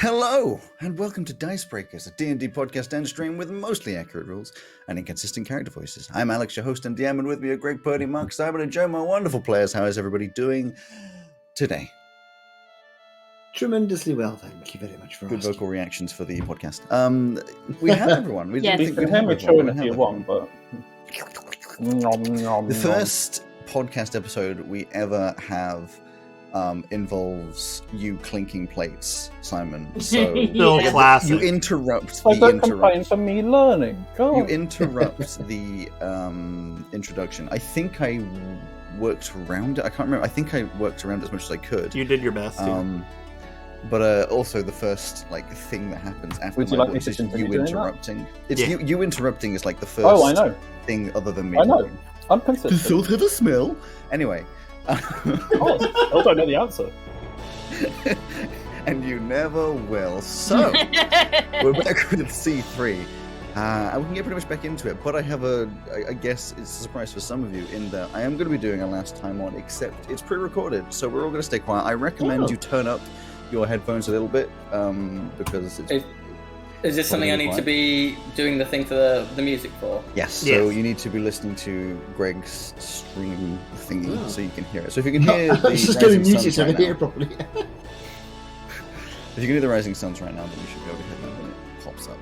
Hello, and welcome to Dicebreakers, a D&D podcast and stream with mostly accurate rules and inconsistent character voices. I'm Alex, your host and DM, and with me are Greg Purdy, Mark Simon, and Joe, my wonderful players. How is everybody doing today? Tremendously well, thank you very much for Good asking. vocal reactions for the podcast. We have everyone. We Yes. didn't think You we'd can have hear me everyone. chewing if you want, but... The first podcast episode we ever have involves you clinking plates, Simon. So Still classic. you interrupt I the don't complain for me learning. Go You on. interrupt the introduction. I think I worked around it. I can't remember. I think I worked around it as much as I could. You did your best. But also the first thing that happens after Would you my like me voice to is continue you doing interrupting. It's Yeah. you interrupting is like the first Oh, I know. thing other than me. I know. I'm consistent. Does salt have a smell? Anyway. Oh, I don't know the answer. And you never will. So, we're back with C3. And we can get pretty much back into it, but I have I guess it's a surprise for some of you in that I am going to be doing a last time on, except it's pre-recorded, so we're all going to stay quiet. I recommend you turn up your headphones a little bit, because it's... Is this something I need to be doing the thing for the music for? Yes, so Yes. you need to be listening to Greg's stream thingy so you can hear it. So if you can hear the It's just rising getting music suns so I right can hear now, it properly. if you can hear the rising suns right now, then you should be able to hear them when it pops up.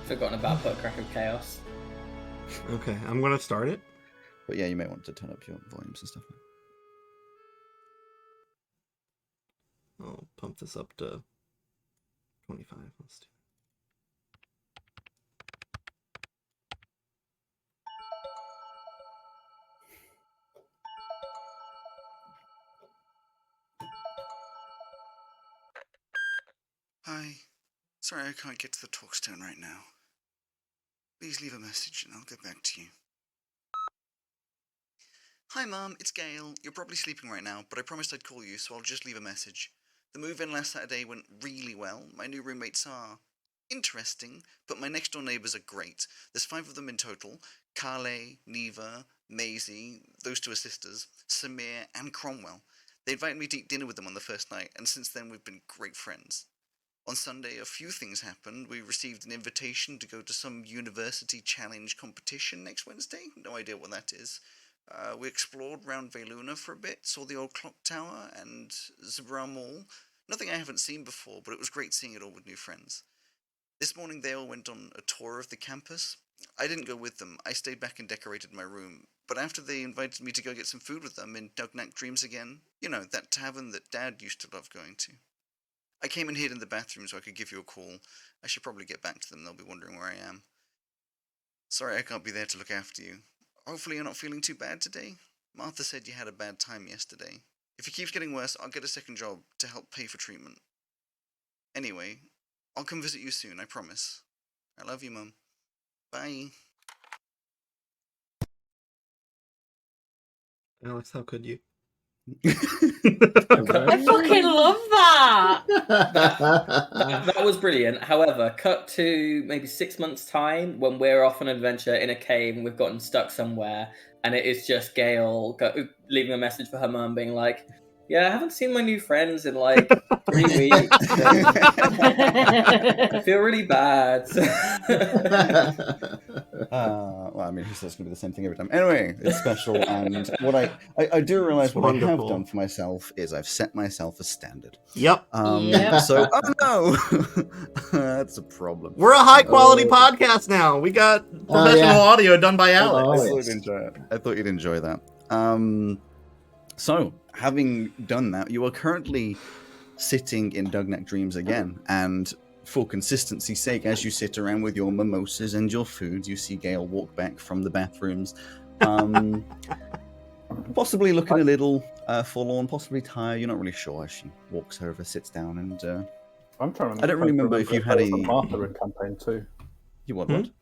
Forgotten about Crack of Chaos. Okay, I'm gonna start it. But yeah, you may want to turn up your volumes and stuff. I'll pump this up to 25. Let's do. Hi. Sorry I can't get to the talkstone right now. Please leave a message and I'll get back to you. Hi Mum, it's Gail. You're probably sleeping right now, but I promised I'd call you, so I'll just leave a message. The move-in last Saturday went really well. My new roommates are interesting, but my next door neighbours are great. There's 5 of them in total. Carle, Neva, Maisie, those 2 are sisters, Samir and Cromwell. They invited me to eat dinner with them on the first night, and since then we've been great friends. On Sunday, a few things happened. We received an invitation to go to some university challenge competition next Wednesday. No idea what that is. We explored round Veluna for a bit, saw the old clock tower and Zebra Mall. Nothing I haven't seen before, but it was great seeing it all with new friends. This morning they all went on a tour of the campus. I didn't go with them. I stayed back and decorated my room. But after they invited me to go get some food with them in Dilrak Dreams again, you know, that tavern that Dad used to love going to. I came and hid in the bathroom so I could give you a call. I should probably get back to them. They'll be wondering where I am. Sorry I can't be there to look after you. Hopefully you're not feeling too bad today. Martha said you had a bad time yesterday. If it keeps getting worse, I'll get a second job to help pay for treatment. Anyway, I'll come visit you soon, I promise. I love you, Mum. Bye. Alex, how could you? I fucking love that. That was brilliant. However, cut to maybe 6 months' time when we're off on an adventure in a cave and we've gotten stuck somewhere, and it is just Gail leaving a message for her mum being like, yeah, I haven't seen my new friends in like 3 weeks. I feel really bad. Well, I mean, he says it's going to be the same thing every time. Anyway, it's special, and what I do realize what I have Wonderful. done for myself is I've set myself a standard. Yep. Yep. So, oh no! That's a problem. We're a high quality podcast now. We got professional audio done by Alex. I Oh, thought yes. you'd enjoy it. I thought you'd enjoy that. So, having done that, you are currently sitting in Dilrak Dreams again, and for consistency's sake, as you sit around with your mimosas and your food, you see Gail walk back from the bathrooms, possibly looking a little forlorn, possibly tired. You're not really sure as she walks over, sits down, and I'm trying to I don't really remember if you had there was a- Martha in campaign 2. you what? Trying to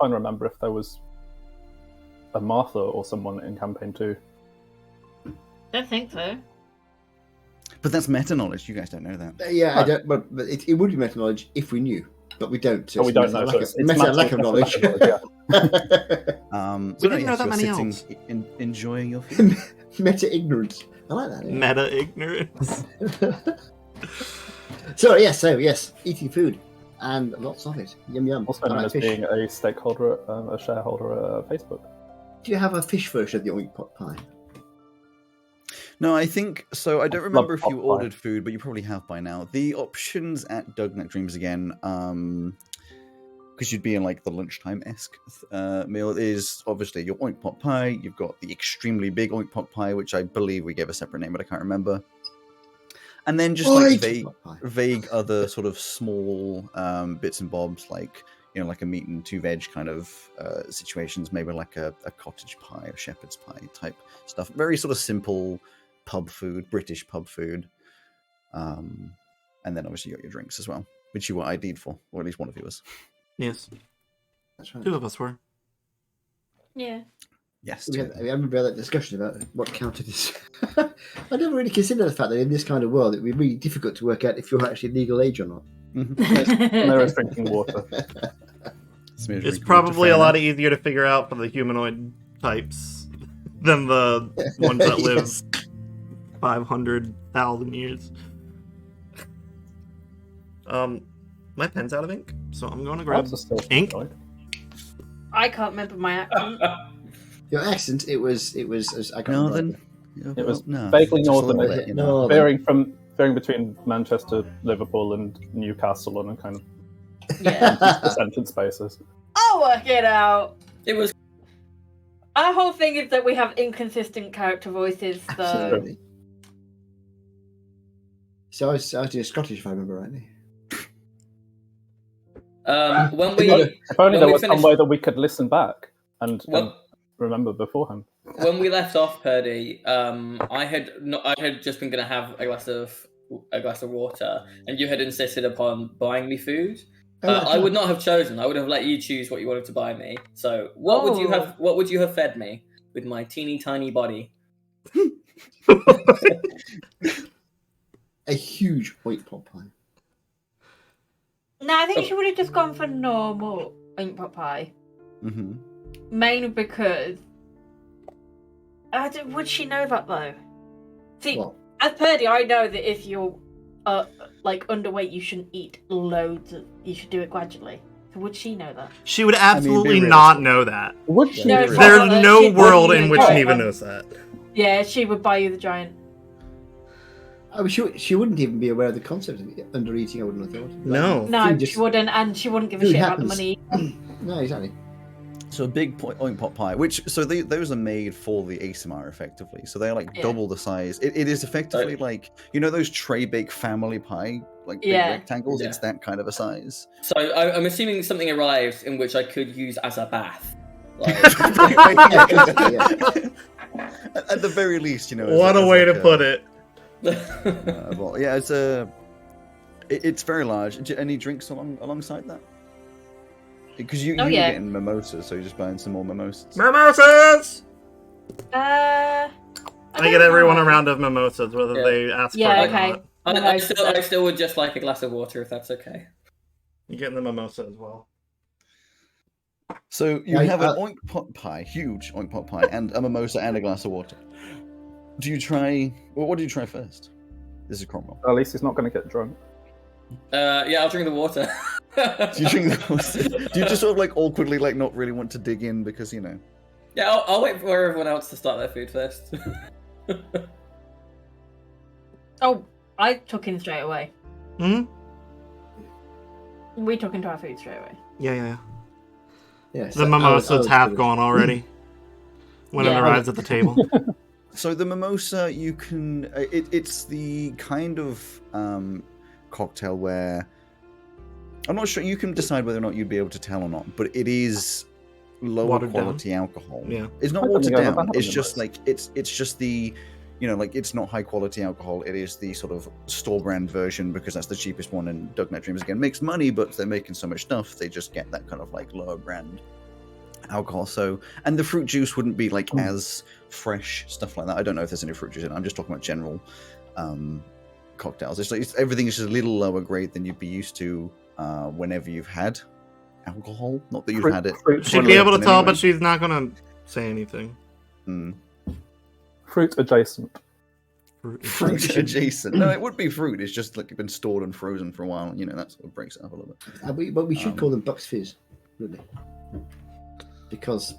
remember if there was a Martha or someone in campaign 2. Don't think so. But that's meta knowledge. You guys don't know that. I don't. But it would be meta knowledge if we knew, but we don't. So But we don't know. So It's lack of knowledge. So We didn't know that you're many sitting, elves. enjoying your food. Meta ignorance. I like that. Yeah. Meta ignorance. So yes, eating food and lots of it. Yum yum. Also I known like as fish. being a stakeholder, a shareholder at Facebook. Do you have a fish version of the oink pot pie? No, I think so. I don't remember if you pot pie. ordered food, but you probably have by now. The options at Doug Neck Dreams again, because you'd be in like the lunchtime-esque meal, is obviously your oink pot pie. You've got the extremely big oink pot pie, which I believe we gave a separate name, but I can't remember. And then just like Oink pot pie. vague other sort of small bits and bobs, like like a meat and two veg kind of situations, maybe like a cottage pie or shepherd's pie type stuff. Very sort of simple pub food, British pub food. And then obviously you got your drinks as well, which you were ID'd for, or at least one of you was. Yes. That's right. 2 of us were. Yeah. Yes. I remember that discussion about what counted as. I never really considered the fact that in this kind of world it would be really difficult to work out if you're actually legal age or not. And there is drinking water. It's probably a lot easier to figure out for the humanoid types than the ones that live Yes. 500,000 years. My pen's out of ink, so I'm going to grab That's a still ink. humanoid. I can't remember my accent. Your accent, it was I can't Northern. remember. It was no, vaguely just a northern, little isn't bit, it? No, Varying between Manchester, Liverpool, and Newcastle on a kind of Yeah. the sentence basis. I'll work it out. It was Our whole thing is that we have inconsistent character voices, so Absolutely. So I was doing Scottish, if I remember rightly. when we If only when there we was finished- some way that we could listen back and Well- remember beforehand. when we left off, Purdy, I had just been going to have a glass of water, and you had insisted upon buying me food. I would not have chosen. I would have let you choose what you wanted to buy me. So, what would you have? What would you have fed me with my teeny tiny body? A huge white pot pie. no, I think she would have just gone for normal ink pot pie. Mm-hmm. Mainly because would she know that though? See, What? as Purdy, I know that if you're like underweight, you shouldn't eat loads. You should do it gradually. So would she know that? She would be absolutely realistic. not know that. Would she? No, There's There's Well, no she'd world buy you in a which giant Neva one. knows that. Yeah, she would buy you the giant. I mean, she wouldn't even be aware of the concept of under eating, I wouldn't have thought. No. No, Food just- she wouldn't, and she wouldn't give a Food shit happens. about the money. No, exactly. So a big oink pot pie, those are made for the ASMR effectively. So they're like Yeah. double the size. It is effectively like those tray bake family pie like big Yeah. rectangles. Yeah. It's that kind of a size. So I'm assuming something arrived in which I could use as a bath. Like, At the very least, What a way to put it. well, yeah, it's very large. Any drinks alongside that? Because you were yeah. getting mimosas, so you're just buying some more mimosas. Mimosas! I I get everyone a round of mimosas, whether Yeah. they ask Yeah, for it or okay. not. I still would just like a glass of water if that's okay. You're getting the mimosa as well. So you I- have an oink pot pie, huge oink pot pie, and a mimosa and a glass of water. Do you try? Well, what do you try first? This is Cromwell. At least he's not going to get drunk. Yeah, I'll drink the water. Do you drink those? Do you just sort of like awkwardly like not really want to dig in because Yeah, I'll wait for everyone else to start their food first. Oh, I took in straight away. Hmm? We took into our food straight away. Yeah. Yes, The mimosa's half gone already when it Yeah. arrives at the table. So the mimosa, you can. It's the kind of cocktail where I'm not sure. You can decide whether or not you'd be able to tell or not, but it is lower Watered down. quality alcohol. Yeah. It's not I don't watered think I've ever down. had It's one of just those. like it's just the like it's not high quality alcohol. It is the sort of store brand version because that's the cheapest one. And Doug Night Dreams again makes money, but they're making so much stuff, they just get that kind of like lower brand alcohol. So, and the fruit juice wouldn't be like as fresh, stuff like that. I don't know if there's any fruit juice in it. I'm just talking about general cocktails. It's like everything is just a little lower grade than you'd be used to whenever you've had alcohol. Not that you've had it. She'd be able to tell, but she's not gonna say anything. Mm. Fruit adjacent. Fruit adjacent. No, it would be fruit. It's just like been stored and frozen for a while. You know, that sort of breaks it up a little bit. But we should call them Bucks Fizz, really, because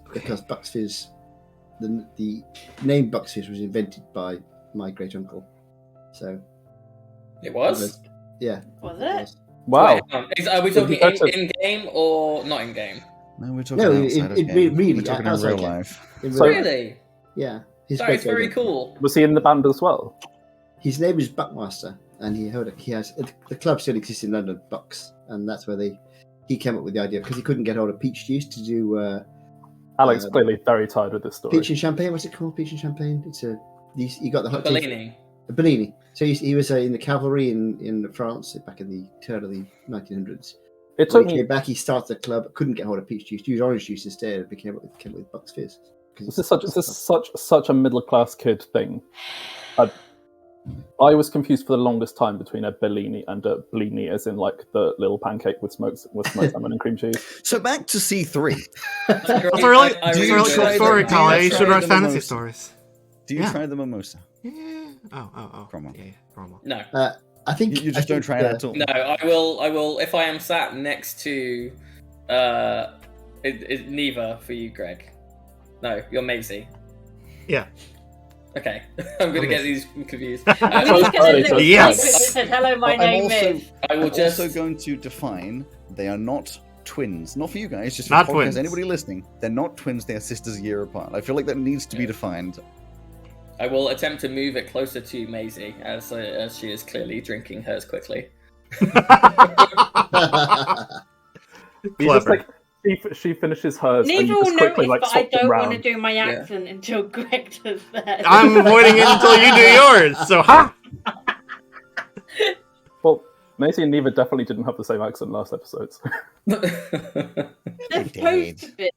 Bucks Fizz, the name Bucks Fizz was invented by my great uncle. So It was? Yeah. Was it? Wow. Wait, are we talking in game or not in game? No, we're talking outside of game. Really, we're talking in outside real game. life. Really? Yeah. That is very cool. Was he in the band as well? His name is Buckmaster, and he has the club still exists in London, Bucks, and that's where he came up with the idea because he couldn't get hold of peach juice to do. Alex clearly very tired with this story. Peach and champagne. What's it called? Peach and champagne. He got the hot Bellini. Bellini. So he was in the cavalry in France back in the turn of the 1900s. It took When he me. came back, he started the club, couldn't get hold of peach juice, used orange juice instead, and came up with Bucks Fizz. This is such a middle class kid thing. I was confused for the longest time between a Bellini and a Blini, as in like the little pancake with smoked salmon and cream cheese. So back to C3. That's a really cool story, Callow. You should write fantasy stories. Do you try the mimosa? Yeah. Oh. Cromwell. Yeah, Cromwell. No. I think You just don't try it at all. No, I will. If I am sat next to, Neva for you, Greg. No, you're Maisie. Yeah. Okay, I'm gonna get these confused. Yes. Said, hello, my name is. I will also going to define they are not twins. Not for you guys, just for Not podcast, twins. anybody listening. They're not twins, they are sisters a year apart. I feel like that needs to be defined. I will attempt to move it closer to Maisie as she is clearly drinking hers quickly. Clever. She finishes hers. Neither and you will just quickly, notice, but I swap them don't want to round. do my accent until Greg does that. I'm avoiding it until you do yours. So, ha! Well, Maisie and Neva definitely didn't have the same accent last episodes. They're supposed to be.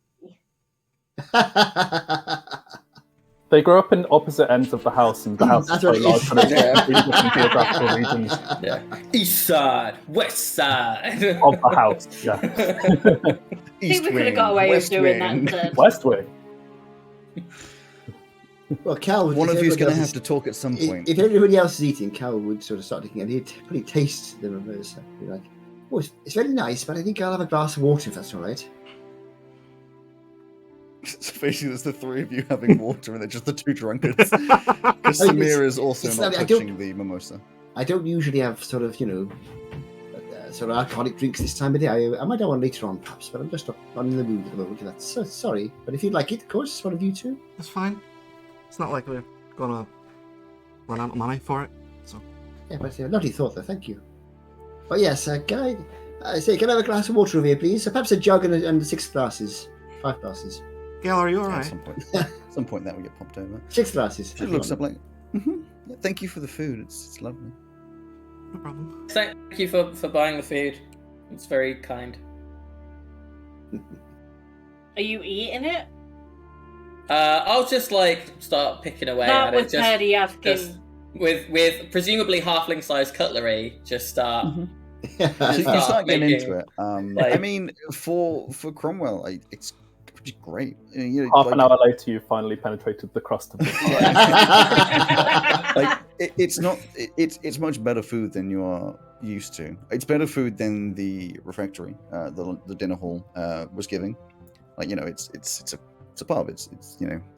They grew up in opposite ends of the house, and the house is so large that it's really different geographical regions Yeah. East side, west side of the house. Yeah. I think we could have got away with doing that instead. West Wing. Well, Cal, One of you's going to have to talk at some point. If everybody else is eating, Cal would sort of start looking, and he'd probably taste the mimosa. He'd be like, "Oh, it's very nice, but I think I'll have a glass of water if that's all right." So basically, there's the three of you having water, and they're just the two drunkards. Because Samir is also not touching the mimosa. I don't usually have sort of, sort of alcoholic drinks this time of day. I might have one later on, perhaps, but I'm just not in the mood at the moment. That's so sorry. But if you'd like it, of course, it's one of you two. That's fine. It's not like we're gonna run out of money for it. So. Yeah, but lovely thought there. Thank you. But yes, can I have a glass of water over here, please? Perhaps a jug and 6 glasses, 5 glasses. Gail, are you At alright? some point that will get popped over. 6 glasses. She looks up like, yeah, thank you for the food. It's lovely. No problem. Thank you for buying the food. It's very kind. Are you eating it? I'll just start picking away That at was it. Paddy asking. Just with presumably halfling-sized cutlery. Just start. So you start getting making, into it. I mean, for Cromwell, it's pretty great. Half an hour later, you finally penetrated the crust of the it's much better food than you are used to. It's better food than the refectory, the dinner hall was giving. It's a pub. It's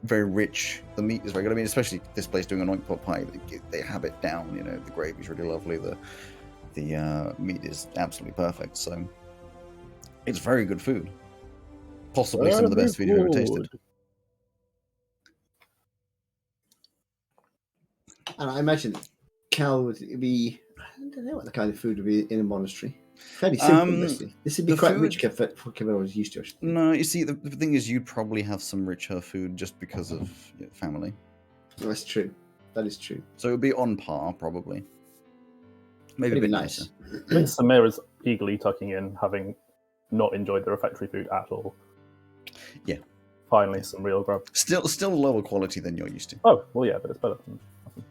very rich. The meat is very good. I mean, especially this place doing an oink pot pie. They have it down. The gravy's really lovely. The meat is absolutely perfect. So it's very good food. Possibly some of the best food you've ever tasted. And I imagine Cal would be, I don't know what the kind of food would be in a monastery. Fairly simple, mostly. This would be quite rich for Kevin was used to. No, you see, the thing is, you'd probably have some richer food just because of family. Oh, that's true. That is true. So it would be on par, probably. Maybe a bit nice. nicer. Samir is eagerly tucking in, having not enjoyed the refectory food at all. Yeah. Finally, some real grub. Still lower quality than you're used to. Oh, well, yeah, but it's better than nothing.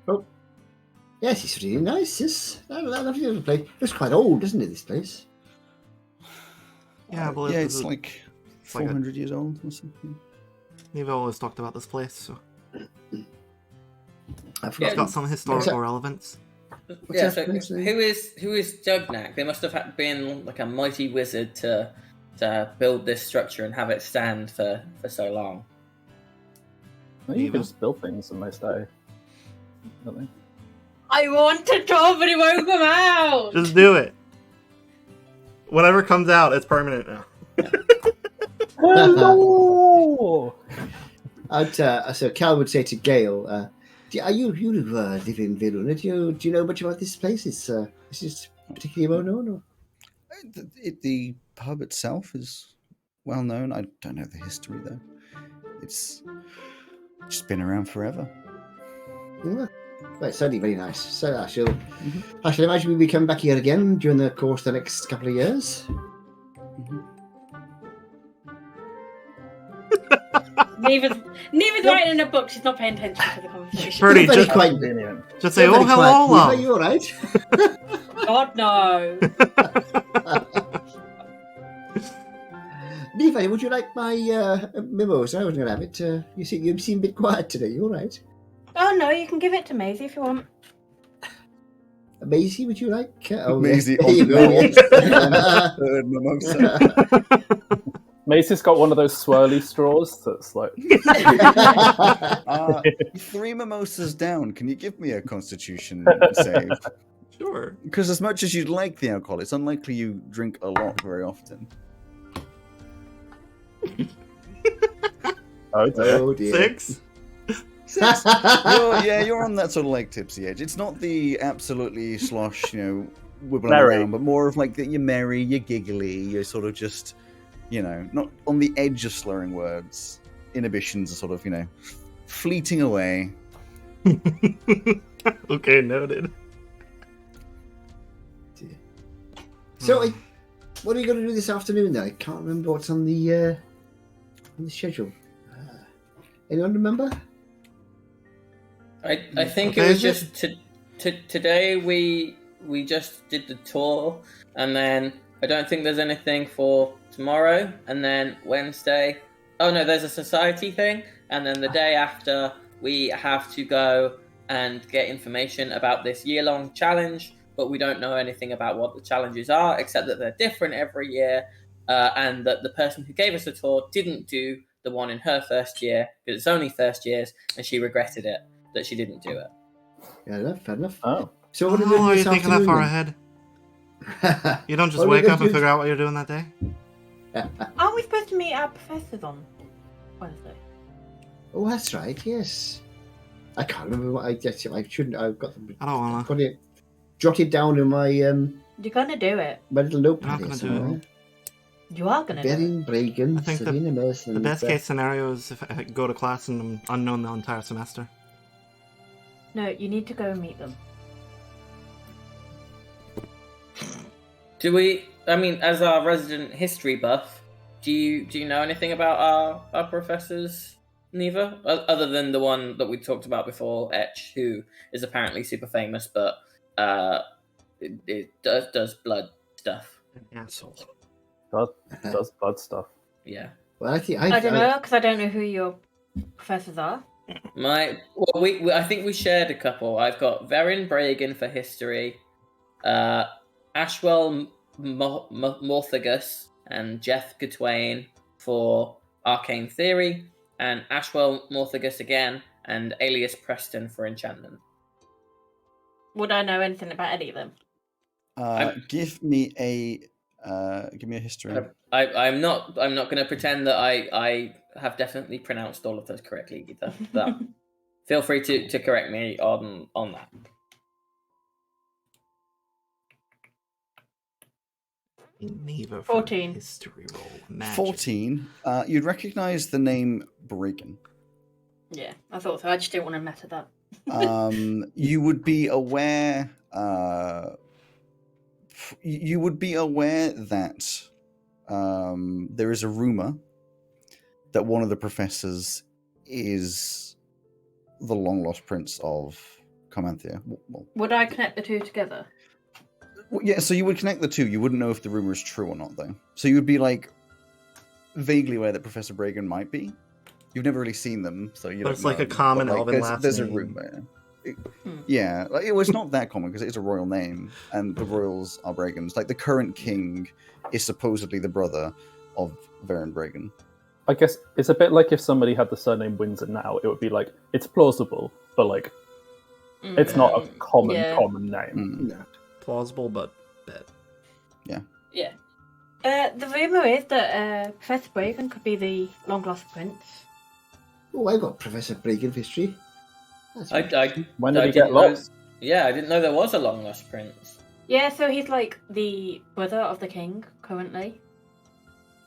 Oh. Yes, it's really nice. This lovely little place. It's quite old, isn't it, this place? Yeah, well, Yeah, it's like 400 years old or something. We've always talked about this place, so I It's forgot. got some historical relevance. Yeah, that so place name? who is Jugnak? They must have been like a mighty wizard to build this structure and have it stand for so long. No, you Eva? can just build things and they stay. Don't they? I want to talk, but it won't come out. Just do it. Whatever comes out, it's permanent now. Hello! So Cal would say to Gale, you live in Verona? Do you know much about this place? Is it particularly well known? Or? The pub itself is well known. I don't know the history though. It's just been around forever. Yeah. Well, it's certainly very nice. So I shall imagine we'll be coming back here again during the course of the next couple of years. Neither's writing in a book. She's not paying attention to the conversation. Pretty Very just, quite. Convenient. just say, Very oh, hello, quiet. Are love. you all right? God no. Levi, would you like my mimosa? I was going to have it. You seem a bit quiet today. You all right? Oh no, you can give it to Maisie if you want. Maisie, would you like? Maisie there you on go. the third mimosa. Macy's got one of those swirly straws that's like. 3 mimosas down. Can you give me a constitution save? Sure. Because as much as you'd like the alcohol, it's unlikely you drink a lot very often. Oh dear. Oh dear. 6? You're on that sort of like tipsy edge. It's not the absolutely slosh, wibbling Merry. around, but more of like that you're merry, you're giggly, you're sort of just, not on the edge of slurring words. Inhibitions are sort of, fleeting away. Okay, noted. So, what are you going to do this afternoon then? I can't remember what's on the schedule. Anyone remember? I think Okay, it was is it? just today we just did the tour, and then I don't think there's anything for tomorrow, and then Wednesday. Oh no, there's a society thing, and then the day after we have to go and get information about this year-long challenge, but we don't know anything about what the challenges are, except that they're different every year, and that the person who gave us the tour didn't do the one in her first year, because it's only first years, and she regretted it, that she didn't do it. Fair enough. Oh. So what are you Oh, doing are this you thinking that afternoon far then? ahead? You don't just What are we wake gonna up and do? figure out what you're doing that day? Aren't we supposed to meet our professors on Wednesday? Oh, that's right. Yes. I can't remember what I shouldn't. I've got them. I don't wanna. Got it jotted down in my You're gonna do it. my little notepad. You're not here gonna do somewhere. You are gonna do it. Berin, Bregan, I think Savina Merson. The best case scenario is if I go to class and I'm unknown the entire semester. No, you need to go and meet them. Do we? I mean, as our resident history buff, do you know anything about our professors, Neva? Other than the one that we talked about before, Etch, who is apparently super famous, but it does blood stuff. An asshole. Does blood stuff. Yeah. Well, I think I don't know, because I don't know who your professors are. I think we shared a couple. I've got Verin Bragan for history, Ashwell Morthagus and Jeff Gatwain for arcane theory, and Ashwell Morthagus again and Alias Preston for enchantment. Would I know anything about any of them? Give me a history. I'm not going to pretend that I have definitely pronounced all of those correctly either. But feel free to correct me on that. Neva for 14. history roll. Magic. 14. You'd recognize the name Bregan. Yeah, I thought so. I just didn't want to mess with that. You would be aware. You would be aware that there is a rumor that one of the professors is the long lost prince of Carmanthia. Well, Would I connect the two together? yeah, so you would connect the two. You wouldn't know if the rumor is true or not, though. So you would be like vaguely aware that Professor Bregan might be, You've never really seen them, so you But don't it's like know. a common But, like, elven last there's name. a rumor. Yeah, like, it was not that common because it is a royal name, and the royals are Bragans. Like the current king is supposedly the brother of Varen Bragan. I guess it's a bit like if somebody had the surname Windsor now, it would be like it's plausible, but like it's not a common name. No. Plausible, but bad. Yeah. The rumor is that Professor Braven could be the long-lost prince. Oh, I got Professor Bragan history. That's right. When did I he get didn't know- lost? Yeah, I didn't know there was a long lost prince. Yeah, so he's like the brother of the king currently.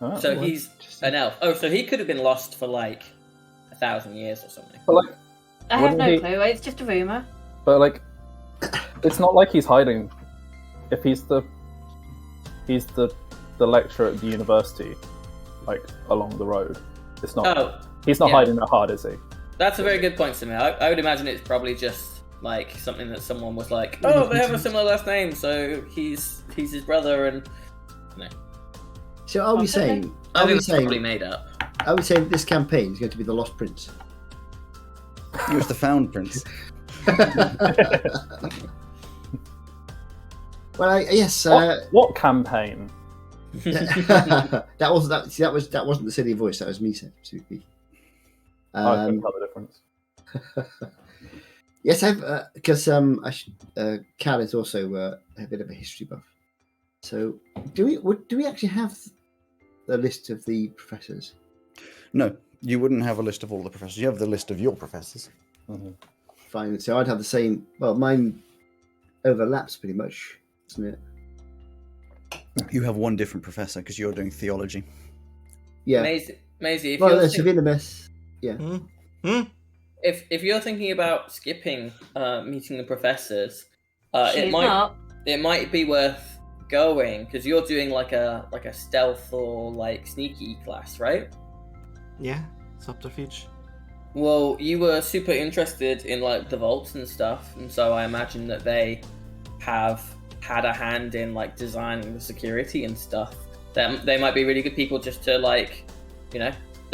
Oh, So well. he's an elf. Oh, so he could have been lost for like 1,000 years or something. But like, I have Wouldn't no he- clue. It's just a rumor. but like, it's not like he's hiding. If he's the lecturer at the university, like along the road, it's not. Oh, He's not yeah. hiding that hard, is he? that's a very good point, Samir. I would imagine it's probably just like something that someone was like, oh, they have a similar last name, so he's his brother, and So are we saying? I Are we think it's probably saying? made up. Are we saying this campaign is going to be the Lost Prince? He was the found prince. Well, yes. What campaign? that wasn't the silly voice. That was me saying. I couldn't tell the difference. Yes, I've because Cal is also a bit of a history buff. So do we actually have the list of the professors? No, you wouldn't have a list of all the professors. You have the list of your professors. Mm-hmm. Fine. So I'd have the same. Well, mine overlaps pretty much, isn't it? You have one different professor because you're doing theology. Yeah. Maisie, Well, there's Savinimus. Yeah. if you're thinking about skipping meeting the professors, She's it might be worth going because you're doing like a stealth or like sneaky class, right? Yeah, subterfuge. Well, you were super interested in like the vaults and stuff, and so I imagine that they have had a hand in like designing the security and stuff. They might be really good people just to like, they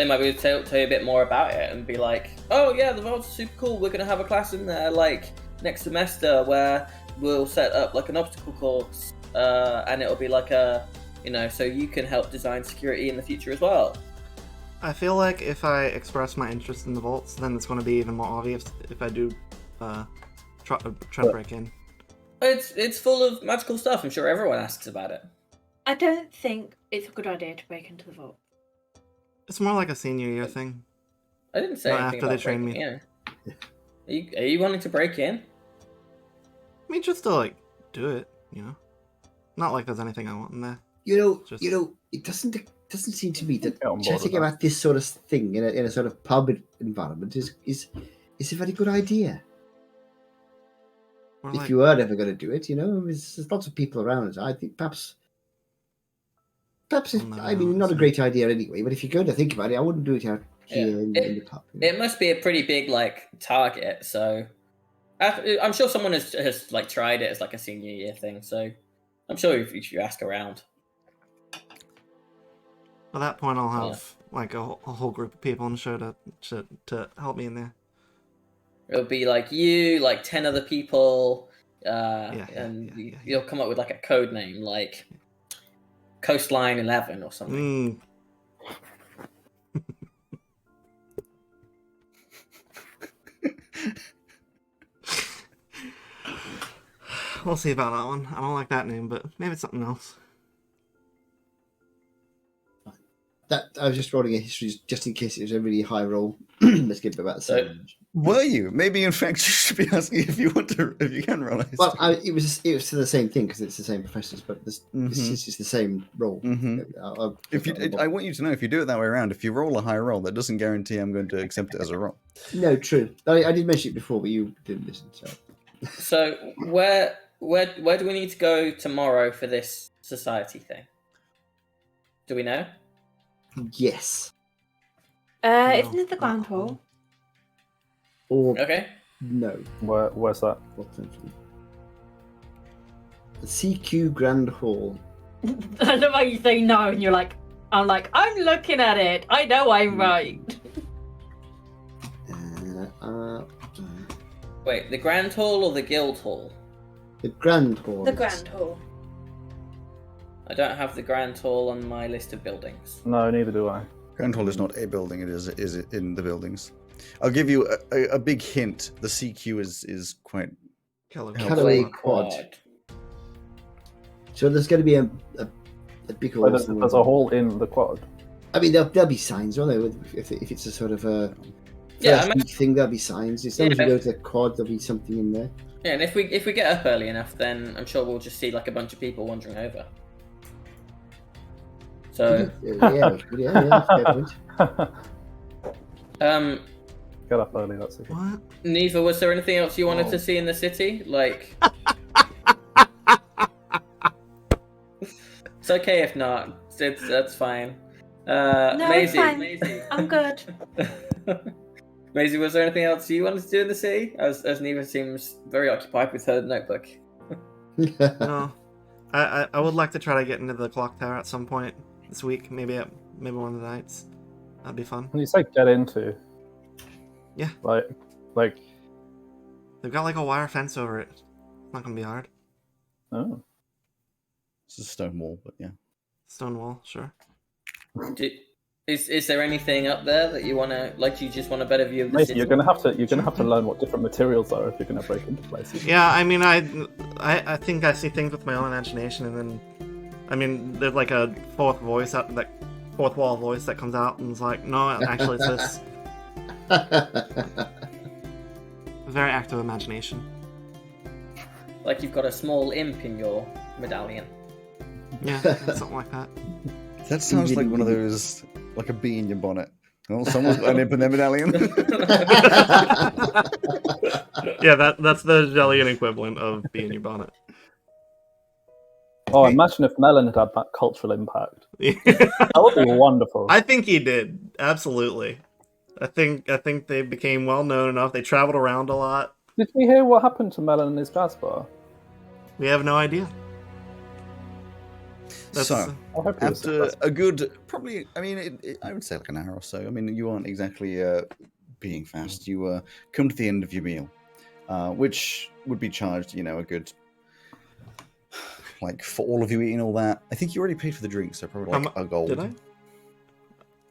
might be able to tell you a bit more about it and be like, oh yeah, the vaults are super cool. We're gonna have a class in there like next semester where we'll set up like an obstacle course, and it'll be like a, so you can help design security in the future as well. I feel like if I express my interest in the vaults, then it's going to be even more obvious if I do try to break in. It's full of magical stuff. I'm sure everyone asks about it. I don't think it's a good idea to break into the vault. It's more like a senior year thing. I didn't say Not anything after about they train breaking in. Are you wanting to break in? I mean, just to like do it, Not like there's anything I want in there. It doesn't seem to me that Get on board chatting with that. about this sort of thing in a sort of pub environment is a very good idea. Or If like, you were ever going to do it, there's lots of people around. I think perhaps I'll never I mean, know, not a so- great idea anyway. But if you're going to think about it, I wouldn't do it out here Yeah. in the pub. It must be a pretty big like target. So I'm sure someone has like tried it as like a senior year thing. So I'm sure if you ask around. At that point, I'll have like a whole group of people on the show to help me in there. It'll be like you, like 10 other people, Yeah. you'll come up with like a code name, like Coastline 11 or something. We'll see about that one. I don't like that name, but maybe it's something else. That I was just rolling a history just in case it was a really high roll. Let's give it about the same. Were you? Maybe in fact you should be asking if you can roll it. Well, it was to the same thing because it's the same professors, but this is the same roll. I want you to know, if you do it that way around, if you roll a high roll, that doesn't guarantee I'm going to accept it as a roll. No, true. I did mention it before, but you didn't listen. So where do we need to go tomorrow for this society thing? Do we know? Yes. Isn't it the Grand Hall? Or Okay. no. Where's that? The CQ Grand Hall. I love how you say no and I'm looking at it. I know I'm right. Wait, the Grand Hall or the Guild Hall? The Grand Hall. The Grand Hall. I don't have the Grand Hall on my list of buildings. No, neither do I. Grand Hall is not a building, it is in the buildings. I'll give you a big hint. The CQ is quite... Callow-Week quad. So there's going to be a big hall. There's a hall in the quad. I mean, there'll be signs, won't there? If it's a sort of a thing, there'll be signs. As long as you go to the quad, there'll be something in there. Yeah, and if we get up early enough, then I'm sure we'll just see like a bunch of people wandering over. So yeah, fair point. Get up early, that's okay. What? Neva, was there anything else you wanted to see in the city? Like, it's okay if not. That's fine. No, Maisie, it's fine. Maisie. I'm good. Maisie, was there anything else you wanted to do in the city? As Neva seems very occupied with her notebook. No, I would like to try to get into the clock tower at some point this week. Maybe one of the nights. That'd be fun. When you say get into, Yeah. like They've got like a wire fence over it. It's not gonna be hard. oh, It's a stone wall, but yeah. Stone wall, sure. Is there anything up there that you wanna like? Do you just want a better view of the Maisie, city? you're gonna have to learn what different materials are if you're gonna break into places. Yeah, I mean, I think I see things with my own imagination, and then, I mean, there's like a fourth wall voice that comes out and is like, no, actually, it's this. Very active imagination. Like you've got a small imp in your medallion. Yeah, something like that. That sounds like one of those, like a bee in your bonnet. Oh, someone's got an imp in their medallion. Yeah, that's the Jellian equivalent of being your bonnet. Oh, imagine if Melon had that cultural impact. That would be wonderful. I think he did, absolutely. I think they became well known enough. They traveled around a lot. Did we hear what happened to Melon and his jazz bar? We have no idea. So, I hope he was after successful. a good, probably, I mean, I would say like an hour or so. I mean, you aren't exactly being fast. You come to the end of your meal, which would be charged, a good, like, for all of you eating all that. I think you already paid for the drinks, so probably like a gold. Did I?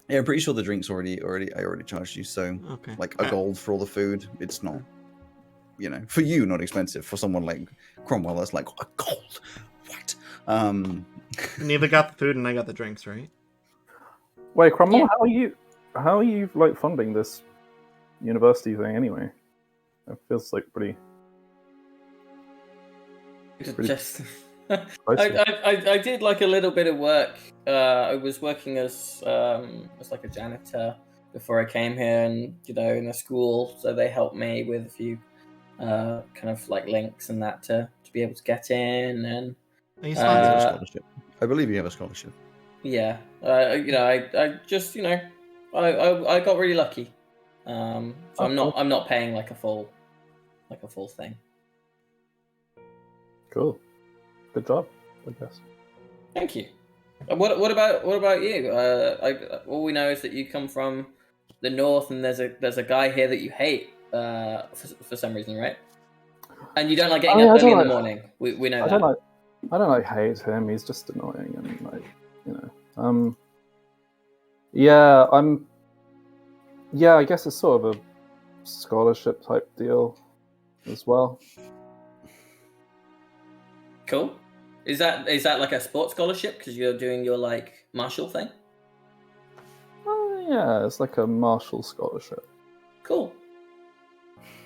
Yeah, I'm pretty sure the drinks I already charged you. So, Okay. like a gold for all the food. It's not, for you, not expensive. For someone like Cromwell, that's like a gold. What? Neither got the food and I got the drinks, right? Wait, Cromwell, Yeah. how are you like funding this university thing anyway? It feels like pretty. Just, I did like a little bit of work. I was working as like a janitor before I came here, and in a school, so they helped me with a few kind of like links and that to be able to get in, and Are you You have a sponsored? scholarship. I believe you have a scholarship. yeah, I just I got really lucky. So I'm not paying like a full thing. Cool. Good job, I guess. Thank you. What about you? All we know is that you come from the north, and there's a guy here that you hate for some reason, right? And you don't like getting up early in the morning. We know that. I don't hate him. He's just annoying and Yeah, I guess it's sort of a scholarship type deal as well. Cool. Is that like a sports scholarship because you're doing your like martial thing? Yeah, it's like a martial scholarship. Cool.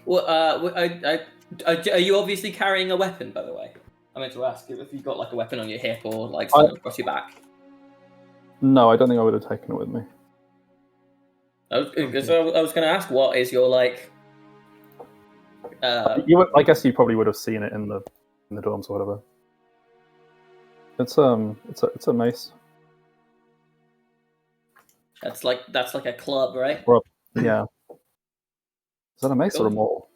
Well, are you obviously carrying a weapon, by the way? I meant to ask if you've got like a weapon on your hip or like something across your back. No, I don't think I would have taken it with me. I was going to ask, what is your like? I guess you probably would have seen it in the dorms or whatever. It's a mace. That's like a club, right? Yeah. Is that a mace or a Cool. maul?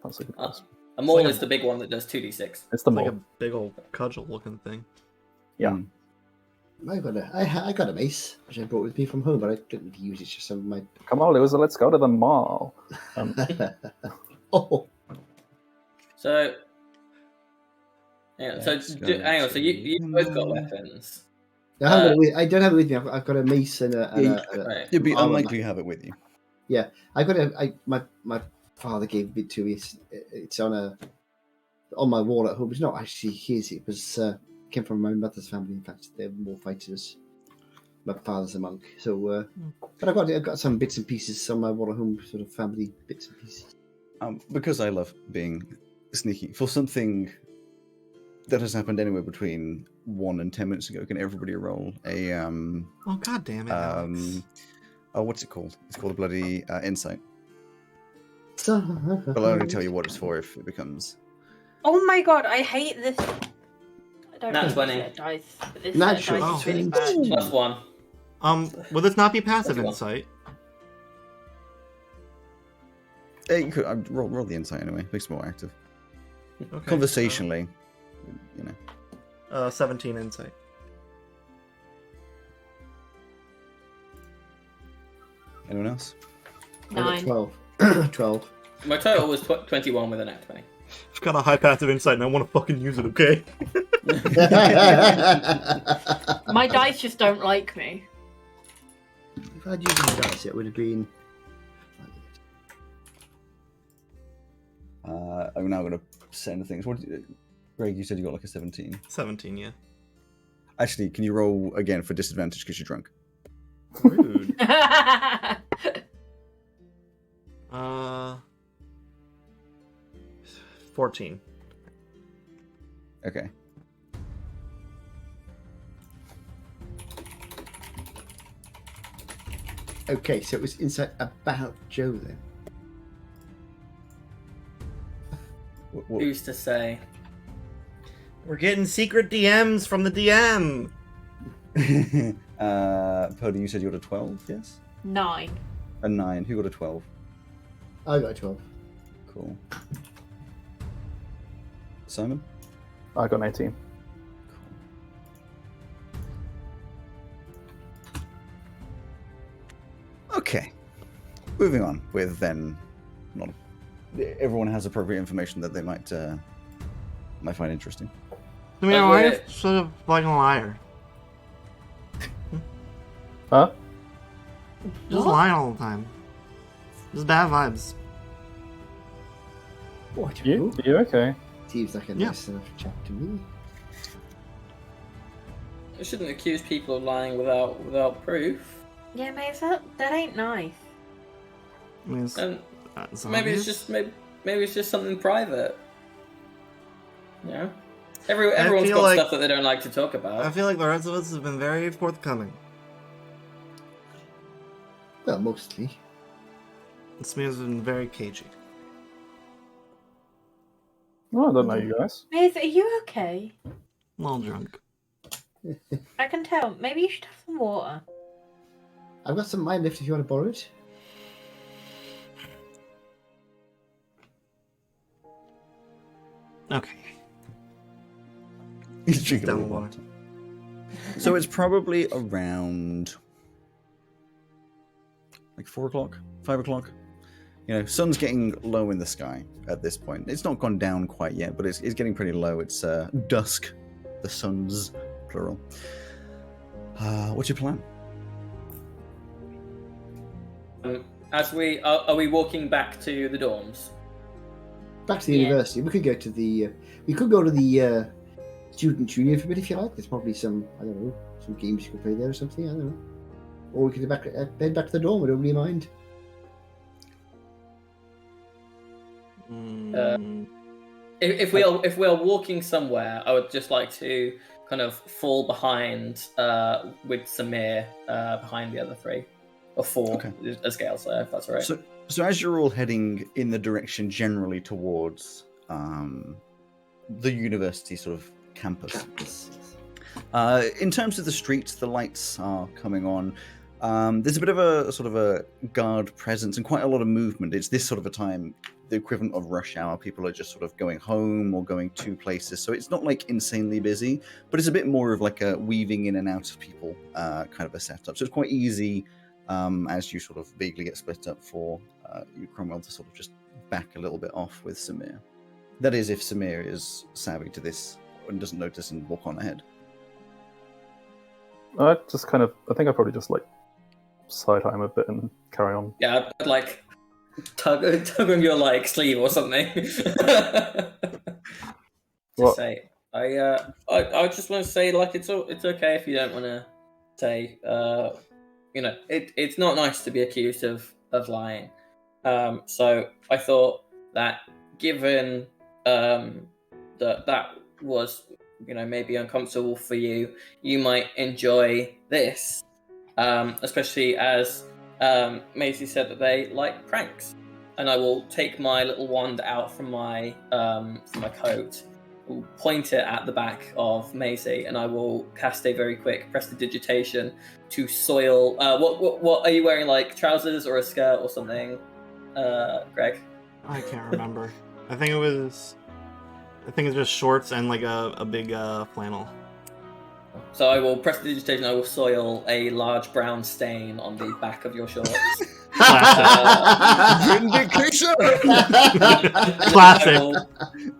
That's a good question. A maul like is the big one that does 2d6. It's the It's like maul. a big old cudgel looking thing. Yeah. I got a mace, which I brought with me from home, but I didn't really use it. Just some of my. Come on, Loser, let's go to the mall. Oh, So, yeah. So, Let's go hang on. So you to both got the- weapons. I don't have it with me. I've got a mace and Right. It'd be armor unlikely you have it with you. Yeah, my father gave it to me. It's on my wall at home. It's not actually his. It was came from my mother's family. In fact, they're more fighters. My father's a monk, so but I've got some bits and pieces on my wall at home, sort of family bits and pieces. Because I love being sneaky. For something that has happened anywhere between 1 and 10 minutes ago, can everybody roll a Oh god damn it! Alex. oh, what's it called? It's called a bloody insight. So, But I'll only tell you what it's for if it becomes. Oh my god, I hate this. I don't Nat know 20. this dice, but this Nat dice is 20. really bad. +1. Will this not be passive That's insight? You could roll the insight anyway. Makes it more active. Okay. Conversationally, you know. 17 insight. Anyone else? I got 9. 12. 12. My total was 21 with a nat 20. I've got a high passive insight and I want to fucking use it. Okay. My dice just don't like me. If I'd used my dice, it would have been. I'm now going to send things. Greg, you said you got like a 17. 17, yeah. Actually, can you roll again for disadvantage because you're drunk? Rude. 14. Okay. Okay, so it was insight about Joe then. Who's to say? We're getting secret DMs from the DM. Pody, you said you got a 12, yes? 9. A 9. Who got a 12? I got a 12. Cool. Simon? I got an 18. Okay. Moving on with then, not everyone has appropriate information that they might find interesting. I mean, But why we're- is sort of like a liar? Huh? Just What? lying all the time. Just bad vibes. Oh, I don't You? know. You okay? Seems like a Yeah. nice enough chat to me. I shouldn't accuse people of lying without proof. Yeah, mate, that ain't nice. I mean, it's, And it's maybe obvious. it's just maybe it's just something private. You know? Everyone's feel got like- stuff that they don't like to talk about. I feel like the rest of us have been very forthcoming. Well, mostly. This man's been very cagey. Oh, I don't know you guys. Mate, are you okay? A little drunk. I can tell. Maybe you should have some water. I've got some mine left if you want to borrow it. Okay. He's drinking a Down little water. water. So it's probably around like 4 o'clock, 5 o'clock. You know, sun's getting low in the sky at this point. It's not gone down quite yet, but it's getting pretty low. It's dusk. The sun's plural. What's your plan? As we are we walking back to the dorms? Back to the Yeah. university. We could go to the. We could go to the student union for a bit if you like. There's probably some. I don't know. Some games you could play there or something. I don't know. Or we could head back to the dorm. I don't really mind. If we are walking somewhere, I would just like to kind of fall behind with Samir behind the other 3 or 4 Okay. as Gale said, if that's all right. So as you're all heading in the direction generally towards the university sort of campus, in terms of the streets, the lights are coming on. There's a bit of a sort of a guard presence and quite a lot of movement. It's this sort of a time, the equivalent of rush hour. People are just sort of going home or going to places. So it's not like insanely busy, but it's a bit more of like a weaving in and out of people kind of a setup. So it's quite easy as you sort of vaguely get split up for you, Cromwell, to sort of just back a little bit off with Samir. That is, if Samir is savvy to this and doesn't notice and walk on ahead. I just kind of, I think I probably just like side eye him a bit and carry on. Yeah, I'd like tug on your like sleeve or something. To What? say, I just want to say like it's okay if you don't want to say. It's not nice to be accused of lying. So I thought that given that was maybe uncomfortable for you, you might enjoy this, especially as Maisie said that they like pranks. And I will take my little wand out from my coat, will point it at the back of Maisie, and I will cast a very quick prestidigitation to soil. What are you wearing? Like trousers or a skirt or something, Greg? I can't remember. I think it's just shorts and like a big flannel. So I will prestidigitation. I will soil a large brown stain on the back of your shorts. Vindication! Classic.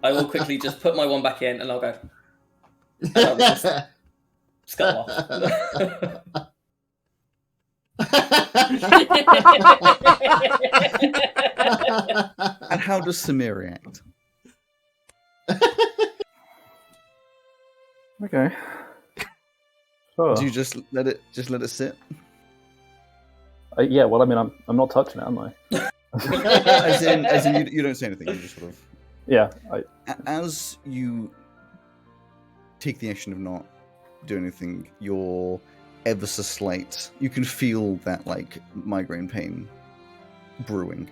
I will quickly just put my one back in, and I'll go. And I'll just scuttle off. And how does Samir react? Okay. Sure. Do you just let it sit? Yeah, well, I mean, I'm not touching it, am I? as in you don't say anything. You just sort of. Yeah. As you take the action of not doing anything, you're ever so slight. You can feel that like migraine pain brewing.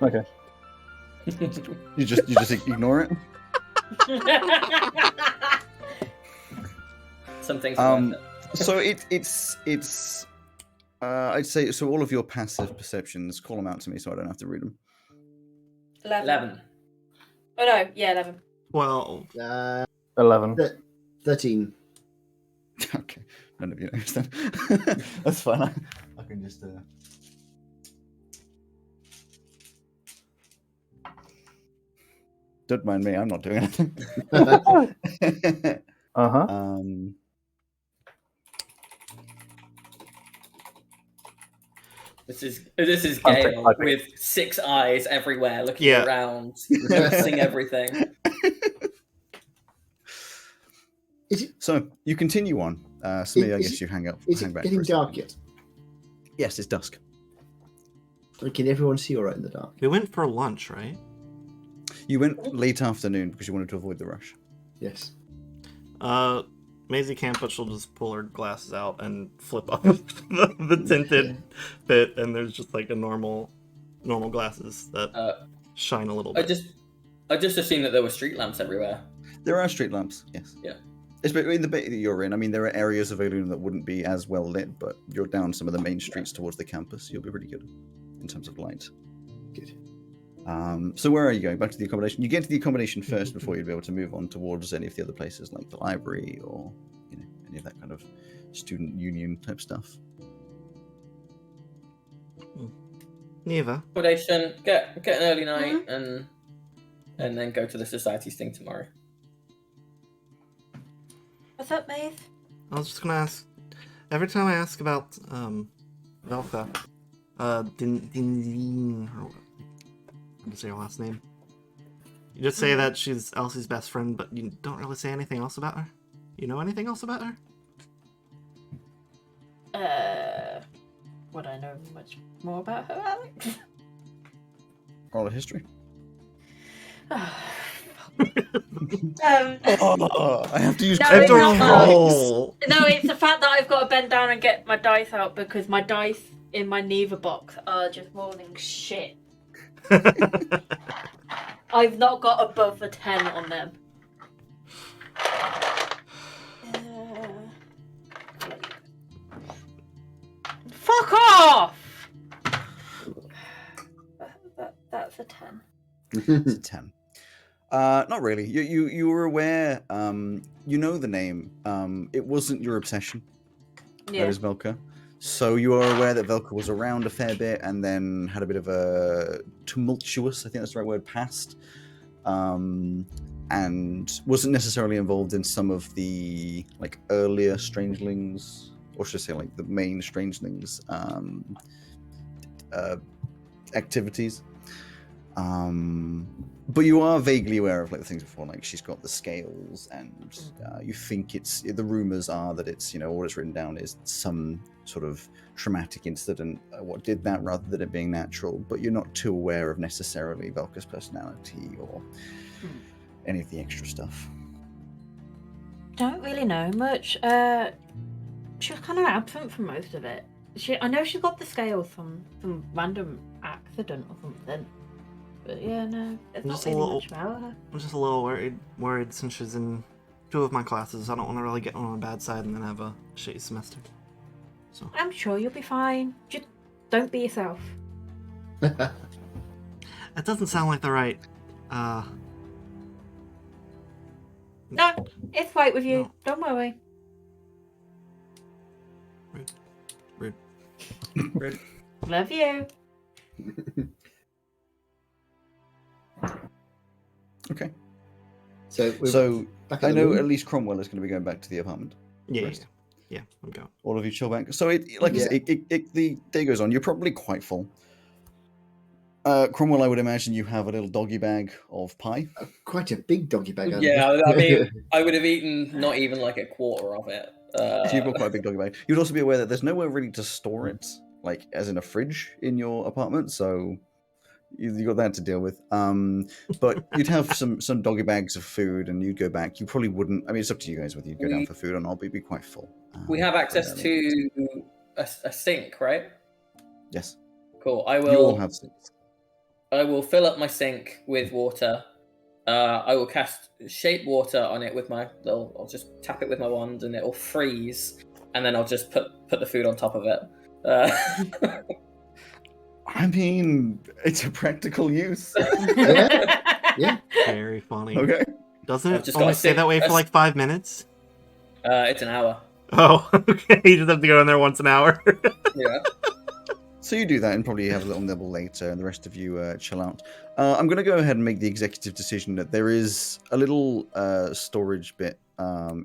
Okay. You just ignore it. Some things. So it's. I'd say so. All of your passive perceptions, call them out to me, so I don't have to read them. 11. Oh no, yeah, 11. 12. 11. 13. Okay, none of you noticed that. That's fine. I can just. Don't mind me. I'm not doing anything. Uh-huh. This is Gale with 6 eyes everywhere, looking around, noticing everything. So you continue on. Samir, I guess you hang up. Is hang it back getting for a dark second. yet? Yes, it's dusk. Can everyone see all right in the dark? We went for lunch, right? You went late afternoon because you wanted to avoid the rush. Yes. Maisie can't, but she'll just pull her glasses out and flip up the tinted bit, and there's just like a normal glasses that shine a little bit. I just assumed that there were street lamps everywhere. There are street lamps, yes. Yeah. Especially in the bit that you're in. I mean, there are areas of Eluna that wouldn't be as well lit, but you're down some of the main streets towards the campus. You'll be pretty good in terms of light. Good. So where are you going? Back to the accommodation? You get to the accommodation first before you'd be able to move on towards any of the other places like the library or any of that kind of student union type stuff. Neva. Accommodation, get an early night, and then go to the society's thing tomorrow. What's up, Maeve? I was just gonna ask. Every time I ask about Velka, Din, how to say her last name? You just say that she's Elsie's best friend, but you don't really say anything else about her. You know anything else about her? Would I know much more about her, Alex? All of history. Um, I have to use No, critical it's not roll. No, it's the fact that I've got to bend down and get my dice out because my dice in my Neva box are just rolling shit. I've not got above a 10 on them. Fuck off! That's a 10. It's a 10. Not really. You were aware. You know the name. It wasn't your obsession. Yeah. That is Velka. So you are aware that Velka was around a fair bit, and then had a bit of a tumultuous, I think that's the right word, past, and wasn't necessarily involved in some of the like earlier Strangelings, or should I say like the main Strangelings activities. But you are vaguely aware of like the things before, like she's got the scales, and you think the rumors are that it's, you know, all it's written down is some sort of traumatic incident, what did that, rather than it being natural. But you're not too aware of necessarily Velka's personality or any of the extra stuff. Don't really know much. She was kind of absent from most of it. I know she got the scales from some random accident or something. But yeah, no, there's not really much about her. I'm just a little worried since she's in 2 of my classes. I don't want to really get on a bad side and then have a shitty semester. So I'm sure you'll be fine. Just don't be yourself. that doesn't sound like the right. No, it's right with you. No. Don't worry. Rude. Love you. Okay. So back I in the know room? at least Cromwell is going to be going back to the apartment. Yeah, I'm going. All of you chill back. So the day goes on. You're probably quite full. Cromwell, I would imagine you have a little doggy bag of pie. Quite a big doggy bag. Yeah, I mean, I would have eaten not even like a quarter of it. So you've got quite a big doggy bag. You'd also be aware that there's nowhere really to store it, like as in a fridge in your apartment. So you got that to deal with. But you'd have some doggy bags of food, and you'd go back. You probably wouldn't. I mean, it's up to you guys whether you'd go down for food or not. But you'd be quite full. We have access to a sink, right? Yes. Cool. You all have sinks. I will fill up my sink with water. I will cast shape water on it with I'll just tap it with my wand, and it'll freeze, and then I'll just put the food on top of it. I mean, it's a practical use. Yeah. Very funny. Okay. Doesn't I've it just only gotta stay sit- that way for like 5 minutes? It's an hour. Oh, okay. You just have to go in there once an hour. Yeah. So you do that and probably have a little nibble later, and the rest of you chill out. I'm going to go ahead and make the executive decision that there is a little storage bit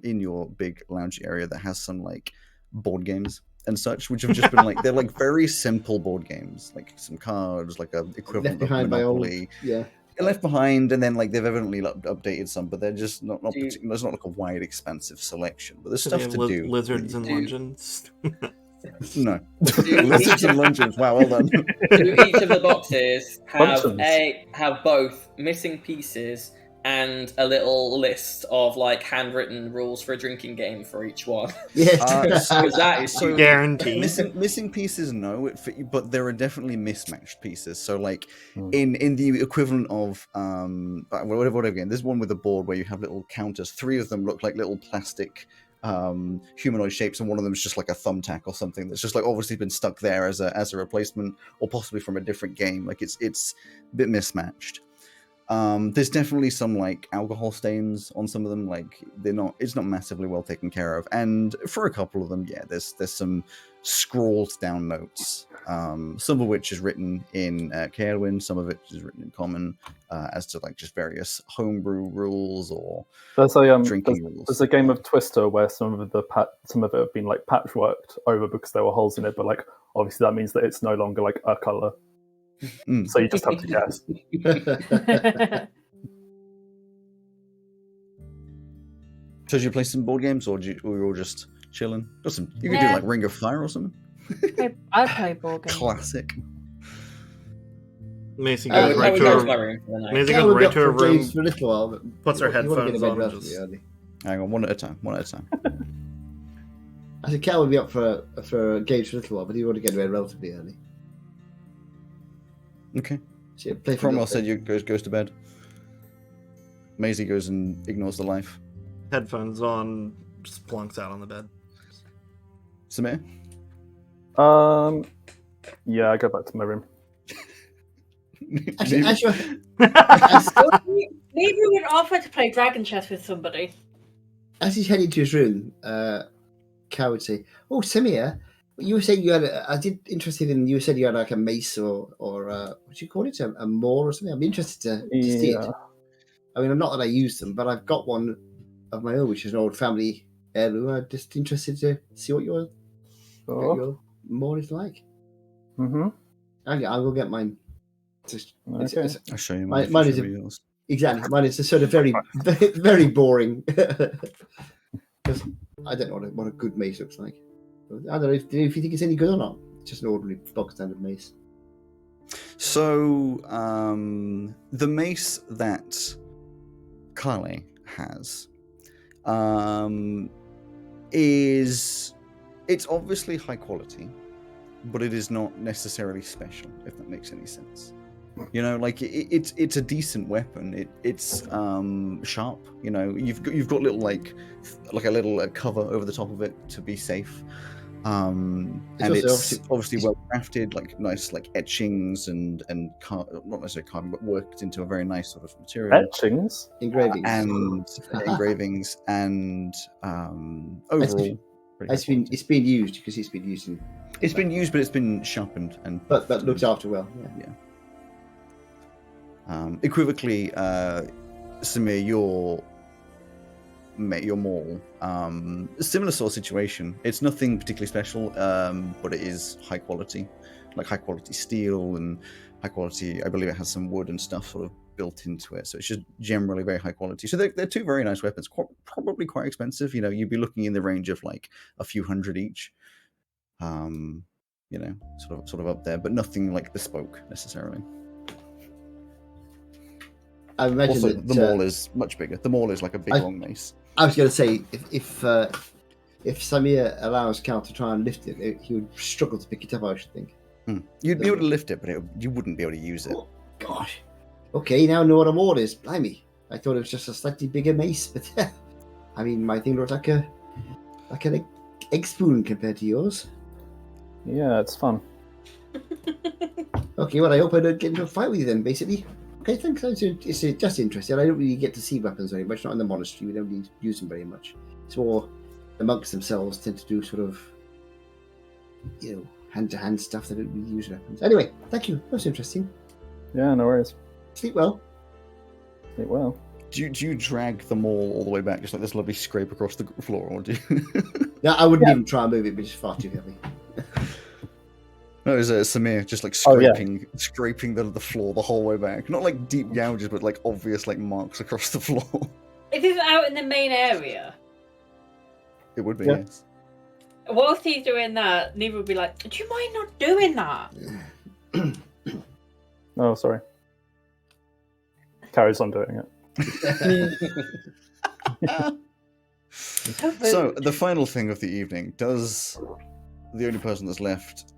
in your big lounge area that has some like board games and such, which have just been like, they're like very simple board games, like some cards, like a equivalent Left behind of by old. Monopoly. Yeah. Left behind, and then like they've evidently updated some, but they're just not Do you- particular. There's not like a wide, expansive selection, but there's Do stuff they have to do. Lizards and Do- lungeons. No, lizards and luncheons. Wow, well done. Do each of the boxes Functions. have both missing pieces and a little list of like handwritten rules for a drinking game for each one? Yeah. Because that is So- Guaranteed. missing pieces, no, but there are definitely mismatched pieces. So, like Hmm. in the equivalent of whatever again, there's one with a board where you have little counters. 3 of them look like little plastic humanoid shapes, and one of them is just like a thumbtack or something that's just like obviously been stuck there as a replacement, or possibly from a different game. Like it's a bit mismatched. There's definitely some like alcohol stains on some of them. Like it's not massively well taken care of, and for a couple of them, yeah, there's some scrawled down notes, some of which is written in Callow-Week, some of it is written in Common, as to like just various homebrew rules or There's a drinking rules. there's a game of Twister where some of it have been like patchworked over because there were holes in it, but like obviously that means that it's no longer like a color. Mm. So you just have to guess. So did you play some board games, or were you all just chilling? You could do Yeah. like Ring of Fire or something. I play board games. Classic. Macy I goes would right go to my to her. room for the night. Macy Yeah, goes we'll right be up to her for room. James for a little while, but Puts her you wanna headphones get to bed on and relatively just- early. Hang on, one at a time. I said Cal will be up for games for a little while, but he want to get to bed relatively early. Okay. So yeah, play for a Cromwell little said bit. you goes to bed. Maisie goes and ignores the life. Headphones on, just plunks out on the bed. Samir? Yeah, I go back to my room. Actually, as you're, Maybe we would offer to play dragon chess with somebody. As he's heading to his room, Cal would say, "Oh, Samir, you were saying you had. I did interested in. You said you had like a mace or what do you call it? A maul or something. I'm interested to see it. I mean, not that I use them, but I've got one of my own, which is an old family heirloom. I'm just interested to see what your maul is like. Mm-hmm. I'll go get mine. Okay. I'll show you mine mine. is exactly. Mine is a sort of very, very boring. Because I don't know what a good mace looks like. I don't know if you think it's any good or not. It's just an ordinary bog standard mace. So, the mace that Calais has it's obviously high quality, but it is not necessarily special, if that makes any sense. You know, like it's a decent weapon. It's sharp. You know, you've got little like a little cover over the top of it to be safe. And it's obviously well crafted, like nice like etchings and not necessarily carbon, but worked into a very nice sort of material. Etchings, engravings, and engravings, and overall, it's been used because it's been used. It's been used, but it's been sharpened and but looked after well. Yeah. Equivocally, Samir, your maul, similar sort of situation. It's nothing particularly special, but it is high quality, like high quality steel and high quality. I believe it has some wood and stuff sort of built into it, so it's just generally very high quality. So they're two very nice weapons, probably quite expensive. You know, you'd be looking in the range of like a few hundred each. You know, sort of up there, but nothing like bespoke necessarily. I imagine also, that the maul is much bigger. The maul is like a big long mace. I was going to say, if Samir allows Cal to try and lift it, he would struggle to pick it up, I should think. You'd be able to lift it, but you wouldn't be able to use it. Oh, gosh. Okay, now I know what a maul is. Blimey. I thought it was just a slightly bigger mace, but I mean, my thing looked like an egg spoon compared to yours. Yeah, it's fun. Okay, well, I hope I don't get into a fight with you then, basically. Okay, thanks. It's just interesting. I don't really get to see weapons very much. Not in the monastery. We don't really use them very much. It's more the monks themselves tend to do sort of, you know, hand-to-hand stuff. They don't really use weapons. Anyway, thank you. That was interesting. Yeah, no worries. Sleep well. Sleep well. Do you drag the maul all the way back, just like this lovely scrape across the floor, or do you? No, I wouldn't even try and move it, but it's far too heavy. No, it was Samir just like scraping the floor the whole way back. Not like deep gouges, but like obvious like marks across the floor. If it's out in the main area, it would be. Yeah. Yes. whilst he's doing that, Neva would be like, "Do you mind not doing that?" Oh, sorry. Carries on doing it. So the final thing of the evening, does the only person that's left,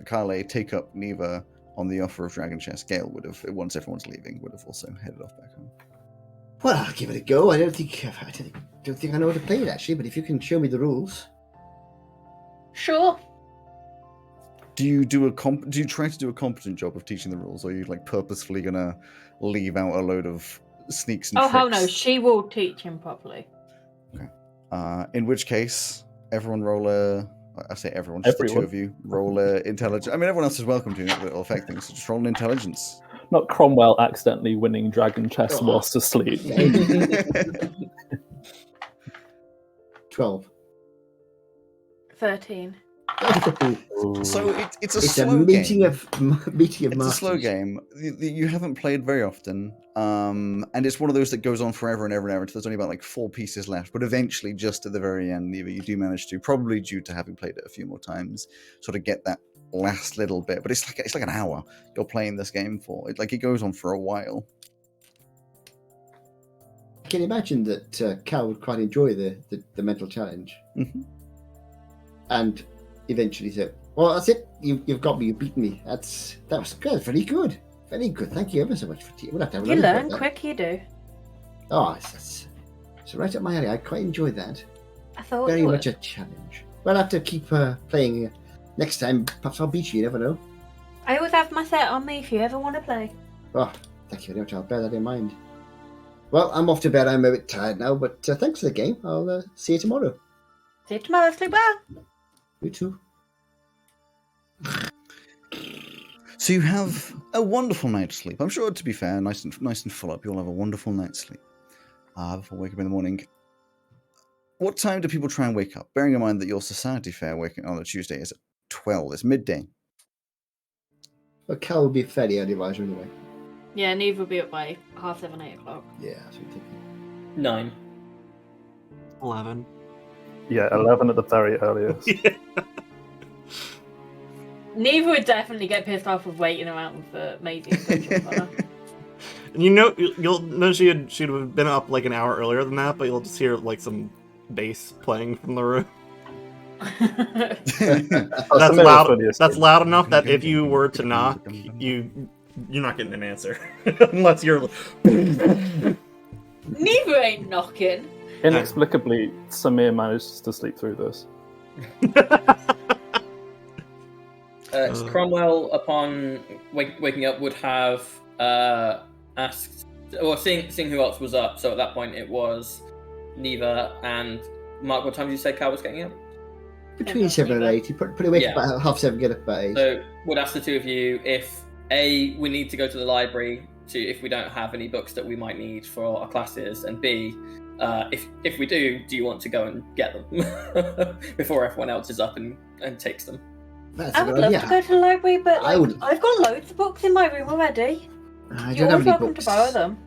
Calais, take up Neva on the offer of Dragon Chess? Gale would have, once everyone's leaving, would have also headed off back home. Well, I'll give it a go. I don't think I know how to play it actually, but if you can show me the rules. Sure. Do you try to do a competent job of teaching the rules, or are you like purposefully gonna leave out a load of sneaks and tricks? Oh no, she will teach him properly. Okay. In which case, everyone roll a. I say everyone, just the two of you roll a intelligence. I mean, everyone else is welcome to it, but it'll affect things. So just roll an intelligence. Not Cromwell accidentally winning Dragon Chess whilst asleep. 12. 13. So it's a It's slow a meeting game. of masters. It's a slow game. You haven't played very often, and it's one of those that goes on forever and ever and ever until there's only about like 4 pieces left. But eventually, just at the very end, Neva, you do manage to, probably due to having played it a few more times, sort of get that last little bit. But it's like an hour you're playing this game for. It goes on for a while. I can imagine that Cal would quite enjoy the mental challenge, and eventually say, "Well, that's it. You've got me. You've beaten me. That was good. Very good. Very good. Thank you ever so much for we'll have to have You another learn go at quick, you do. that. Oh, it's right up my alley. I quite enjoyed that. I thought Very you much would. a challenge. Well, I'll have to keep playing. Next time, perhaps I'll beat you. You never know. I always have my set on me if you ever want to play. Oh, thank you very much. I'll bear that in mind. Well, I'm off to bed. I'm a bit tired now, but thanks for the game. I'll see you tomorrow. See you tomorrow. Sleep well. You too. So you have a wonderful night's sleep. I'm sure, to be fair, nice and full up. You'll have a wonderful night's sleep before waking up in the morning. What time do people try and wake up? Bearing in mind that your society fair waking on a Tuesday is at 12. It's midday. Well, Cal will be fairly early riser anyway. Yeah, Neve will be up by 7:30, 8 o'clock. Yeah, that's what I'm thinking. 9. 11. Yeah, 11 at the very earliest. Yeah. Neve would definitely get pissed off with waiting around for Maisie and Rachel. And you'll know she'd have been up like an hour earlier than that, but you'll just hear like some bass playing from the room. That's loud. That's loud enough that if you were to knock, you're not getting an answer unless you're. Neve ain't knocking. Inexplicably, Samir manages to sleep through this. Cromwell, upon waking up, would have asked, or seeing who else was up. So at that point, it was Neva and Mark. What time did you say Cal was getting up? Between 7 and 8. You pretty wake up about 7:30, get up about 8. So would ask the two of you if A, we need to go to the library if we don't have any books that we might need for our classes, and B, if we do you want to go and get them before everyone else is up and takes them? That's I would love to go to the library, but I've got loads of books in my room already. You're always welcome to borrow them.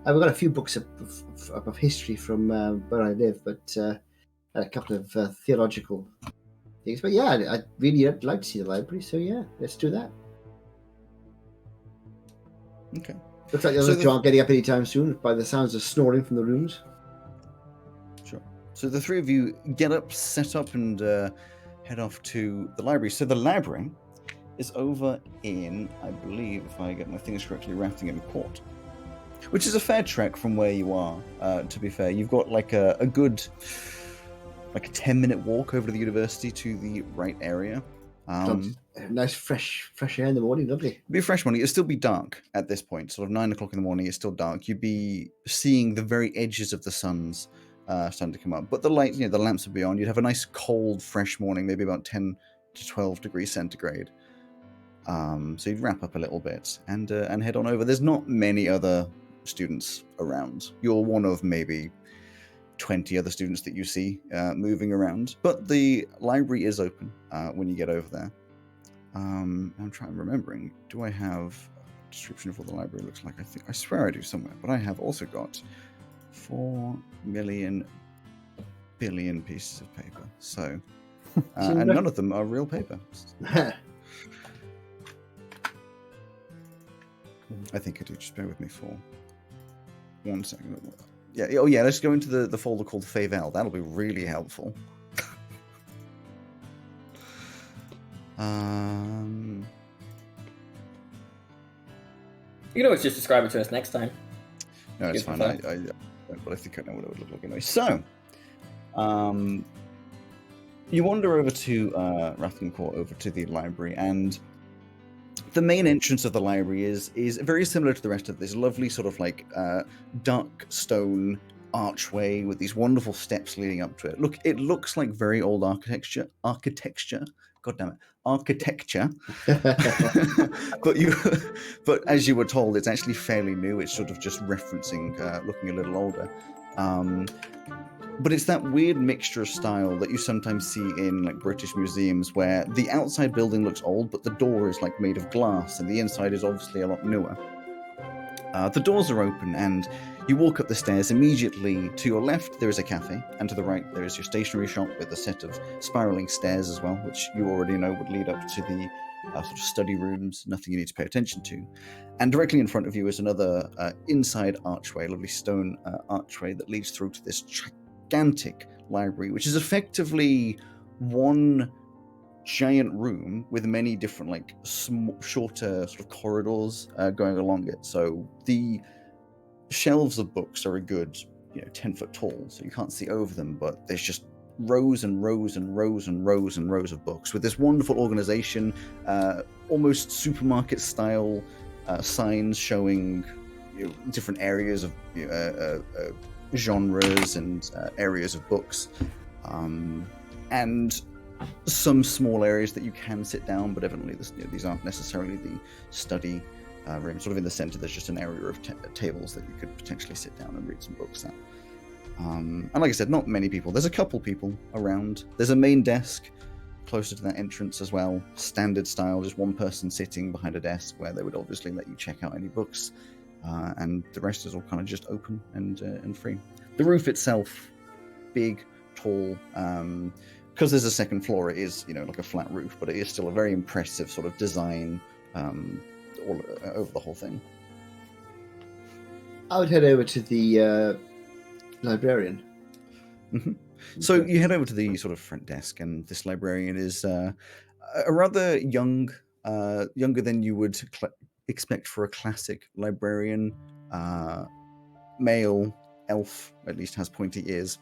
I've got a few books of history from where I live, but a couple of theological things. But yeah, I'd really like to see the library, so yeah, let's do that. Okay. Looks like the other two aren't getting up anytime soon by the sounds of snoring from the rooms. Sure. So the three of you get up, set up, and head off to the library. So the library is over in, I believe, if I get my things correctly, Raftingham Court, which is a fair trek from where you are, to be fair. You've got like a good, like a 10-minute walk over to the university to the right area. Nice fresh air in the morning, lovely. It'd be a fresh morning. It'd still be dark at this point, sort of 9 o'clock in the morning. It's still dark. You'd be seeing the very edges of the suns starting to come up, but the light, the lamps would be on. You'd have a nice cold, fresh morning, maybe about 10 to 12 degrees centigrade. So you'd wrap up a little bit and head on over. There's not many other students around. You're one of maybe 20 other students that you see moving around, but the library is open when you get over there. I'm remembering, do I have a description of what the library looks like? I swear I do somewhere, but I have also got 4 million billion pieces of paper. So, and none of them are real paper. I think I do. Just bear with me for 1 second. Yeah. Oh, yeah. Let's go into the folder called Favel. That'll be really helpful. You can always just describe it to us next time. No, it's fine. But I think I know what it would look like anyway. So, you wander over to Raftingham Court, over to the library, and the main entrance of the library is very similar to the rest of this lovely sort of like dark stone archway with these wonderful steps leading up to it. Look, it looks like very old architecture. God damn it, architecture. but as you were told, it's actually fairly new. It's sort of just referencing, looking a little older. But it's that weird mixture of style that you sometimes see in like British museums, where the outside building looks old, but the door is like made of glass, and the inside is obviously a lot newer. The doors are open, and you walk up the stairs. Immediately to your left, there is a cafe, and to the right, there is your stationery shop with a set of spiraling stairs as well, which you already know would lead up to the sort of study rooms, nothing you need to pay attention to. And directly in front of you is another inside archway, lovely stone archway that leads through to this gigantic library, which is effectively one giant room with many different, like, shorter sort of corridors going along it. So the shelves of books are a good, 10 foot tall, so you can't see over them, but there's just rows and rows and rows and rows and rows of books with this wonderful organization, almost supermarket style signs showing different areas of genres and areas of books, and some small areas that you can sit down, but evidently these aren't necessarily the study room. Sort of in the center, there's just an area of tables that you could potentially sit down and read some books at. And like I said, not many people. There's a couple people around. There's a main desk closer to that entrance as well, standard style, just one person sitting behind a desk where they would obviously let you check out any books, and the rest is all kind of just open and free. The roof itself, big, tall, because there's a second floor, it is like a flat roof, but it is still a very impressive sort of design all over the whole thing. I would head over to the librarian. Mm-hmm. So you head over to the sort of front desk, and this librarian is a rather young, younger than you would expect for a classic librarian. Male, elf, at least has pointy ears,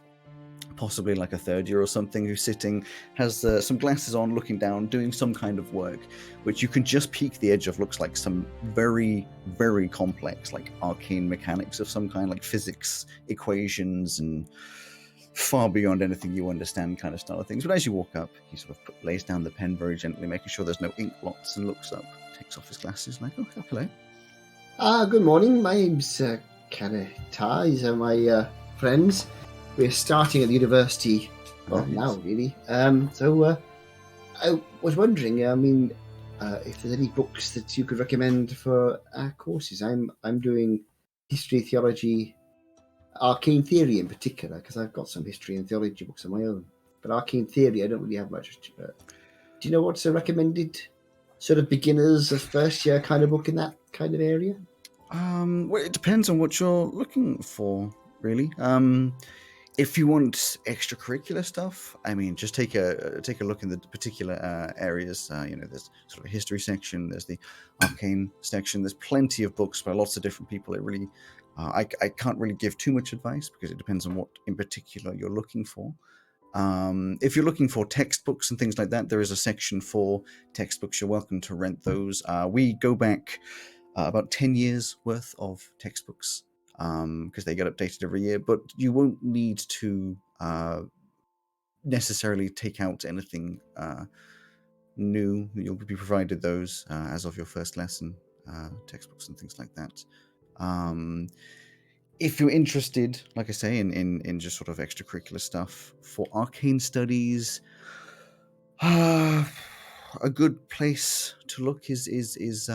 possibly like a third year or something, who's sitting, has some glasses on, looking down, doing some kind of work, which you can just peek the edge of. Looks like some very, very complex, like arcane mechanics of some kind, like physics equations and far beyond anything you understand kind of style of things. But as you walk up, he sort of lays down the pen very gently, making sure there's no ink blots, and looks up, takes off his glasses, like, oh, hello. Good morning. My name's Kanata. These are my friends. We're starting at the university now, really. So I was wondering, if there's any books that you could recommend for our courses. I'm doing history, theology, arcane theory in particular, because I've got some history and theology books of my own. But arcane theory, I don't really have much. Do you know what's a recommended sort of beginners of first year kind of book in that kind of area? Well, it depends on what you're looking for, really. If you want extracurricular stuff, I mean, just take a look in the particular areas. There's sort of a history section. There's the arcane section. There's plenty of books by lots of different people. It really, I can't really give too much advice because it depends on what in particular you're looking for. If you're looking for textbooks and things like that, there is a section for textbooks. You're welcome to rent those. We go back about 10 years worth of textbooks, because they get updated every year, but you won't need to necessarily take out anything new. You'll be provided those as of your first lesson, textbooks and things like that. If you're interested, like I say, in just sort of extracurricular stuff for arcane studies, a good place to look is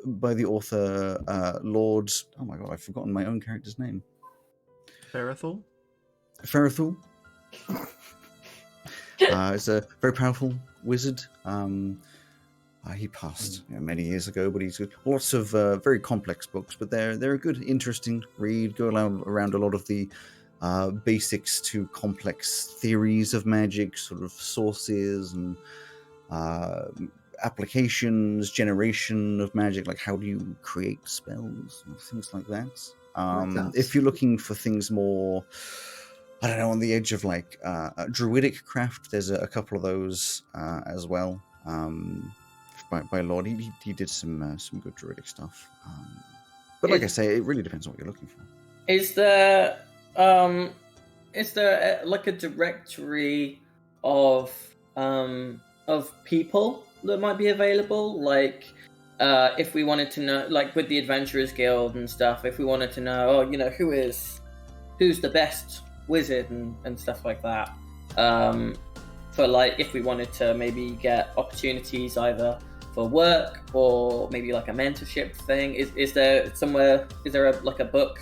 by the author Lord. Oh my god, I've forgotten my own character's name. Ferrethul? Is a very powerful wizard. He passed many years ago, but he's got lots of very complex books, but they're a good, interesting read. Go around a lot of the basics to complex theories of magic, sort of sources and applications, generation of magic, like how do you create spells and things like that. If you're looking for things more, I don't know, on the edge of like druidic craft, there's a couple of those as well. By Lord, he did some good druidic stuff. But like I say, it really depends on what you're looking for. Is there like a directory of people that might be available? Like, if we wanted to know, like with the Adventurers Guild and stuff, if we wanted to know, who's the best wizard and stuff like that. For like, if we wanted to maybe get opportunities either for work or maybe like a mentorship thing, is there a book?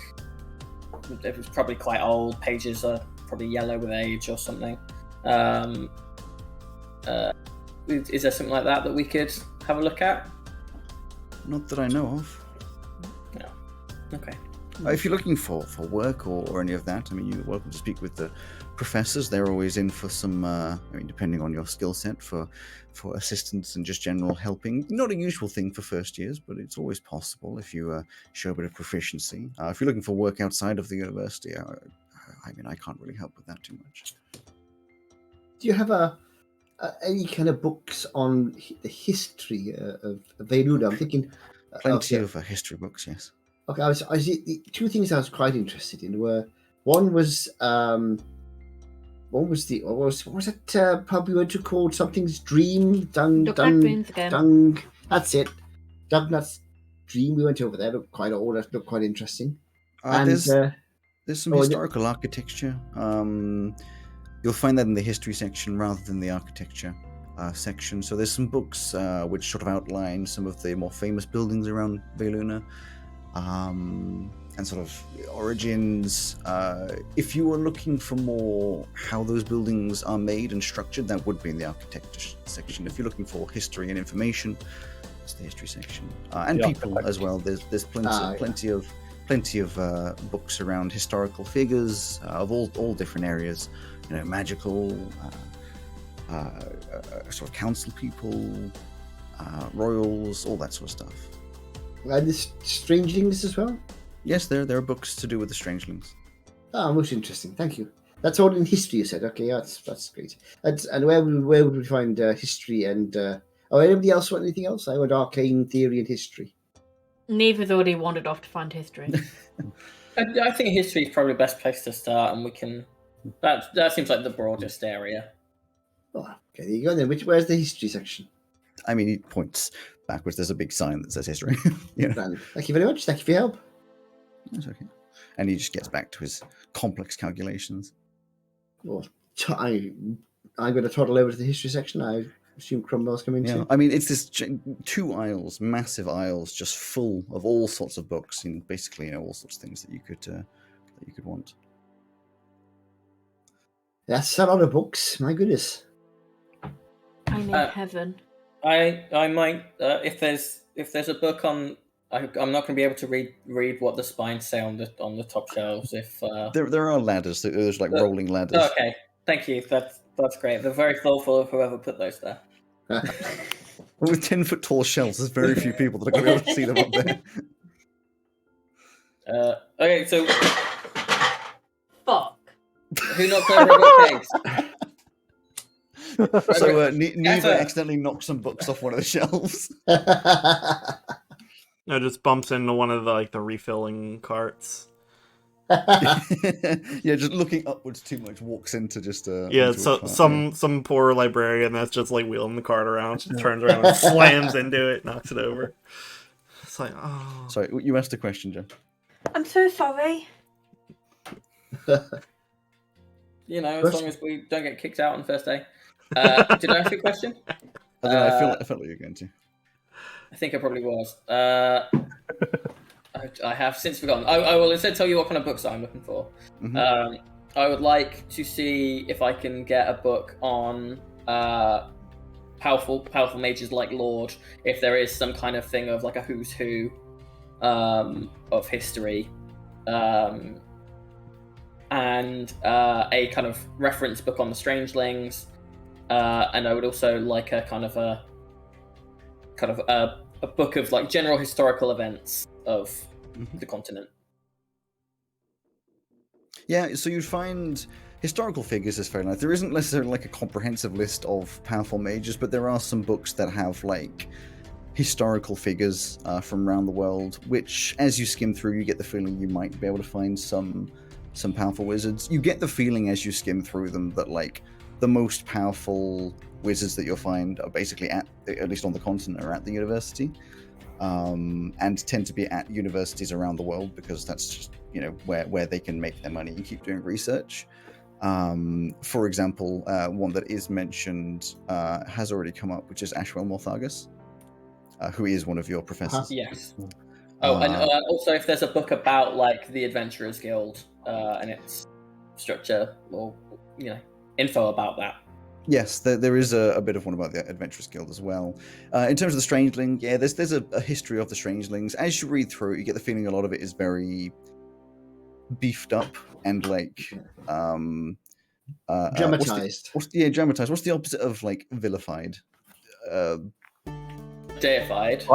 It was probably quite old. Pages are probably yellow with age or something. Is there something like that we could have a look at? Not that I know of. No. Okay. If you're looking for work or any of that, I mean, you're welcome to speak with the professors. They're always in for some, depending on your skill set, for assistance and just general helping. Not a usual thing for first years, but it's always possible if you show a bit of proficiency. If you're looking for work outside of the university, I can't really help with that too much. Do you have any kind of books on the history of Veyluda? I'm thinking Plenty Okay. of history books, yes. Okay, the two things I was quite interested in were one was what was that pub we went to called something's Dream Duck Nut Dreams again. Dung. That's it. Dugnut's Dream. We went over there. Looked quite old. That looked quite interesting. There's some historical architecture. You'll find that in the history section rather than the architecture section. So there's some books which sort of outline some of the more famous buildings around Veluna. And sort of origins. If you were looking for more how those buildings are made and structured, that would be in the architecture section. If you're looking for history and information, it's the history section. And The people as well. There's plenty of books around historical figures of all different areas. You know, magical, sort of council people, royals, all that sort of stuff. And the Strangelings as well? Yes, there are books to do with the Strangelings. Ah, most interesting. Thank you. That's all in history, you said. Okay, that's great. And where would we find history and... anybody else want anything else? I want arcane theory and history. Neither's already wandered off to find history. I think history is probably the best place to start, and we can... That seems like the broadest area. Oh, okay, there you go then. Where's the history section? I mean, he points backwards. There's a big sign that says history. You know? Grand. Thank you very much. Thank you for your help. That's okay. And he just gets back to his complex calculations. Well, I'm going to toddle over to the history section. I assume Cromwell's coming Yeah, too. I mean, it's this 2 aisles, massive aisles, just full of all sorts of books and basically, all sorts of things that you could want. That's a lot of books. My goodness. I'm in heaven. I might if there's a book on. I'm not going to be able to read what the spines say on the top shelves. If There are ladders. There's like rolling ladders. Okay, thank you. That's great. They're very thoughtful of whoever put those there. With 10-foot tall shelves, there's very few people that are going to be able to see them up there. Okay, so Fuck. who knocked over a bookcase? So Neva accidentally knocked some books off one of the shelves. No, just bumps into one of the refilling carts. Yeah, just looking upwards too much, walks into just Yeah, into so a cart, some poor librarian that's just wheeling the cart around, just turns around and slams into it, knocks it over. It's like, oh. Sorry, you asked a question, Joe. I'm so sorry. As long as we don't get kicked out on the first day. Did I ask you a question? I don't know, I felt like you were going to. I think I probably was. I have since forgotten. I will instead tell you what kind of books I'm looking for. Mhm. I would like to see if I can get a book on powerful mages like Lord. If there is some kind of thing of like a who's who of history, and a kind of reference book on the Strangelings, and I would also like a book of like general historical events of the continent. Yeah, so you'd find historical figures is fairly nice. There isn't necessarily like a comprehensive list of powerful mages, but there are some books that have like historical figures from around the world, which as you skim through, you get the feeling you might be able to find some powerful wizards. You get the feeling as you skim through them that like the most powerful wizards that you'll find are basically at least on the continent, are at the university, and tend to be at universities around the world because that's just where they can make their money and keep doing research. For example, one that is mentioned has already come up, which is Ashwell Morthagus, who is one of your professors. Yes. And also if there's a book about like the Adventurers Guild and its structure, or info about that. Yes, there is a bit of one about the Adventurers Guild as well. In terms of the Strangeling, yeah, there's a history of the Strangelings. As you read through it, you get the feeling a lot of it is very beefed up and like dramatized. Dramatized. What's the opposite of like vilified? Deified.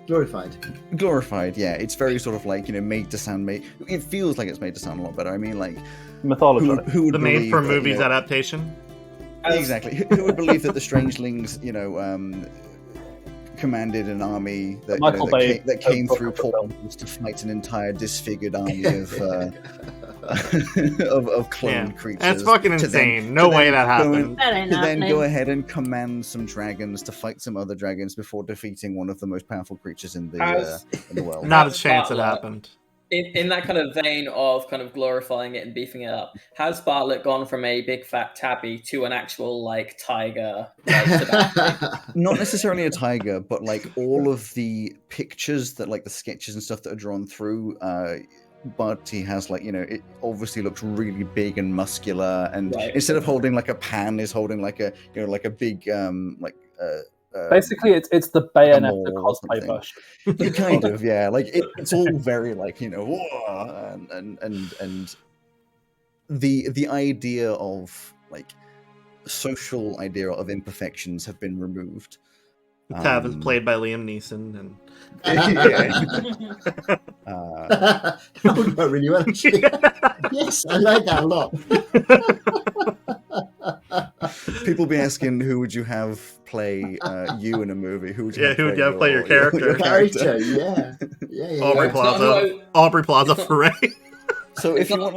Glorified. Yeah, it's very sort of like made to sound It feels like it's made to sound a lot better. I mean, like mythology. Who would the believe made for that, movies adaptation? Exactly. Who would believe that the Strangelings, commanded an army that, Michael Bay that came book through of the film. portals to fight an entire disfigured army of clone creatures. That's fucking to then- insane. No to way then that go happened. That ain't To then go happening. ahead and command some dragons to fight some other dragons before defeating one of the most powerful creatures in Has- the world. Not a Has chance it Bartlett- happened. In that kind of vein of kind of glorifying it and beefing it up, has Bartlett gone from a big fat tabby to an actual like tiger? Like, Sebastian? Not necessarily a tiger, but like all of the pictures that like the sketches and stuff that are drawn through, but he has like, it obviously looks really big and muscular, and Right. instead of holding like a pan, is holding like a like a big Basically, it's the Bayonetta mole or cosplay something. version. kind of, yeah, like it's all very like whoa, and the idea of like social idea of imperfections have been removed. Tav is played by Liam Neeson, and Yeah. That would go really well, actually. Yes, I like that a lot. People be asking, who would you have play you in a movie? Who would you Yeah, have who would you have play your your character? Character, yeah. Yeah. Aubrey It's not who Plaza, I- Aubrey Plaza Foray. So if It's you not- want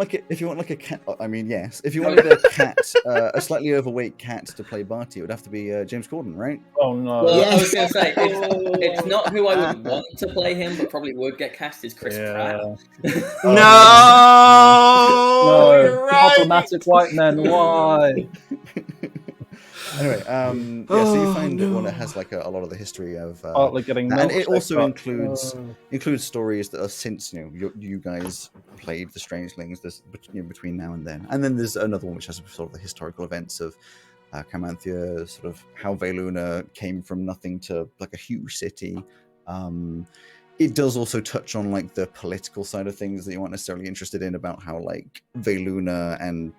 like a cat, I mean, yes. If you wanted a cat, a slightly overweight cat to play Barty, it would have to be James Corden, right? Oh no! Well, I Yes. was going to say it's not who I would want to play him, but probably would get cast is Chris Pratt. No, No, you're right. problematic white men. Why? Anyway, yeah. So you find one that has like a lot of the history of, Partly getting and it milkshake, also but- includes stories that are since you guys played the Strangelings. This between now and then there's another one which has sort of the historical events of Carmanthia, sort of how Veluna came from nothing to like a huge city. It does also touch on like the political side of things that you aren't necessarily interested in, about how like Veluna and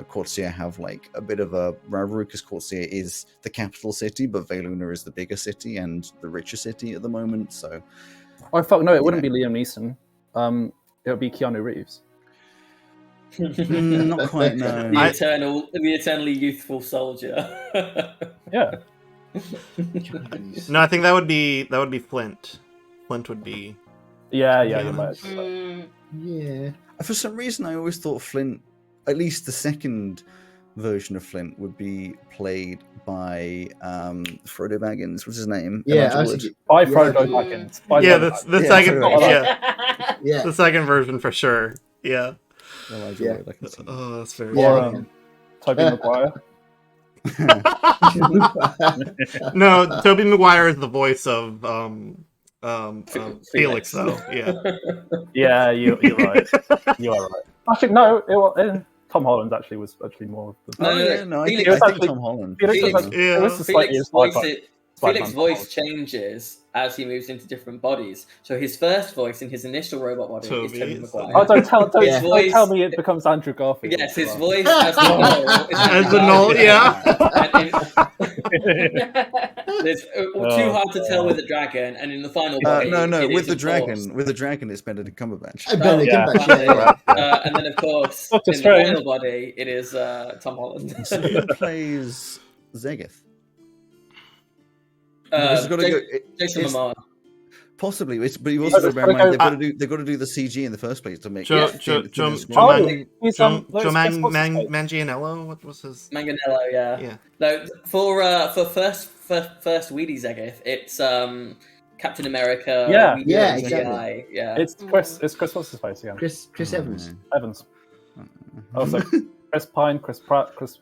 Corsia have like a bit of a rivalry, because Corsia is the capital city, but Veluna is the bigger city and the richer city at the moment. So Oh fuck no! It wouldn't be Liam Neeson. It would be Keanu Reeves. not quite, no. the eternally youthful soldier. Yeah. no, I think that would be Flint. Flint would be. Yeah. Yeah. You might. Yeah. For some reason, I always thought Flint, at least the second version of Flint, would be played by Frodo Baggins. What's his name? Yeah, Elijah I Wood. was- By Yeah. Frodo Baggins. By Yeah, Frodo that's Baggins. the Yeah, second. totally. Yeah, Yeah. the second version for sure. Yeah. Elijah Yeah. Wood, I can see. Oh, that's very. Or Yeah. Tobey Maguire. No, Tobey Maguire is the voice of Felix, though. Yeah. Yeah, you're right. You are right. Actually, no. Tom Holland actually was more of the. No, Oh, yeah, no, I Felix- think, I think actually- Tom Holland. Felix Felix- was, Yeah. it was just slightly Felix inspired voice, by- Felix' Spider-Man voice Tom changes as he moves into different bodies. So his first voice in his initial robot body is Toby Tobey is- Maguire. Oh, don't tell Yeah. me it becomes Andrew Garfield. Yes, his as well. voice as the Knoll is As the Knoll, yeah. There's too hard to tell with the dragon, and in the final body, No, it with is, the of dragon. course- With the dragon, it's Benedict Cumberbatch. Benedict yeah. Cumberbatch, yeah. and then of course, Doctor in the Strange. final body, it is Tom Holland. So who plays Zegeth? Uh, It's gotta go- Jason it's- Momoa. Possibly, but you've also got to bear in gotta mind go- they've got to do the CG in the first place to make Joe it thin as Oh, Joe he's Joe what's his face? Manganiello. What was his? Manganello, yeah. Yeah. No, for first Weedy Zegeth, it's Captain America. Yeah. Weedy Yeah, CGI, exactly. Yeah. It's Chris. It's Chris. What's his face again? Chris Evans. Evans. Also, Chris Pine, Chris Pratt, Chris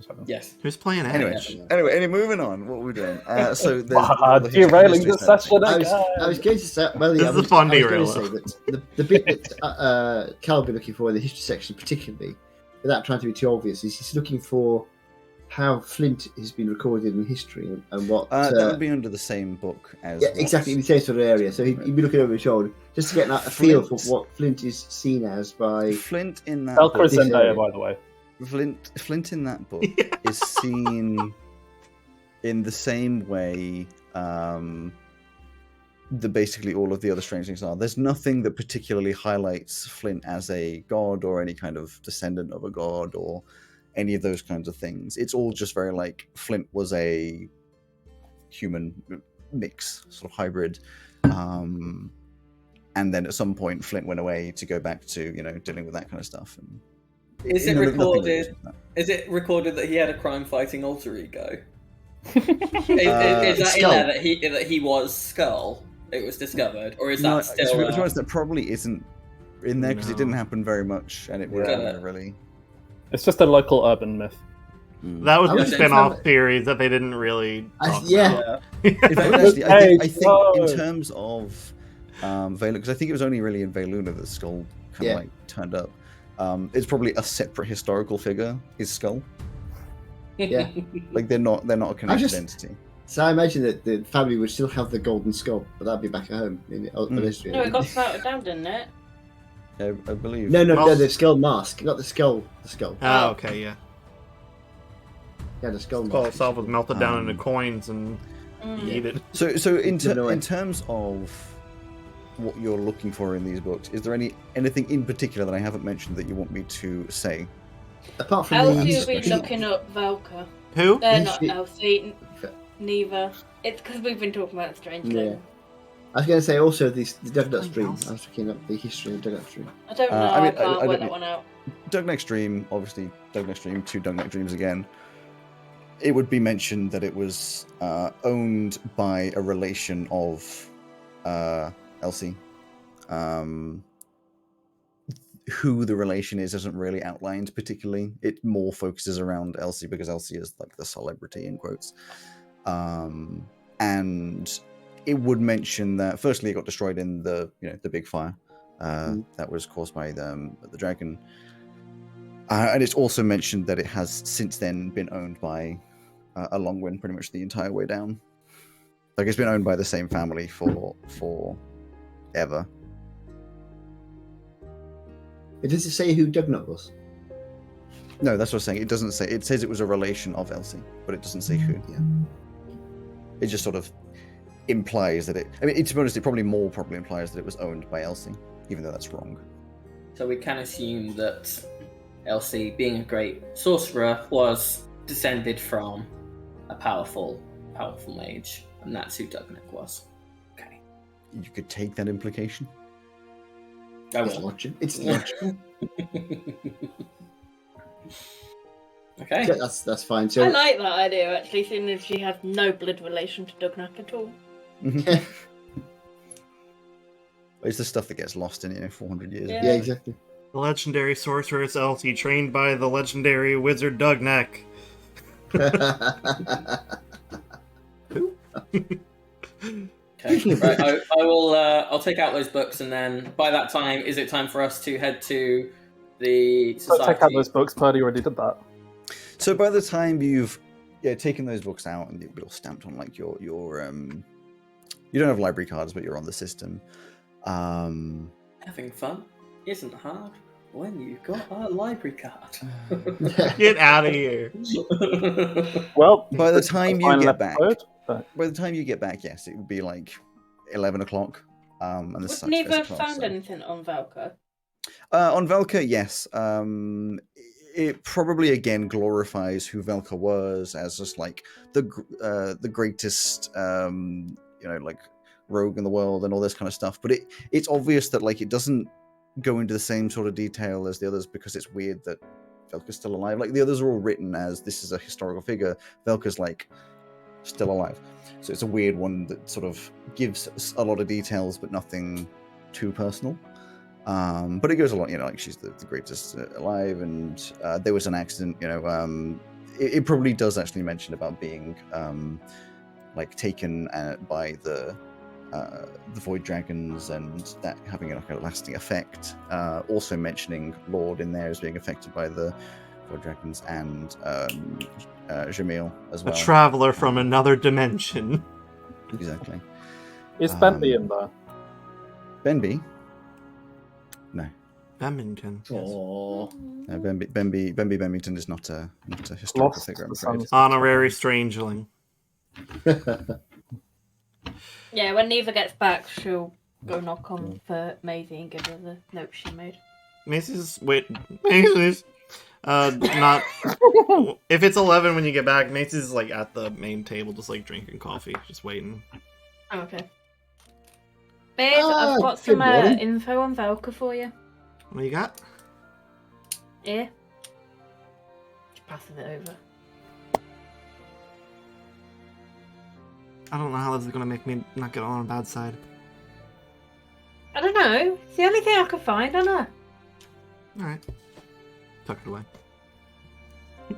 Evans. Yes. Who's playing Edge? Anyway, moving on. What we're doing? So there's all the Derailing history the side of session things. I was going to say, well, This yeah, is a fun I was going to derailleur. say that the bit that Cal will be looking for in the history section, particularly, without trying to be too obvious, is he's looking for how Flint has been recorded in history and what. That would be under the same book as. Yeah, exactly, in the same sort of area. So he'd be looking over his shoulder just to get a feel for what Flint is seen as by. Flint in that. Tell book, Chris This Zendaya, area. by the way. Flint in that book is seen in the same way basically all of the other Strangelings are. There's nothing that particularly highlights Flint as a god or any kind of descendant of a god or any of those kinds of things. It's all just very like Flint was a human mix, sort of hybrid. And then at some point, Flint went away to go back to dealing with that kind of stuff. And Is it recorded? Is it recorded that he had a crime-fighting alter ego? Is that in there that he was Skull? It was discovered, or is that still? To be honest, that probably isn't in there because it didn't happen very much, and it wasn't really. It's just a local urban myth. That was a spin-off series that they didn't really. Talk about. In fact, actually, I think in terms of Veluna, because I think it was only really in Veluna that Skull kind of like turned up. It's probably a separate historical figure. Is Skull? Yeah, like they're not a connected entity. So I imagine that the family would still have the golden skull, but that'd be back at home in history. No, it got melted down, didn't it? I believe. No, the skull mask. Not the skull. The skull. Oh, okay, yeah. Yeah, the skull Skull mask. itself was melted down into coins and yeeted. So in terms of what you're looking for in these books, is there anything in particular that I haven't mentioned that you want me to say? Apart from Elsie will be looking up Velka. Who? They're not Elsie. Neither. It's because we've been talking about Strangelings. Yeah. I was going to say also the Dugnut Stream. I was looking up the history of Dugnut Stream. I don't know. I can't work that one out. Dugnut Stream, obviously, Dugnut Stream, 2 Dugnut Dreams again. It would be mentioned that it was owned by a relation of Elsie. Who the relation is isn't really outlined particularly. It more focuses around Elsie because Elsie is like the celebrity in quotes. And it would mention that firstly it got destroyed in the big fire that was caused by the dragon. And it's also mentioned that it has since then been owned by a Longwind pretty much the entire way down. Like it's been owned by the same family for ever. Does it say who Dugnut was? No, that's what I'm saying. It doesn't say. It says it was a relation of Elsie, but it doesn't say who. Yeah. It just sort of implies that it. I mean, to be honest, it probably implies that it was owned by Elsie, even though that's wrong. So we can assume that Elsie, being a great sorcerer, was descended from a powerful mage, and that's who Dugnut was. Okay. You could take that implication. It's logical. It's logical. Okay. Yeah, that's fine. So I like that idea actually, seeing as she has no blood relation to Dugnut at all. It's the stuff that gets lost in 400 years. Yeah, exactly. The legendary sorceress Elsie, trained by the legendary wizard Dugnut. Who? Okay. Right, I will. I'll take out those books, and then by that time, is it time for us to head to the society? So take out those books. Purdy already did that. So by the time you've taken those books out and you're stamped on like your you don't have library cards, but you're on the system. Having fun isn't hard when you've got a library card. Get out of here. Well, by the time you get back, but... yes, it would be like 11 o'clock. And We've never found anything on Velka. On Velka, yes. It probably again glorifies who Velka was as just like the greatest, like rogue in the world and all this kind of stuff. But it's obvious that like it doesn't go into the same sort of detail as the others because it's weird that Velka's still alive. Like the others are all written as this is a historical figure. Velka's like still alive. So it's a weird one that sort of gives a lot of details but nothing too personal. But it goes a lot, like she's the greatest alive, and there was an accident, it probably does actually mention about being like taken by the void dragons and that having like a lasting effect. Also mentioning Lord in there as being affected by the void dragons and Jamil as well. A traveler from another dimension. Exactly. Is Benby in there? Benby? No. Bemington. Oh. No, Benby Bemington is not a historical Lost figure, I'm the afraid. Suns. Honorary strangeling. Yeah, when Neva gets back, she'll go knock on for Maisie and give her the note she made. Macy's not. If it's 11 when you get back, Macy's like at the main table, just like drinking coffee, just waiting. Okay. Babe, I've got good some morning. info on Velka for you. What you got? Here. Just passing it over. I don't know how this is gonna make me not get on a bad side. I don't know. It's the only thing I could find on her. Alright. Tuck it away.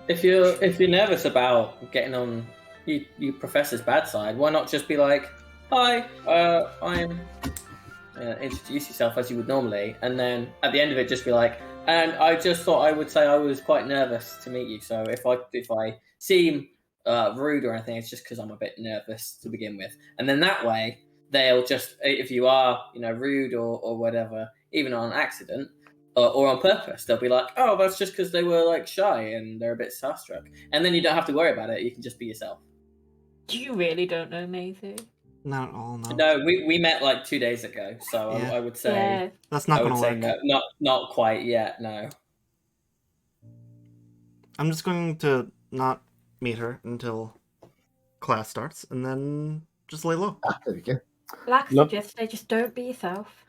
If you're nervous about getting on you professor's bad side, why not just be like, "Hi, I'm." Introduce yourself as you would normally, and then at the end of it, just be like, "And I just thought I would say I was quite nervous to meet you. So if I seem rude or anything, it's just because I'm a bit nervous to begin with." And then that way, they'll just, if you are rude or whatever, even on accident. Or on purpose, they'll be like, "Oh, that's just because they were like shy and they're a bit starstruck," and then you don't have to worry about it. You can just be yourself. You really don't know Maisie? Not at all, no. No, we met like 2 days ago, so Yeah. I would say Yeah. That's not I would gonna say work. no, not quite yet. No. I'm just going to not meet her until class starts, and then just lay low. There we go. Like I Look- suggested, just don't be yourself.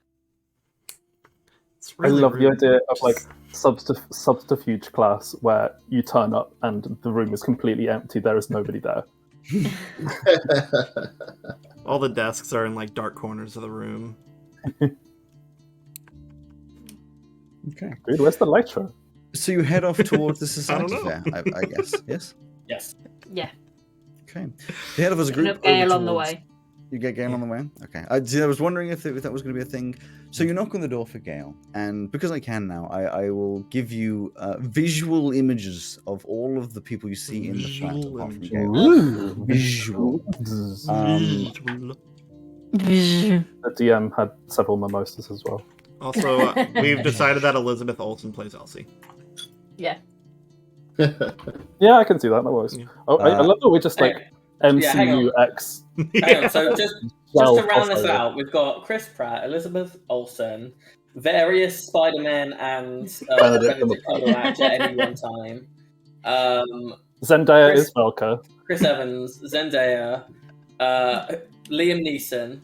It's I really love the rude. idea of like Just- subterfuge class where you turn up and the room is completely empty. There is nobody there. all the desks are in like dark corners of the room. Okay. Dude, where's the light show? So you head off towards the I society don't know. fair, I guess. Yes. Yes. Yeah. Okay. You head off as a Picking group. up Gale over on the towards- way. You get Gale on the way? Okay. I was wondering if that was going to be a thing. So you knock on the door for Gale, and because I can now, I will give you visual images of all of the people you see in the flat, Visual apart from images. Gale. Ooh. Visual. The DM had several mimosas as well. Also, we've decided that Elizabeth Olsen plays Elsie. Yeah. Yeah, I can see that. That works. Yeah. Oh, I love that we just like hang on. MCUX. Hang on, so just Well, to round this crossover. out, we've got Chris Pratt, Elizabeth Olsen, various Spider-Man and Benedict Benedict Cumberbatch at any one time. Zendaya Chris- is Velka. Chris Evans, Zendaya, Liam Neeson,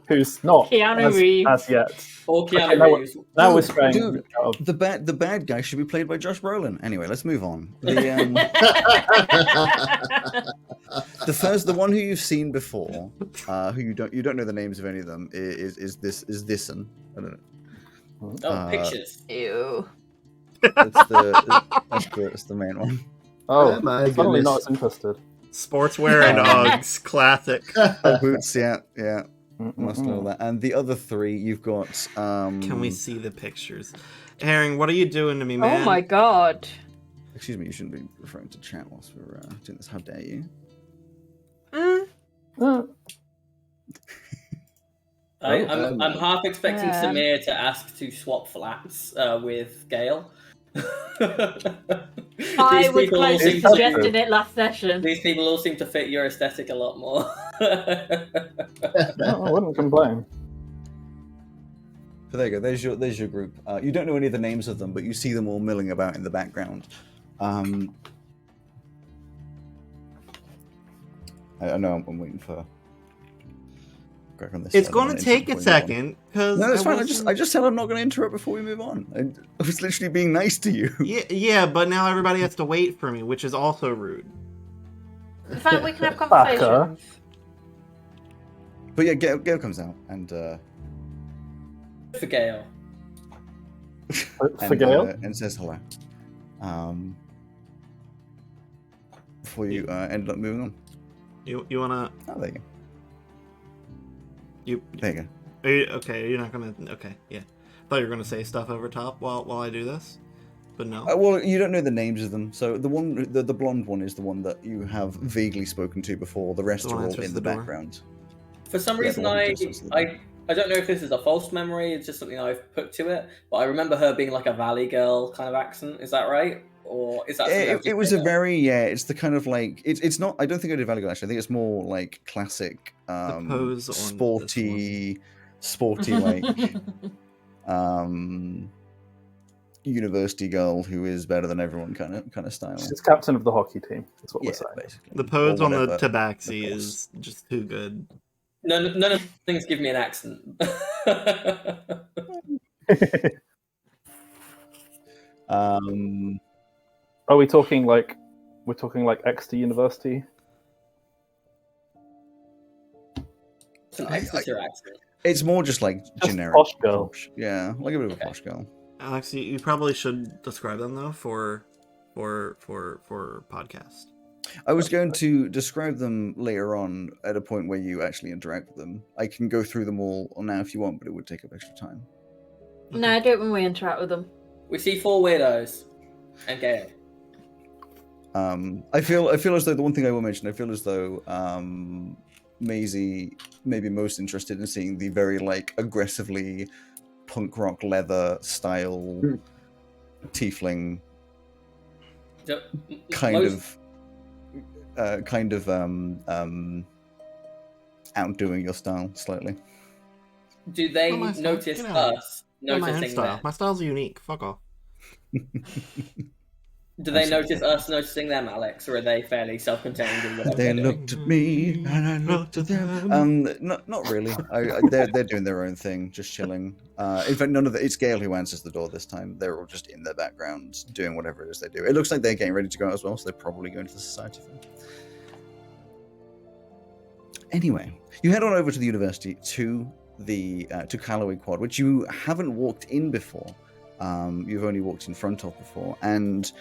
Who's not Keanu Reeves. as yet. or Okay, Keanu now Reeves. Now we're Dude, straying dude. out of The bad guy should be played by Josh Brolin. Anyway, let's move on. The one who you've seen before, who you don't know the names of any of them, is this'n. I don't know. Oh, pictures. Ew. That's the main one. Oh, my suddenly goodness. not as interested. Sportswear and Uggs, classic. Oh, boots, yeah. Must Mm-mm-mm. know that. And the other three, you've got. Can we see the pictures? Herring, what are you doing to me, man? Oh my god. Excuse me, you shouldn't be referring to chat whilst we're doing this. How dare you? Uh, I'm half expecting Yeah. Samir to ask to swap flats with Gale. I was people all close seem to to- suggesting it last session. These people all seem to fit your aesthetic a lot more. no, I wouldn't complain. So there you go. There's your group. You don't know any of the names of them, but you see them all milling about in the background. I know I'm waiting for. Crack on this. It's I don't going wanna to take a interrupt before you move on. second because No, it's fine. I just said I'm not going to interrupt before we move on. I was literally being nice to you. Yeah, but now everybody has to wait for me, which is also rude. In fact, we can have Backer. conversations. But yeah, Gale comes out and For Gale. For Gale? and says hello. Before you end up moving on. You wanna? Oh, there you go. You There you go. are you okay? You're not gonna. Okay, yeah. Thought you were gonna say stuff over top while I do this, but no. Well, you don't know the names of them. So the blonde one is the one that you have vaguely spoken to before. The rest The one are all answers in the the door. background. For some Yeah, reason, the one who just answered the I don't know if this is a false memory. It's just something I've put to it. But I remember her being like a Valley Girl kind of accent. Is that right? Or is that something I've It just was a made up? very it's the kind of like it's not. I don't think I did Valley Girl actually. I think it's more like classic, pose on sporty like university girl who is better than everyone kind of style. She's captain of the hockey team. That's what Yeah, we're saying. basically. The pose Or on the whatever, tabaxi of course. is just too good. None of the things give me an accent. Are we talking like Exeter University? It's an Exeter accent. It's more just like Just generic posh girl. posh. Yeah, like a bit of a posh girl. Alex, you probably should describe them though for podcast. I was going to describe them later on at a point where you actually interact with them. I can go through them all now if you want, but it would take up extra time. No, do it when we interact with them. We see 4 weirdos and Gale. I feel as though the one thing I will mention, I feel as though Maisie may be most interested in seeing the very like aggressively punk rock leather style tiefling kind of outdoing your style slightly. Do they my style. notice Get out. us My noticing style. them? My style's unique. Fuck off. Do they notice us noticing them, Alex, or are they fairly self-contained in whatever They they're doing? looked at me and I looked at them. Not really. They're doing their own thing, just chilling. In fact, it's Gale who answers the door this time. They're all just in their background doing whatever it is they do. It looks like they're getting ready to go out as well, so they're probably going to the society fair. Anyway, you head on over to the university to the Callow-Week quad, which you haven't walked in before. You've only walked in front of before, and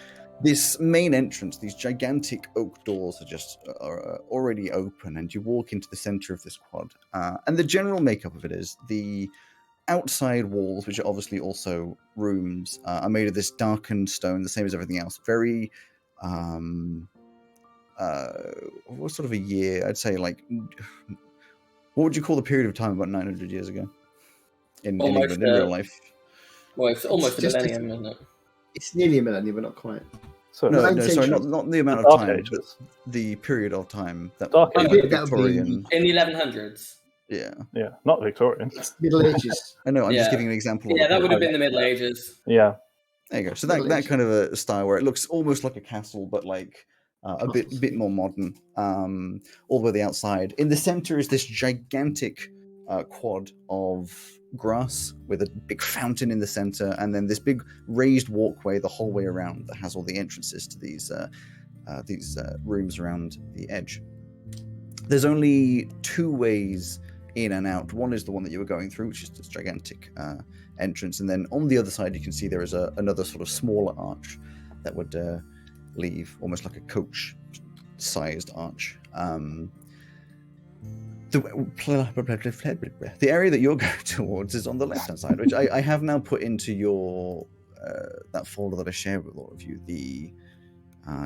this main entrance, these gigantic oak doors are already open, and you walk into the center of this quad. And the general makeup of it is the outside walls, which are obviously also rooms, are made of this darkened stone, the same as everything else. Very, what sort of a year? I'd say like, what would you call the period of time about 900 years ago in England, in real life? Well, it's almost It's a just- millennium, isn't it? It's nearly a millennium, but not quite. So No, Nine sorry, centuries. not the amount of Dark time, Ages. but the period of time that Dark like Ages. That would Victorian. In the 1100s. Yeah, Yeah, not Victorian. Middle Ages. I know. I'm just Yeah. giving an example. Yeah, of that would have period. been the Middle Ages. Yeah. There you go. So Middle that Ages. kind of a style where it looks almost like a castle, but like a bit more modern. All the way the outside. In the center is this gigantic quad of grass with a big fountain in the center, and then this big raised walkway the whole way around that has all the entrances to these rooms around the edge. There's only 2 ways in and out. One is the one that you were going through, which is this gigantic entrance, and then on the other side you can see there is another sort of smaller arch that would leave almost like a coach-sized arch. The area that you're going towards is on the left-hand side, which I have now put into your that folder that I shared with all of you, the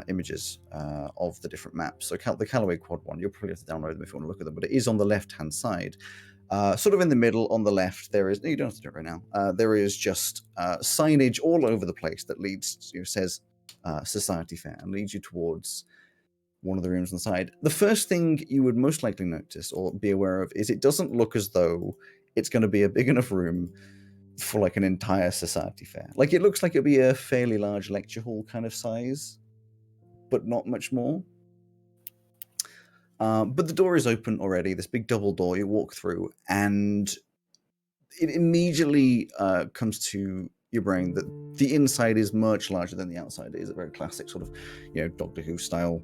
images of the different maps. So the Callow-Week quad one, you'll probably have to download them if you want to look at them, but it is on the left-hand side. Sort of in the middle on the left, there is, no, you don't have to do it right now, there is just signage all over the place that leads, says Society Fair, and leads you towards one of the rooms on the side. The first thing you would most likely notice or be aware of is it doesn't look as though it's going to be a big enough room for like an entire society fair. Like it looks like it'll be a fairly large lecture hall kind of size, but not much more. But the door is open already, this big double door you walk through, and it immediately comes to your brain that the inside is much larger than the outside. It is a very classic sort of, Doctor Who style.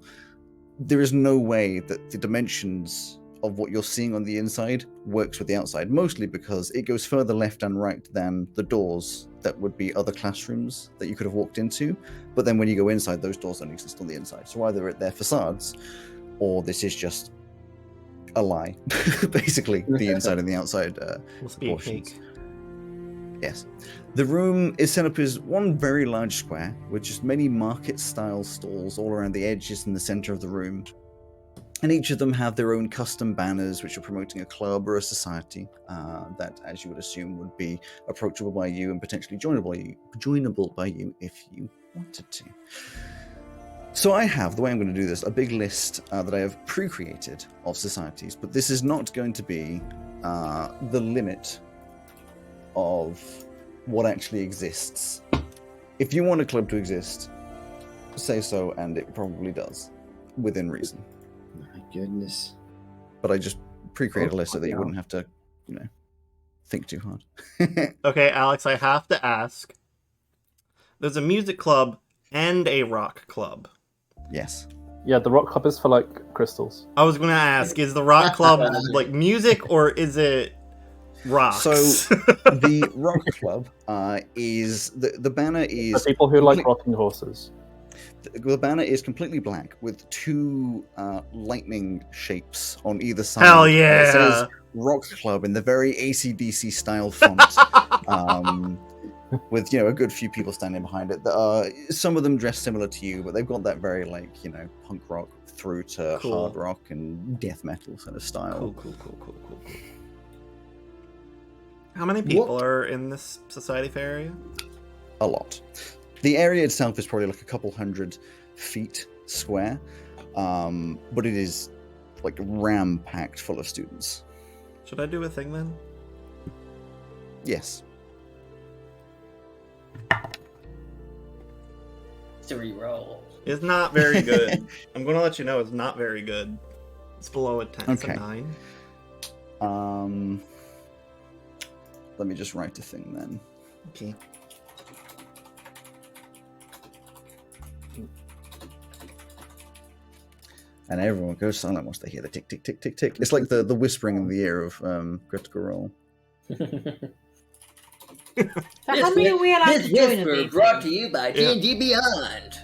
There is no way that the dimensions of what you're seeing on the inside works with the outside, mostly because it goes further left and right than the doors that would be other classrooms that you could have walked into. But then when you go inside, those doors don't exist on the inside. So either they're facades, or this is just a lie. Basically, the inside and the outside Must be a proportions. cake. Yes. The room is set up as one very large square with just many market-style stalls all around the edges in the center of the room. And each of them have their own custom banners which are promoting a club or a society that, as you would assume, would be approachable by you and potentially joinable by you if you wanted to. So I have, the way I'm going to do this, a big list that I have pre-created of societies, but this is not going to be the limit of what actually exists. If you want a club to exist, say so, and it probably does, within reason. My goodness. But I just pre-created a list so that you wouldn't have to, think too hard. Okay, Alex, I have to ask. There's a music club and a rock club. Yes. Yeah, the rock club is for like crystals. I was gonna ask, is the rock club like music or is it rocks? So the rock club is the banner is For people who like rocking horses. the banner is completely black with two lightning shapes on either side. Hell It yeah! says Rock Club in the very AC/DC style font. With a good few people standing behind it. Some of them dressed similar to you, but they've got that very punk rock through to hard rock and death metal sort of style. Cool. How many people are in this Society Fair area? A lot. The area itself is probably like a couple 100 feet square, but it is like ram-packed full of students. Should I do a thing then? Yes. To re-roll. It's not very good. I'm going to let you know it's not very good. It's below a 10. It's Okay. a 9. Let me just write the thing then. Okay. And everyone goes silent once they hear the tick, tick, tick, tick, tick. It's like the whispering in the ear of Critical Role. So how many are we allowed to join a meeting? Brought to you by D&D Beyond.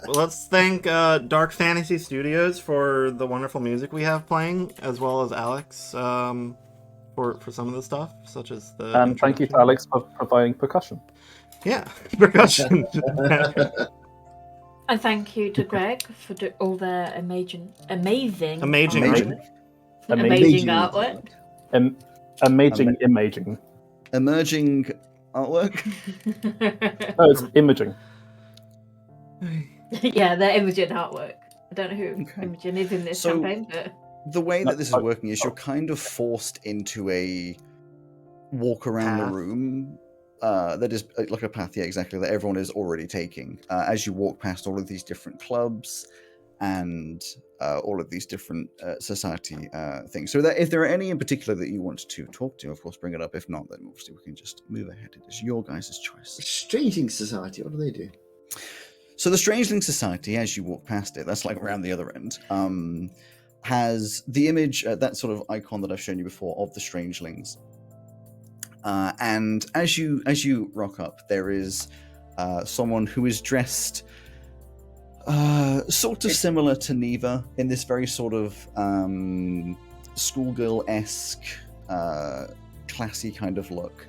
Let's thank Dark Fantasy Studios for the wonderful music we have playing, as well as Alex for some of the stuff, such as the. And thank you to Alex for providing percussion. Yeah, percussion. And thank you to Greg for all their amazing Amazing. artwork. Amazing imaging. Emerging artwork? Oh, it's imaging. Yeah, they're Imogen artwork. I don't know who Okay. Imogen is in this So- campaign, but The way that this is working is you're kind of forced into a walk around the Path. room that is like a path, yeah, exactly, that everyone is already taking as you walk past all of these different clubs and all of these different society things. So that if there are any in particular that you want to talk to, of course, bring it up. If not, then obviously we can just move ahead. It is your guys' choice. Strangeling Society, what do they do? So the Strangeling Society, as you walk past it, that's like around the other end, has the image, that sort of icon that I've shown you before of the Strangelings. And as you rock up, there is someone who is dressed sort of similar to Neva in this very sort of schoolgirl-esque, classy kind of look.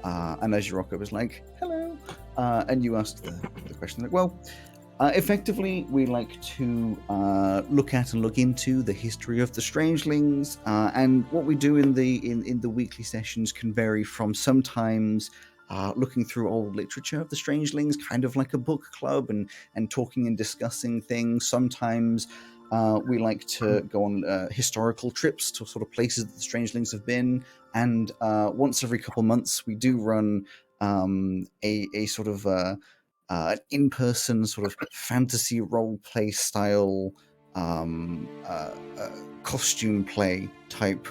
And as you rock up, it's like, hello. And you ask the question, like, well, effectively, we like to look at and look into the history of the Strangelings, and what we do in the weekly sessions can vary from sometimes looking through old literature of the Strangelings, kind of like a book club, and talking and discussing things. Sometimes we like to go on historical trips to sort of places that the Strangelings have been, and once every couple months we do run a sort of an in-person sort of fantasy role-play style costume play type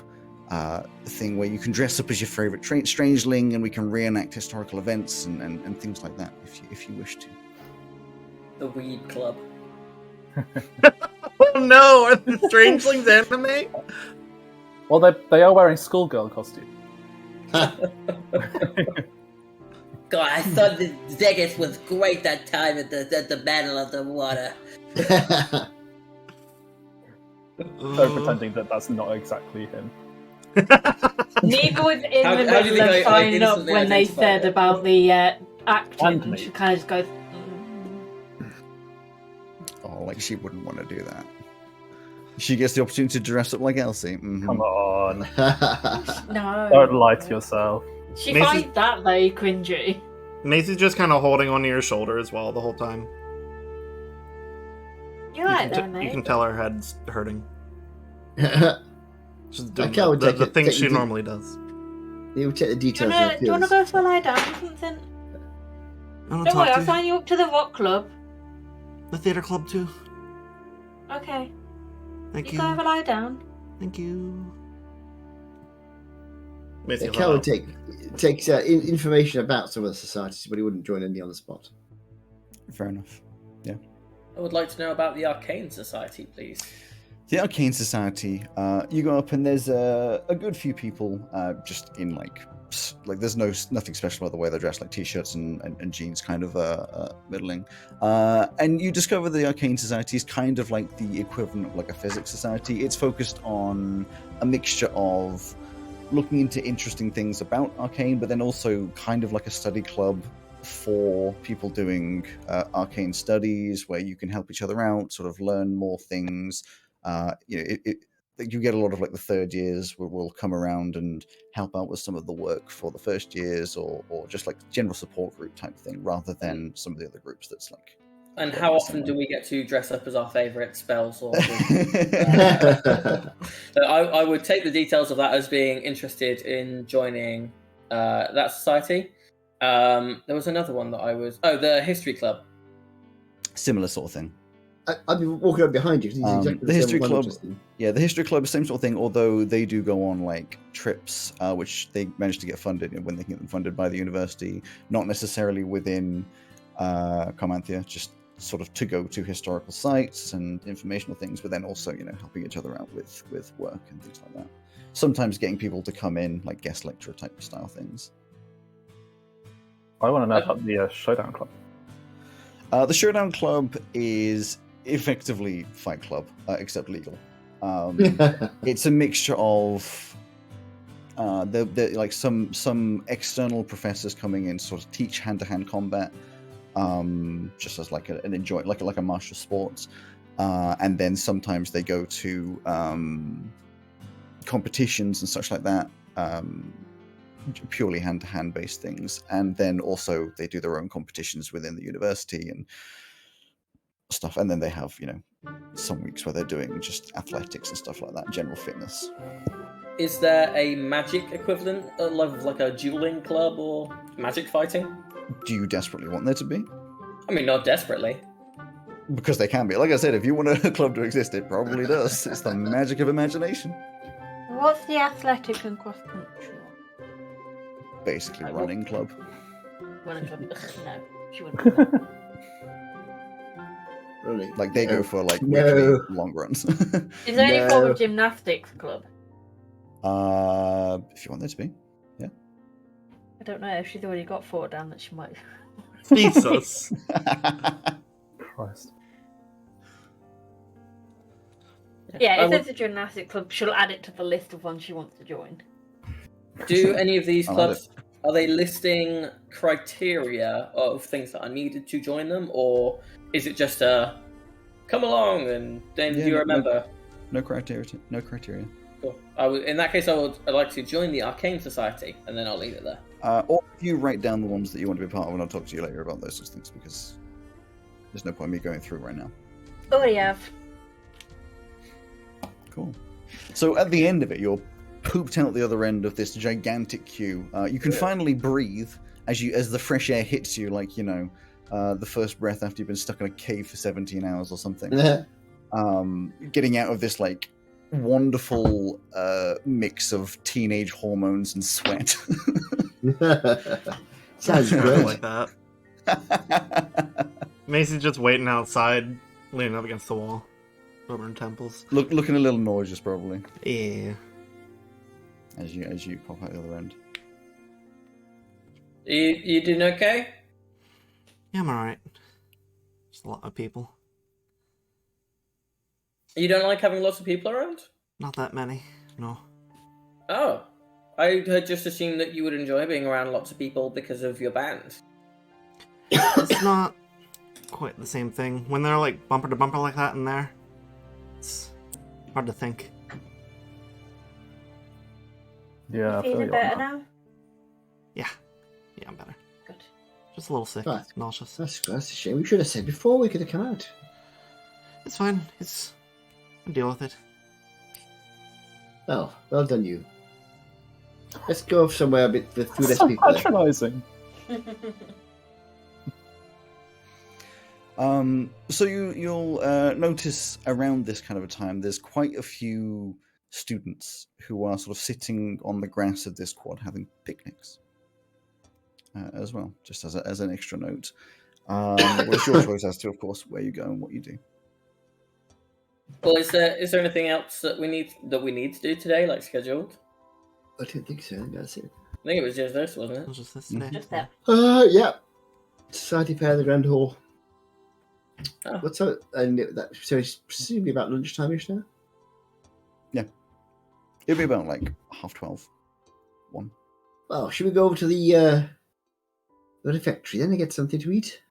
thing where you can dress up as your favorite strangeling and we can reenact historical events and things like that if you wish to. The Weed Club. Oh no! Are the Strangelings anime? Well, they are wearing schoolgirl costume. God, I thought the Zegas was great that time at the Battle of the Water. So pretending that that's not exactly him. Neva was in How- the how do you middle think of I signing up instantly when they identified said it? about the acting, Anthony. and she kind of just goes, Oh, like she wouldn't want to do that. She gets the opportunity to dress up like Elsie. Mhm. Come on. no. Don't lie to yourself. She Macy- finds that very cringy. Macy's just kind of holding onto your shoulder as well the whole time. You're right there, You mate. can tell her head's hurting. You She's doing can't the take things it- she take it- normally does. check the Do you details wanna, of do you wanna the go for a lie down or something? I want to Don't worry, talk I'll to sign you up to the rock club. the theater club too. Okay. Thank You you. go have a lie down. Thank you. Macy, Cal would takes information about some of the societies, but he wouldn't join any on the spot. Fair enough. Yeah. I would like to know about the Arcane Society, please. The Arcane Society. You go up and there's a good few people just in like there's nothing special about the way they're dressed, like t-shirts and jeans, kind of middling. And you discover the Arcane Society is kind of like the equivalent of like a physics society. It's focused on a mixture of looking into interesting things about Arcane, but then also kind of like a study club for people doing arcane studies, where you can help each other out, sort of learn more things. You get a lot of like the third years will come around and help out with some of the work for the first years, or just like general support group type thing, rather than some of the other groups that's like. And how often do we get to dress up as our favourite spell sorcerers? I would take the details of that as being interested in joining that society. There was another one that I was... Oh, the History Club. Similar sort of thing. I'd be walking up behind you. Exactly the History Club, yeah, the History Club is the same sort of thing, although they do go on like trips, which they manage to get funded when they can get them funded by the university, not necessarily within Carmanthia, just sort of to go to historical sites and informational things, but then also, helping each other out with work and things like that. Sometimes getting people to come in, like guest lecturer type style things. I want to know about the Showdown Club. The Showdown Club is effectively Fight Club, except legal. It's a mixture of like some external professors coming in, sort of teach hand-to-hand combat, just as like an enjoy, like a martial sports, and then sometimes they go to competitions and such like that. Purely hand-to-hand based things, and then also they do their own competitions within the university and stuff, and then they have some weeks where they're doing just athletics and stuff like that, general fitness. Is there a magic equivalent of like a dueling club or magic fighting? Do you desperately want there to be? I mean, not desperately. Because they can be. Like I said, if you want a club to exist, it probably does. It's the magic of imagination. What's the athletic and cross country? Basically, running club. Running club. No, she wouldn't. Really? Like they go for like weekly long runs. Is there any form of gymnastics club? If you want there to be, yeah. I don't know. If she's already got 4 down, that she might. Jesus. Christ. Yeah, if there's a gymnastics club, she'll add it to the list of ones she wants to join. Do any of these clubs, are they listing criteria of things that are needed to join them, or is it just a come along and then you remember? No criteria. No criteria. Cool. In that case, I'd like to join the Arcane Society, and then I'll leave it there. Or you write down the ones that you want to be part of, and I'll talk to you later about those sorts of things, because there's no point in me going through right now. Already have. Cool. So at the end of it, you're pooped out the other end of this gigantic queue. You can finally breathe as the fresh air hits you, like the first breath after you've been stuck in a cave for 17 hours or something. Getting out of this like wonderful mix of teenage hormones and sweat. Sounds I good. like that. Macy's just waiting outside, leaning up against the wall, over in temples. Looking a little nauseous, probably. Yeah. As you pop out the other end. You doing okay? Yeah, I'm alright. Just a lot of people. You don't like having lots of people around? Not that many, no. Oh. I had just assumed that you would enjoy being around lots of people because of your band. It's not quite the same thing. When they're like bumper to bumper like that in there, it's hard to think. Yeah, I feel Feeling you better on that. now? Yeah, I'm better. Good. Just a little sick, Right. nauseous. That's a shame. We should have said before we could have come out. It's fine. I'll deal with it. Well done you. Let's go somewhere a bit with few less So people. there. patronising. So you'll notice around this kind of a time, there's quite a few students who are sort of sitting on the grass of this quad having picnics as well, just as an extra note. Well, it's your choice as to, of course, where you go and what you do. Well, is there anything else that we need to do today, like scheduled? I don't think so. I think that's it. I think it was just this, wasn't It it? was just this today. Just that. Yeah. Society Fair, the Grand Hall. Oh. What's up? And so it's presumably about lunchtime-ish now? It'll be about like 12:30, 1. Well, should we go over to the factory then and get something to eat?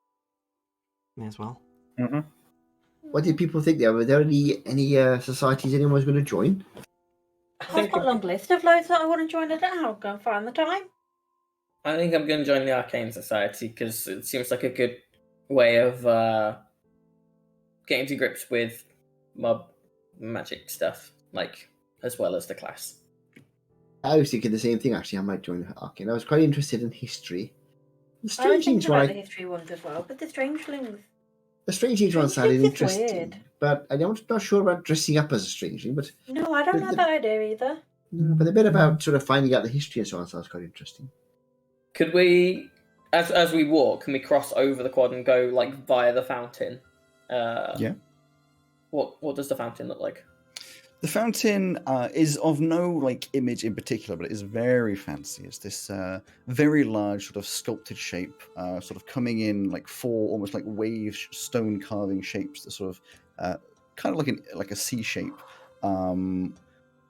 May as well. Mm-hmm. What did people think there? Were there any societies anyone was going to join? I've got a long list of loads that I want to join. I don't know how I'm going to find the time. I think I'm going to join the Arcane Society because it seems like a good way of getting to grips with mob magic stuff, like as well as the class. I was thinking the same thing, actually. I might join Arcane. I was quite interested in history. The I was Strangelings thinking about the one, history ones as well, but the Strangelings. the Strangelings one sounded Strangelings is interesting, weird. but I'm not sure about dressing up as a Strangeling. But No, I don't The- like that idea either. the bit about sort of finding out the history and so on sounds quite interesting. Could we, as we walk, can we cross over the quad and go like via the fountain? Yeah. What does the fountain look like? The fountain is of no like image in particular, but it is very fancy. It's this very large sort of sculpted shape, sort of coming in like 4 almost like wave stone carving shapes that sort of kind of like a C shape,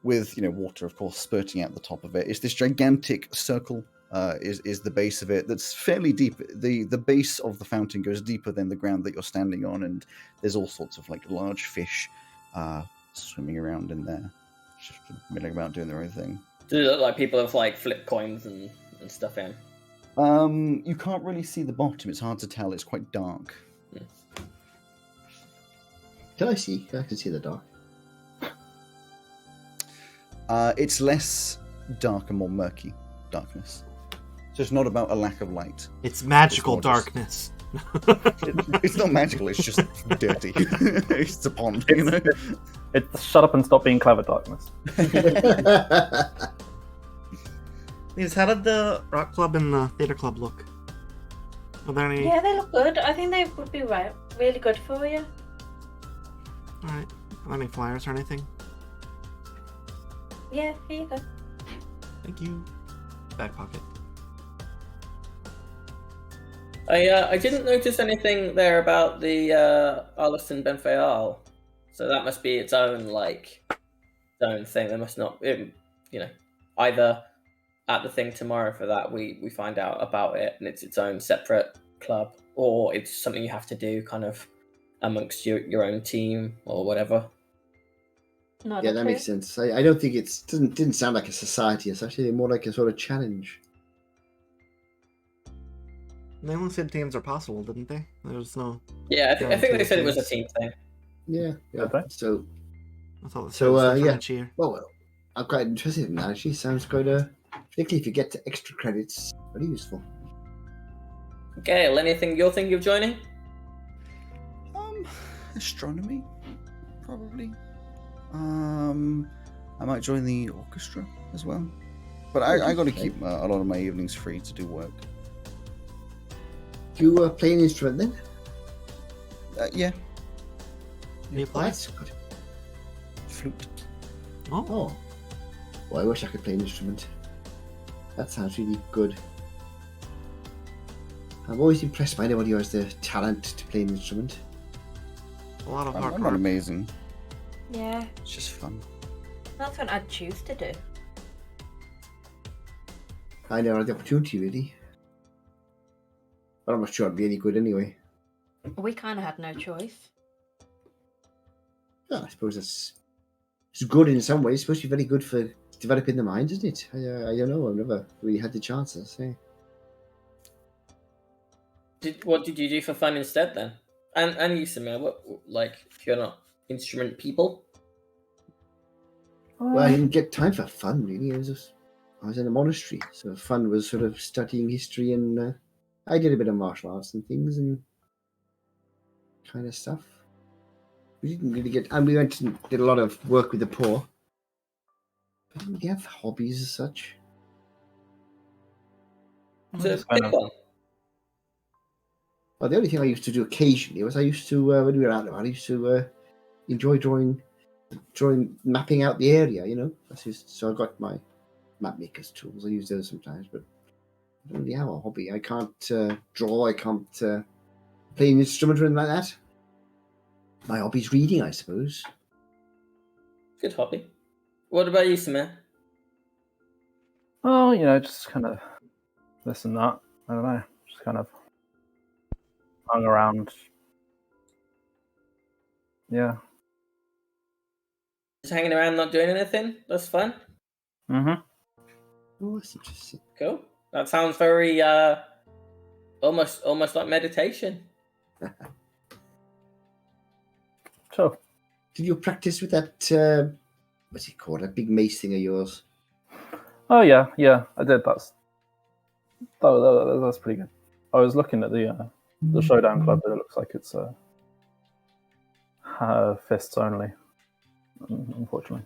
with water of course spurting out the top of it. It's this gigantic circle. Is the base of it that's fairly deep. The base of the fountain goes deeper than the ground that you're standing on, and there's all sorts of like large fish swimming around in there, just milling about doing their own thing. Does it look like people have like flipped coins and stuff in? You can't really see the bottom. It's hard to tell. It's quite dark. Can I see? I can see the dark. It's less dark and more murky darkness. So it's not about a lack of light. It's magical It's more just- darkness. It's not magical. It's just dirty. It's a pond, you know. It's shut up and stop being clever, darkness. Please, how did the rock club and the theater club look? Are there any? Yeah, they look good. I think they would be really good for you. All right. Are there any flyers or anything? Yeah, here you go. Thank you. Back pocket. I didn't notice anything there about the Arliston Benfayal, so that must be its own thing. There must not, either at the thing tomorrow for that we find out about it and it's its own separate club, or it's something you have to do kind of amongst your own team or whatever. Not Yeah, a that clue. makes sense. I don't think didn't sound like a society. It's actually more like a sort of challenge. They only said teams are possible, didn't they? There was no. Yeah, I think they said it was a team thing. Yeah. Okay. So, I thought it So, was yeah. cheer. well, I'm quite interested in that. Actually, sounds quite particularly if you get to extra credits, very useful. Gail, anything you're thinking of joining? Astronomy, probably. I might join the orchestra as well, but I got to keep a lot of my evenings free to do work. Do you play an instrument then? Yeah, You Oh, play? that's good. flute. Oh. Oh, well, I wish I could play an instrument. That sounds really good. I'm always impressed by anybody who has the talent to play an instrument. A lot of I'm hard not work. amazing. Yeah, It's just fun. that's what I'd choose to do. I never had the opportunity, really. But I'm not sure I'd be any good anyway. We kind of had no choice. Yeah, I suppose it's good in some ways. It's supposed to be very good for developing the mind, isn't it? I don't know. I've never really had the chance, I say. What did you do for fun instead then? And you, Samir, what if you're not instrument people? Well, I didn't get time for fun, really. I was in a monastery, so fun was sort of studying history, and I did a bit of martial arts and things and kind of stuff. We didn't really get, and we went and did a lot of work with the poor. I don't really have hobbies as such. So Just kind pick of- one. Well, the only thing I used to do occasionally was I used to, when we were out, I used to enjoy drawing, mapping out the area. You know, so I got my map maker's tools. I use those sometimes, but I don't really have a hobby. I can't draw. I can't play an instrument or anything like that. My hobby's reading, I suppose. Good hobby. What about you, Samir? Oh, just kind of this and that. I don't know. Just kind of hung around. Yeah. Just hanging around, not doing anything. That's fun. Mm-hmm. Oh, that's interesting. Cool. That sounds very almost like meditation. Sure. Did you practice with that? What's it called? That big mace thing of yours? Oh yeah, I did. That's pretty good. I was looking at the Showdown Club, but it looks like it's fists only, unfortunately.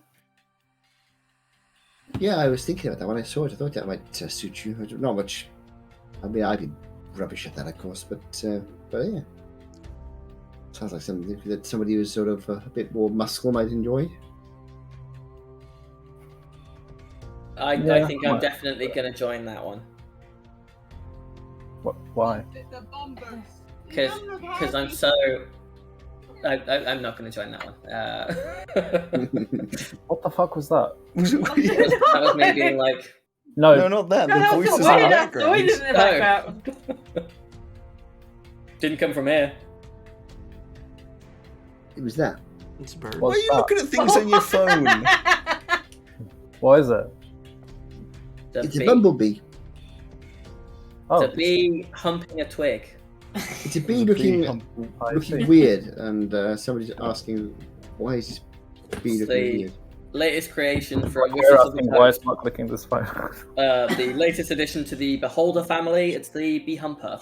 Yeah, I was thinking about that when I saw it. I thought that might suit you. Not much. I mean, I've been rubbish at that, of course, but yeah, sounds like something that somebody who's sort of a bit more muscular might enjoy. I think I'm definitely going to join that one. What? Why? Because I'm so... I'm not going to join that one. What the fuck was that? That was me being like... No, not that. The voices in the background. Didn't come from here. It was that. It's a bird. Why are you looking at things on your phone? What is it? It's a bumblebee. Oh, It's a bee humping a twig. It's a bee looking weird, and somebody's asking, why is this bee looking weird? Latest creation from You're asking why it's not clicking this phone. the latest addition to the Beholder family. It's the bee humper.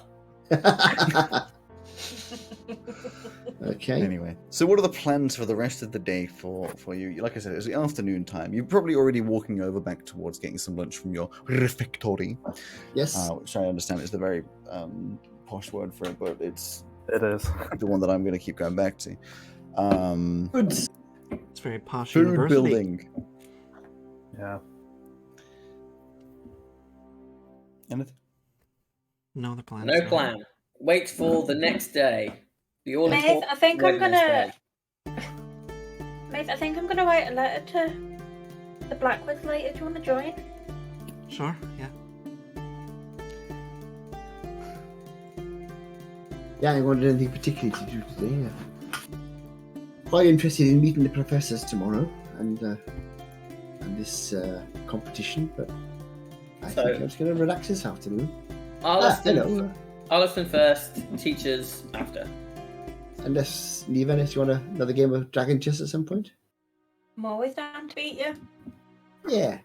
Okay. Anyway, so what are the plans for the rest of the day for you? Like I said, it's the afternoon time. You're probably already walking over back towards getting some lunch from your refectory. Yes. Which I understand is the very posh word for it, but it's It is. the one that I'm going to keep going back to. It's very posh Food university. building. Yeah. Anything? No other plans. No plan. Wait for the next day. The all Mate, I think I'm gonna. Mate, I think I'm gonna write a letter to the Blackwoods later. Do you want to join? Sure, yeah. Yeah, I wanted anything particularly to do today. Yeah. Quite interested in meeting the professors tomorrow and this competition, but I think I'm just going to relax this afternoon. Hello. Arliston first, teachers after. Unless, Neva, you want another game of Dragon Chess at some point? I'm always down to beat you. Yeah.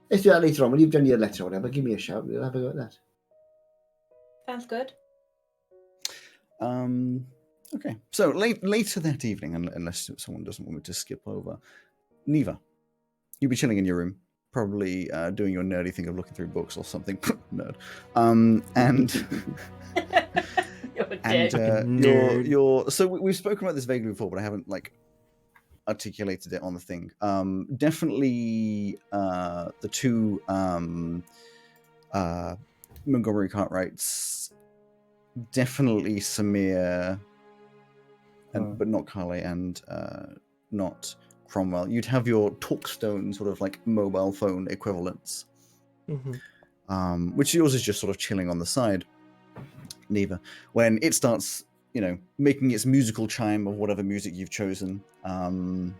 Let's do that later on. When you've done your letter or whatever, give me a shout. We'll have a go at that. Sounds good. Okay. So later that evening, unless someone doesn't want me to skip over, Neva, you'll be chilling in your room, probably doing your nerdy thing of looking through books or something. Nerd. You're so we've spoken about this vaguely before, but I haven't articulated it on the thing. Definitely the two Montgomery Cartwrights, definitely Samir, but not Carly and not Cromwell. You'd have your Talkstone sort of mobile phone equivalents, which yours is just sort of chilling on the side. Neva, when it starts, making its musical chime of whatever music you've chosen, and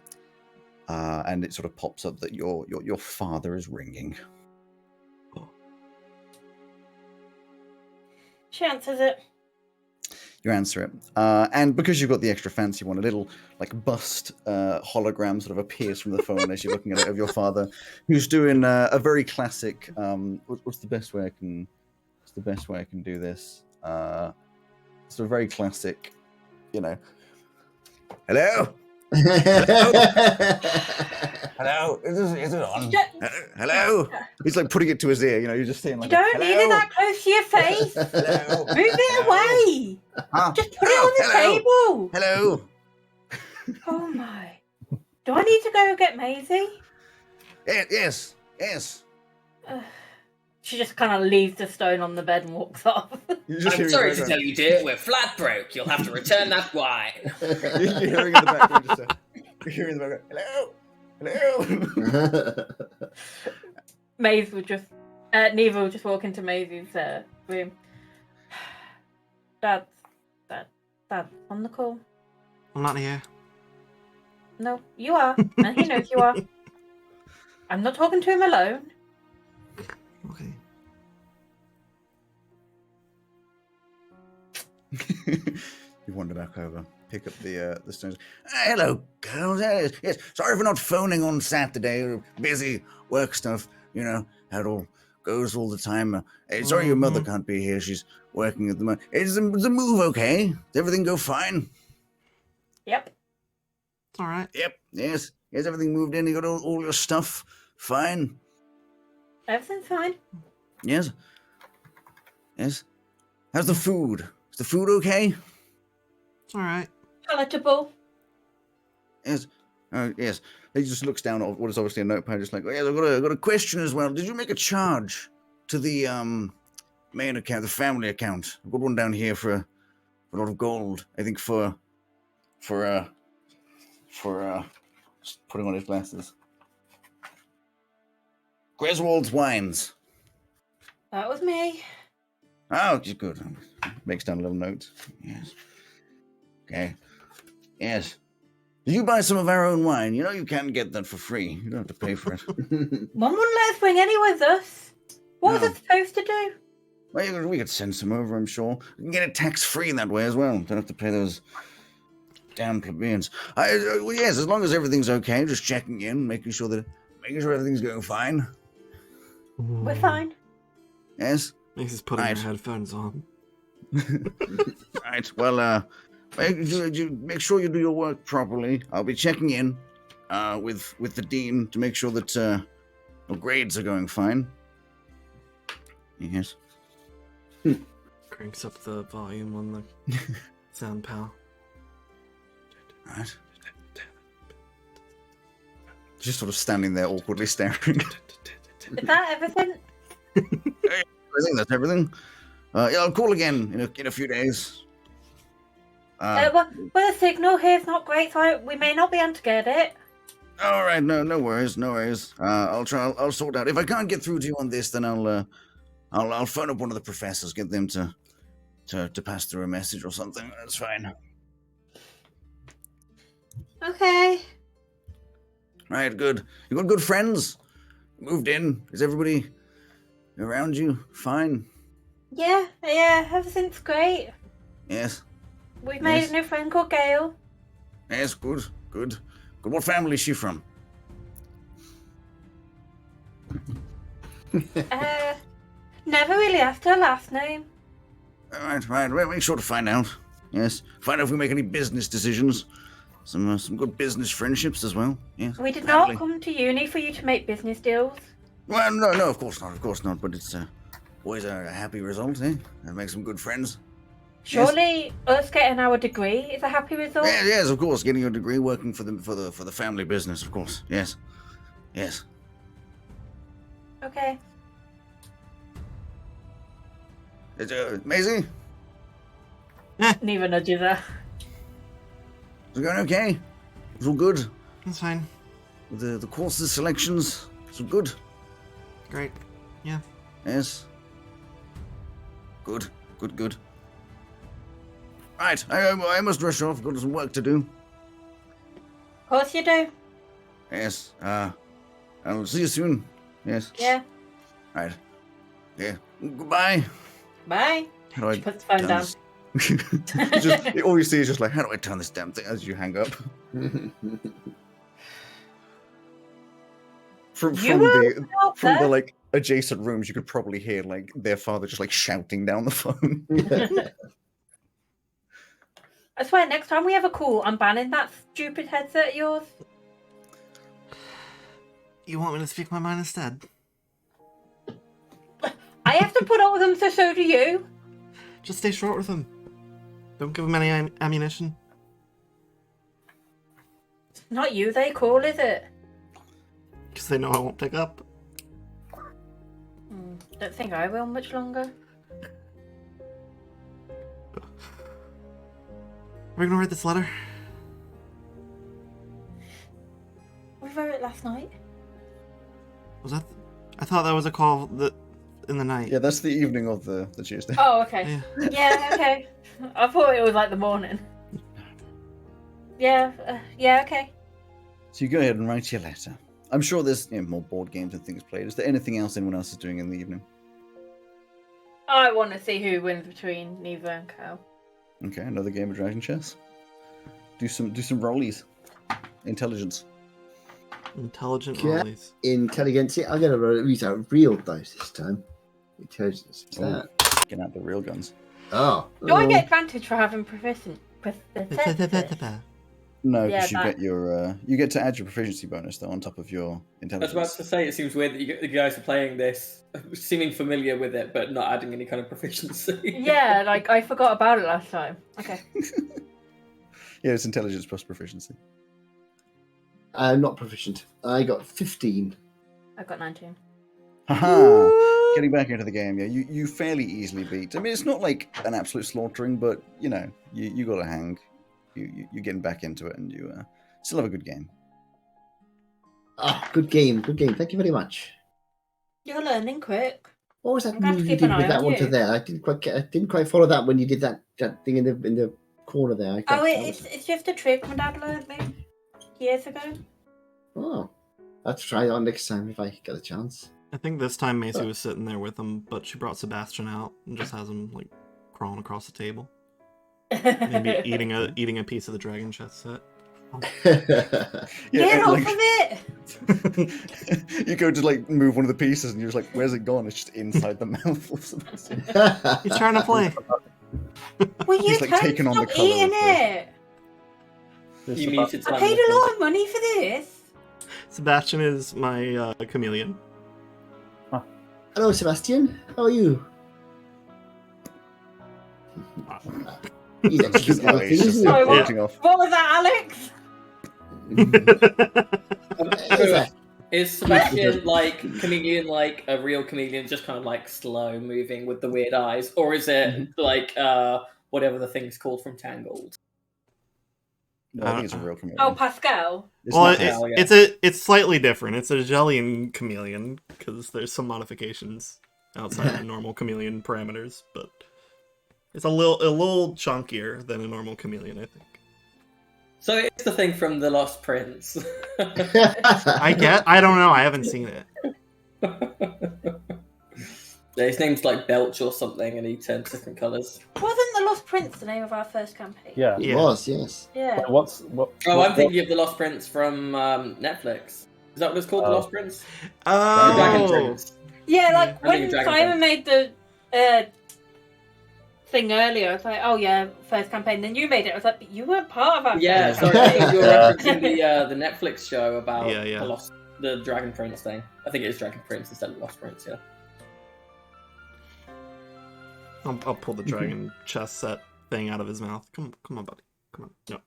it sort of pops up that your father is ringing. She answers it. You answer it, and because you've got the extra fancy one, a little bust hologram sort of appears from the phone as you're looking at it of your father, who's doing a very classic. What's the best way I can do this? It's a very classic, Hello. Hello. Hello? Is it on? Shut- Hello? He's like putting it to his ear, you know, you're just saying You like, don't need it that close to your face. Hello? Move it away. Huh? Just put it on the table. Hello? Oh my. Do I need to go get Maisie? Yes. She just kind of leaves the stone on the bed and walks off. I'm sorry to tell you, dear, we're flat broke. You'll have to return that wine. You're hearing in the background just you're hearing in the background, hello? Maze would just, Neva would just walk into Maisie's room. Dad's on the call. I'm not here. No, you are, and he knows you are. I'm not talking to him alone. Okay. You wander back over, pick up the stones. Hello, girls. Yes, sorry for not phoning on Saturday. Busy work stuff, you know how it all goes all the time. Sorry your mother can't be here. She's working at the moment. Is the move okay? Does everything go fine? Yep. It's all right. Yep. Yes. Everything moved in. You got all your stuff fine. Everything's fine. Yes. How's the food? Is the food okay? It's all right. Palatable. Yes. Yes. He just looks down at what is obviously a notepad, just like, I've got a question as well. Did you make a charge to the main account, the family account? I've got one down here for a lot of gold. I think for putting on his glasses. Greswold's Wines. That was me. Oh, good. Makes down a little note. Yes. Okay. Yes. Did you buy some of our own wine? You know you can get that for free. You don't have to pay for it. Mum wouldn't let us bring any with us. What was No. it supposed to do? Well, we could send some over, I'm sure. We can get it tax-free that way as well. Don't have to pay those damn plebeians. Well, yes, as long as everything's okay, just checking in, making sure everything's going fine. We're fine. Yes? Macy's putting Right. her headphones on. Right, well, make sure you do your work properly. I'll be checking in with the dean to make sure that your grades are going fine. Yes. Cranks up the volume on the sound pal. Right. Just sort of standing there awkwardly staring. Is that everything? I think that's everything. Yeah, I'll call again in a few days. Well, the signal here's not great, so we may not be able to get it. All right, no worries. I'll sort out. If I can't get through to you on this, then I'll phone up one of the professors, get them to pass through a message or something. That's fine. Okay. Right, good. You got good friends? Moved in? Is everybody around you fine? Yeah, everything's great. Yes. We've made Yes. a new friend called Gail. Yes, good. What family is she from? Never really asked her last name. All right. Well, make sure to find out. Yes. Find out if we make any business decisions. Some good business friendships as well. Yes. We did family. not come to uni for you to make business deals. Well, no, of course not. But it's always a happy result, eh? That makes some good friends. Surely us getting our degree is a happy result. Yes, of course. Getting your degree, working for the family business, of course. Yes. Okay. Maisie, Neva nudges her. is it going okay? It's all good. That's fine. The courses selections, it's all good. Great. Yeah. Yes. Good. Right, I must rush off. I've got some work to do. Of course you do. Yes. I'll see you soon. Yes. Yeah. Right. Yeah. Goodbye. Bye. How do I She puts the phone turn down. this? All you see is just like, how do I turn this damn thing as you hang up? From You were out the there. like adjacent rooms, you could probably hear like their father just like shouting down the phone. I swear, next time we have a call, I'm banning that stupid headset of yours. You want me to speak my mind instead? I have to put up with them, so do you. Just stay short with him. Don't give him any ammunition. Not you, they call, is it? Because they know I won't pick up. Don't think I will much longer. We're gonna write this letter. We wrote it last night. Was that? I thought that was a call in the night. Yeah, that's the evening of the Tuesday. Oh, okay. Yeah, okay. I thought it was like the morning. Yeah, okay. So you go ahead and write your letter. I'm sure there's more board games and things played. Is there anything else anyone else is doing in the evening? I want to see who wins between Neva and Cal. Okay, another game of Dragon Chess. Do some rollies. Intelligence. Intelligent Yeah. rollies. Intelligence. I'm going to use out real dice this time. Intelligence. What's that? Get out the real guns. Oh. Do I get advantage for having proficiency? No, Yeah, because you get to add your proficiency bonus though on top of your I was intelligence. about to say, it seems weird that the guys are playing this, seeming familiar with it, but not adding any kind of proficiency. Yeah, like I forgot about it last time. Okay. Yeah, it's intelligence plus proficiency. I'm not proficient. I got 15. I've got 19. Haha! Getting back into the game, yeah, you fairly easily beat. I mean, it's not like an absolute slaughtering, but you got a hang. You're getting back into it, and you still have a good game. Oh, good game. Good game. Thank you very much. You're learning quick. What was that I'm gonna have move to you keep an did eye with that on one to you. there? I didn't quite follow that when you did that thing in the corner there. It's just a trick my dad learned me years ago. Oh, I'll have to try it on next time if I get a chance. I think this time Macy was sitting there with him, but she brought Sebastian out and just has him like crawling across the table, maybe eating a piece of the dragon chess set. Get off of it! You go to like move one of the pieces, and you're just like, "Where's it gone?" It's just inside the mouth of Sebastian. He's trying to play. Well, you He's, like, can't taking on the stop colour eating of the- it. You muted I paid a lot of money for this. Sebastian is my chameleon. Hello, Sebastian. How are you? He's a cute His little eyes thing, just isn't Sorry, he? what? floating off. What was that, Alex? Is Sebastian like chameleon, like a real chameleon, just kind of like slow moving with the weird eyes, or is it like whatever the thing's called from Tangled? No, I think it's a real chameleon. Oh, Pascal. It's Well, not Pascal, yeah. it's slightly different. It's a Jellian chameleon because there's some modifications outside the normal chameleon parameters, but it's a little chunkier than a normal chameleon, I think. So it's the thing from The Lost Prince. I don't know. I haven't seen it. Yeah, his name's like Belch or something, and he turns different colours. Wasn't The Lost Prince the name of our first campaign? Yeah. It Yeah. was, yes. Yeah. What? I'm thinking of The Lost Prince from Netflix. Is that what it's called, The Oh. Lost Prince? The Dragon Oh, Prince. Yeah, like I when think Dragon Simon Prince. made the thing earlier, I was like, oh yeah, first campaign. Then you made it. I was like, but you weren't part of our Yeah, first sorry, I campaign. think you were referencing the Netflix show about Yeah. the Dragon Prince thing. I think it is Dragon Prince instead of Lost Prince, yeah. I'll pull the dragon chess set thing out of his mouth. Come on, buddy. Come on. No.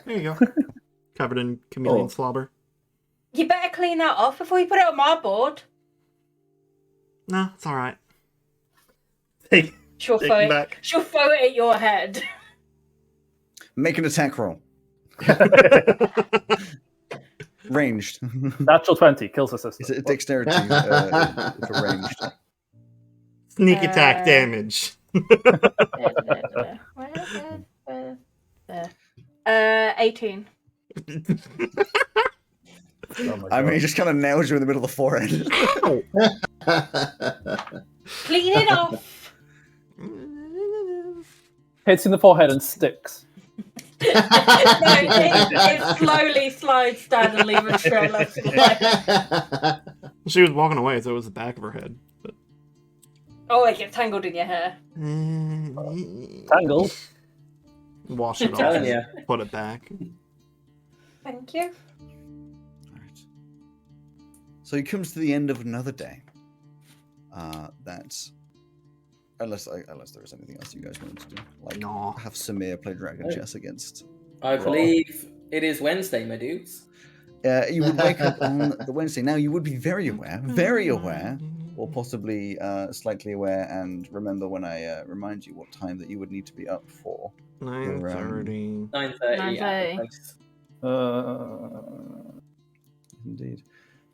There you go. Covered in chameleon slobber. You better clean that off before you put it on my board. No, it's all right. She'll Take throw him it. back. She'll throw it at your head. Make an attack roll. Ranged. Natural 20 kills the system. Is it a dexterity for ranged? Sneak attack damage. 18. Oh my I mean, God. he just kind of nails you in the middle of the forehead. Clean it off. Hits in the forehead and sticks. No, it slowly slides down and leave a trail of blood. She was walking away, so it was the back of her head. But... Oh, it gets tangled in your hair. Tangled. Wash it I'm telling off. ya. Put it back. Thank you. Alright. So it comes to the end of another day. That's unless there is anything else you guys wanted to do, like have Samir play dragon chess against. I believe it is Wednesday, my dudes. You would wake up on the Wednesday. Now you would be very aware, or possibly slightly aware, and remember when I remind you what time that you would need to be up for. 9:30. 9:30. 9:30. Indeed.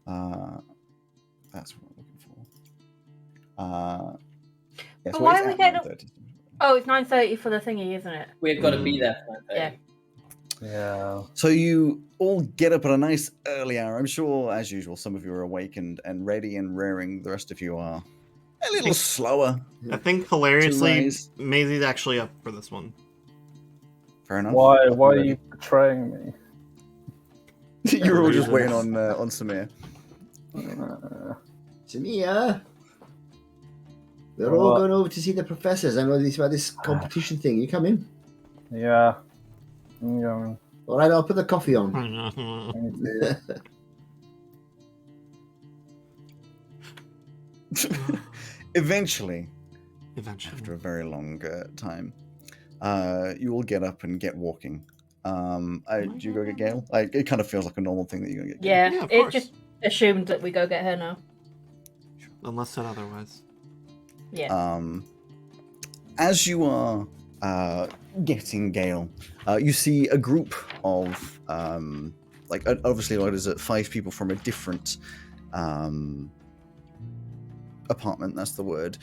That's what I'm looking for. Yes, But why it's are we at getting up? 9:30. Oh, it's 9:30 for the thingy, isn't it? We've got to be there for 9:30. Yeah. Yeah. So you all get up at a nice early hour. I'm sure, as usual, some of you are awake and ready and raring. The rest of you are a little slower. I think hilariously, rise. Maisie's actually up for this one. Fair enough. Why are you betraying me? You're all just waiting on Samir. Samia, we're all going over to see the professors. I know about this competition thing. You come in. Yeah. I'm going. All right, I'll put the coffee on. Eventually, after a very long time, you all get up and get walking. Do you go get Gale? It kind of feels like a normal thing that you go get Gale. Yeah, Yeah, of it course. just assumed that we go get her now. Unless said otherwise. Yeah. As you are getting Gale, you see a group of obviously there's 5 people from a different apartment. That's the word.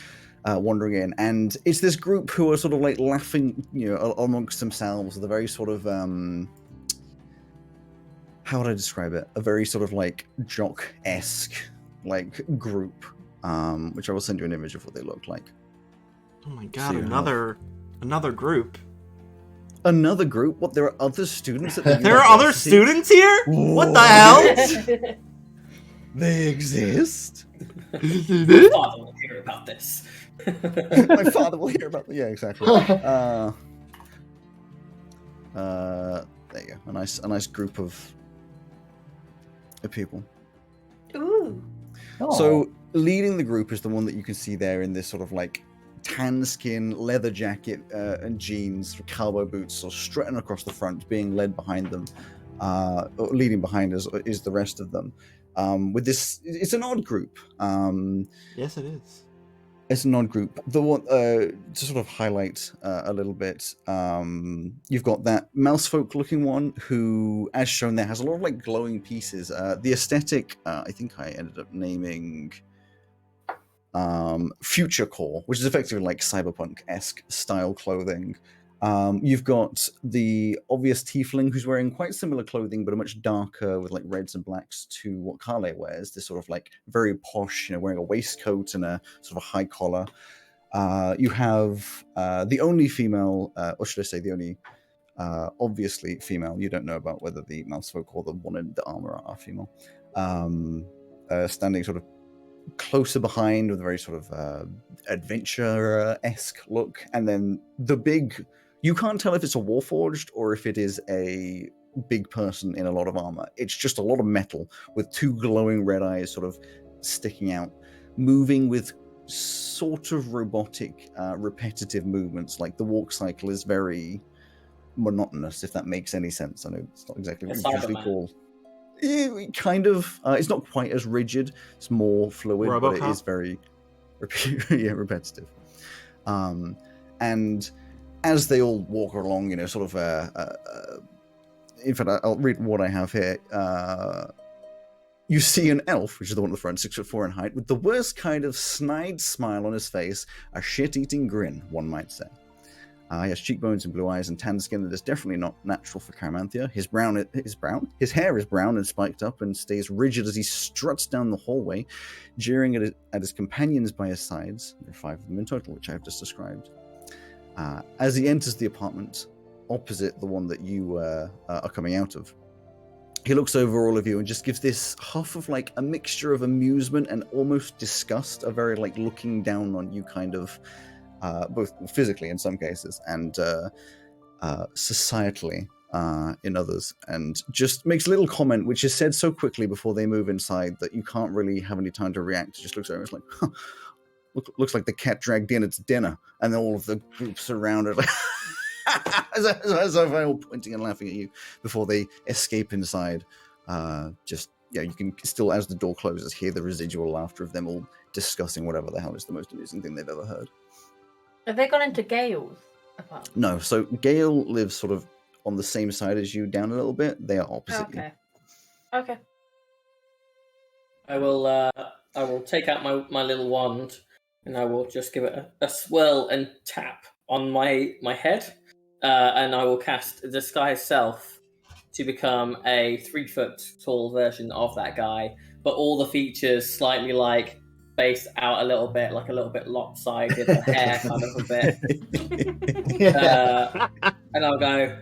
Wandering in, and it's this group who are sort of like laughing, amongst themselves with a very sort of how would I describe it? A very sort of like jock-esque like group, which I will send you an image of what they look like. Oh my god, So you another group. Another group? What? There are other students at the There are other university? students here? What the hell? They exist? My father will hear about this. My father will hear about. Yeah, exactly. There you go. A nice group of people. Ooh. So leading the group is the one that you can see there in this sort of like tan skin, leather jacket, and jeans, cowboy boots, sort of strutting across the front, being led behind them, or leading behind us is the rest of them. With this, it's an odd group. Yes, it is. It's an odd group. The one to sort of highlight a little bit, you've got that mousefolk-looking one who, as shown there, has a lot of like glowing pieces. The aesthetic, I think I ended up naming Future Core, which is effectively like cyberpunk-esque style clothing. You've got the obvious tiefling who's wearing quite similar clothing, but a much darker with like reds and blacks to what Carle wears. This sort of like very posh, wearing a waistcoat and a sort of a high collar. You have the only female, or should I say the only obviously female. You don't know about whether the mousefolk or the one in the armor are female. Standing sort of closer behind with a very sort of adventure-esque look, and then the big. You can't tell if it's a warforged or if it is a big person in a lot of armor. It's just a lot of metal with 2 glowing red eyes sort of sticking out, moving with sort of robotic, repetitive movements. Like the walk cycle is very monotonous, if that makes any sense. I know it's not exactly what you usually call. Kind of. It's not quite as rigid. It's more fluid, RoboCop? But it is very repetitive. And as they all walk along, sort of, in fact, I'll read what I have here. You see an elf, which is the one at the front, 6'4" in height, with the worst kind of snide smile on his face, a shit-eating grin, one might say. He has cheekbones and blue eyes and tan skin that is definitely not natural for Caramanthea. His hair is brown and spiked up and stays rigid as he struts down the hallway, jeering at his companions by his sides. There are 5 of them in total, which I have just described. As he enters the apartment opposite the one that you are coming out of, he looks over all of you and just gives this huff of like a mixture of amusement and almost disgust, a very like looking down on you kind of, both physically in some cases and societally in others, and just makes a little comment which is said so quickly before they move inside that you can't really have any time to react. It just looks over, it's like, huh, looks like the cat dragged in its dinner, and then all of the groups around it, like, as they're all pointing and laughing at you before they escape inside. You can still, as the door closes, hear the residual laughter of them all discussing whatever the hell is the most amusing thing they've ever heard. Have they gone into Gale's apartment? No, so Gale lives sort of on the same side as you, down a little bit. They are opposite you. Okay. I will take out my little wand, and I will just give it a swirl and tap on my head, and I will cast Disguise Self to become a 3-foot tall version of that guy, but all the features slightly like spaced out a little bit lopsided, the hair kind of a bit. And I'll go,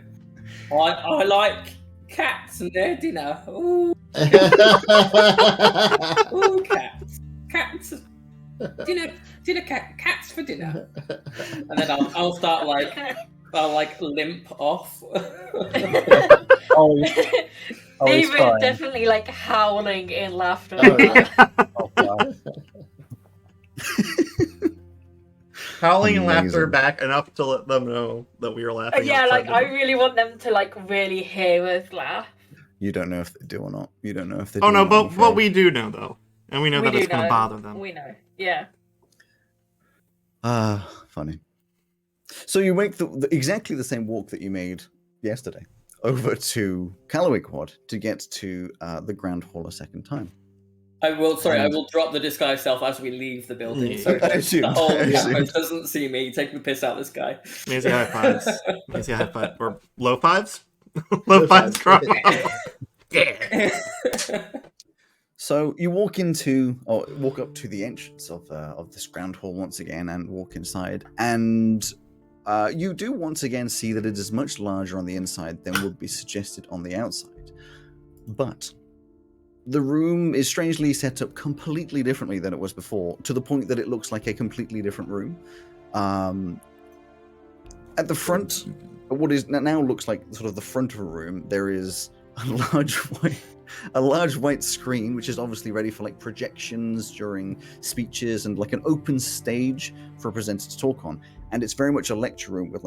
I like cats and their dinner. Ooh, ooh, cats. Dinner cats for dinner. And then I'll start I'll limp off. David definitely howling in laughter. Howling and laughter back enough to let them know that we are laughing. Yeah, I really want them to really hear us laugh. You don't know if they do or not. You don't know if they do. Oh no, but we do know though, and we know that it's going to bother them. We know. Yeah. Funny. So you make exactly the same walk that you made yesterday over to Callow-Week Quad to get to the Grand Hall a second time. I will drop the Disguise Self as we leave the building, so the whole campus doesn't see me taking the piss out of this guy. Maisie high fives. Maisie high five. Or low fives? Low fives. Yeah. So you walk up to the entrance of this Grand Hall once again and walk inside, and you do once again see that it is much larger on the inside than would be suggested on the outside. But the room is strangely set up completely differently than it was before, to the point that it looks like a completely different room. At the front, what is now looks like sort of the front of a room, there is a large white screen, which is obviously ready for projections during speeches and an open stage for a presenter to talk on. And it's very much a lecture room with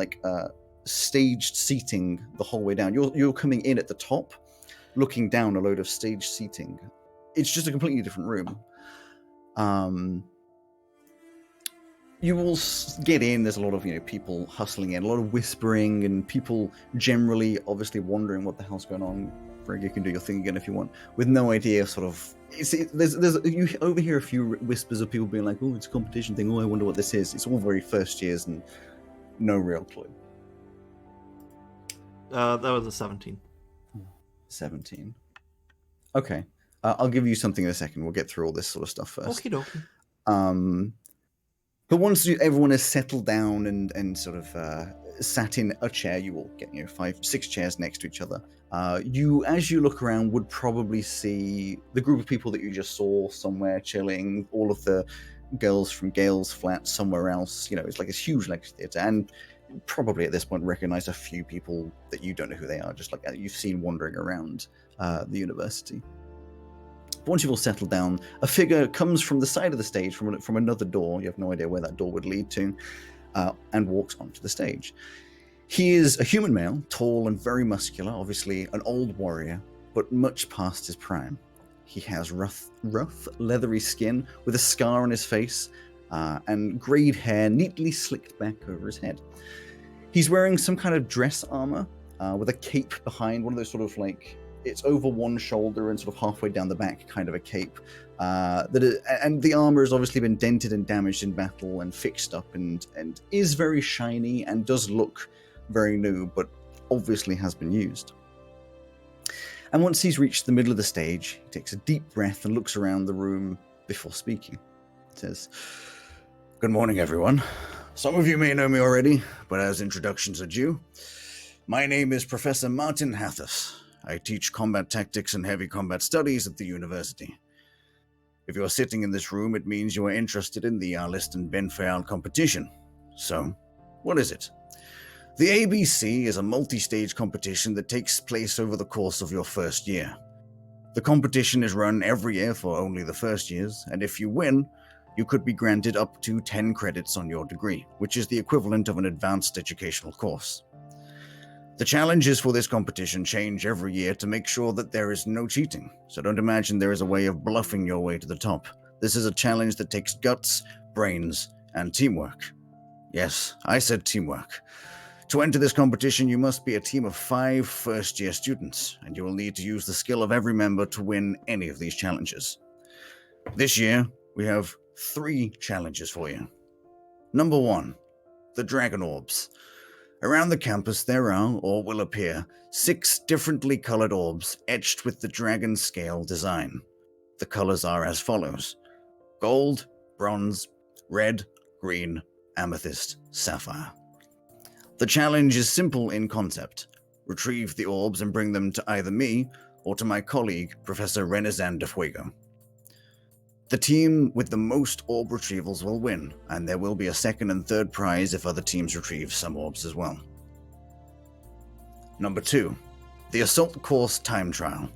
staged seating the whole way down. You're coming in at the top, looking down a load of staged seating. It's just a completely different room. You will get in. There's a lot of people hustling in, a lot of whispering, and people generally obviously wondering what the hell's going on. Greg, you can do your thing again if you want, with no idea. You overhear a few whispers of people being like, "Oh, it's a competition thing. Oh, I wonder what this is." It's all very first years and no real clue. That was a 17. 17. Okay. I'll give you something in a second. We'll get through all this sort of stuff first. Okie dokie. But once everyone has settled down and sort of sat in a chair, you will get 5-6 chairs next to each other. As you look around, would probably see the group of people that you just saw somewhere chilling, all of the girls from Gale's flat somewhere else. It's like this huge lecture theatre, and probably at this point recognize a few people that you don't know who they are, just like you've seen wandering around the university. But once you've all settled down, a figure comes from the side of the stage, from another door. You have no idea where that door would lead to, and walks onto the stage. He is a human male, tall and very muscular, obviously an old warrior, but much past his prime. He has rough, leathery skin with a scar on his face, and greyed hair neatly slicked back over his head. He's wearing some kind of dress armor with a cape behind, one of those sort of it's over one shoulder and sort of halfway down the back kind of a cape. And the armor has obviously been dented and damaged in battle and fixed up and is very shiny and does look very new, but obviously has been used. And once he's reached the middle of the stage, he takes a deep breath and looks around the room before speaking. He says, "Good morning, everyone. Some of you may know me already, but as introductions are due, my name is Professor Martin Hathis. I teach combat tactics and heavy combat studies at the university. If you are sitting in this room, it means you are interested in the Arlist and Benfeal competition. So, what is it? The ABC is a multi-stage competition that takes place over the course of your first year. The competition is run every year for only the first years, and if you win, you could be granted up to 10 credits on your degree, which is the equivalent of an advanced educational course. The challenges for this competition change every year to make sure that there is no cheating, so don't imagine there is a way of bluffing your way to the top. This is a challenge that takes guts, brains, and teamwork. Yes, I said teamwork. To enter this competition, you must be a team of 5 first-year students, and you will need to use the skill of every member to win any of these challenges. This year, we have 3 challenges for you. Number 1, the Dragon Orbs. Around the campus there are, or will appear, 6 differently colored orbs etched with the dragon scale design. The colors are as follows: gold, bronze, red, green, amethyst, sapphire. The challenge is simple in concept. Retrieve the orbs and bring them to either me or to my colleague, Professor Renazan de Fuego. The team with the most orb retrievals will win, and there will be a second and third prize if other teams retrieve some orbs as well. Number 2, the Assault Course Time Trial.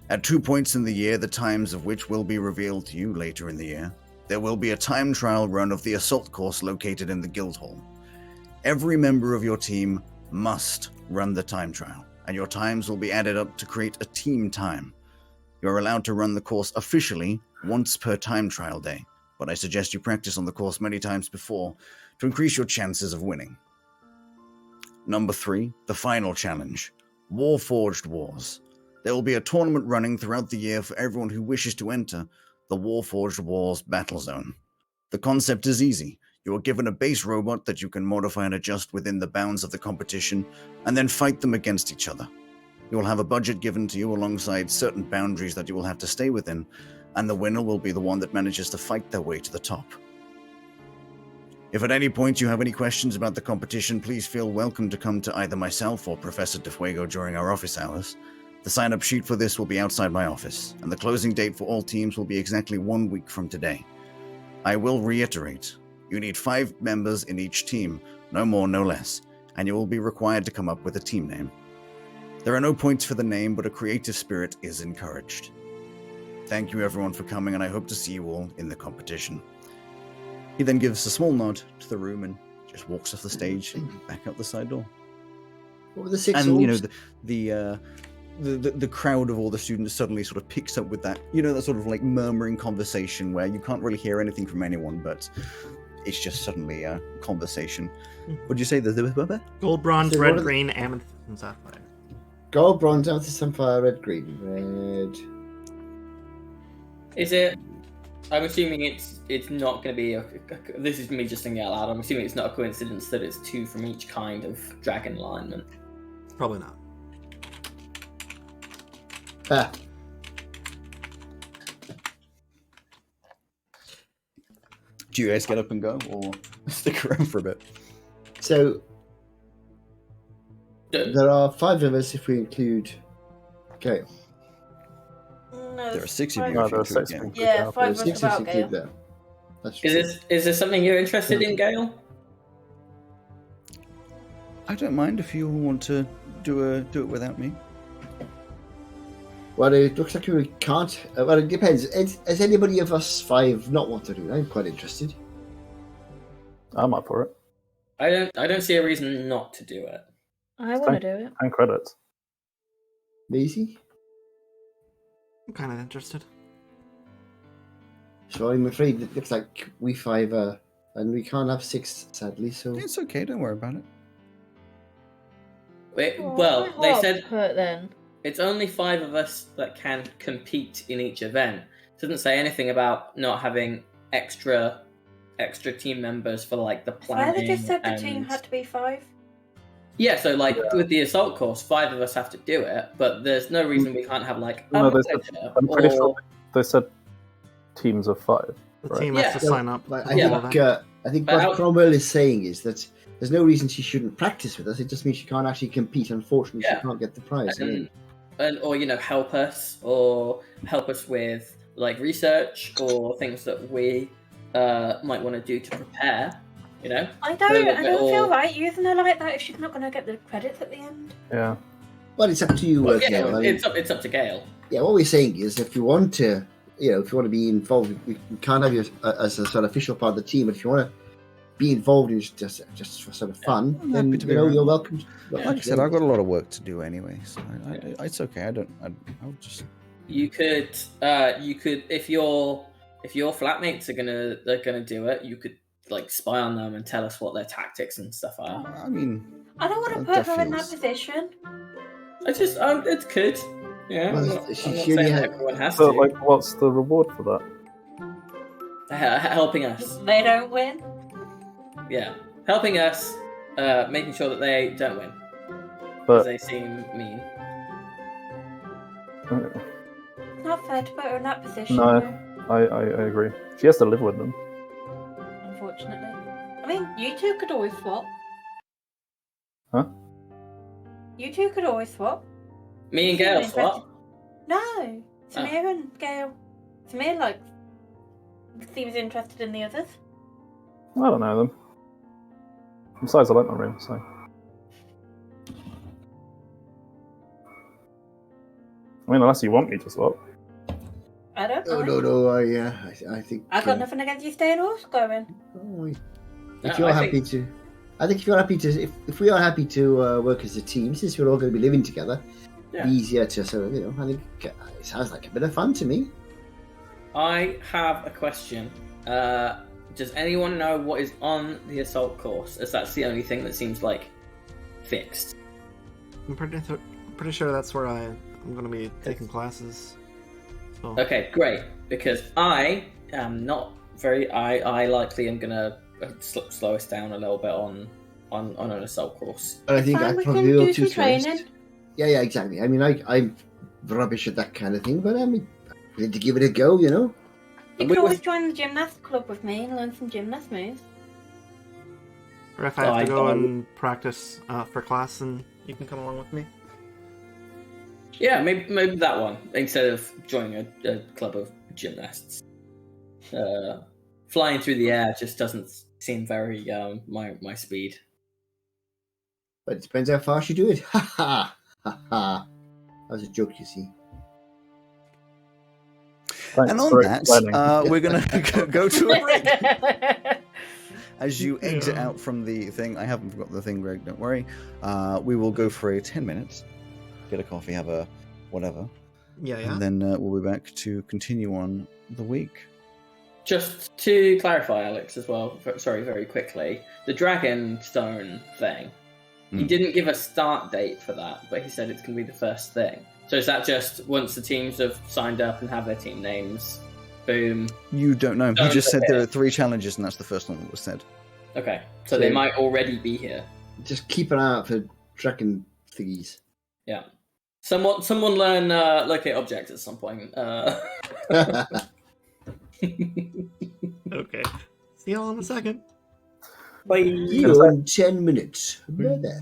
At 2 points in the year, the times of which will be revealed to you later in the year, there will be a time trial run of the Assault Course located in the Guildhall. Every member of your team must run the time trial, and your times will be added up to create a team time. You're allowed to run the course officially once per time trial day, but I suggest you practice on the course many times before to increase your chances of winning. Number 3, the final challenge, Warforged Wars. There will be a tournament running throughout the year for everyone who wishes to enter the Warforged Wars Battle Zone. The concept is easy. You are given a base robot that you can modify and adjust within the bounds of the competition, and then fight them against each other. You will have a budget given to you alongside certain boundaries that you will have to stay within, and the winner will be the one that manages to fight their way to the top. If at any point you have any questions about the competition, please feel welcome to come to either myself or Professor De Fuego during our office hours. The sign-up sheet for this will be outside my office, and the closing date for all teams will be exactly 1 week from today. I will reiterate, you need 5 members in each team, no more, no less, and you will be required to come up with a team name. There are no points for the name, but a creative spirit is encouraged. Thank you everyone for coming, and I hope to see you all in the competition. He then gives a small nod to the room and just walks off the stage and back out the side door. What were the 6 And orbs? the crowd of all the students suddenly sort of picks up with that, that sort of like murmuring conversation where you can't really hear anything from anyone, but it's just suddenly a conversation. What'd you say? The Gold, bronze, So red, what are- green, amethyst, and sapphire. Gold, bronze, amethyst, sapphire, red, green, red. Is it? I'm assuming it's not going to be. This is me just thinking out loud. I'm assuming it's not a coincidence that it's 2 from each kind of dragon alignment. Probably not. Ah, Do you guys get up and go, or stick around for a bit? so there are 5 of us if we include. Okay, No, There are 6 of you. No, if you there are include 6 Gale. people. Yeah, 5 of us 6 about include Gale. there. That's Is this something you're interested in, Gale? I don't mind if you want to do it without me. Well, it looks like we can't. Well, it depends. Has anybody of us 5 not want to do it? I'm quite interested. I'm up for it. I don't see a reason not to do it. I want to do it. 10 credits. Maisie? I'm kind of interested. So I'm afraid it looks like we 5 are. And we can't have 6, sadly, so. It's okay, don't worry about it. Well, my they heart said hurt then. it's only 5 of us that can compete in each event. It doesn't say anything about not having extra team members for like the planning. Why they just said the and- team had to be 5? Yeah, so like with the assault course, 5 of us have to do it, but there's no reason we can't have like a No, they said, manager I'm pretty or- sure they said teams of 5. The Right. team Yeah. has to sign up. But for I the Yeah. think, event. I think But what how- Cromwell is saying is that there's no reason she shouldn't practice with us. It just means she can't actually compete. Unfortunately, Yeah. she can't get the prize. or help us with like research or things that we might want to do to prepare. You know? I don't feel right using her like that if she's not going to get the credits at the end. Yeah. Well, it's up to you, Well, Gail. I mean, it's up to Gail. yeah, what we're saying is, if you want to, if you want to be involved, we can't have you as a sort of official part of the team. But if you want to be involved in just for sort of fun, I'm then happy to be you're around. welcome. Like I said, I've got a lot of work to do anyway, so it's okay. I'll just. You could if your flatmates are gonna do it, you could like spy on them and tell us what their tactics and stuff are. I mean, I don't want to that put her in that feels- position. It's good. Yeah, Well, I'm not she saying only that had- everyone has So, to. like, what's the reward for that? Helping us. They don't win. Yeah, helping us, making sure that they don't win. Because But they seem mean. It's not fair to put her in that position, No. though, I agree. She has to live with them. unfortunately. I mean, you two could always swap. Huh? You two could always swap. Me and Seem Gail interested- swap. No, Samir and Gail. Samir seems interested in the others. I don't know them. Besides, I like my room, so. I mean, unless you want me to swap. I don't No, mind. no. I think. I got nothing against you staying or going. If you're happy to, I think if you're happy to, if we are happy to work as a team, since we're all going to be living together, Yeah. be easier to sort of, I think it sounds like a bit of fun to me. I have a question. Does anyone know what is on the assault course? As that's the only thing that seems like fixed. I'm pretty sure that's where I'm going to be taking classes. So. Okay, great. Because I am not very. I likely am gonna slow us down a little bit on an assault course. But I think Fine, I we probably can will do too. some training. Yeah, exactly. I mean, I'm rubbish at that kind of thing, but I mean, we need to give it a go, you know. You We could always was- join the gymnast club with me and learn some gymnast moves. Or if I have I to go don't- and practice for class, and you can come along with me. Yeah, maybe that one instead of joining a club of gymnasts. Flying through the air just doesn't seem very my speed. But it depends how fast you do it. Ha ha ha ha. That was a joke, you see. Thanks And on for that, explaining. we're gonna go to a break. As you exit Yeah. out from the thing, I haven't forgotten the thing, Greg. Don't worry. We will go for a 10 minutes. Get a coffee, have a whatever, Yeah. and then we'll be back to continue on the week. Just to clarify, Alex, as well. Sorry, very quickly. The Dragonstone thing. He Mm. didn't give a start date for that, but he said it's going to be the first thing. So is that just once the teams have signed up and have their team names, boom? You don't know. He Don't just said there forget. are 3 challenges, and that's the first one that was said. Okay, so they might already be here. Just keep an eye out for dragon thingies. Yeah. Someone learn locate objects at some point. Okay. See y'all in a second. Bye. See you in 10 minutes. Bye-bye.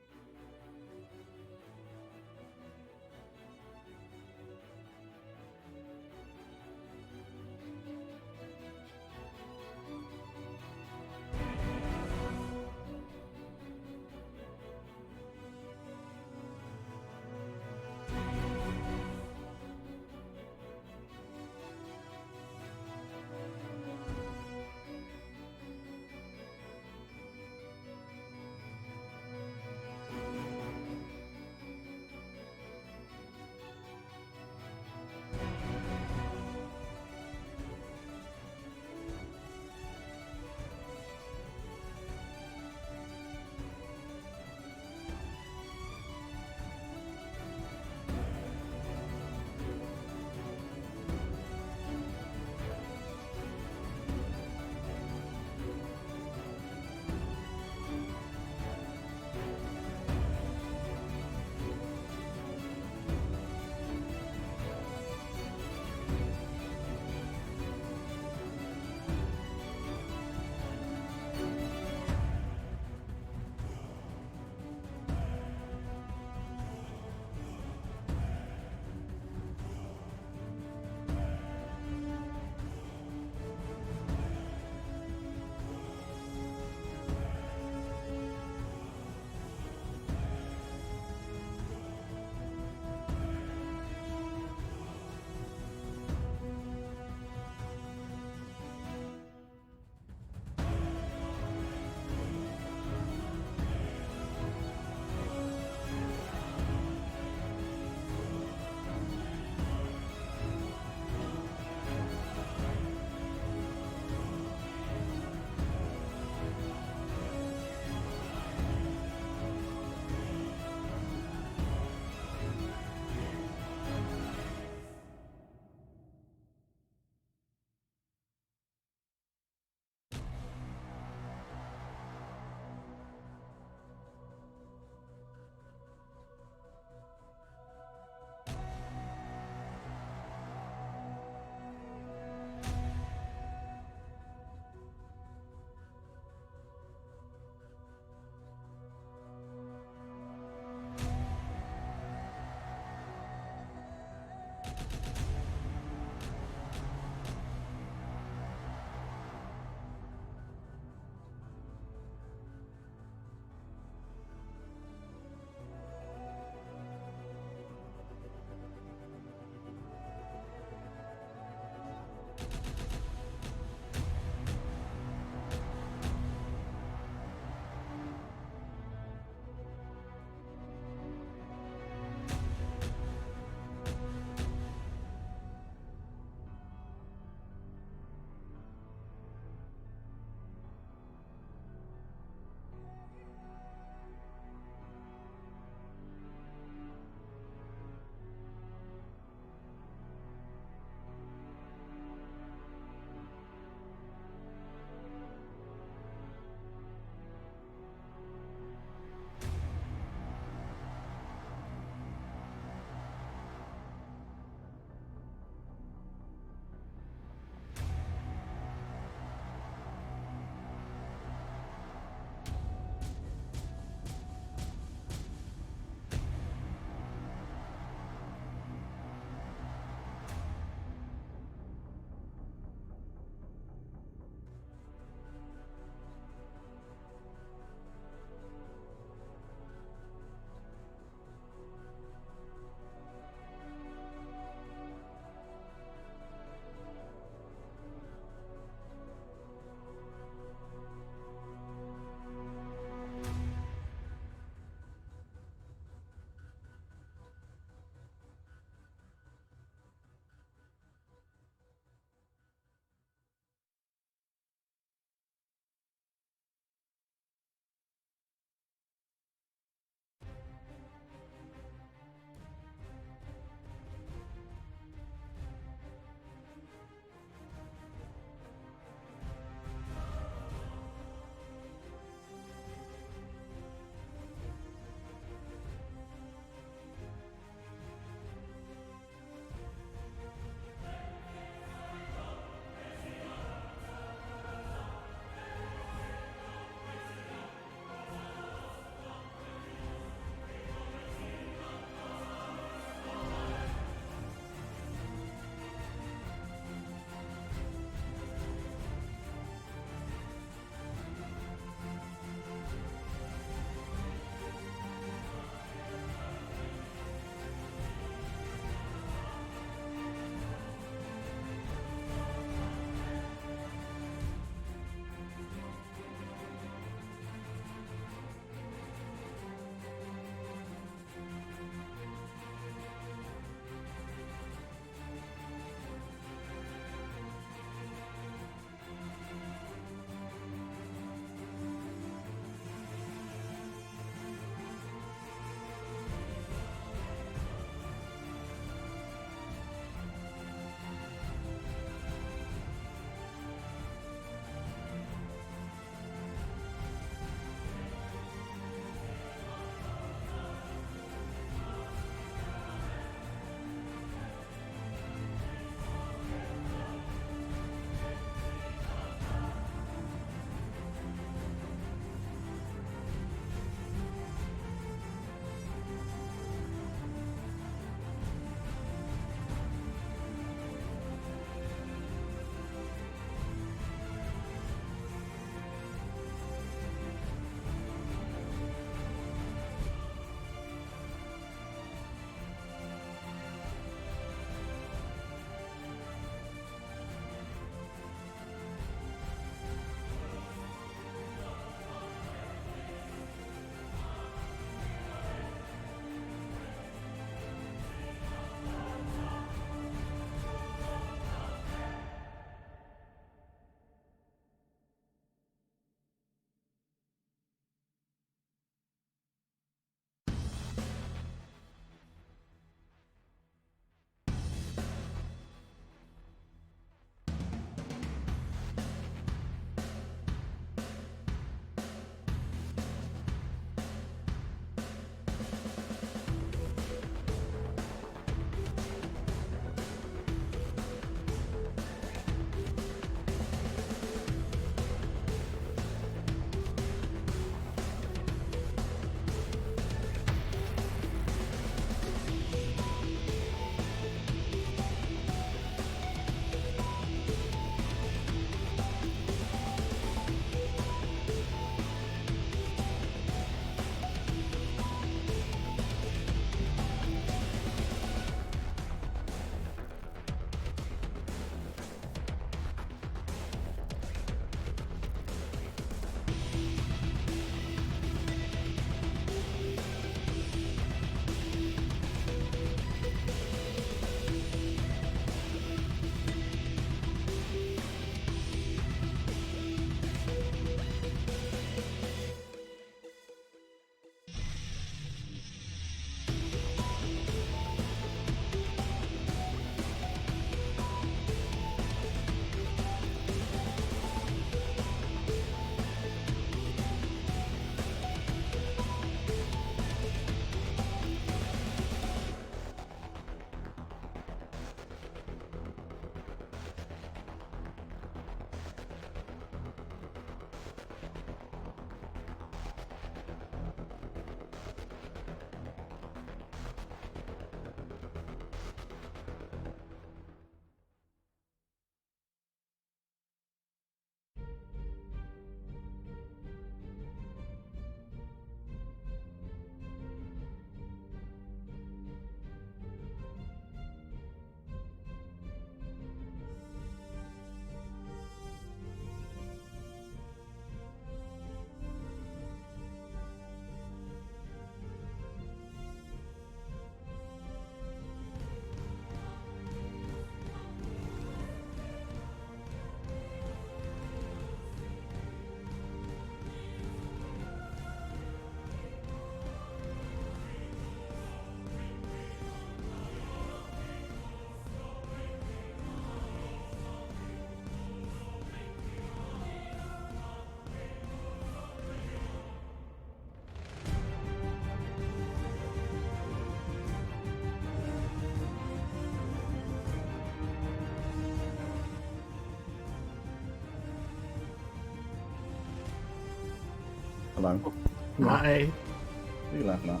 Hello. Hi. What are you laughing at?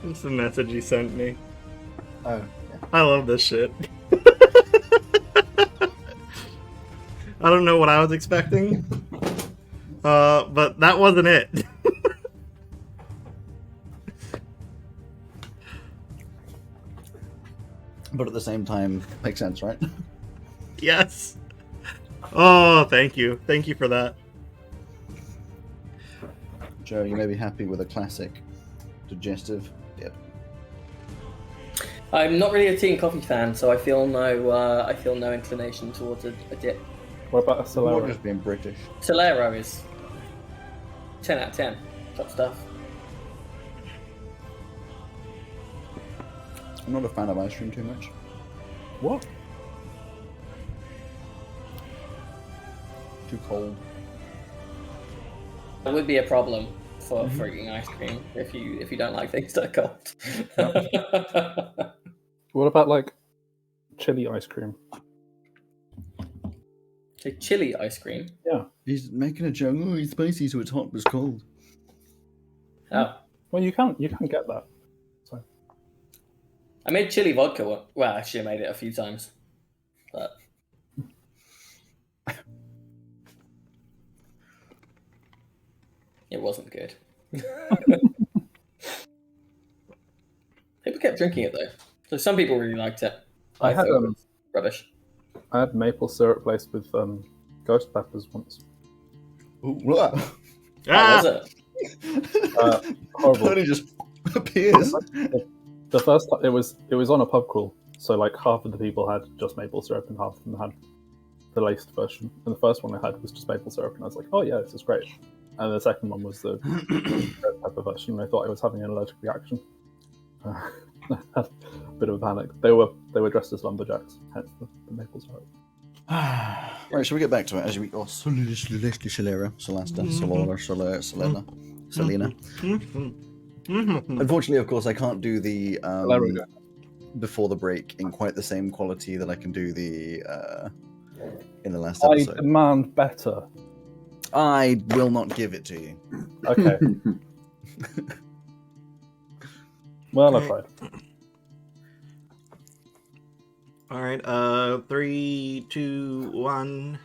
It's a message you sent me. Oh, yeah. I love this shit. I don't know what I was expecting, but that wasn't it. But at the same time, makes sense, right? Yes. Oh, thank you. Thank you for that. Joe, you may be happy with a classic digestive dip. I'm not really a tea and coffee fan, so I feel no inclination towards a dip. What about a More Solero? just being British. Solero is 10 out of 10. Top stuff. I'm not a fan of ice cream too much. What? Too cold. That would be a problem for eating ice cream if you don't like things that are cold. What about like chili ice cream? So chili ice cream. He's making a joke. Oh, it's spicy, so it's hot, but it's cold. Oh, Well, you can't get that. So I made chili vodka one. Well, actually, I made it a few times, but it wasn't good. People kept drinking it though, so some people really liked it. I had thought it was rubbish. I had maple syrup laced with ghost peppers once. Ooh, what? How was Ah! it? Horrible. Tony just appears. The first time it was on a pub crawl, so like half of the people had just maple syrup and half of them had the laced version. And the first one I had was just maple syrup, and I was like, "Oh yeah, this is great." And the second one was the ghost pepper version, and I thought I was having an allergic reaction. I had a bit of a panic. They were dressed as lumberjacks, hence the maple syrup. Right, shall we get back to it as we... Oh, Solera, Solasta, Solora, Selena. Unfortunately, of course, I can't do the before the break in quite the same quality that I can do the in the last I episode. demand better. I will not give it to you. Okay. Well, I tried. All right. 3, 2, 1.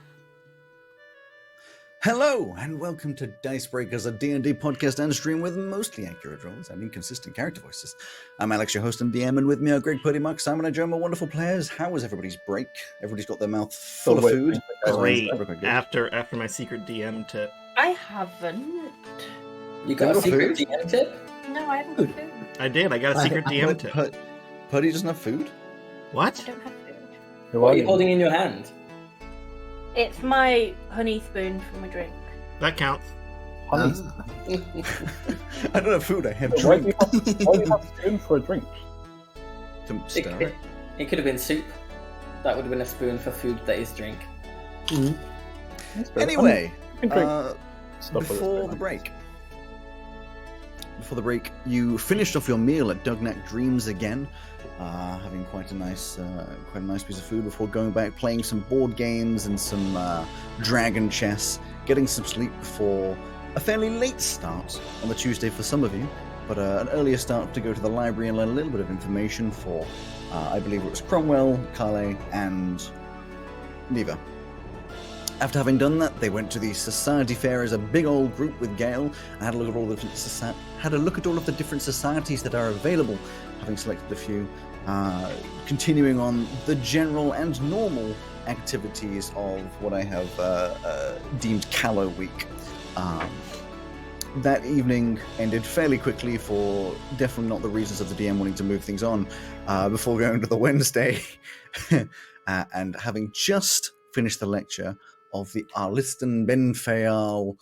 Hello, and welcome to Dice Breakers, a D&D podcast and stream with mostly accurate rolls and inconsistent character voices. I'm Alex, your host and DM, and with me are Greg Putty, Mark, Simon, and Joe, my wonderful players. How was everybody's break? Everybody's got their mouth full of food? Great. Good. After my secret DM tip. I haven't. You got a Got secret food? DM tip? No, I haven't got food. I did. I got a secret DM tip. Putty doesn't have food? I What? don't have food. What are you holding in your hand? It's my honey spoon for my drink. That counts. Honey. I don't have food, I have Why do drink. you have spoon for a drink? To stir it. It could have been soup. That would have been a spoon for food that is drink. Anyway, You can drink stuff with a before spoon. the break, you finished off your meal at Dugnack Dreams again, having quite a nice piece of food before going back, playing some board games and some dragon chess, getting some sleep before a fairly late start on the Tuesday for some of you, but an earlier start to go to the library and learn a little bit of information for, I believe it was Cromwell, Calais, and Neva. After having done that, they went to the Society Fair as a big old group with Gale and had a look at all the different societies that are available, having selected a few, continuing on the general and normal activities of what I have deemed Callow-Week. That evening ended fairly quickly for definitely not the reasons of the DM wanting to move things on, before going to the Wednesday and having just finished the lecture of the Arliston Benfayal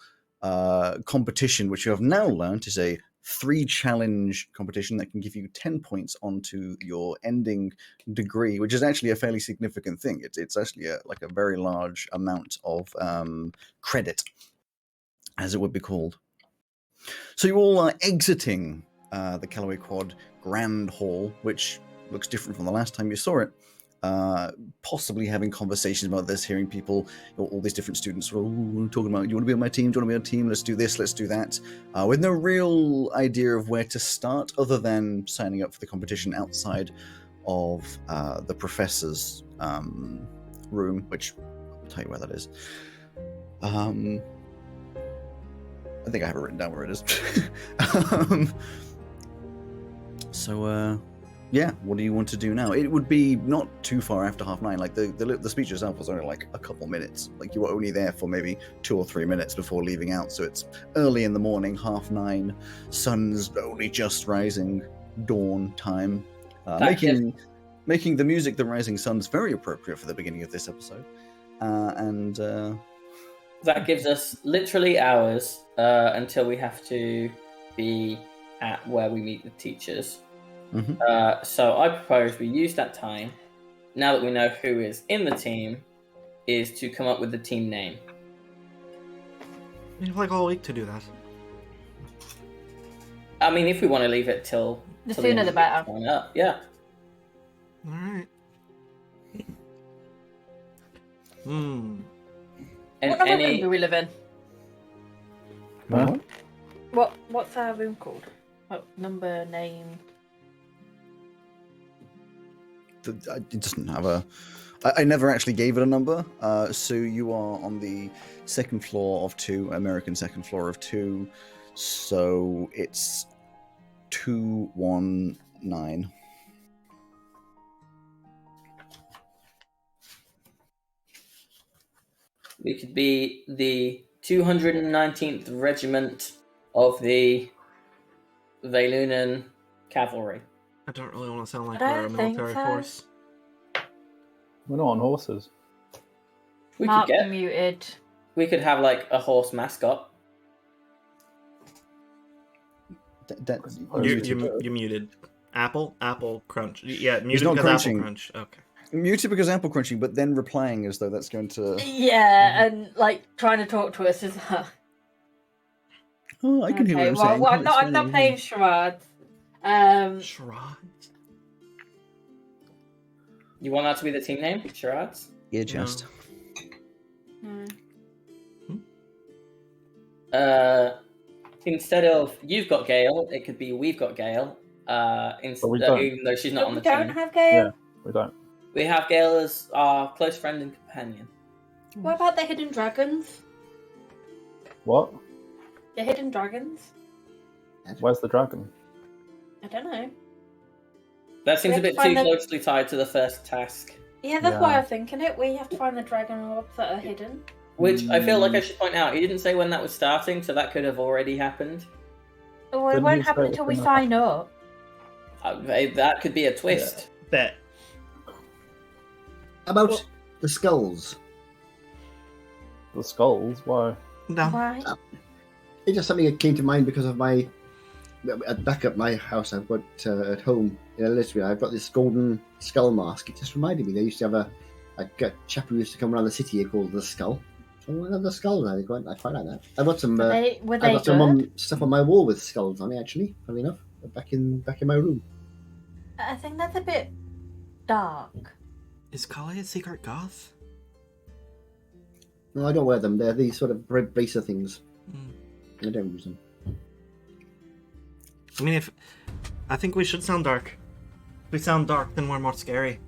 competition, which you have now learnt is a 3-challenge competition that can give you 10 points onto your ending degree, which is actually a fairly significant thing. It's actually a very large amount of credit, as it would be called. So you all are exiting the Calloway Quad Grand Hall, which looks different from the last time you saw it. possibly having conversations about this, hearing people, all these different students talking about, you want to be on my team, do you want to be on a team, let's do this, let's do that, with no real idea of where to start other than signing up for the competition outside of the professor's room, which I'll tell you where that is. I think I have it written down where it is. Yeah, what do you want to do now? It would be not too far after 9:30. Like the speech itself was only like a couple minutes. Like you were only there for maybe 2 or 3 minutes before leaving out. So it's early in the morning, 9:30, sun's only just rising, dawn time. Making the music "The Rising Sun's" very appropriate for the beginning of this episode. That gives us literally hours until we have to be at where we meet the teachers. Mm-hmm. So I propose we use that time, now that we know who is in the team, is to come up with the team name. We have like all week to do that. I mean, if we want to leave it till The till sooner end the of better. sign up, yeah. Alright. And What number room any do we live in? Huh? What's our room called? What number, name? It doesn't have a. I never actually gave it a number. So you are on the second floor of 2, American second floor of 2. So it's 219. we could be the 219th Regiment of the Vaylunan Cavalry. I don't really want to sound like I we're a don't think military so. force. We're not on horses. We Mark could get. muted. We could have like a horse mascot. You're muted. Apple crunch. Yeah, muted not because crunching. Apple crunch. Okay. Muted because apple crunching, but then replying as though that's going to. Yeah, and like trying to talk to us is that. Oh, I can hear what I'm well, saying. well, Oh, it's I'm not fine. playing charades. Charades? You want that to be the team name? Charades? Yeah, just. Instead of "You've got Gale," it could be "We've got Gale." we don't. Even though she's not on we the don't team, have Gale. Yeah. We don't. we have Gale as our close friend and companion. What about the hidden dragons? What? The hidden dragons? Where's the dragon? I don't know. That seems a We have bit to find too the- closely tied to the first task. Yeah, that's Yeah. why I'm thinking it. We have to find the dragon orbs that are hidden. Which I feel like I should point out, he didn't say when that was starting, so that could have already happened. Oh, it Didn't won't you happen say until we it's sign up. That could be a twist. Bet. About the skulls. The skulls? Why? No. Right. It's just something that came to mind because of my back at my house. I've got at home in Elizabeth. I've got this golden skull mask. It just reminded me. They used to have a chap who used to come around the city here called the Skull. So I have the skull now. I find out that I've got some. Were they I've got some good? stuff on my wall with skulls on it. Actually, funny enough, back in my room. I think that's a bit dark. Is Kali a secret goth? No, I don't wear them. They're these sort of bracer things. Mm. I don't use them. I mean, I think we should sound dark. If we sound dark, then we're more scary.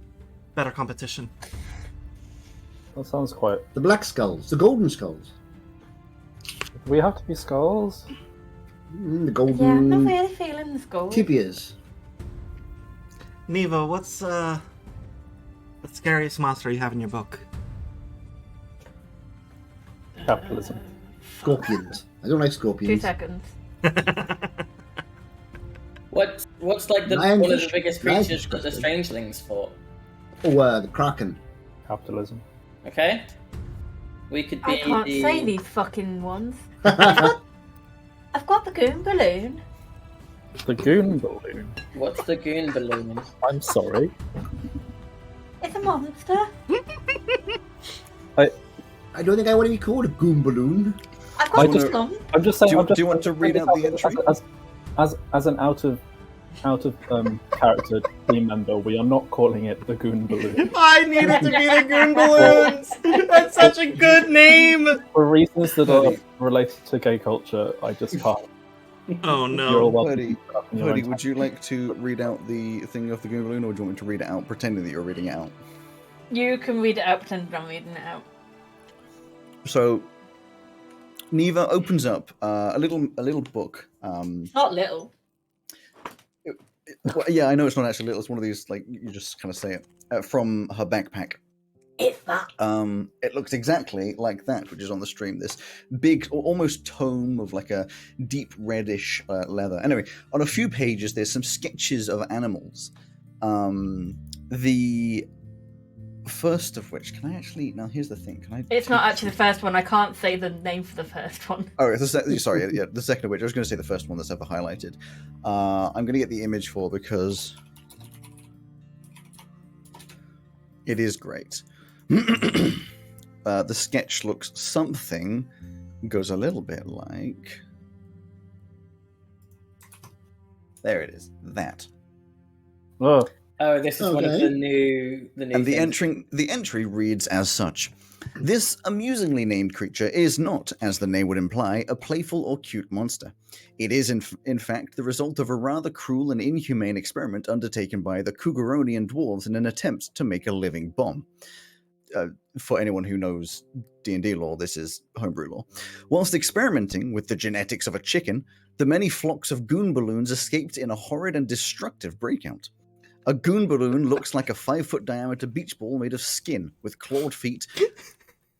Better competition. That sounds quite. The black skulls, the golden skulls, Do we have to be skulls? the Yeah, I'm not golden really feeling the skull. tibias. Neva, what's the scariest monster you have in your book? Capitalism. Scorpions. I don't like 2 scorpions. seconds. What's like one of the Lionfish. biggest creatures Lionfish that the question. strangelings fought? Oh, the kraken. Capitalism. Okay, we could be I can't the. say these fucking ones. the I've got the goon balloon. The goon balloon. What's the goon balloon? I'm sorry. It's a monster. I don't think I want to be called a goon balloon. I've I got just- the gun. I'm just saying. Do you- I'm just, do you want to read out the entry? As an out of out of character team member, we are not calling it the Goon Balloon. I need it to be the Goon Balloons! That's such a good name! For reasons that are Purdy. related to gay culture, I just can't. Oh You're all no. welcome Purdy, to put up in your Purdy, own would you like to read out the thing of the Goon Balloon, or do you want me to read it out, pretending that you're reading it out? You can read it out, pretend I'm reading it out. So, Neva opens up a little book. Not little. Well, yeah, I know it's not actually little. It's one of these, like, you just kind of say it, from her backpack. It's that. It looks exactly like that, which is on the stream. This big, almost tome of like a deep reddish leather. Anyway, on a few pages, there's some sketches of animals. The first of which, can I actually? Now, here's the thing. Can I? It's not actually the first one. I can't say the name for the first one. Oh, sorry. Yeah, the second of which I was going to say the first one that's ever highlighted. I'm going to get the image for because it is great. The sketch looks something, goes a little bit like. There it is. That. Oh, Oh, this is one of Okay. the new And things. the entry reads as such. This amusingly named creature is not, as the name would imply, a playful or cute monster. It is, in fact, the result of a rather cruel and inhumane experiment undertaken by the Cougaronian dwarves in an attempt to make a living bomb. For anyone who knows D&D lore, this is homebrew lore. Whilst experimenting with the genetics of a chicken, the many flocks of goon balloons escaped in a horrid and destructive breakout. A goon balloon looks like a 5-foot diameter beach ball made of skin with clawed feet.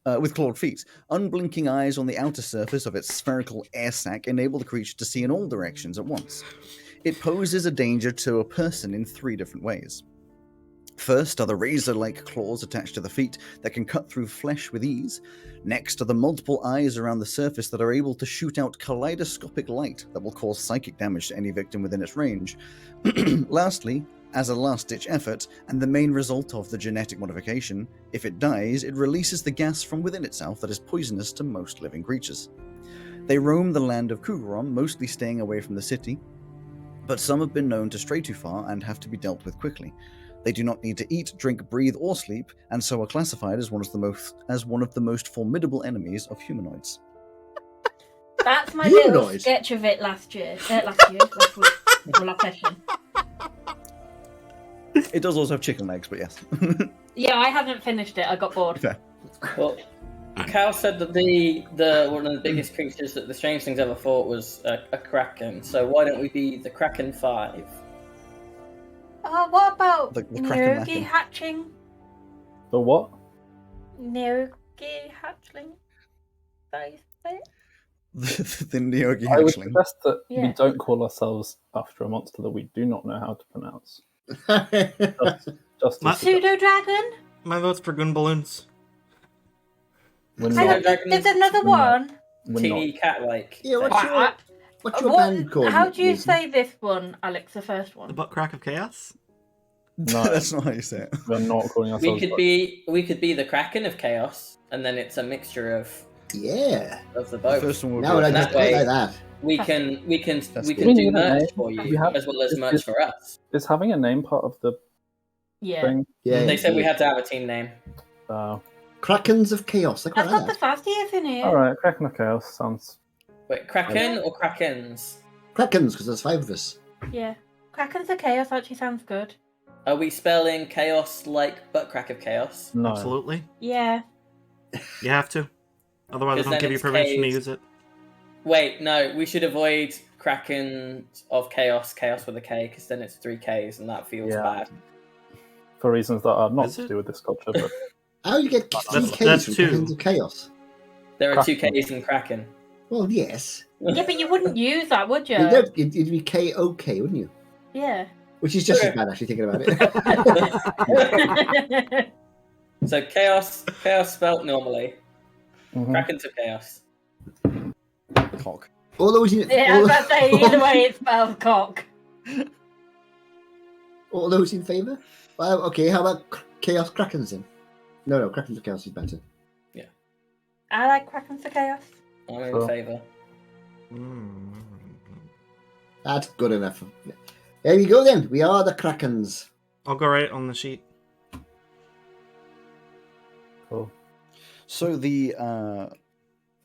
Unblinking eyes on the outer surface of its spherical air sac enable the creature to see in all directions at once. It poses a danger to a person in 3 different ways. First are the razor-like claws attached to the feet that can cut through flesh with ease. Next are the multiple eyes around the surface that are able to shoot out kaleidoscopic light that will cause psychic damage to any victim within its range. Lastly, as a last-ditch effort, and the main result of the genetic modification, if it dies, it releases the gas from within itself that is poisonous to most living creatures. They roam the land of Cougaron, mostly staying away from the city, but some have been known to stray too far and have to be dealt with quickly. They do not need to eat, drink, breathe, or sleep, and so are classified as one of the most formidable enemies of humanoids. That's my little Humanoid. sketch of it last week. Last week. Or last session. It does also have chicken legs, but yes. Yeah, I haven't finished it. I got bored. Okay. Well, Cal said that the one of the biggest creatures that the Strangelings ever fought was a kraken. So why don't we be the Kraken 5? Oh, what about The Kraken Neogi Lacken. hatching? the what? Neogi hatchling? That is it? The Neogi I would hatchling. suggest that we Yeah. don't call ourselves after a monster that we do not know how to pronounce. Just My- as suggest- Pseudo dragon? My vote's for Goon Balloons. we're Hang not. on, Dragon there's is- another one. We're Teeny not. cat-like. Yeah, thing. what's your band called? How do you Nathan? say this one, Alex? The first The one. butt crack of chaos? No. That's not how you say it. We're not calling ourselves. We could be the Kraken of Chaos, and then it's a mixture of Yeah. the The both. first one would Now be I that just way- like that. We can That's do good. merch Yeah. for you We have- as well as is- merch is- for us. Is having a name part of the Yeah. thing? Yeah. They said we had to have a team name. Krakens of Chaos. I quite I've like got the that. Fastias in here. All right, Kraken of Chaos sounds. Wait, Kraken or Krakens? Krakens, because there's 5 of us. Yeah. Krakens of Chaos actually sounds good. Are we spelling chaos like butt crack of chaos? No. Absolutely. Yeah. You have to. Otherwise, I 'Cause don't then give you it's permission to caves. use it. Wait, no, we should avoid Kraken of Chaos, Chaos with a K, because then it's 3 Ks and that feels Yeah. bad. For reasons that are not Is to it? do with this culture, but How do you get 3 That's- Ks that's from 2. Krakens of Chaos? There are 2 Kraken. Ks in Kraken. Well, yes. Yeah, but you wouldn't use that, would you? It'd be KOK, wouldn't you? Yeah. Which is just as Okay. bad, actually, thinking about it. So chaos spelt normally. Mhm. Krakens of Chaos. Cock. all those in, Yeah, I was about to say, either way, it's spelled cock. all those in favour? Well, okay, how about Chaos Krakens then? No, Krakens of Chaos is better. I like Krakens of Chaos. I'm in Sure. favour. Mm. That's good enough. There we go then. We are the Krakens. I'll go right on the sheet. Cool. So the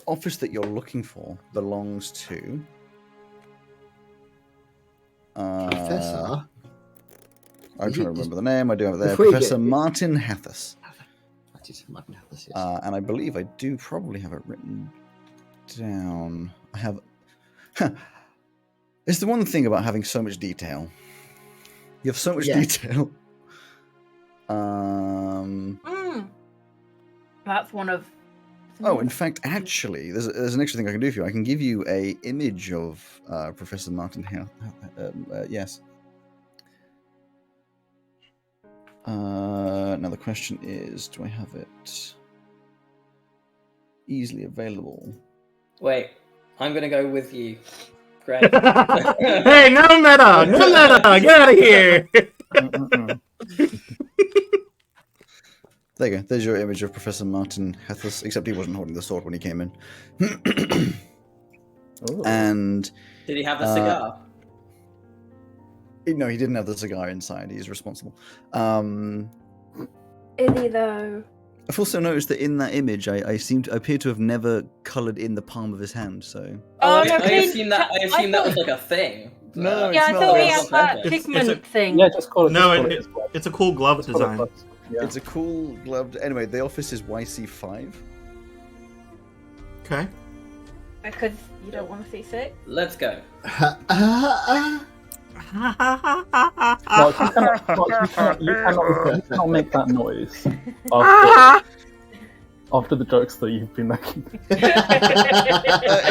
office that you're looking for belongs to Professor. I'm Is trying to it remember the name. I do have it there. Before you Professor get- Martin Hathis. That is Martin Hathis, yes. And I believe I do probably have it written down. I have. It's the one thing about having so much detail. You have so much Yeah. detail. That's one of. Oh, in fact, actually, there's an extra thing I can do for you. I can give you a image of Professor Martin Hathis. Yes. Now the question is, do I have it easily available? Wait, I'm gonna go with you. Great. Hey, no meta! No meta! Get out of here! There you go. There's your image of Professor Martin Hathis, except he wasn't holding the sword when he came in. Ooh. And Did he have a cigar? no, he didn't have the cigar inside. He's responsible. Is he though? I've also noticed that in that image, I appear to have never coloured in the palm of his hand. So Oh, I no, assume that. I assume that thought- was like a thing. No, Yeah, I it's thought not. he It's- had that it's- pigment it's thing. Yeah, just call it. No, just call it- it his web. It's a cool glove Just call it design. web. Yeah. It's a cool gloved. Anyway, the office is YC5. Okay. Because you don't want to see sick. Let's go. Mark, you cannot make that noise after the jokes that you've been making.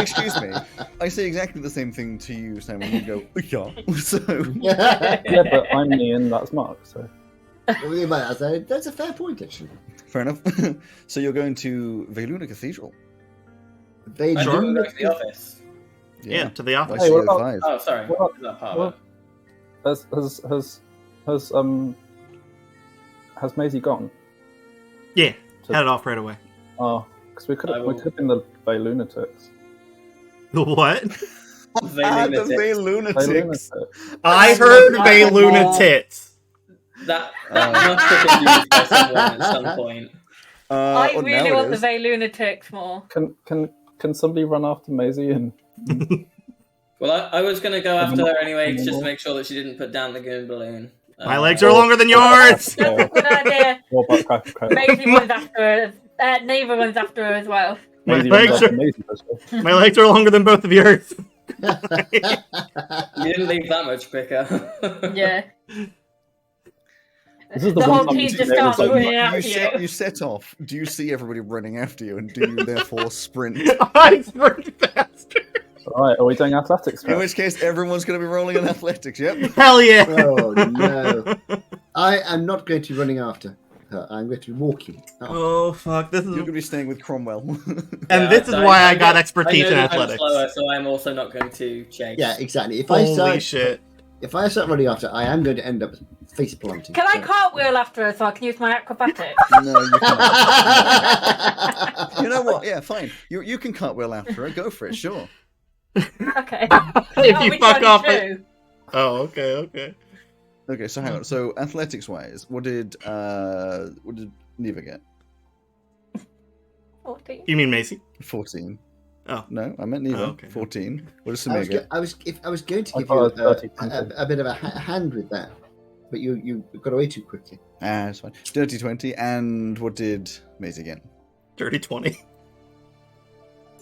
Excuse me. I say exactly the same thing to you, Sam, when you go, yeah. So, Yeah, but I'm me and that's Mark, so. That's a fair point, actually. fair enough. So you're going to Veluna Cathedral. They I Sure. do go to the office. Yeah, to the office. Hey, what YC5. Oh, sorry. Well, Is that part well, of it? Has Maisie gone? Yeah, head off right away. Oh, because we could I will- have been the Bay Lunatics. The what? They The lunatics. Bay Bay Lunatics. Lunatics. I heard Bay Lunatits. That must have been used by someone at some point. I Well, really now want it the is. Bay Lunatics more. Can somebody run after Maisie and Well, I was going to go after her anyway, just to make sure that she didn't put down the goon balloon. My legs are longer than yours. That's a good idea. what about Cracker Cracker? Maisie runs after her. Neither runs after her as well. Maisie My runs legs after are- Maisie does well. My legs are longer than both of yours. You didn't leave that much quicker. Yeah. This is the The one whole time team you just didn't starts say running much. after You set off. Do you see everybody running after you, and do you therefore sprint? I sprint faster. Alright, are we doing athletics In now? which case, everyone's going to be rolling in athletics. Yep. Hell yeah. Oh no! I am not going to be running after her. I'm going to be walking. Oh fuck! This You're is going to be staying with Cromwell. and this is why I got expertise I in know that I'm athletics. slower, so I'm also not going to chase. Yeah, exactly. Holy shit! If I start running after, I am going to end up face planting. Can I cartwheel after her so I can use my acrobatics? No, you can't. You know what? Yeah, fine. You can cartwheel after her. Go for it. Sure. Okay. If you which fuck one off is it. true? Oh, okay. Okay, so hang on. So athletics wise, what did Neva get? 14. You mean Macy? 14. Oh. No, I meant Neva. Oh, okay. 14. What did I Samir was, get? I was going to I give thought you I was 30 a bit of a hand with that, but you got away too quickly. That's fine. Dirty 20. And what did Maisie get? Dirty 20.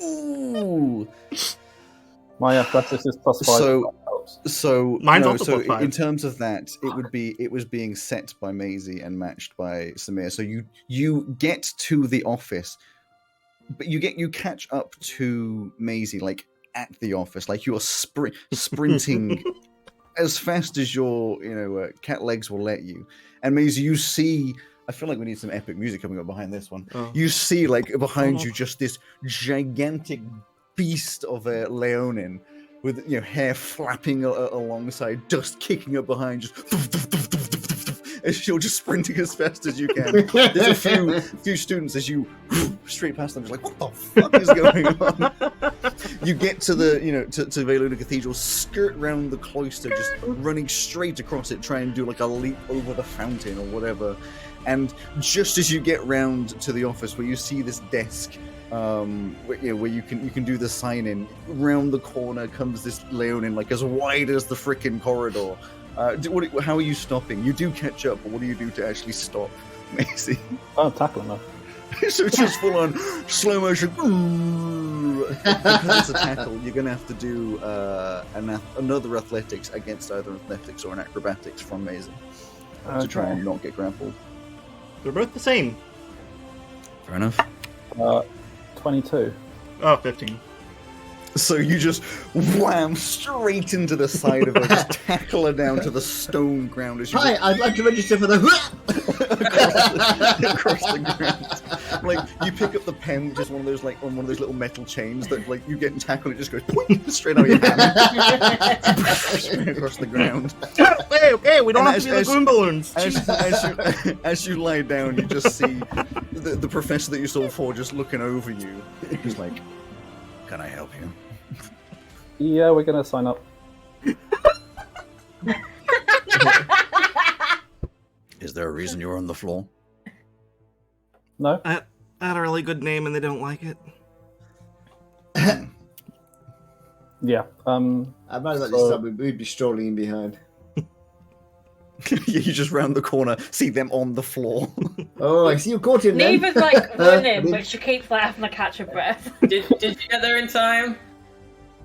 Ooh. My athletics is +5. So- that helps. So Mine's no, also so +5. in terms of that, it was being set by Maisie and matched by Samir. So you get to the office, but you catch up to Maisie like at the office, like you are sprinting as fast as your cat legs will let you. And Maisie, you see. I feel like we need some epic music coming up behind this one. Oh. You see, like behind Oh. you, just this gigantic beast of a Leonin with hair flapping alongside, dust kicking up behind, just as you're just sprinting as fast as you can. There's a few students as you straight past them, just like, what the fuck is going on? You get to the, to Veluna Cathedral, skirt round the cloister, just running straight across it, try and do like a leap over the fountain or whatever. And just as you get round to the office where you see this desk, where you can do the sign in, round the corner comes this Leonin, like as wide as the frickin' corridor. How are you stopping? You do catch up, but what do you do to actually stop Macy? I'm tackling her. So it's just full on slow motion. Because it's a tackle, you're going to have to do another athletics against either athletics or an acrobatics from Maisie to try and not get grappled. They're both the same. Fair enough. 22. Oh, 15. So you just wham straight into the side of her, just tackle her down to the stone ground as you Hi, I'd like to register for the. across the ground. Like you pick up the pen, which is one of those little metal chains that like you get in tackle, it just goes straight out of your hand, straight across the ground. Okay, we don't have to be the goon balloons. As you lie down, you just see the professor that you saw before just looking over you. He's like, "Can I help you?" Yeah, we're gonna sign up. Is there a reason you're on the floor? No? I had a really good name and they don't like it. Yeah. I might like this time we'd be strolling in behind. You just round the corner, see them on the floor. Oh, I see you caught him then. Neva's like running, but she keeps like having to catch her breath. Did you get there in time?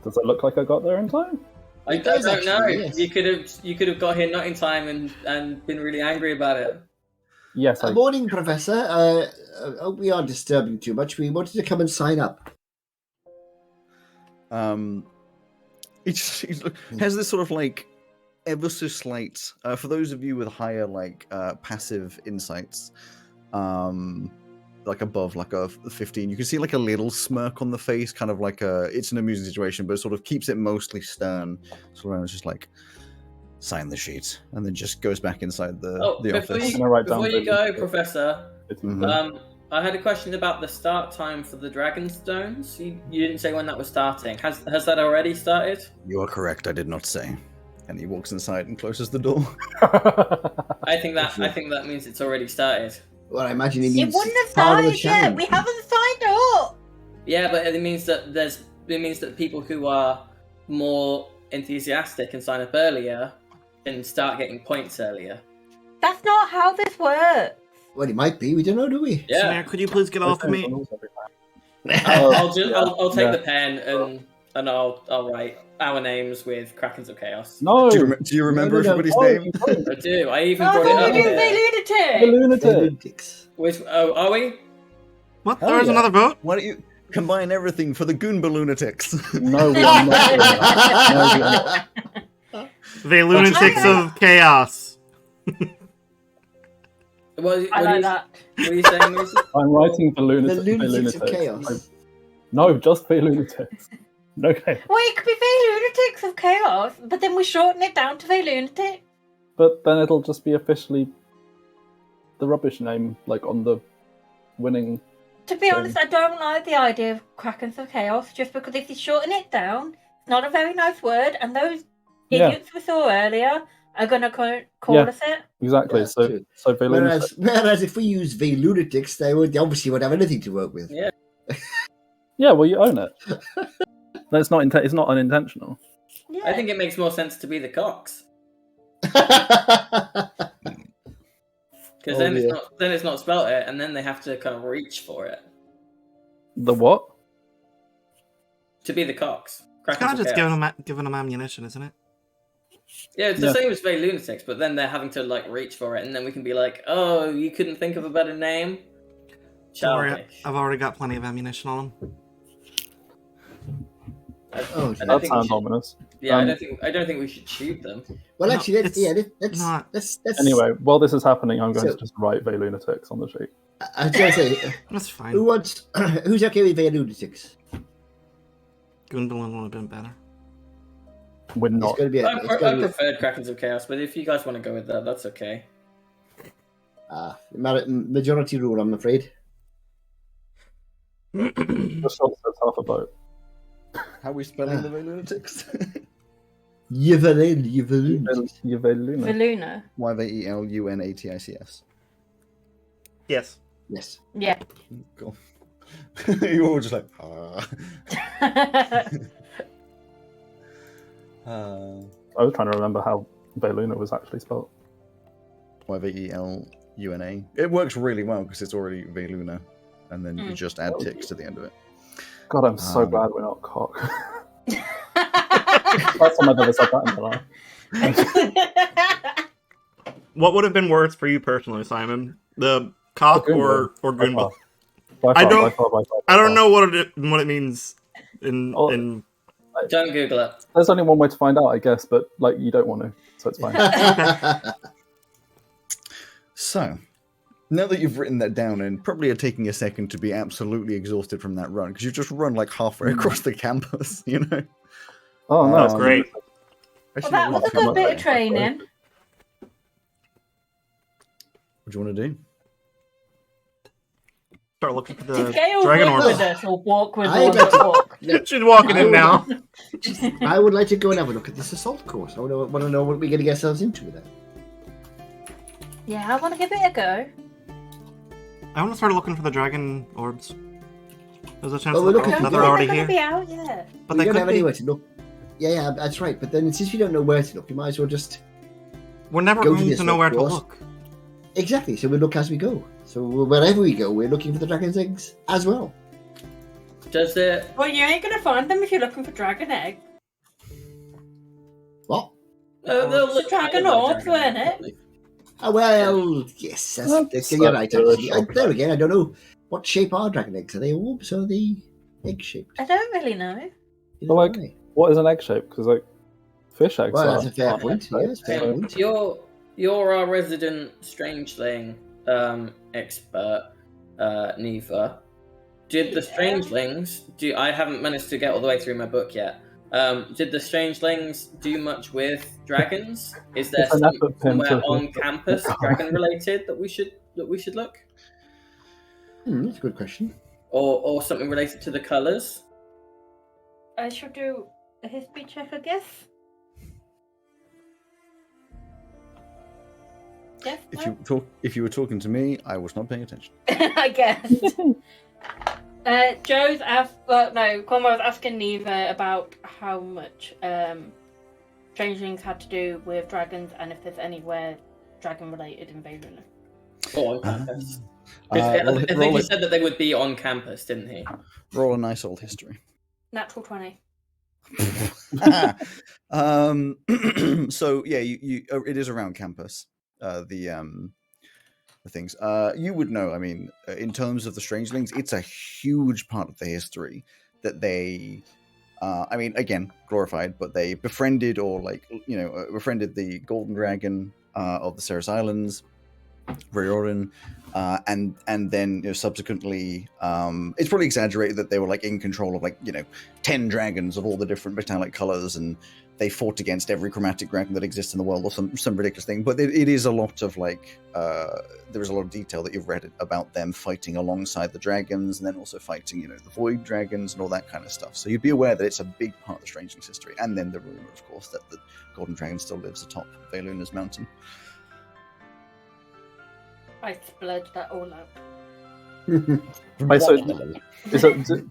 Does it look like I got there in time? I It does don't know. actually, yes. You could have got here not in time and been really angry about it. Yes, I Morning, Professor. Hope we aren't disturbing too much. We wanted to come and sign up. It has this sort of like ever so slight, for those of you with higher like passive insights, like above like a 15, you can see like a little smirk on the face, kind of like it's an amusing situation, but it sort of keeps it mostly stern. So it's just like, sign the sheet, and then just goes back inside the office. Before you go, Professor, Mhm. I had a question about the start time for the Dragon Stones. You didn't say when that was starting. Has that already started? You are correct, I did not say. And he walks inside and closes the door. I think that means it's already started. Well, I imagine he It means wouldn't have part of the started yet. challenge. We haven't signed up. Yeah, but it means that people who are more enthusiastic and sign up earlier can start getting points earlier. That's not how this works. Well, it might be. We don't know, do we? Yeah. Samir, could you please get off of me? I'll take the pen and I'll write our names with Krakens of Chaos. No! Do you remember No, everybody's Oh, name? you don't. I do. I even Oh, brought it I up thought we were here. The lunatic. lunatic! Lunatics. Are we? What? Hell There was yeah. another vote? Why don't you combine everything for the Goomba Lunatics? No, we are not doing that. No, we are not. The lunatics of chaos. I like that. What are you saying, Mason? I'm writing the The lunatics. lunatics of chaos. No, just the lunatics. No chaos. Well, it could be the lunatics of chaos, but then we shorten it down to the lunatic. But then it'll just be officially the rubbish name, like on the winning. To be honest, I don't like the idea of Krakens of Chaos, just because if you shorten it down, it's not a very nice word, and those idiots we saw earlier are going to call Yeah. us it. Exactly. Yeah, so true. the lunatics. Whereas if we use the lunatics, they obviously won't have anything to work with. Yeah. Yeah, well, you own it. That's not. It's not unintentional. Yeah. I think it makes more sense to be the Cox. Because Oh, then dear. it's not spelt it, and then they have to kind of reach for it The what? to be the Cox. It's Krakens kind of of just Chaos. giving them ammunition, isn't it? Yeah, it's Yeah. the same as Vey Lunatics, but then they're having to like reach for it, and then we can be like, "Oh, you couldn't think of a better name." Don't worry, Childish. I've already got plenty of ammunition on them. I Oh, don't That think we sounds should- ominous. Yeah, Um, I don't think we should shoot them. Well, No, actually, it's not. let's. Anyway, while this is happening, I'm going So- to just write the lunatics on the sheet. I was going to say, That's fine. who's okay with the lunatics? Goonballoon would have been better. We're It's not. going to be. I preferred Krakens of Chaos, but if you guys want to go with that, that's okay. Majority rule, I'm afraid. The shop says half a boat. How are we spelling the lunatics? Yvelunatics. Yveluna. Veluna. Yvelunatics. Yes. Yes. Yeah. Cool. You're all just like, ah. I was trying to remember how Veluna was actually spelled. Yveluna. It works really well because it's already Veluna, and then you just add ticks to the end of it. God, I'm so glad we're not cock. First time I've ever said that in my life. What would have been worse for you personally, Simon? The cock or Goomba? I don't know what it means in. Don't Google it. There's only one way to find out, I guess, but like you don't want to, so it's fine. So, now that you've written that down and probably are taking a second to be absolutely exhausted from that run, because you've just run like halfway across the campus, you know? Oh no, That's great. Well, that was a good bit of training. What do you want to do? Start looking for the Did Gail dragon walk with orbs. us or walk with I us? got to- Walk? She's walking in now. I would like to go and have a look at this assault course. I want to know what we're going to get ourselves into with it. Yeah, I want to give it a go. I want to start looking for the dragon orbs. There's a chance Well, we're looking that for they're them. already They're here. gonna be out, yeah. But we they don't could have be. anywhere to look. Yeah, that's right. But then since we don't know where to look, we might as well just... We're never go to going the to know where to assault look. Exactly, so we look as we go. So wherever we go, we're looking for the dragon's eggs as well. Does it? Well, you ain't gonna find them if you're looking for dragon egg. What? They'll It's a look dragon like orbs, dragon weren't it? Oh, well, yes, you're right, actually. There again, I don't know. What shape are dragon eggs? Are they orbs or are they egg-shaped? I don't really know. Well, like, what is an egg shape? Because like fish eggs. Well, are- that's a fair point. Yes, fair point. You're our resident strangeling expert, Neva. Did the strangelings do? I haven't managed to get all the way through my book yet. Did the strangelings do much with dragons? Is there It's an effort pin somewhere to- on campus dragon related that we should look, That's a good question. or something related to the colours? I should do a history check, I guess. Yes, If you were talking to me, I was not paying attention. I guess. Joe's asked. Well, no, Cornwall was asking Neva about how much Strangelings had to do with dragons, and if there's anywhere dragon related in Veluna. Or on campus? roll I think he it. said that they would be on campus, didn't he? Roll a nice old history. Natural 20. So yeah, you it is around campus. The things you would know. I mean, in terms of the Strangelings, it's a huge part of the history that they. I mean, again, glorified, but they befriended or befriended the Golden Dragon of the Ceres Islands, Riorin, and then subsequently, it's probably exaggerated that they were like in control of 10 dragons of all the different metallic colors, and they fought against every chromatic dragon that exists in the world, or some ridiculous thing. But it is a lot of there is a lot of detail that you've read about them fighting alongside the dragons, and then also fighting the void dragons and all that kind of stuff. So you'd be aware that it's a big part of the Strangelings history, and then the rumor, of course, that the Golden Dragon still lives atop Veluna's mountain. I splurged that all out. Wait, so is it,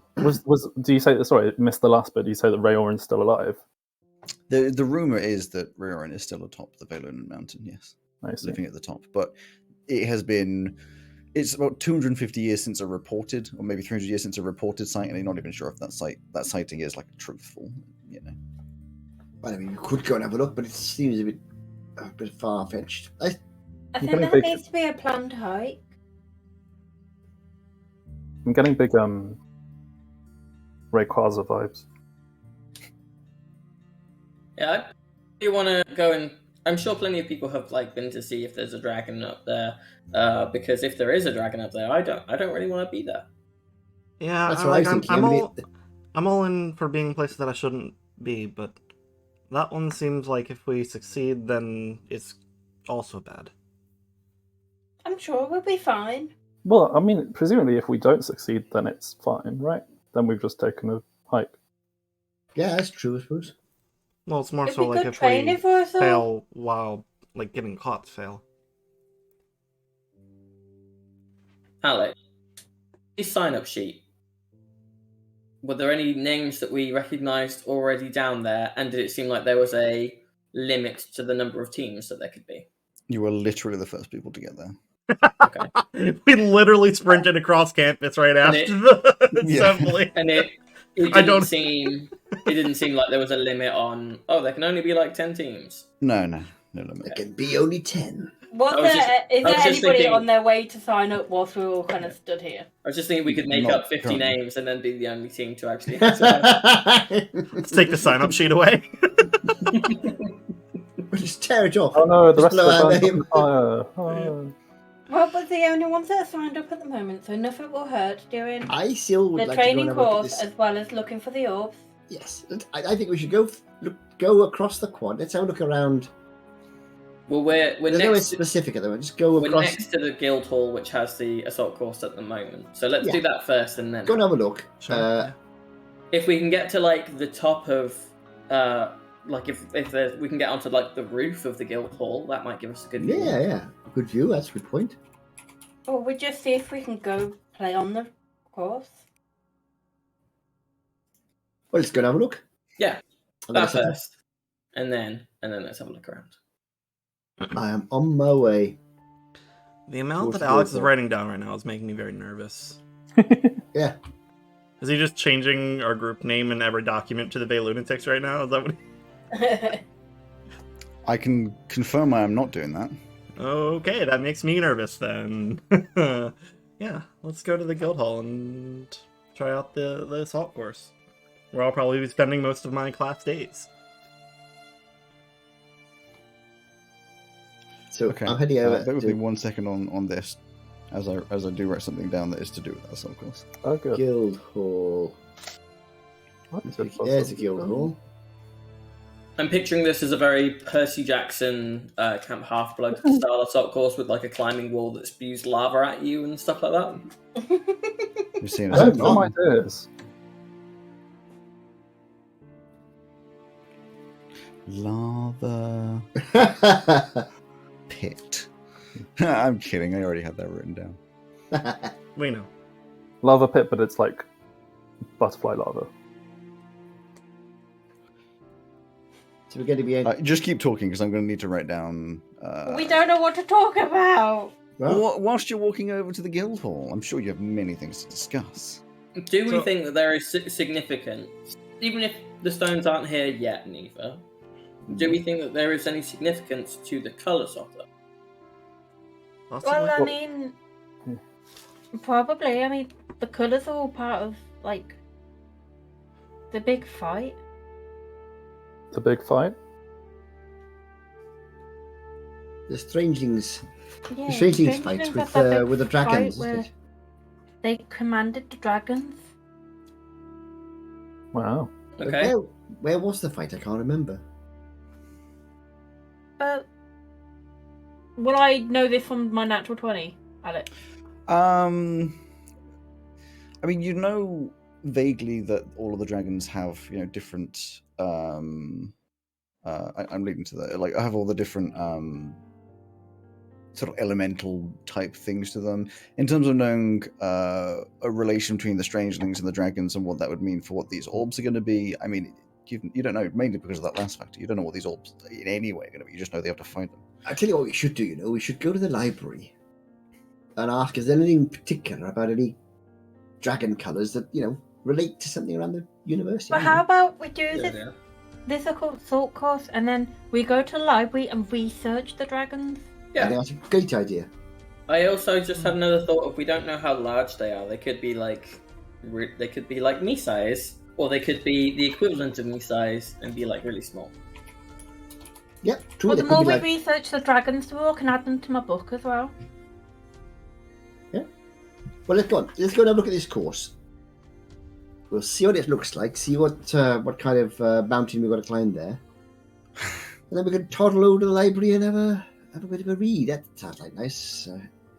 do you say, sorry, I missed the last bit, do you say that Rayoran's still alive? The rumor is that Riorin is still atop the Velunan mountain, yes. I see. Living at the top. But it's about 250 years since a reported, or maybe 300 years since a reported sighting, and I'm not even sure if that sighting is truthful, Well, I mean, you could go and have a look, but it seems a bit far-fetched. I think getting there big. needs to be a planned hike. I'm getting big Rayquaza vibes. Yeah, you want to go and... I'm sure plenty of people have been to see if there's a dragon up there, because if there is a dragon up there, I don't really want to be there. Yeah, That's what I think. I'm all in for being places that I shouldn't be, but that one seems like if we succeed, then it's also bad. I'm sure we'll be fine. Well, I mean, presumably if we don't succeed, then it's fine, right? Then we've just taken a hike. Yeah, that's true, I suppose. Well, it's more It'd so be like good if training we for us all. fail while like getting caught fail. Alex, this sign-up sheet. Were there any names that we recognised already down there, and did it seem like there was a limit to the number of teams that there could be? You were literally the first people to get there. Okay. We literally sprinted across campus right And after the Yeah. assembly. And it I don't- didn't seem like there was a limit on. Oh, there can only be like 10 teams. No limit. It can be only 10. I was Is just there anybody thinking- on their way to sign up whilst we were all kind of stood here? I was just thinking we could make Not up 50 currently. names and then be the only team to actually. Let's take the sign-up sheet away. We'll just tear it off. Oh no, the Just rest of blow the our burned name. on fire. Oh. Well, but the only ones that are signed up at the moment, so nothing will hurt doing I still would the like to go training and have a look at course this. as well as looking for the orbs. Yes, I think we should go across the quad. Let's have a look around. Well, we're There's nowhere next. specific at the moment. Just go We're across. next to the guild hall, which has the assault course at the moment. So let's Yeah. do that first, and then Go and have a look. Sure. if we can get to like the top of, like if we can get onto like the roof of the guild hall, that might give us a good view. Yeah. Good view. That's a good point. Or we just see if we can go play on the course. Well, let's go and have a look. Yeah, I'm that gonna- first, and then let's have a look around. I am on my way. The amount Towards that the Alex is airport. writing down right now is making me very nervous. Yeah. Is he just changing our group name in every document to the Bay Lunatics right now? Is that what? I can confirm I am not doing that. Okay, that makes me nervous then. Yeah, let's go to the guild hall and try out the assault course, where I'll probably be spending most of my class days. So Okay. I'm heading over. Bear with me to 1 second on this, as I do write something down that is to do with that, of course. Oh, good. Guild Hall. That's good for There's the some- Guild Hall. I'm picturing this as a very Percy Jackson Camp Half-Blood style assault course with like a climbing wall that spews lava at you and stuff like that. You're seeing I have it. no ideas. Lava pit. I'm kidding. I already had that written down. We know. Lava pit, but it's like butterfly lava. So we're going to be. Just keep talking because I'm going to need to write down. We don't know what to talk about. Well, Whilst you're walking over to the guild hall, I'm sure you have many things to discuss. Do we So- think that there is significance, even if the stones aren't here yet, neither? Do we think that there is any significance to the colours of them? Possibly. Well, I Well- mean, probably. I mean, the colours are all part of, like, the big fight. The big fight. the Strangelings. Yeah, The Strangelings Strangelings fights had with that big the dragons. fight where isn't it? they commanded the dragons. Wow. Okay. Where was the fight? I can't remember. Will I know this from my natural 20, Alex? I mean, you know vaguely that all of the dragons have, different. I'm leading to that. Like, I have all the different sort of elemental type things to them. In terms of knowing a relation between the strangelings and the dragons and what that would mean for what these orbs are going to be, I mean, you don't know, mainly because of that last factor. You don't know what these orbs in any way are going to be. You just know they have to find them. I tell you what we should do. We should go to the library and ask: is there anything particular about any dragon colours that relate to something around the university? But how about we do Yeah. this assault course and then we go to the library and research the dragons? I think that's a great idea. I also just had another thought. If we don't know how large they are, they could be like me size, or they could be the equivalent of me size and be like really small. Yep, true. Well, They the could more be we like- research the dragons, the more I can add them to my book as well. Well, let's go on. Let's go and have a look at this course. We'll see what it looks like. See what kind of mountain we've got to climb there, and then we can toddle over to the library and have a bit of a read. That sounds like nice.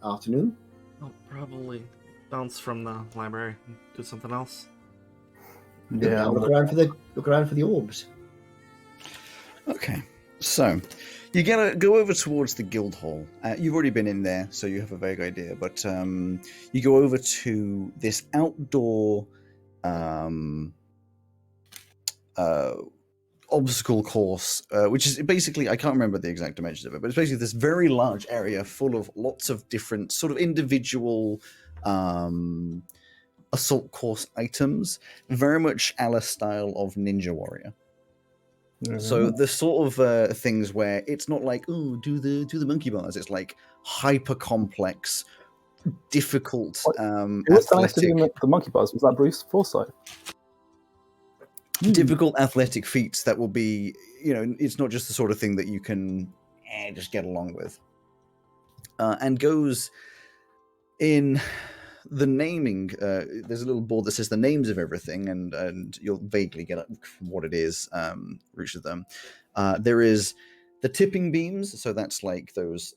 afternoon. I'll probably bounce from the library and do something else. Yeah, Look around for the orbs. Okay, so you go over towards the guild hall. You've already been in there, so you have a vague idea. But you go over to this outdoor obstacle course, which is basically, I can't remember the exact dimensions of it, but it's basically this very large area full of lots of different sort of individual assault course items, very much a la style of Ninja Warrior. So the sort of things where it's not like, oh, do the monkey bars. It's like hyper complex, difficult, Who was nice to do the monkey bars? Was that Bruce Forsyth? difficult athletic feats that will be, it's not just the sort of thing that you can just get along with. And goes in the naming. There's a little board that says the names of everything, and you'll vaguely get what it is for each of them. There is the tipping beams, so that's like those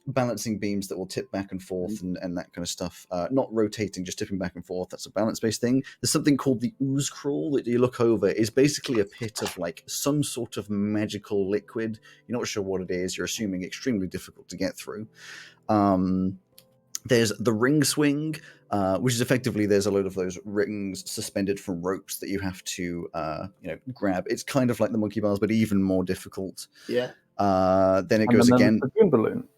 balancing beams that will tip back and forth and that kind of stuff. Not rotating, just tipping back and forth. That's a balance-based thing. There's something called the ooze crawl that you look over is basically a pit of like some sort of magical liquid. You're not sure what it is. You're assuming extremely difficult to get through. There's the ring swing, which is effectively there's a load of those rings suspended from ropes that you have to grab. It's kind of like the monkey bars, but even more difficult. Yeah. Then it goes again. The Goon balloon.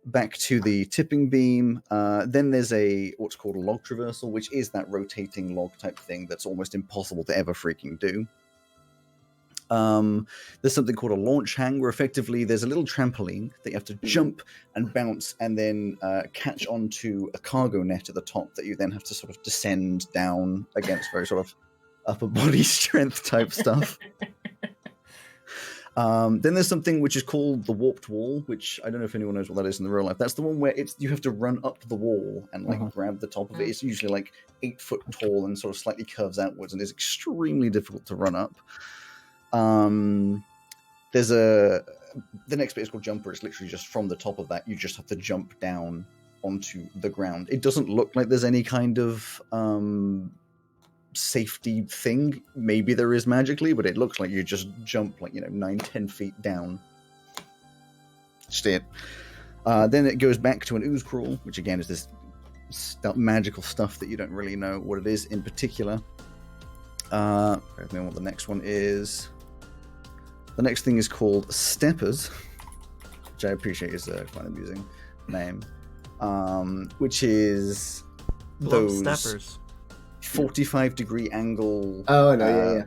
Back to the tipping beam. Then there's what's called a log traversal, which is that rotating log type thing that's almost impossible to ever freaking do. There's something called a launch hang, where effectively there's a little trampoline that you have to jump and bounce and then catch onto a cargo net at the top that you then have to sort of descend down against, very sort of upper body strength type stuff. Then there's something which is called the warped wall, which I don't know if anyone knows what that is in the real life. That's the one where you have to run up the wall and grab the top of it. It's usually like 8 foot tall and sort of slightly curves outwards and is extremely difficult to run up. There's the next bit is called jumper. It's literally just from the top of that, you just have to jump down onto the ground. It doesn't look like there's any kind of safety thing. Maybe there is magically, but it looks like you just jump like 9-10 feet down. Just it. Then it goes back to an ooze crawl, which again is this magical stuff that you don't really know what it is in particular. I don't know what the next one is. The next thing is called Steppers, which I appreciate is quite an amusing name, which is those Steppers. 45-degree angle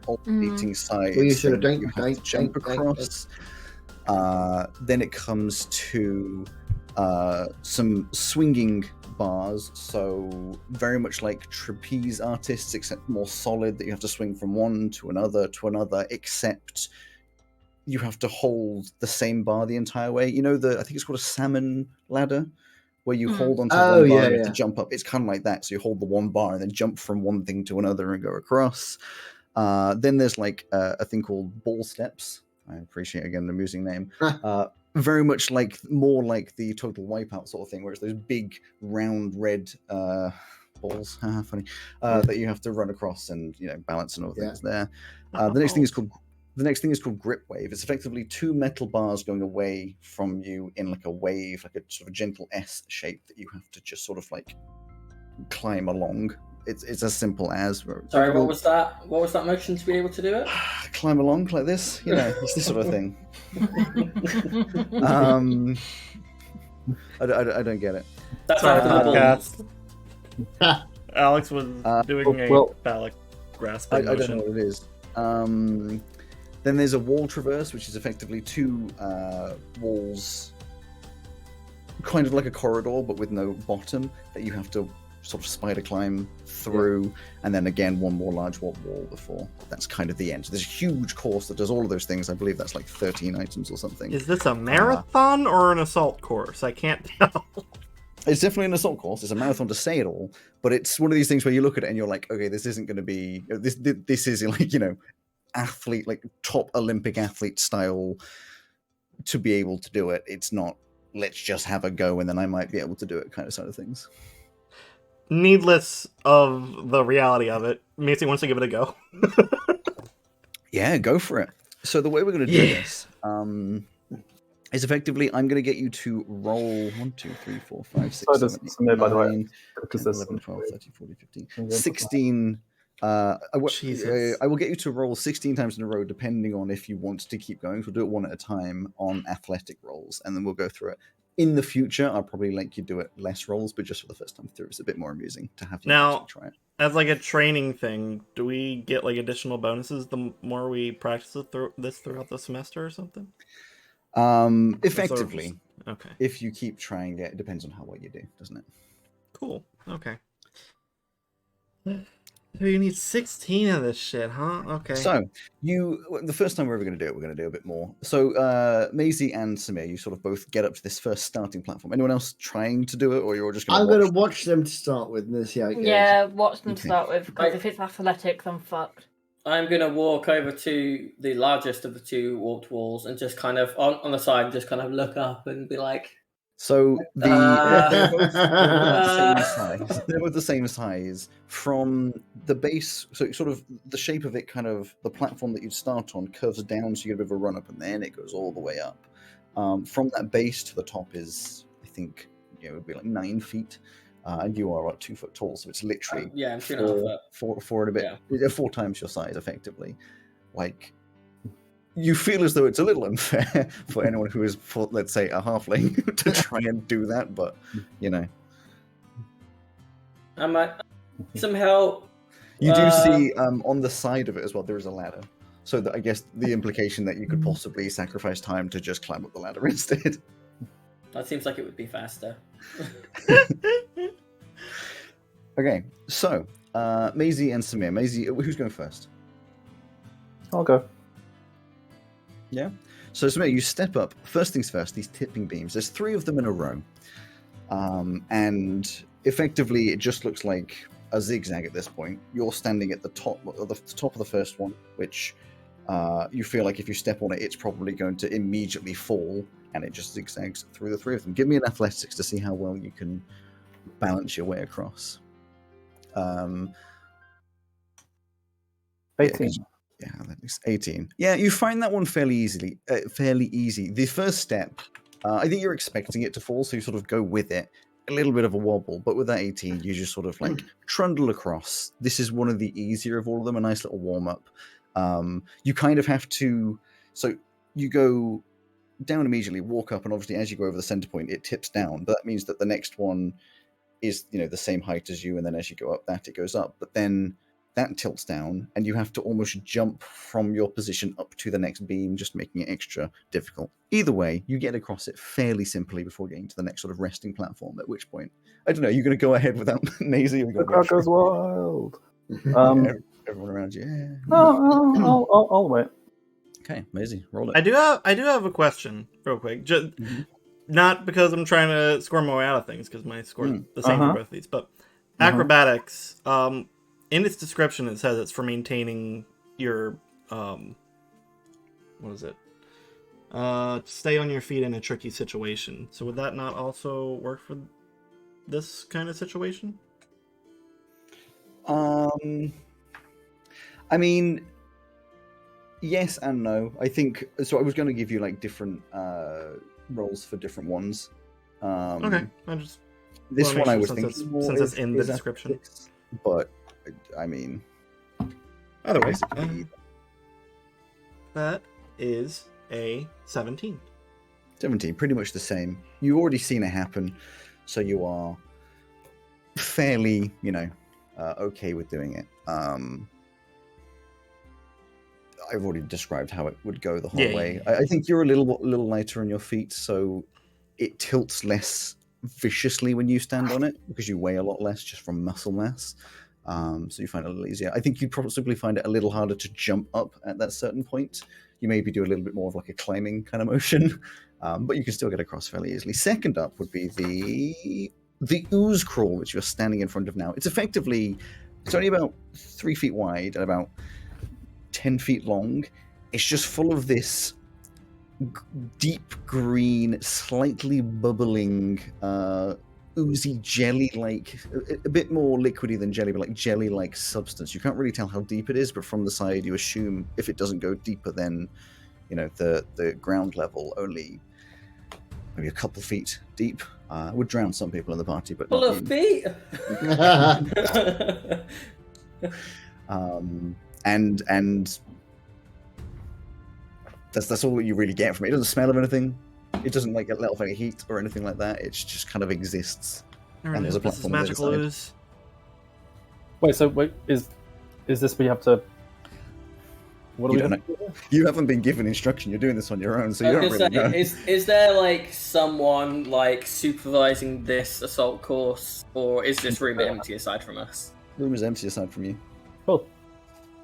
alternating sides. Well, you sort of that you have to jump across. Then it comes to some swinging bars, so very much like trapeze artists, except more solid, that you have to swing from one to another, except you have to hold the same bar the entire way. I think it's called a salmon ladder, where you hold onto one bar and you have to jump up. It's kind of like that, so you hold the one bar and then jump from one thing to another and go across. Then there's like a thing called ball steps. I appreciate, again, an amusing name. Very much more like the Total Wipeout sort of thing, where it's those big, round, red balls, funny, that you have to run across and balance and all things there. The next thing is called grip wave. It's effectively 2 metal bars going away from you in like a wave, like a sort of gentle S shape that you have to just sort of like climb along. It's as simple as. Sorry, what was that? What was that motion to be able to do it? Climb along like this, it's this sort of thing. I don't get it. That's Sorry, after the podcast. Alex was doing a phallic grasp. I don't know what it is. Then there's a wall traverse, which is effectively 2 walls, kind of like a corridor, but with no bottom, that you have to sort of spider climb through, and then again 1 more large wall before. That's kind of the end. So there's a huge course that does all of those things. I believe that's like 13 items or something. Is this a marathon or an assault course? I can't tell. It's definitely an assault course. It's a marathon to say it all, but it's one of these things where you look at it and you're like, okay, this isn't going to be this is like athlete, like top Olympic athlete style to be able to do it. It's not let's just have a go and then I might be able to do it kind of side of things. Needless of the reality of it, Macy wants to give it a go. Yeah, go for it. So the way we're going to do this is effectively I'm going to get you to roll 1, 2, 3, 4, 5, 6, So does 7, 8, Samir, by the way, 9, because 10, there's 11, some 12, 13, 14, 15, Yeah. 16. Jesus. I will get you to roll 16 times in a row, depending on if you want to keep going. So we'll do it one at a time on athletic rolls, and then we'll go through it. In the future, I'll probably let you do it less rolls, but just for the first time through, it's a bit more amusing to have you Now, actually try it. as like a training thing, do we get like additional bonuses the more we practice it this throughout the semester or something? Effectively, Okay. if you keep trying it, it depends on how well you do, doesn't it? Cool. Okay. So you need 16 of this shit, huh? Okay. So the first time we're ever going to do it, we're going to do a bit more. So Maisie and Samir, you sort of both get up to this first starting platform. Anyone else trying to do it, or you're just going to? I'm going to watch them to start with and then see how it goes. Yeah, watch them to Okay. start with, because if it's athletics, I'm fucked. I'm going to walk over to the largest of the two warped walls and just kind of, on the side, just kind of look up and be like... So they're both the same size. They're both the same size from the base. So sort of the shape of it, kind of the platform that you'd start on curves down, so you get a bit of a run up, and then it goes all the way up. From that base to the top is, I think, it would be like 9 feet, and you are about 2 foot tall. So it's literally yeah, I'm 2.5 foot. four and a bit, 4 times your size, effectively. Like, you feel as though it's a little unfair for anyone who is, let's say, a halfling to try and do that, but, you know. I might somehow... You do see on the side of it as well, there is a ladder. So that I guess the implication that you could possibly sacrifice time to just climb up the ladder instead. That seems like it would be faster. Okay, so Maisie and Samir. Maisie, who's going first? I'll go. Yeah. So Samir, you step up. First things first, these tipping beams. There's 3 of them in a row. And effectively, it just looks like a zigzag at this point. You're standing at the top of the first one, which you feel like if you step on it, it's probably going to immediately fall, and it just zigzags through the 3 of them. Give me an athletics to see how well you can balance your way across. 18. Yeah, that's 18. Yeah, you find that one fairly easy. The first step, I think you're expecting it to fall, so you sort of go with it. A little bit of a wobble, but with that 18, you just sort of like trundle across. This is one of the easier of all of them, a nice little warm-up. You kind of have to... So you go down immediately, walk up, and obviously as you go over the center point, it tips down. But that means that the next one is, the same height as you, and then as you go up that, it goes up. But then that tilts down, and you have to almost jump from your position up to the next beam, just making it extra difficult. Either way, you get across it fairly simply before getting to the next sort of resting platform, at which point, I don't know, you're going to go ahead without Maisie? The crowd goes wild. Everyone around you, yeah. I'll wait. Okay, Maisie, roll it. I do have a question, real quick. Just not because I'm trying to score my way out of things, because my score is the same for both of these, but acrobatics. In its description, it says it's for maintaining your what is it? Stay on your feet in a tricky situation. So would that not also work for this kind of situation? I mean, yes and no. I think so. I was going to give you like different roles for different ones. Okay, This one I was since thinking since it's in the description. athletics, but I mean, Either way, basically, that is a 17. 17, pretty much the same. You've already seen it happen, so you are fairly, okay with doing it. I've already described how it would go the whole way. Yeah. I think you're a little lighter on your feet, so it tilts less viciously when you stand on it because you weigh a lot less just from muscle mass. So you find it a little easier. I think you'd probably find it a little harder to jump up at that certain point. You maybe do a little bit more of like a climbing kind of motion, but you can still get across fairly easily. Second up would be the ooze crawl, which you're standing in front of now. It's only about 3 feet wide and about 10 feet long. It's just full of this deep green, slightly bubbling, oozy jelly-like, a bit more liquidy than jelly, but like jelly-like substance. You can't really tell how deep it is, but from the side, you assume if it doesn't go deeper than, the ground level, only maybe a couple feet deep, would drown some people in the party, but not Full of you. feet. And that's all you really get from it. It doesn't smell of anything. It doesn't like let off any heat or anything like that. It just kind of exists. And there's a This is platform on the other magical side. ooze. Wait, is this we have to? What do You we don't have to do? You haven't been given instruction. You're doing this on your own, so you I don't was really gonna know. say, is there like someone like supervising this assault course, or is this room empty aside from us? Room is empty aside from you. Cool.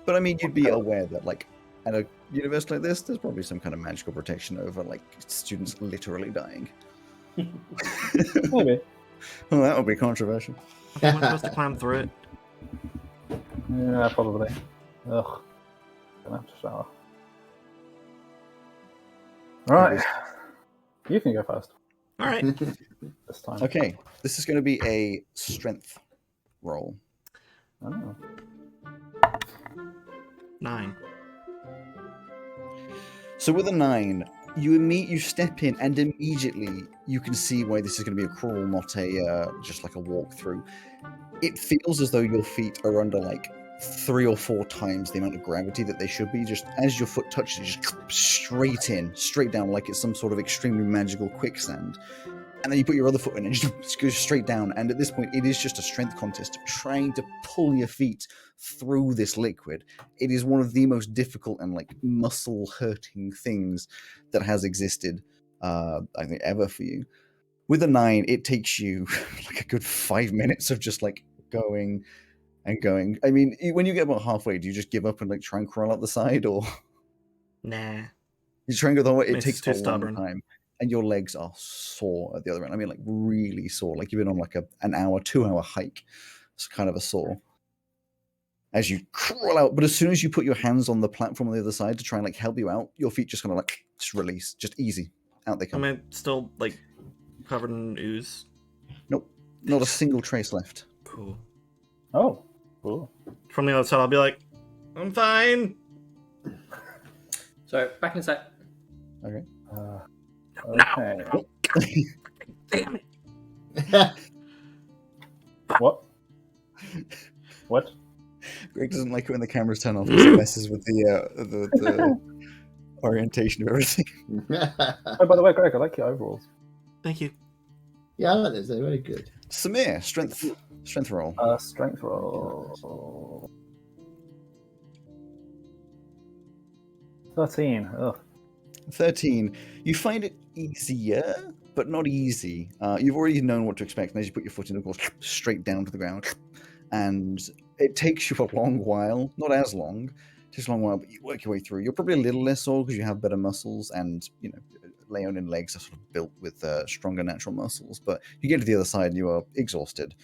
But I mean, you'd be aware that like at a university like this, there's probably some kind of magical protection over like students literally dying. Maybe. Well, that would be controversial. I think we're supposed to climb through it. Yeah, probably. Ugh. Gonna have to shower. All right. You can go first All right. this time. Okay, this is going to be a strength roll. Oh. 9. So with a 9, you step in, and immediately you can see why this is going to be a crawl, not a just like a walkthrough. It feels as though your feet are under like 3 or 4 times the amount of gravity that they should be. Just as your foot touches it, just straight down, like it's some sort of extremely magical quicksand. And then you put your other foot in and it just goes straight down. And at this point, it is just a strength contest, trying to pull your feet through this liquid. It is one of the most difficult and like muscle-hurting things that has existed, I think, ever for you. With a 9, it takes you like a good 5 minutes of just like going and going. I mean, when you get about halfway, do you just give up and like try and crawl out the side, or Nah. you try and go the whole way? It It's takes too a long stubborn. time. And your legs are sore at the other end. I mean, like really sore. Like you've been on like an hour, 2-hour hike. It's kind of a sore as you crawl out. But as soon as you put your hands on the platform on the other side to try and like help you out, your feet just kind of like just release, just easy. Out they come. Am I still like covered in ooze? Nope, not a single trace left. Cool. Oh. Cool. From the other side, I'll be like, I'm fine. So back in a sec. Okay. Okay. Damn it. What? What? Greg doesn't like it when the cameras turn off because it messes with the orientation of everything. Oh, by the way, Greg, I like your overalls. Thank you. Yeah, I like this. They're very good. Samir, strength roll. Strength roll. 13. Ugh. 13. You find it easier, but not easy. You've already known what to expect, and as you put your foot in, of course, straight down to the ground. And it takes you a long while. Not as long. It takes a long while, but you work your way through. You're probably a little less sore because you have better muscles, and, Leonin legs are sort of built with stronger natural muscles. But you get to the other side, and you are exhausted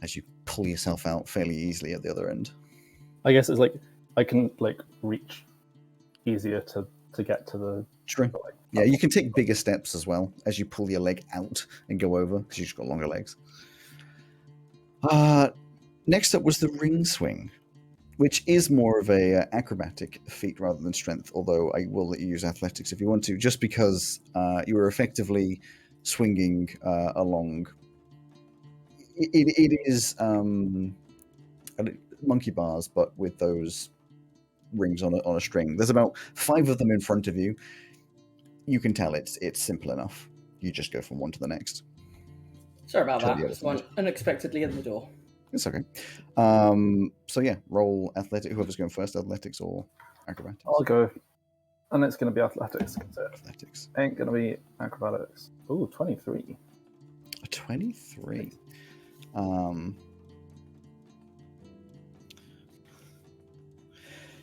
as you pull yourself out fairly easily at the other end. I guess it's like I can like reach easier to get to the. True. Yeah, you can take bigger steps as well as you pull your leg out and go over because you've just got longer legs. Next up was the ring swing, which is more of a acrobatic feat rather than strength, although I will let you use athletics if you want to, just because you are effectively swinging along. It is monkey bars, but with those rings on a string. There's about 5 of them in front of you. You can tell it's simple enough. You just go from one to the next. Sorry about Totally that. Just one unexpectedly in the door. It's okay. So yeah, roll athletic. Whoever's going first, athletics or acrobatics. I'll go, and it's going to be athletics. Athletics. Ain't going to be acrobatics. Ooh, 23. A 23.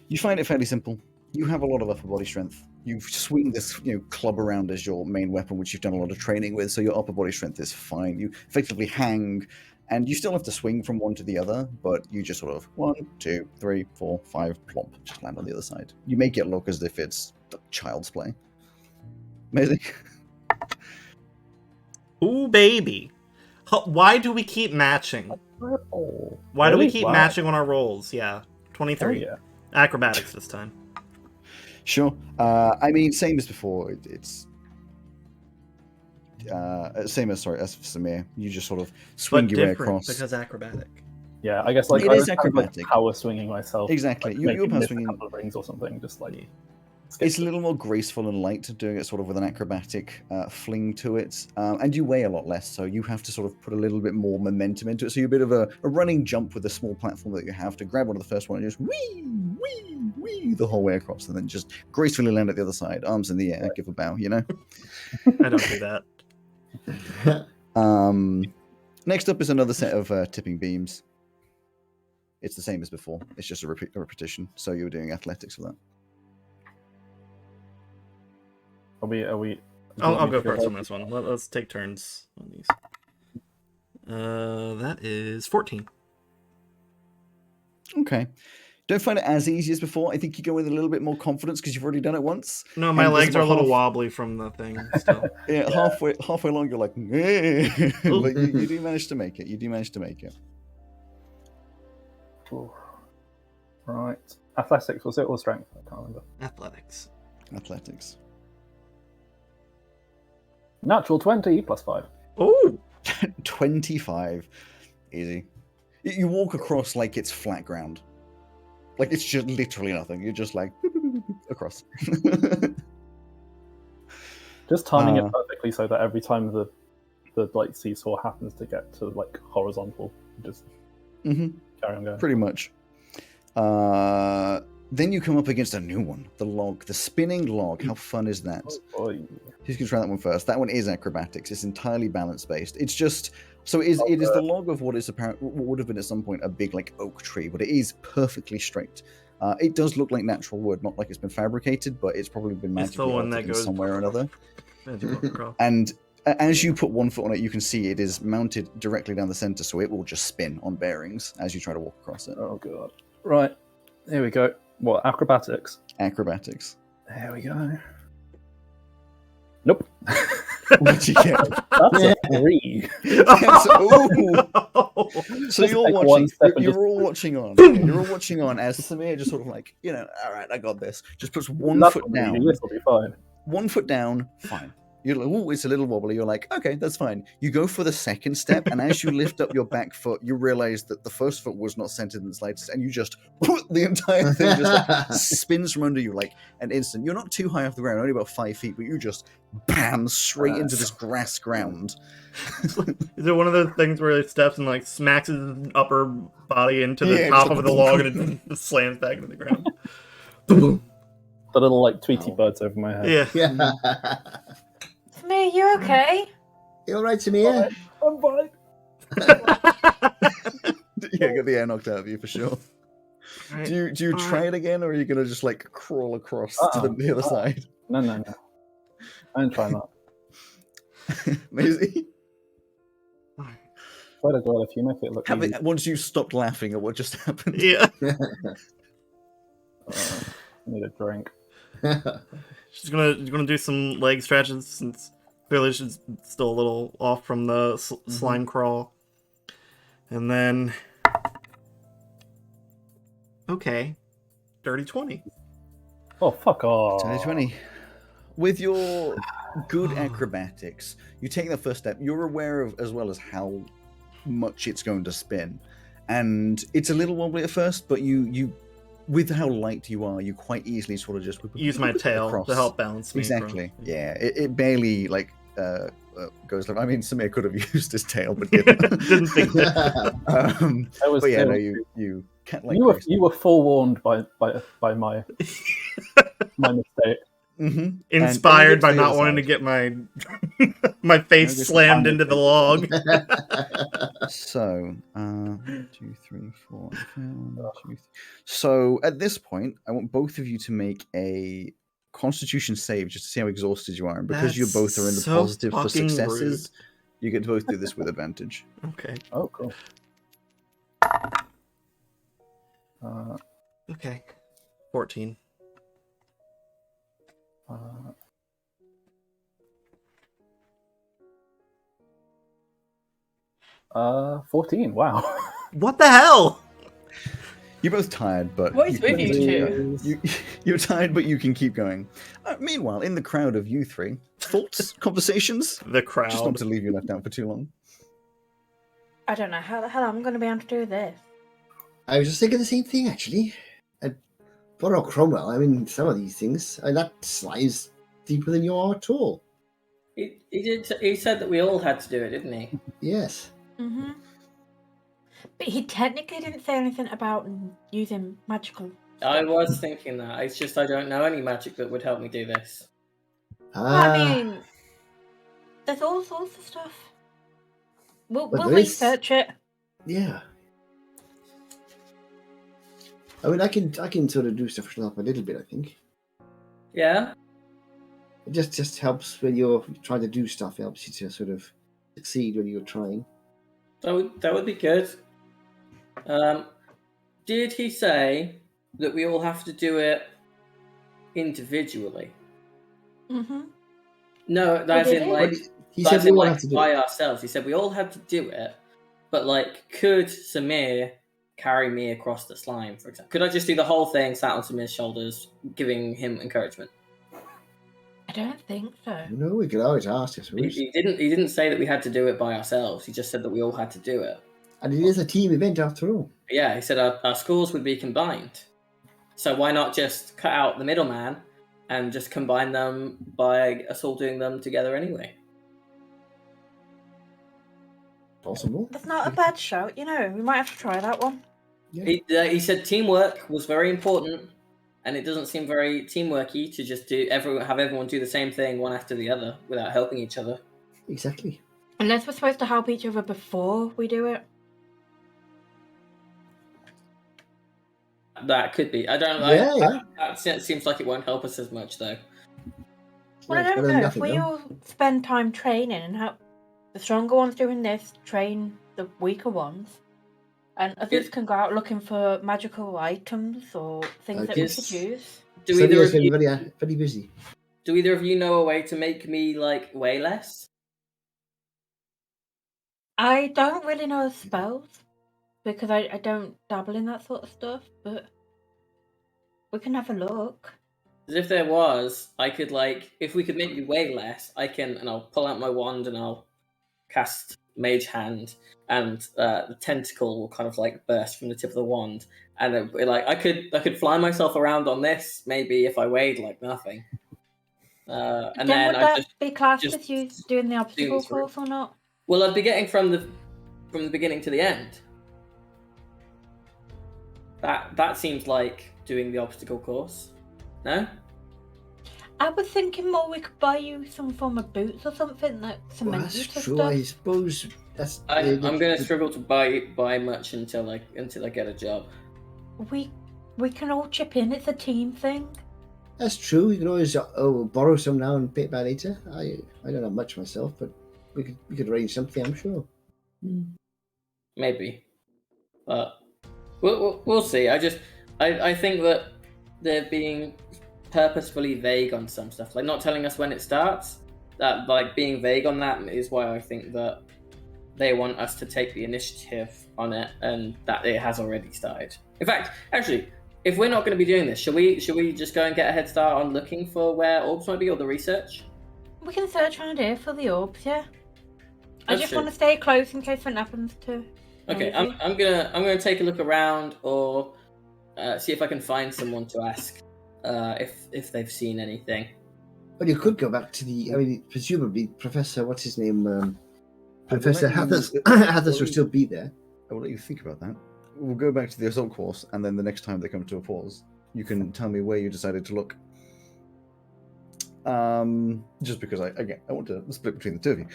You find it fairly simple. You have a lot of upper body strength. You swing this, club around as your main weapon, which you've done a lot of training with. So your upper body strength is fine. You effectively hang, and you still have to swing from one to the other, but you just sort of 1, 2, 3, 4, 5, plomp, just land on the other side. You make it look as if it's child's play. Amazing. Ooh, baby. Why do we keep matching? Why do we Really? keep Wow. matching on our rolls? Yeah. 23. Oh, yeah. Acrobatics this time. Sure. I mean, same as before. It's same as for Samir. You just sort of swing But your way different across. because acrobatic. Yeah, I guess like It I is was kind of, like, acrobatic. power swinging myself. Exactly. Like, You're maybe power miss swinging. a couple of rings or something. Just like It's a little more graceful and light, doing it sort of with an acrobatic fling to it. And you weigh a lot less, so you have to sort of put a little bit more momentum into it. So you're a bit of a running jump with a small platform that you have to grab onto the first one and just wee the whole way across, and then just gracefully land at the other side, arms in the air, give a bow, you know? I don't do that. Next up is another set of tipping beams. It's the same as before. It's just a repetition. So you were doing athletics for that. Are we? do you I'll want me go to first on this one. Let's take turns on these. That is 14. Okay. Don't find it as easy as before. I think you go with a little bit more confidence because you've already done it once. No, my And there's legs are a about little half- wobbly from the thing still. Yeah, halfway along, you're like, eh. Like you do manage to make it. You do manage to make it. Ooh. Right. Athletics was it or strength? I can't remember. Athletics. Athletics. Natural 20 plus 5. Oh! 25. Easy. You walk across like it's flat ground. Like it's just literally nothing. You're just like across. Just timing it perfectly so that every time the like seesaw happens to get to like horizontal, you just carry on going. Pretty much. Then you come up against a new one. The log. The spinning log. How fun is that? Oh, boy. Who's going to try that one first? That one is acrobatics. It's entirely balance based. It's just so it is the log of what is apparent what would have been at some point a big like oak tree, but it is perfectly straight. It does look like natural wood, not like it's been fabricated, but it's probably been It's the magically one that altered in goes somewhere or another. Magical. And as you put one foot on it, you can see it is mounted directly down the center, so it will just spin on bearings as you try to walk across it. Oh god. Right. Here we go. What, acrobatics? Acrobatics. There we go. Nope. What'd you get? That's a 3. That's- ooh. So Just you're take one watching. step and You're all watching on. Yeah, you're all watching on as Samir just sort of like, all right, I got this. Just puts one foot down. This will be fine. 1 foot down, fine. You're like, oh, it's a little wobbly. You're like, okay, that's fine. You go for the second step, and as you lift up your back foot, you realize that the first foot was not centered in the slightest, and you just the entire thing just like spins from under you like an instant. You're not too high off the ground, only about 5 feet, but you just bam straight into this grass ground. Is it one of those things where it steps and like smacks his upper body into the Yeah, top just of like- the log and it slams back into the ground? The little like Tweety Ow. birds over my head. Yeah. Yeah. Samir, you okay? You all right, Samir? I'm fine. Yeah, get the air knocked out of you for sure. Right. Do you try it again, or are you gonna just like crawl across to the other side? No. I ain't trying that. Maisie? Swear to God, if you make it look easy. Once you stopped laughing at what just happened. Yeah. I need a drink. She's gonna do some leg stretches since clearly she's still a little off from the slime crawl. And then okay. Dirty 20. Oh, fuck off. 2020. With your good acrobatics, you take that first step. You're aware of as well as how much it's going to spin, and it's a little wobbly at first. But you, with how light you are, you quite easily sort of just Use my tail across. to help balance me. Exactly. Yeah. It barely like goes. I mean, Samir could have used his tail, but didn't. Didn't think that. But yeah, no, you can't like. You were forewarned by my my mistake. Mm-hmm. Inspired by not wanting to get my my face just slammed find into it. the log. So, 1, 2, 3, 4. 1, 2, 3. So at this point, I want both of you to make a Constitution save just to see how exhausted you are, and because you That's both are in the so positive for fucking successes, you get to both do this with advantage. Okay. Oh, cool. Okay. 14. 14. Wow. What the hell? You're both tired, but What is with you two? You're tired, but you can keep going. Meanwhile, in the crowd of you three, thoughts, conversations. The Just crowd. not to leave you left out for too long. I don't know how the hell I'm going to be able to do this. I was just thinking the same thing, actually. Poor old Cromwell, I mean, some of these things, that slides deeper than you are at all. He said that we all had to do it, didn't he? Yes. Mm-hmm. But he technically didn't say anything about using magical. I was thinking that. It's just I don't know any magic that would help me do this. I mean, there's all sorts of stuff. We'll But there is- research it. Yeah. I mean, I can sort of do stuff for help a little bit, I think. Yeah? It just helps when you're trying to do stuff. It helps you to sort of succeed when you're trying. That would be good. Did he say that we all have to do it individually? Mm-hmm. No, as did in he? like, He as said we in, all like, have to do by it. ourselves. He said we all had to do it, but like, could Samir carry me across the slime, for example? Could I just do the whole thing, sat on Samir's shoulders, giving him encouragement? I don't think so. No, we could always ask, I suppose. He didn't say that we had to do it by ourselves. He just said that we all had to do it. And it is a team event after all. Yeah, he said our scores would be combined. So why not just cut out the middleman and just combine them by us all doing them together anyway? Possible. That's not a bad shout, you know. We might have to try that one. Yeah. He said teamwork was very important, and it doesn't seem very teamworky to just have everyone do the same thing one after the other without helping each other. Exactly. Unless we're supposed to help each other before we do it. That could be. I don't know. Yeah. That seems like it won't help us as much, though. Well, I It's better don't than know. nothing, If we though. all spend time training and help the stronger ones doing this, train the weaker ones, and others can go out looking for magical items or things that we guess- could use. Do So either yes, of you very busy. do either of you know a way to make me like weigh less? I don't really know spells because I don't dabble in that sort of stuff, but we can have a look. Because if there was, I could like, if we could make you weigh less, and I'll pull out my wand and I'll cast Mage Hand, and the tentacle will kind of like burst from the tip of the wand, and it'd be like I could fly myself around on this maybe if I weighed like nothing. And then would I that just be classed just as you doing the obstacle through. course or not? I'd be getting from the beginning to the end. That seems like doing the obstacle course. No? I was thinking more we could buy you some form of boots or something that Well, cement that's you to true. stuff. I suppose that's. I'm going to struggle to buy much until I get a job. We can all chip in. It's a team thing. That's true. You can always borrow some now and pay it back later. I don't have much myself, but we could arrange something. I'm sure. Maybe, but we'll see. I think that they're being purposefully vague on some stuff, like not telling us when it starts. That like being vague on that is why I think that they want us to take the initiative on it, and that it has already started. In fact, actually, if we're not going to be doing this, should we just go and get a head start on looking for where orbs might be or the research? We can search around here for the orbs, yeah. I That's just true. want to stay close in case something happens to. Okay, Maisie. I'm gonna take a look around or see if I can find someone to ask if they've seen anything. But you could go back to the. I mean, presumably, Professor. What's his name? I will Professor let you- Hathers will still be there. I will let you think about that. We'll go back to the assault course, and then the next time they come to a pause, you can tell me where you decided to look. Just because I want to split between the two of you.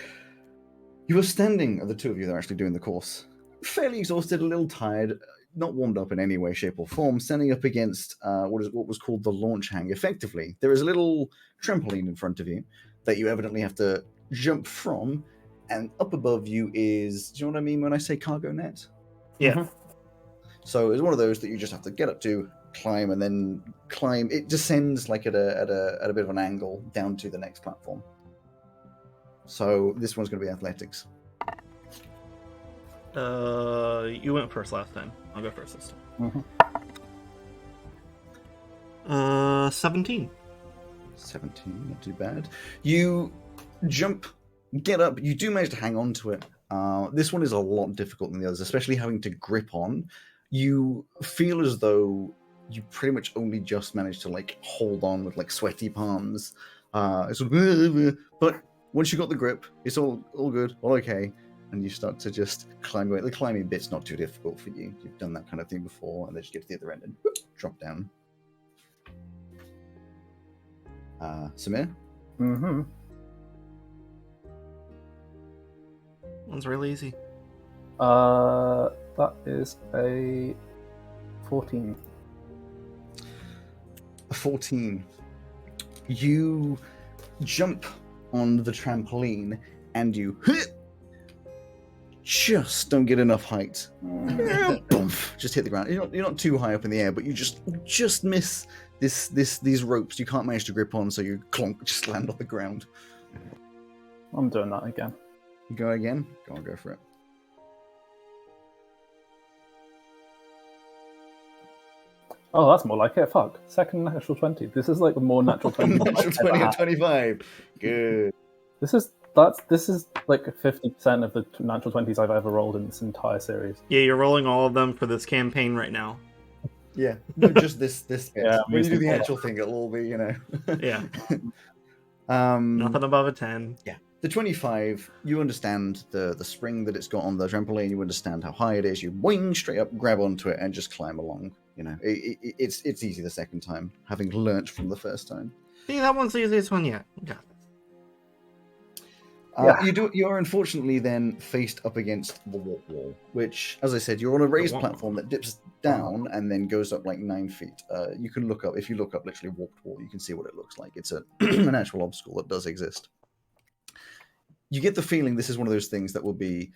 You are standing, the two of you that are actually doing the course, fairly exhausted, a little tired, not warmed up in any way, shape, or form, standing up against what was called the launch hang. Effectively, there is a little trampoline in front of you that you evidently have to jump from, and up above you is, do you know what I mean when I say cargo net? Yeah. So it's one of those that you just have to get up to, climb, and then climb. It descends like at a bit of an angle down to the next platform. So this one's going to be athletics. You went first last time. I'll go first this time. 17. 17, not too bad. You jump, get up, you do manage to hang on to it. This one is a lot difficult than the others, especially having to grip on. You feel as though you pretty much only just managed to like hold on with like sweaty palms. But once you got the grip, it's all good, all okay, and you start to just climb away. The climbing bit's not too difficult for you. You've done that kind of thing before, and then just get to the other end and whoop, drop down. Samir? Mm-hmm. One's really easy. That is a 14. A 14. You jump on the trampoline and you just don't get enough height. Just hit the ground. You're not too high up in the air, but you just miss these ropes. You can't manage to grip on, so you clonk, just land on the ground. I'm doing that again. You go again? Go for it. Oh, that's more like it. Fuck. Second natural 20. This is like a more natural 20. Natural 20 and 25. Good. This is like 50% of the natural 20s I've ever rolled in this entire series. Yeah, you're rolling all of them for this campaign right now. Yeah, no, just this bit. Yeah, when you do the actual thing, it'll all be, Yeah. Um, Nothing above a 10. Yeah. The 25, you understand the spring that it's got on the trampoline, you understand how high it is, you boing straight up, grab onto it, and just climb along. It's easy the second time, having learnt from the first time. See, that one's the easiest one yet. Got this. You're unfortunately then faced up against the warp wall, which, as I said, you're on a raised platform that dips down and then goes up like 9 feet. You can look up, if you look up literally warped wall, you can see what it looks like. It's an actual obstacle that does exist. You get the feeling this is one of those things that will be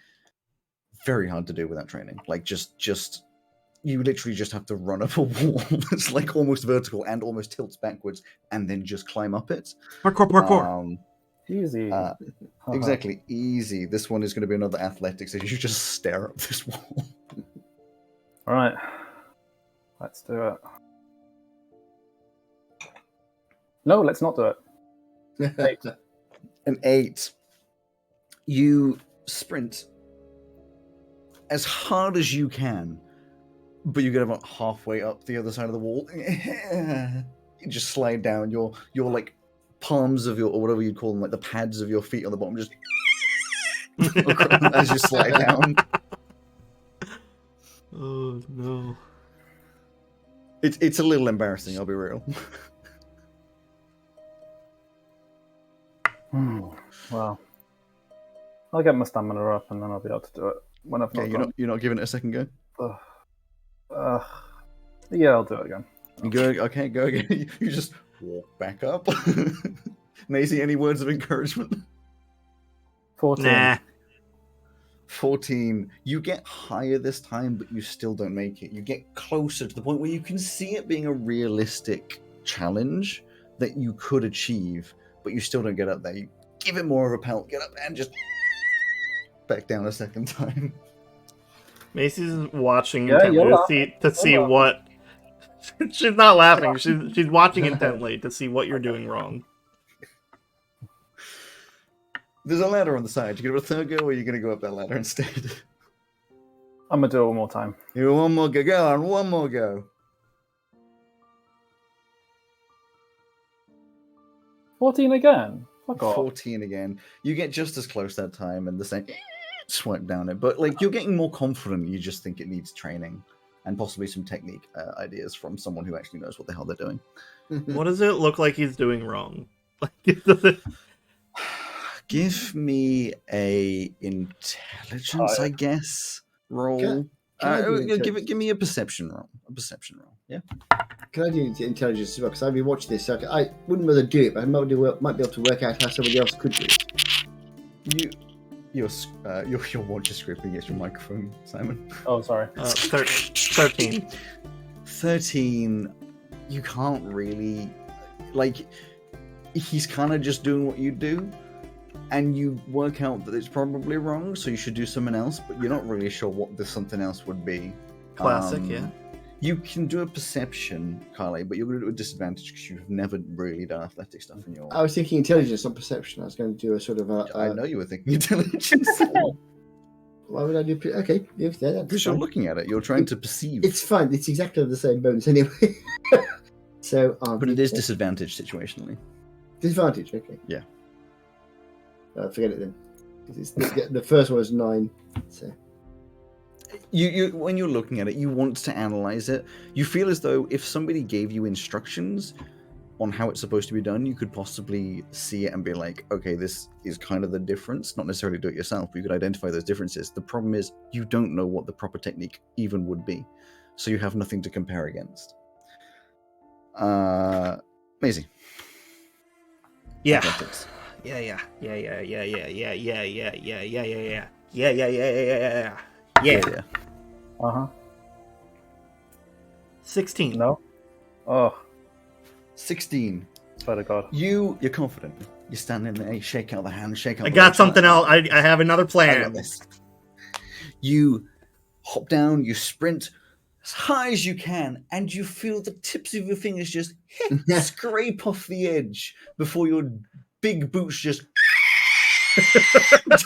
very hard to do without training. Like just you literally just have to run up a wall that's like almost vertical and almost tilts backwards and then just climb up it. Parkour. Easy. Exactly, easy. This one is going to be another athletics as you just stare up this wall. All right. Let's do it. No, let's not do it. 8. An 8. You sprint as hard as you can, but you get about halfway up the other side of the wall. You just slide down. Your like palms of your, or whatever you'd call them, like the pads of your feet on the bottom, just as you slide down. Oh no! It's a little embarrassing. I'll be real. Well, I'll get my stamina up and then I'll be able to do it when I've not done. You're not giving it a second go. Yeah, I'll do it again. You go. Okay, go again. You just walk back up. Maisie, any words of encouragement? 14. Nah. 14. You get higher this time, but you still don't make it. You get closer to the point where you can see it being a realistic challenge that you could achieve, but you still don't get up there. You give it more of a pelt, get up and just back down a second time. Macy's watching Yeah, intently to see what. She's not laughing. She's watching intently to see what you're doing wrong. There's a ladder on the side. You gonna have a third go, or are you gonna go up that ladder instead? I'm gonna do it one more time. You one more go. Go on, one more go. 14 again. Fuck off. 14 again. You get just as close that time, and the same swipe down it. But like you're getting more confident. You just think it needs training and possibly some technique ideas from someone who actually knows what the hell they're doing. What does it look like he's doing wrong? Like, does it... Give me a intelligence, I guess, roll. Give me a perception roll. Yeah. Can I do intelligence as well? Because I've been watching this, so I wouldn't rather do it, but I might be able to work out how somebody else could do it. Your watch is scraping against your microphone, Simon. Oh, sorry. 13. 13. You can't really, like, he's kind of just doing what you do, and you work out that it's probably wrong, so you should do something else, but you're not really sure what the something else would be. Classic, yeah. You can do a perception, Carly, but you're going to do a disadvantage because you've never really done athletic stuff in your... I was thinking intelligence, not perception. I was going to do a sort of a... I know you were thinking intelligence. Why would I do... Okay, that's Because you're fine. looking at it, you're trying to perceive. It's fine. It's exactly the same bonus anyway. So, But it is disadvantage situationally. disadvantage. Okay. Yeah. Forget it then. 'Cause it's the first one was 9. So You when you're looking at it, you want to analyze it. You feel as though if somebody gave you instructions on how it's supposed to be done, you could possibly see it and be like, okay, this is kind of the difference. Not necessarily do it yourself, but you could identify those differences. The problem is you don't know what the proper technique even would be, so you have nothing to compare against. Maisie. Yeah. Athletics. Yeah. Yeah. Uh huh. 16. No. Oh, 16. swear to God. You're confident. You're standing there, you shake out the hand, shake out I the got legs, something like, else. I have another I got plan. this. You hop down, you sprint as high as you can, and you feel the tips of your fingers just scrape off the edge before your big boots just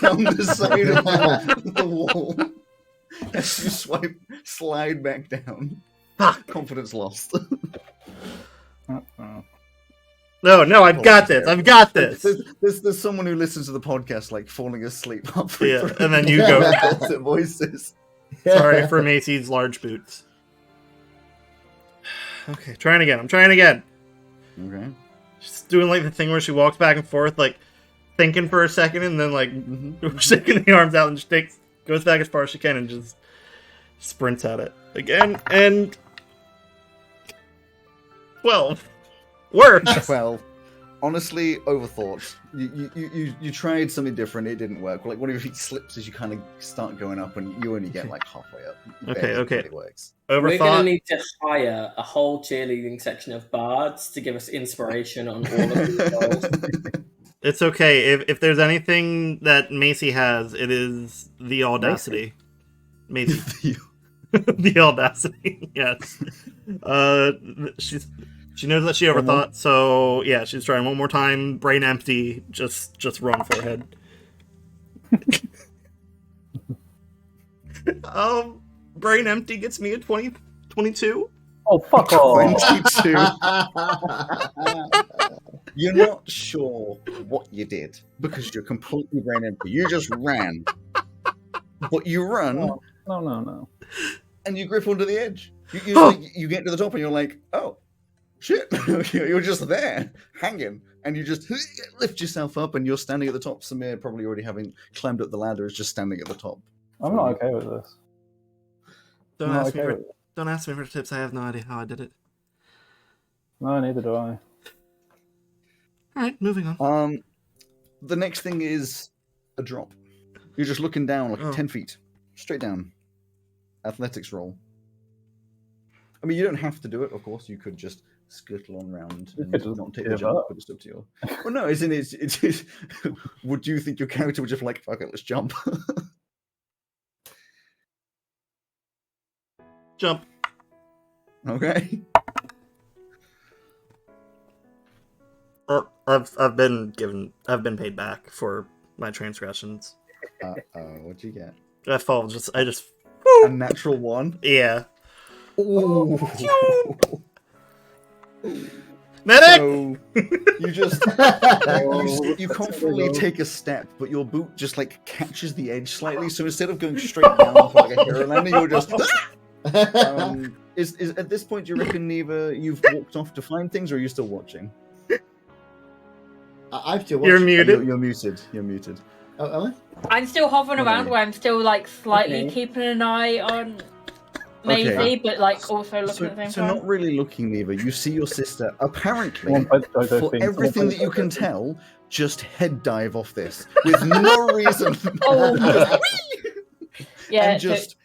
down the side of the wall as you slide back down. Confidence lost. Uh-oh. No, I've got this. I've got this. There's someone who listens to the podcast like falling asleep halfway Yeah, through. and then you go. Dulcet voices. Sorry for Macy's large boots. Okay, trying again. I'm trying again. Okay. She's doing like the thing where she walks back and forth, like thinking for a second, and then like shaking the arms out and just goes back as far as she can and just sprints at it again. And 12 works. Well, honestly, overthought. You tried something different. It didn't work. Like one of your feet slips as you kind of start going up, and you only get like halfway up. Okay. It works. We're going to Overthought. need to hire a whole cheerleading section of bards to give us inspiration on all of these roles. It's okay. If there's anything that Macy has, it is the audacity. Macy. The audacity. Yes. She knows that she overthought, so yeah, she's trying one more time. Brain empty. Just run forehead. Brain empty gets me a 22. Oh, fuck off. 22. You're not sure what you did because you're completely brain empty. You just ran, but you run. No. And you grip onto the edge. You get to the top and you're like, oh, shit. You're just there, hanging. And you just lift yourself up and you're standing at the top. Samir, probably already having climbed up the ladder, is just standing at the top. I'm not okay with this. Don't I'm not ask me okay for with it. don't ask me for tips. I have no idea how I did it. No, neither do I. All right, moving on. The next thing is a drop. You're just looking down like 10 feet, straight down. Athletics roll. I mean, you don't have to do it, of course. You could just skirtle on round and not take the jump, but it's up to you. Well, no, isn't it? Would you think your character would just like, fuck it, let's jump? Jump. Okay. I've been paid back for my transgressions. What'd you get? I just A natural 1? yeah. Ooh. Medic. So you just you confidently take a step, but your boot just like catches the edge slightly. So instead of going straight down for like a hero landing, you're just. Is at this point, do you reckon neither you've walked off to find things, or are you still watching? I'm still You're watching. muted. You're muted. You're muted. Oh, am I'm still hovering around Okay. where I'm still like slightly Okay. keeping an eye on Maisie, Okay. but like also looking at the same So time. not really looking neither. You see your sister apparently, Someone played Jojo for thing. everything that you can tell, just head dive off this with no reason. Oh. Yeah, and just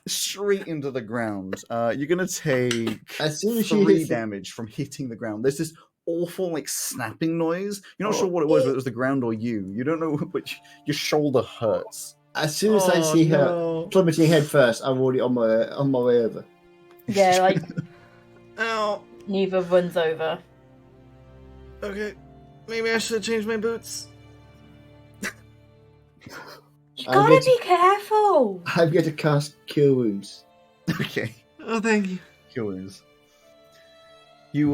straight into the ground. You're gonna take As soon as she 3 hits damage from hitting the ground. There's this awful like snapping noise. You're not sure what it was, whether it was the ground or you. You don't know which. Your shoulder hurts. As soon as I see her plummeting head first, I'm already on my way over. Yeah, like Ow. Neva runs over. Okay. Maybe I should change my boots. You gotta be careful. I'm going to cast Cure Wounds. Okay. Oh, thank you. Cure wounds. You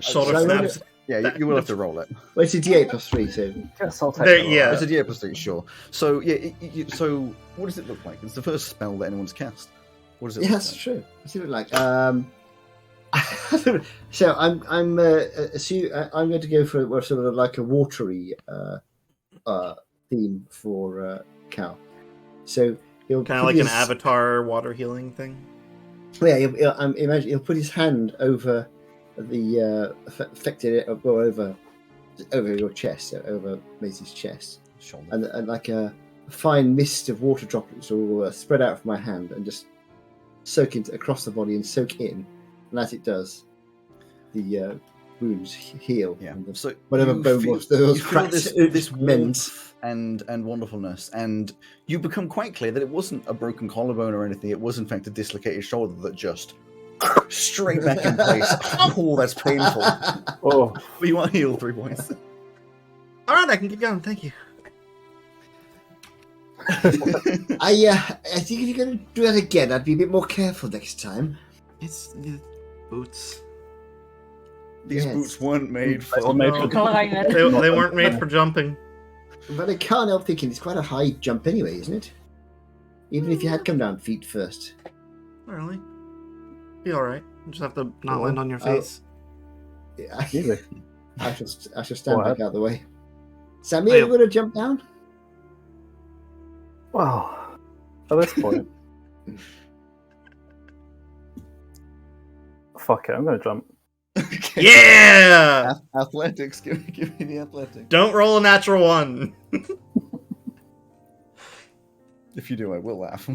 Shoulder so snaps. yeah, you will have to roll it. Well, it's a D8 plus 3, so... Guess I'll take There- that one. yeah. It's a D8 plus 3, sure. So yeah, so what does it look like? It's the first spell that anyone's cast. What does it Yeah, look that's like? true. What's it look like? So I'm going to go for sort of like a watery theme for Cal. So he'll Kind of put like his, an avatar water healing thing. Yeah, imagine he'll put his hand over the affected or over your chest, so over Maisie's chest, Shoulder. and like a fine mist of water droplets will spread out from my hand and just soak across the body and soak in. And as it does, the wounds heal. Yeah. And So whatever you bone feel- was, those you feel cracks this mend. warmth and wonderfulness, and you become quite clear that it wasn't a broken collarbone or anything. It was in fact a dislocated shoulder that just straight back in place. Oh, that's painful. Oh, But you are healed 3 points. All right, I can keep going. Thank you. I think if you're going to do that again, I'd be a bit more careful next time. It's boots. These Yes. boots weren't made They for. were made for- Climate. They weren't made for jumping. But I can't help thinking it's quite a high jump anyway, isn't it? Even if you had come down feet first. Not really. Be all right. You just have to not Oh, land on your oh. face. Yeah, easy. I shall stand Go back ahead. out of the way. Sammy, Oh, are yeah. you going to jump down? Well, at this point, fuck it, I'm gonna jump. Okay. Yeah. Athletics. Give me the athletics. Don't roll a natural one. If you do, I will laugh.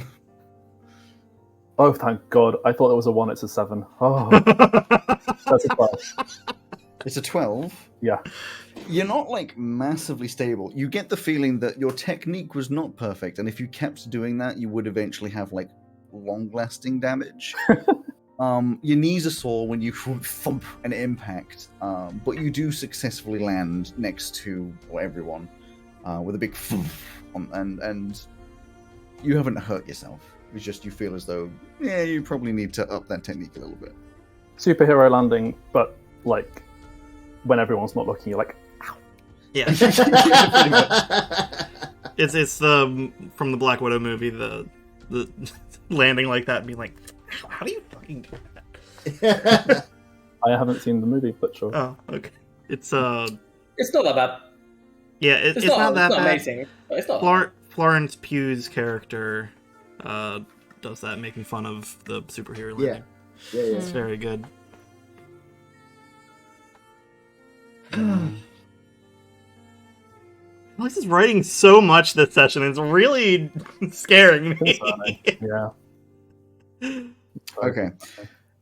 Oh, thank God! I thought it was a 1. It's a 7. Oh, that's a 12. It's a 12. Yeah. You're not like massively stable. You get the feeling that your technique was not perfect, and if you kept doing that, you would eventually have like long-lasting damage. Your knees are sore when you thump an impact, but you do successfully land next to everyone with a big thump, and you haven't hurt yourself. It's just you feel as though, yeah, you probably need to up that technique a little bit. Superhero landing, but like when everyone's not looking, you're like, Yeah. Pretty much. It's the from the Black Widow movie, the landing like that and being like, how do you fucking do that? I haven't seen the movie, but sure. Oh, okay. It's It's not that bad. yeah, it's not that it's not bad. amazing. But it's not. Florence Pugh's character does that, making fun of the superhero Yeah. landing. Yeah. It's very good. Alex is writing so much this session. It's really scaring me. Yeah. Okay.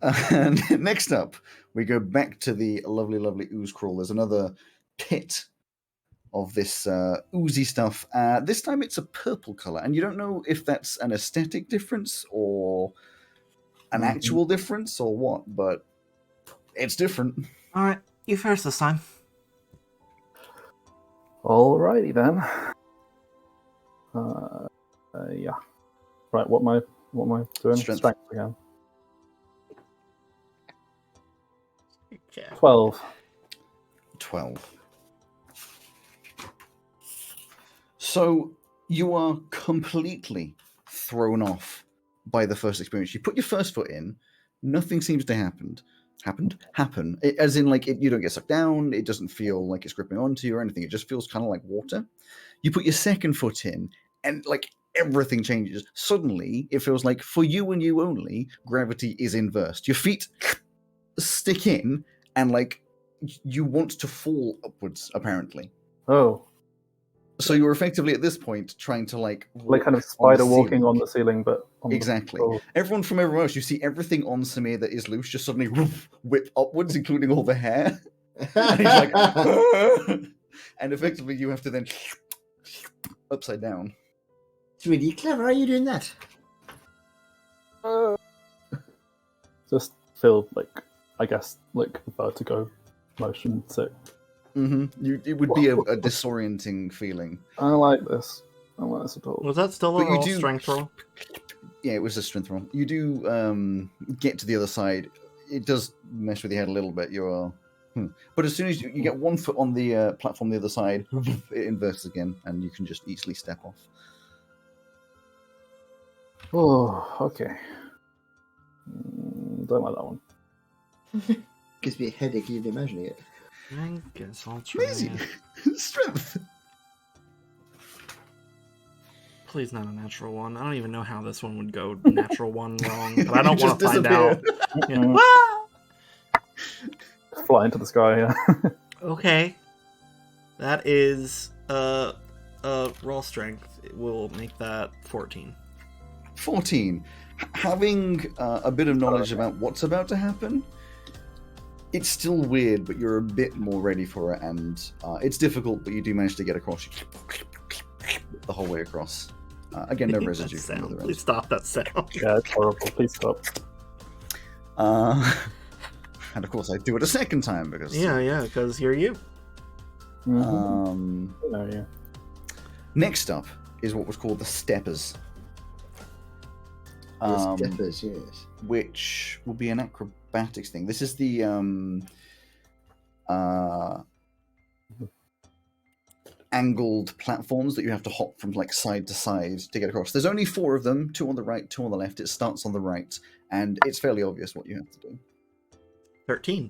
And next up, we go back to the lovely, lovely ooze crawl. There's another pit of this oozy stuff. This time it's a purple color, and you don't know if that's an aesthetic difference or an actual difference or what, but it's different. All right, you first this time. Alrighty then. Yeah. Right. What am I doing? Strength. Again. Okay. 12. 12. So you are completely thrown off by the first experience. You put your first foot in, nothing seems to happen. As in, like, you don't get sucked down, it doesn't feel like it's gripping onto you or anything, it just feels kind of like water. You put your second foot in, and like everything changes. Suddenly, it feels like for you and you only, gravity is inversed. Your feet stick in, and like you want to fall upwards, apparently. Oh, So you're effectively at this point trying to like like kind of walk spider walking ceiling. on the ceiling, but on Exactly. The floor. Everyone from everywhere else, you see everything on Samir that is loose just suddenly whip upwards, including all the hair. And he's like, "Ah!" And effectively you have to then upside down. It's really clever. How are you doing that? Just feel like, I guess, like vertigo, motion sick. It would be a disorienting feeling. I don't like this. I don't like this at all. Was that still But a you roll, do- strength roll? Yeah, it was a strength roll. You do get to the other side. It does mess with your head a little bit. But as soon as you get 1 foot on the platform the other side, it inverts again, and you can just easily step off. Oh, okay. Don't like that one. Gives me a headache even imagining it. I guess I'll try Amazing. it. Strength. Please not a natural one. I don't even know how this one would go natural one wrong, but I don't You want to just find out. disappear. Yeah. Fly into the sky, yeah. Okay. That is raw strength. It will make that 14. 14. Having a bit of knowledge about what's about to happen, it's still weird, but you're a bit more ready for it, and it's difficult, but you do manage to get across the whole way across. Again, no residue That from the sound. other Please end. stop that sound. Yeah, it's horrible. Please stop. And of course, I do it a second time because Yeah, because you're you. Oh, yeah. Next up is what was called the steppers. Steppers, yes. Which will be an acrobatics thing. This is the angled platforms that you have to hop from like side to side to get across. There's only 4 of them, 2 on the right, 2 on the left. It starts on the right, and it's fairly obvious what you have to do. 13.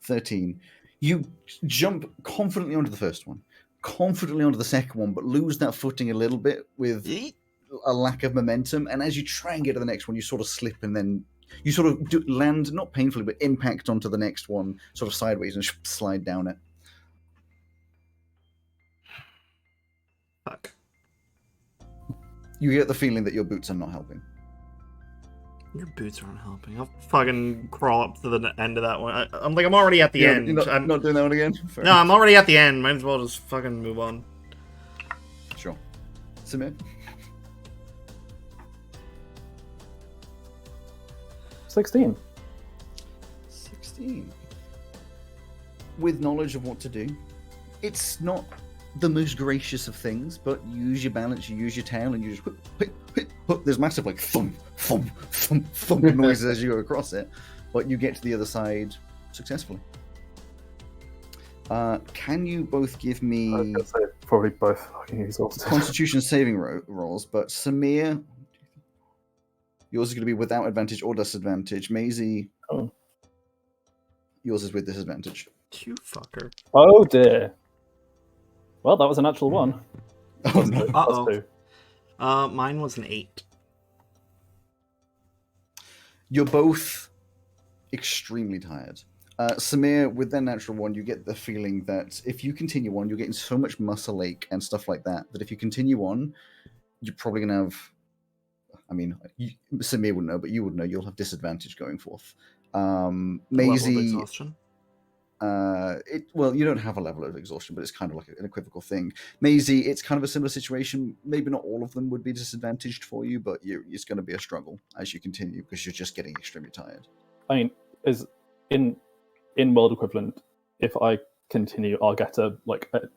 13. You jump confidently onto the first one, confidently onto the second one, but lose that footing a little bit with a lack of momentum. And as you try and get to the next one, you sort of slip, and then you sort of land, not painfully, but impact onto the next one, sort of sideways, and slide down it. Fuck. You get the feeling that your boots are not helping. Your boots aren't helping. I'll fucking crawl up to the end of that one. I'm already at the Yeah, end. You're not doing that one again? Fair No, I'm already at the end. Might as well just fucking move on. Sure. Samir? 16. 16. With knowledge of what to do. It's not the most gracious of things, but you use your balance, you use your tail, and you just whip. There's massive like thump, thump, thump, thump noises as you go across it, but you get to the other side successfully. Can you both give I was me gonna say probably both fucking exhausted. Constitution saving rolls? But Samir, yours is going to be without advantage or disadvantage. Maisie, Oh. yours is with disadvantage. You fucker. Oh dear. Well, that was a natural one. Oh no. Uh-oh. Plus 2. Mine was an 8. You're both extremely tired. Samir, with their natural one, you get the feeling that if you continue on, you're getting so much muscle ache and stuff like that, that if you continue on, you're probably going to have... I mean, Samir wouldn't know, but you would know. You'll have disadvantage going forth. Level of Maisie... exhaustion. Well, you don't have a level of exhaustion, but it's kind of like an equivocal thing. Maisie, it's kind of a similar situation. Maybe not all of them would be disadvantaged for you, but it's going to be a struggle as you continue because you're just getting extremely tired. I mean, is in world equivalent, if I continue, I'll get a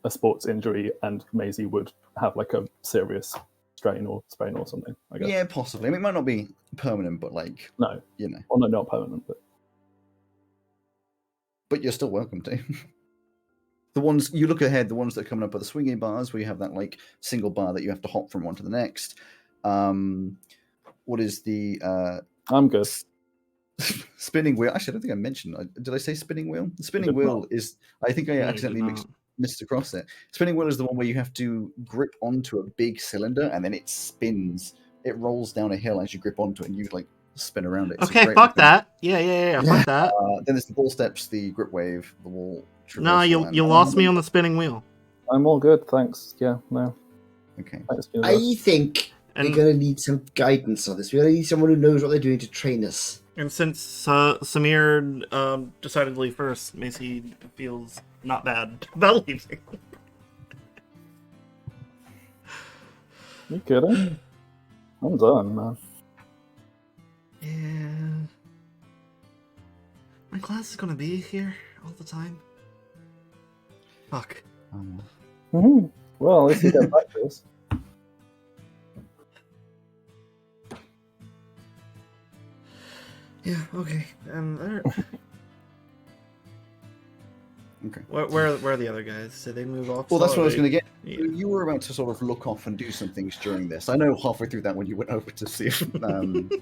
sports injury, and Maisie would have like a serious strain or sprain or something, I guess. Yeah, possibly. I mean, it might not be permanent, but No. you know. Well, no, not permanent, but But you're still welcome to. The ones you look ahead, the ones that are coming up are the swinging bars, where you have that like single bar that you have to hop from one to the next. What is the I'm good. spinning wheel? Actually, I don't think I mentioned. Did I say spinning wheel? The spinning did wheel not. is. I think I No, you accidentally did not. missed across it. Spinning wheel is the one where you have to grip onto a big cylinder and then it spins. It rolls down a hill as you grip onto it, and you like spin around it. It's a Okay, great fuck little thing. that. Yeah, fuck that. Then there's the ball steps, the grip wave, the wall. No, traversal, and- you lost me on the spinning wheel. I'm all good, thanks. Yeah, no. Okay. Thanks for I think We're And going to need some guidance on this. We're going to need someone who knows what they're doing to train us. and since Samir decided to leave first, Macy feels not bad about leaving. You kidding? I'm done, man. Yeah. My class is gonna be here all the time. Fuck. Mm-hmm. Well, at least you get practice. Yeah, okay. Okay. Where are the other guys? Did they move off? Well, that's what I was going to get. Yeah. You were about to sort of look off and do some things during this. I know halfway through that when you went over to see if Macy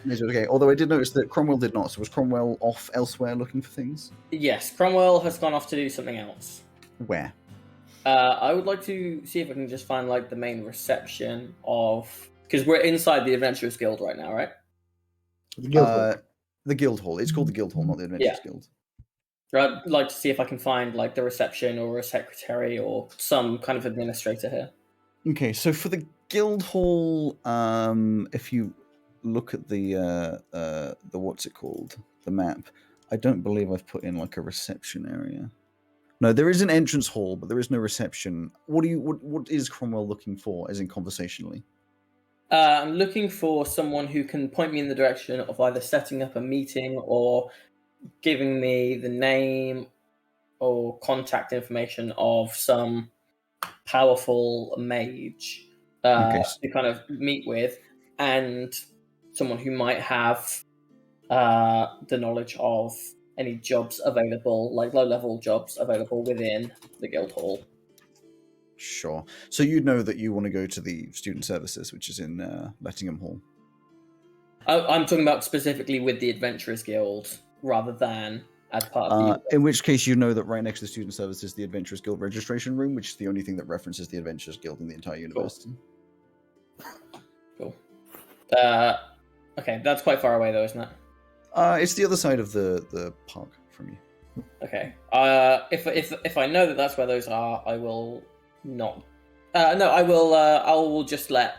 was okay. Although I did notice that Cromwell did not. So was Cromwell off elsewhere looking for things? Yes, Cromwell has gone off to do something else. Where? I would like to see if I can just find like the main reception of, because we're inside the Adventurers Guild right now, right? The Guild. The Guild Hall. It's called the Guild Hall, not the Adventurers Yeah. Guild. I'd like to see if I can find like the reception or a secretary or some kind of administrator here. Okay, so for the Guild Hall, if you look at the what's it called, the map, I don't believe I've put in like a reception area. No, there is an entrance hall, but there is no reception. What is Cromwell looking for, as in conversationally? I'm looking for someone who can point me in the direction of either setting up a meeting or giving me the name or contact information of some powerful mage Okay. to kind of meet with, and someone who might have the knowledge of any jobs available, like low-level jobs available within the guild hall. Sure. So you know that you want to go to the student services, which is in Lettingham Hall. I'm talking about specifically with the Adventurers Guild rather than as part of the... In which case, you know that right next to the student services, the Adventurers Guild registration room, which is the only thing that references the Adventurers Guild in the entire university. Cool. Okay, that's quite far away though, isn't it? It's the other side of the park from you. Okay. If I know that that's where those are, I will not. No, I will. I will just let.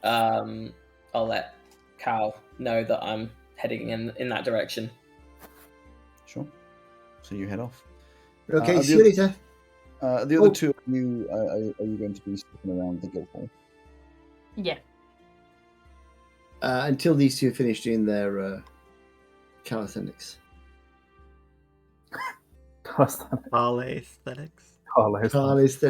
I'll let Cal know that I'm heading in that direction. Sure. So you head off. Okay, see you later. The other two of you, are you going to be sticking around the guild hall? Yeah. Until these two finish doing their calisthenics. Calisthenics. Calisthenics.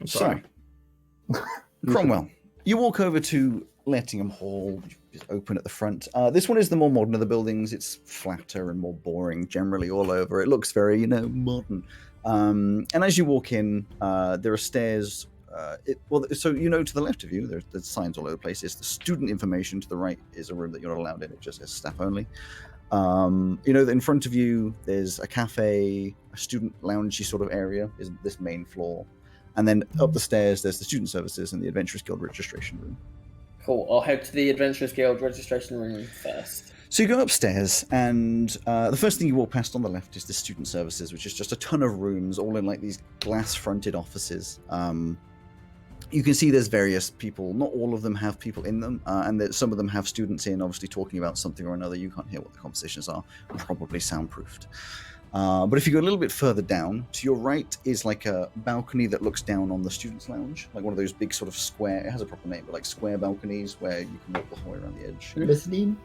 So, Cromwell, you walk over to Lettingham Hall, which is open at the front. This one is the more modern of the buildings. It's flatter and more boring generally all over. It looks very, modern. And as you walk in, there are stairs. So to the left of you, there's signs all over the place. It's the student information. To the right is a room that you're not allowed in. It just says staff only. That in front of you, there's a cafe, a student loungy sort of area is this main floor. And then up the stairs, there's the student services and the Adventurers Guild registration room. Cool. I'll head to the Adventurers Guild registration room first. So you go upstairs, and the first thing you walk past on the left is the student services, which is just a ton of rooms, all in like these glass-fronted offices. You can see there's various people. Not all of them have people in them, and some of them have students in, obviously talking about something or another. You can't hear what the conversations are, probably soundproofed. But if you go a little bit further down, to your right is like a balcony that looks down on the students' lounge, like one of those big sort of square, it has a proper name, but like square balconies where you can walk the whole way around the edge. Mezzanine?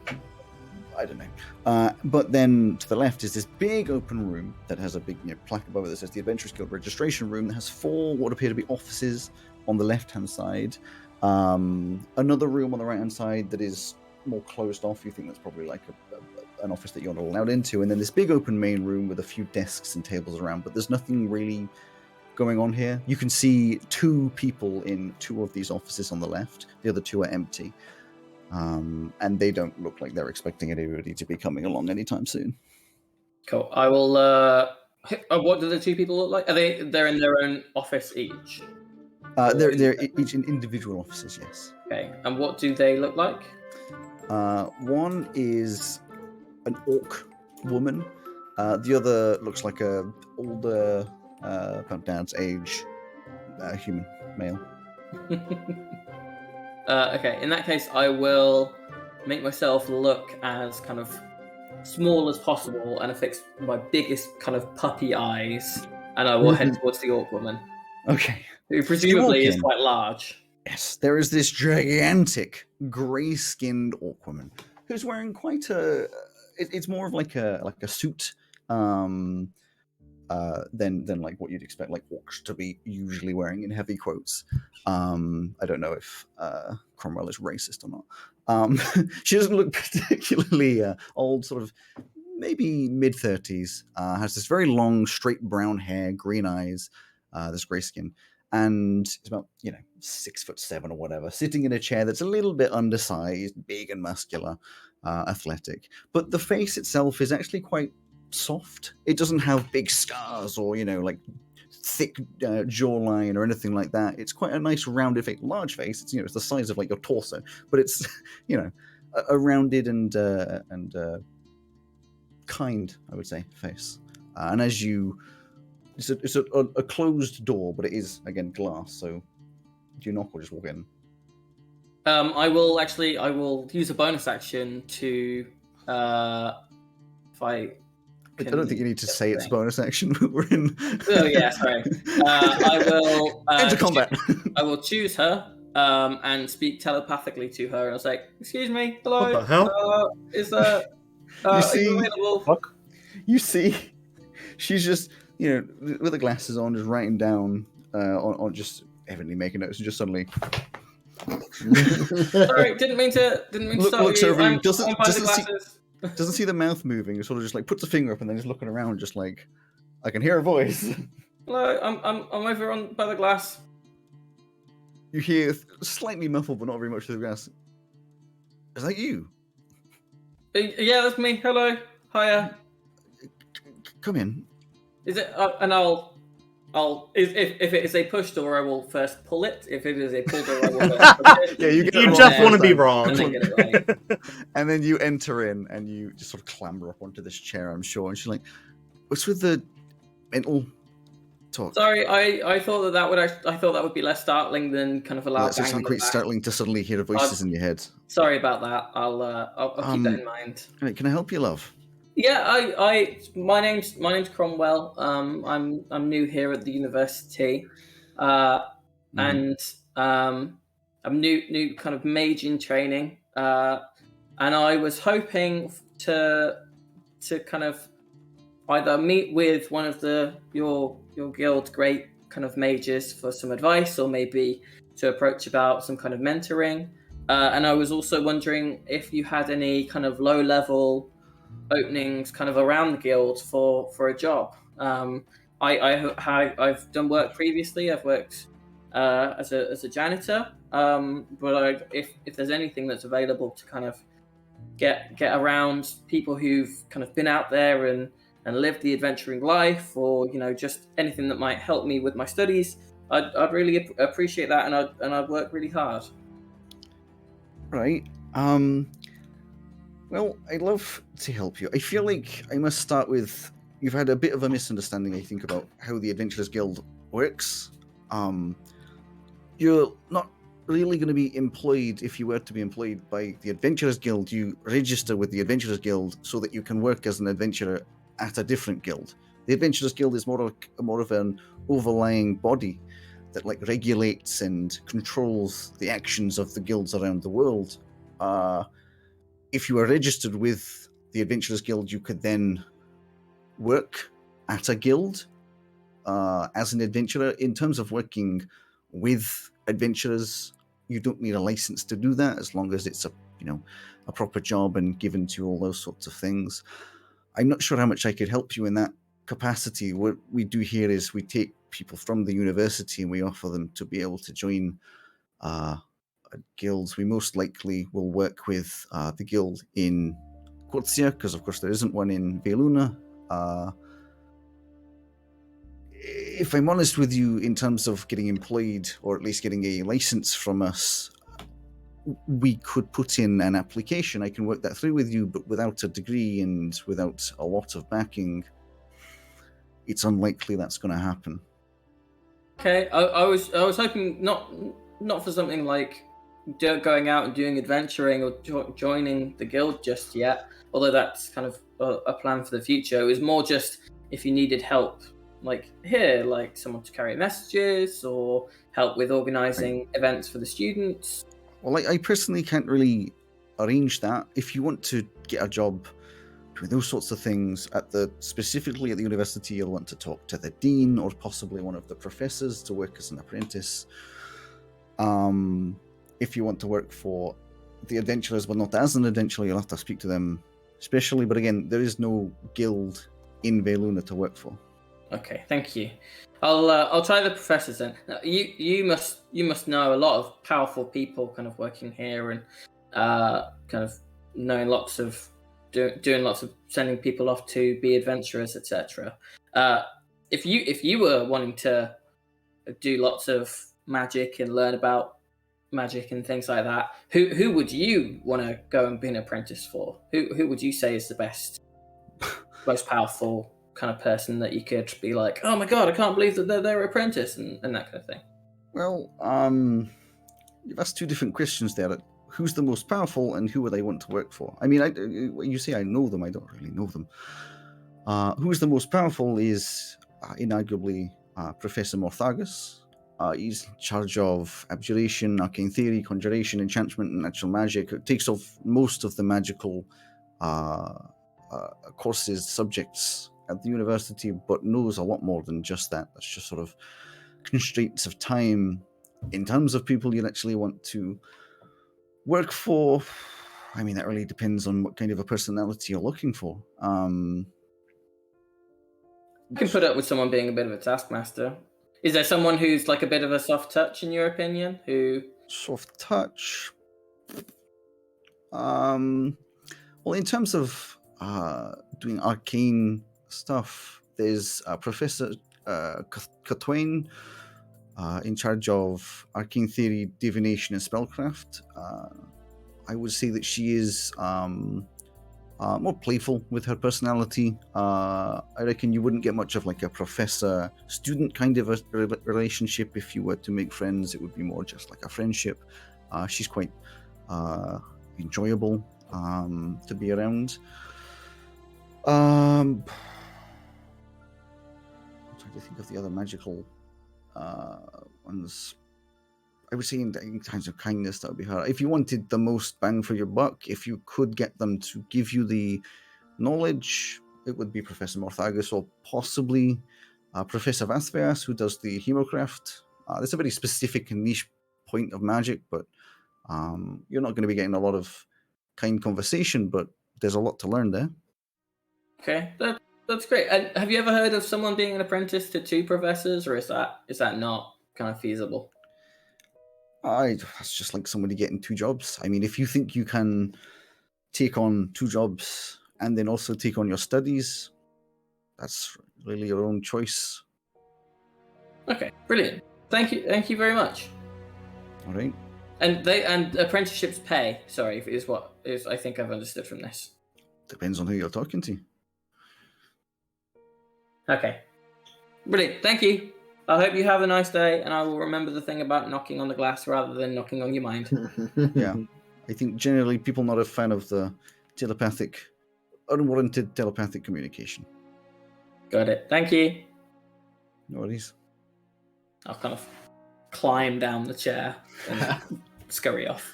I don't know. But then to the left is this big open room that has a big plaque above it that says the Adventurers Guild registration room that has 4 what appear to be offices on the left-hand side. Another room on the right-hand side that is more closed off. You think that's probably like an office that you're not allowed into. And then this big open main room with a few desks and tables around, but there's nothing really going on here. You can see 2 people in 2 of these offices on the left. The other 2 are empty. And they don't look like they're expecting anybody to be coming along anytime soon. Cool. I will. What do the 2 people look like? They're in their own office each? They're each in individual offices, yes. Okay. And what do they look like? One is an orc woman. The other looks like a older about Dad's age, human male. Okay, in that case, I will make myself look as kind of small as possible and affix my biggest kind of puppy eyes, and I will head towards the orc woman, Okay. who presumably is in. quite large. Yes, there is this gigantic grey-skinned orc woman who's wearing quite a. It's more of like a suit, than like what you'd expect like orcs to be usually wearing in heavy quotes. I don't know if Cromwell is racist or not. She doesn't look particularly old, sort of maybe mid-30s. Has this very long, straight brown hair, green eyes, this grey skin. And it's about 6'7" or whatever, sitting in a chair that's a little bit undersized, big and muscular, athletic. But the face itself is actually quite soft. It doesn't have big scars or like thick jawline or anything like that. It's quite a nice rounded face, large face. It's it's the size of like your torso, but it's a rounded and kind, I would say, face. And as you. It's a closed door, but it is, again, glass, so do you knock or just walk in? I will use a bonus action to, if I don't think you need to say it's a bonus action. We're in... Oh, yeah, sorry. I will... Enter combat! I will choose her, and speak telepathically to her, and I was like, excuse me, hello? What the hell? Is there... You see... Are you available? Fuck. You see... She's just... with the glasses on, just writing down, on just evidently making notes, and just suddenly Sorry, didn't mean to start looks you. over you, Doesn't see the mouth moving, sort of just like puts a finger up and then just looking around, just like I can hear a voice. Hello, I'm over on by the glass. You hear slightly muffled, but not very much through the glass. Is that you? Yeah, that's me. Hello, hiya. Come in. Is it? And if it is a push door, I will first pull it. If it is a pull door, I will first push it. Yeah, you just want to be wrong. And then get it right. And then you enter in and you just sort of clamber up onto this chair, I'm sure. And she's like, "What's with the mental talk?" Sorry, I thought that would be less startling than kind of a loud It's bang. quite startling to suddenly hear the voices in your head. Sorry about that. I'll keep that in mind. Right, can I help you, love? Yeah, my name's Cromwell. I'm new here at the university, and I'm new kind of mage in training, and I was hoping to kind of either meet with one of your guild great kind of mages for some advice, or maybe to approach about some kind of mentoring. And I was also wondering if you had any kind of low level openings kind of around the guild for a job. I've done work previously. I've worked as a janitor, but if there's anything that's available to kind of get around people who've kind of been out there and lived the adventuring life, or just anything that might help me with my studies, I'd really appreciate that, and I'd work really hard. Right. Well, I'd love to help you. I feel like I must start with, you've had a bit of a misunderstanding, I think, about how the Adventurers Guild works. You're not really going to be employed. If you were to be employed by the Adventurers Guild, you register with the Adventurers Guild so that you can work as an adventurer at a different guild. The Adventurers Guild is more of an overlying body that regulates and controls the actions of the guilds around the world. If you are registered with the Adventurers Guild, you could then work at a guild as an adventurer. In terms of working with adventurers, you don't need a license to do that, as long as it's a proper job and given to all those sorts of things. I'm not sure how much I could help you in that capacity. What we do here is we take people from the university and we offer them to be able to join guilds. We most likely will work with the guild in Quotia, because of course there isn't one in Veluna. If I'm honest with you, in terms of getting employed, or at least getting a license from us, we could put in an application. I can work that through with you, but without a degree and without a lot of backing, it's unlikely that's going to happen. Okay, I was hoping not for something like going out and doing adventuring or joining the guild just yet. Although that's kind of a plan for the future. It was more just if you needed help, like someone to carry messages or help with organizing events for the students. Well, I personally can't really arrange that. If you want to get a job doing those sorts of things specifically at the university, you'll want to talk to the dean or possibly one of the professors to work as an apprentice. If you want to work for the adventurers, but not as an adventurer, you'll have to speak to them especially. But again, there is no guild in Veluna to work for. Okay, thank you. I'll try the professors then. Now, you must know a lot of powerful people kind of working here and kind of knowing lots of doing lots of sending people off to be adventurers, etc. If you were wanting to do lots of magic and learn about magic and things like that, who would you want to go and be an apprentice for? Who would you say is the best, most powerful kind of person that you could be like, oh my god, I can't believe that they're their apprentice and that kind of thing? Well, you've asked two different questions there. Who's the most powerful and who would I want to work for? I mean, when you say I know them, I don't really know them. Who's the most powerful is inarguably Professor Morthagus. He's in charge of abjuration, arcane theory, conjuration, enchantment, and natural magic. It takes off most of the magical courses, subjects at the university, but knows a lot more than just that. That's just sort of constraints of time. In terms of people you'd actually want to work for, I mean, that really depends on what kind of a personality you're looking for. You can put up with someone being a bit of a taskmaster. Is there someone who's like a bit of a soft touch in your opinion? Who soft touch? Well, in terms of doing arcane stuff, there's Professor Catwain in charge of arcane theory, divination, and spellcraft. I would say that she is more playful with her personality. I reckon you wouldn't get much of like a professor-student kind of a relationship. If you were to make friends, it would be more just like a friendship. She's quite enjoyable to be around. I'm trying to think of the other magical ones. I would say in times of kindness, that would be her. If you wanted the most bang for your buck, if you could get them to give you the knowledge, it would be Professor Morthagus or possibly Professor Vathveas, who does the hemocraft. That's a very specific and niche point of magic, but you're not going to be getting a lot of kind conversation, but there's a lot to learn there. Okay, that's great. And have you ever heard of someone being an apprentice to two professors, or is that not kind of feasible? That's just like somebody getting two jobs. I mean, if you think you can take on two jobs and then also take on your studies, that's really your own choice. Okay, brilliant. Thank you very much. All right. And apprenticeships pay. Sorry, is I think I've understood from this. Depends on who you're talking to. Okay, brilliant. Thank you. I hope you have a nice day, and I will remember the thing about knocking on the glass rather than knocking on your mind. Yeah. I think generally people not a fan of the unwarranted telepathic communication. Got it. Thank you. No worries. I'll kind of climb down the chair and scurry off.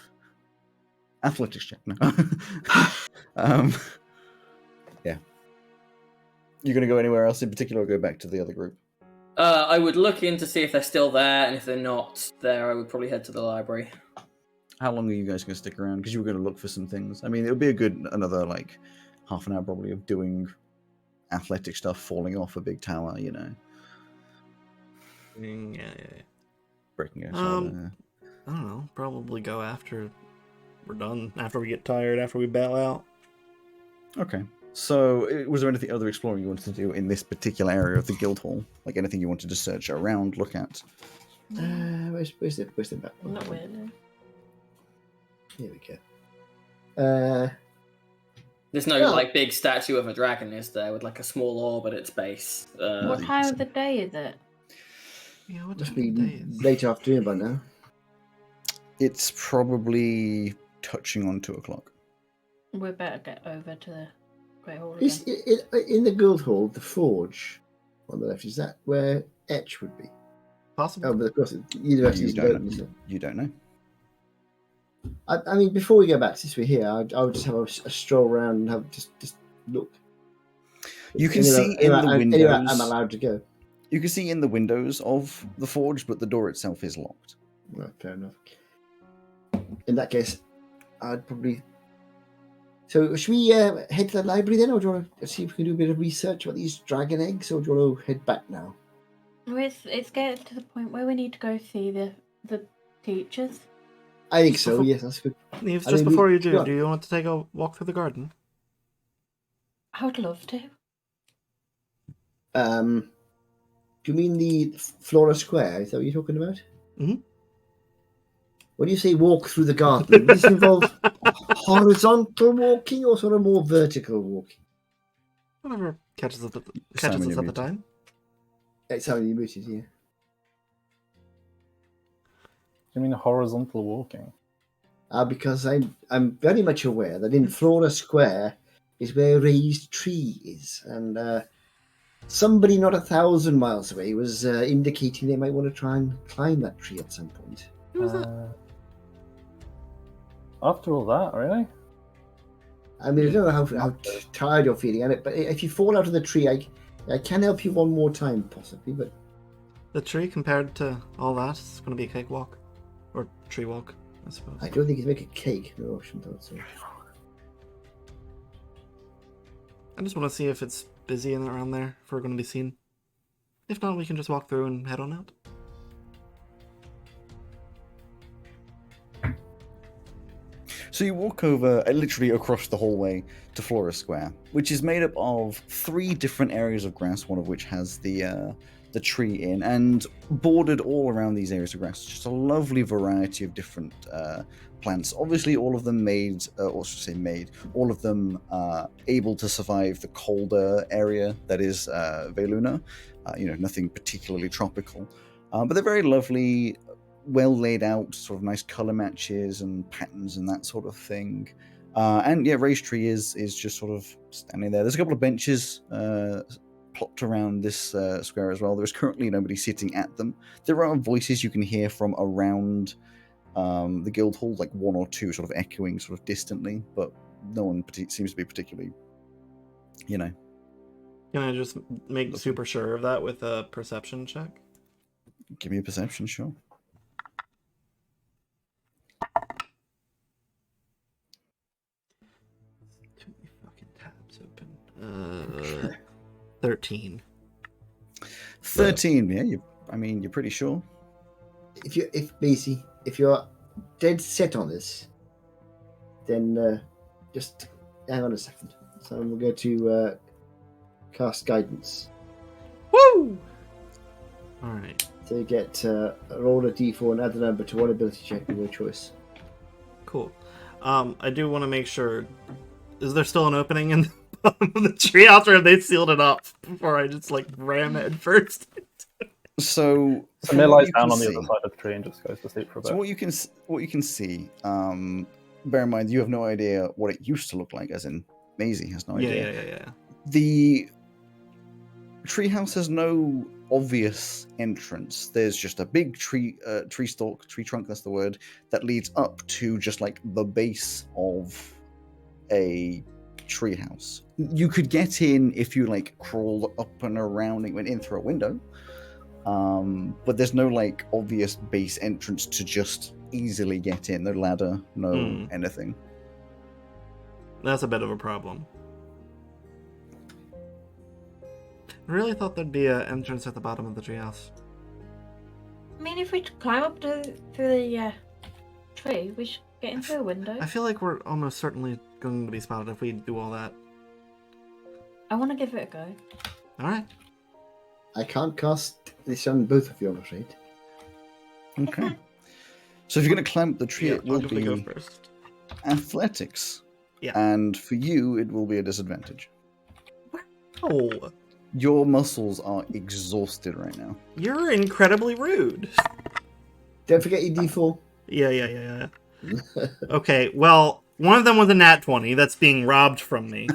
Athletics check, no. Yeah. You going to go anywhere else in particular or go back to the other group? I would look in to see if they're still there, and if they're not there, I would probably head to the library. How long are you guys going to stick around? Because you were going to look for some things. I mean, it would be another like half an hour probably of doing athletic stuff, falling off a big tower, you know. Yeah. Breaking a I don't know. Probably go after we're done. After we get tired. After we bail out. Okay. So, was there anything other exploring you wanted to do in this particular area of the guild hall? Like anything you wanted to search around, look at? Where's the map? Not really. Here we go. There's no Yeah. like big statue of a dragon, is there, with like a small orb at its base? What time of the day is it? Yeah, what Must time be of day is? late afternoon by now. It's probably touching on 2 o'clock. We better get over to the Great Hall Is again. in the guild hall, the forge on the left, is that where Etch would be? Possible. Oh, but of course, the university You isn't don't open, know. is it? You don't know. I mean, before we go back, since we're here, I would just have a stroll around and have just look. You can see in the windows. Anywhere I'm allowed to go. You can see in the windows of the forge, but the door itself is locked. Right, fair enough. In that case, I'd probably. So, should we head to the library then, or do you want to see if we can do a bit of research about these dragon eggs, or do you want to head back now? Well, it's getting to the point where we need to go see the teachers. I think so. Yes, that's good. Yves, I just mean, before we- you do, yeah. do you want to take a walk through the garden? I would love to. Do you mean the Flora Square? Is that what you're talking about? Mhm. When you say walk through the garden, does this involve horizontal walking or sort of more vertical walking? Whatever catches us Simon, at the you're muted. time. It's how you muted here. You mean horizontal walking? Because I'm very much aware that in Flora Square is where Raised Tree is, and somebody not 1,000 miles away was indicating they might want to try and climb that tree at some point. Who was that? After all that, really? I mean, I don't know how tired you're feeling, but if you fall out of the tree, I can help you one more time, possibly, but The tree compared to all that is going to be a cakewalk. Or tree walk, I suppose. I don't think it's make a cake. No, I shouldn't have thought so. I just want to see if it's busy and around there, if we're going to be seen. If not, we can just walk through and head on out. So you walk over, literally across the hallway to Flora Square, which is made up of 3 different areas of grass, one of which has the tree in, and bordered all around these areas of grass. Just a lovely variety of different plants. Obviously, all of them all of them able to survive the colder area that is Veluna. Nothing particularly tropical, but they're very lovely. Well laid out, sort of nice color matches and patterns and that sort of thing. And yeah, Raised Tree is just sort of standing there. There's a couple of benches plopped around this square as well. There's currently nobody sitting at them. There are voices you can hear from around the guild hall, like 1 or 2 sort of echoing sort of distantly, but no one seems to be particularly, Can I just make super sure of that with a perception check? Give me a perception, sure. Too many fucking tabs open. 13. 13, yeah, you're pretty sure. If you're dead set on this, then just hang on a second. So we'll go to cast guidance. Woo! Alright, So you get roll a d4 and add the number to one ability check of your choice. cool. I do want to make sure. Is there still an opening in the bottom of the tree after have they sealed it up before I just ram it first? So Samir lies can down on the see- other side of the tree and just goes to sleep for a bit. So what you can see, bear in mind you have no idea what it used to look like, as in Maisie has no idea. Yeah. The treehouse has no obvious entrance. There's just a big tree trunk, that's the word, that leads up to just like the base of a treehouse. You could get in if you like crawled up and around and went in through a window. But there's no like obvious base entrance to just easily get in. No ladder, no anything. That's a bit of a problem. I really thought there'd be an entrance at the bottom of the treehouse. I mean, if we climb up through the tree, we should get in through a window. I feel like we're almost certainly going to be spotted if we do all that. I want to give it a go. Alright. I can't cast this on both of you, I'm afraid. Okay. So if you're going to climb up the tree, Yeah, it will I'm gonna go be first. athletics. Yeah. And for you, it will be a disadvantage. Oh, Your muscles are exhausted right now. you're incredibly rude. Don't forget your D4. Yeah. Okay, well, one of them was a nat 20 that's being robbed from me.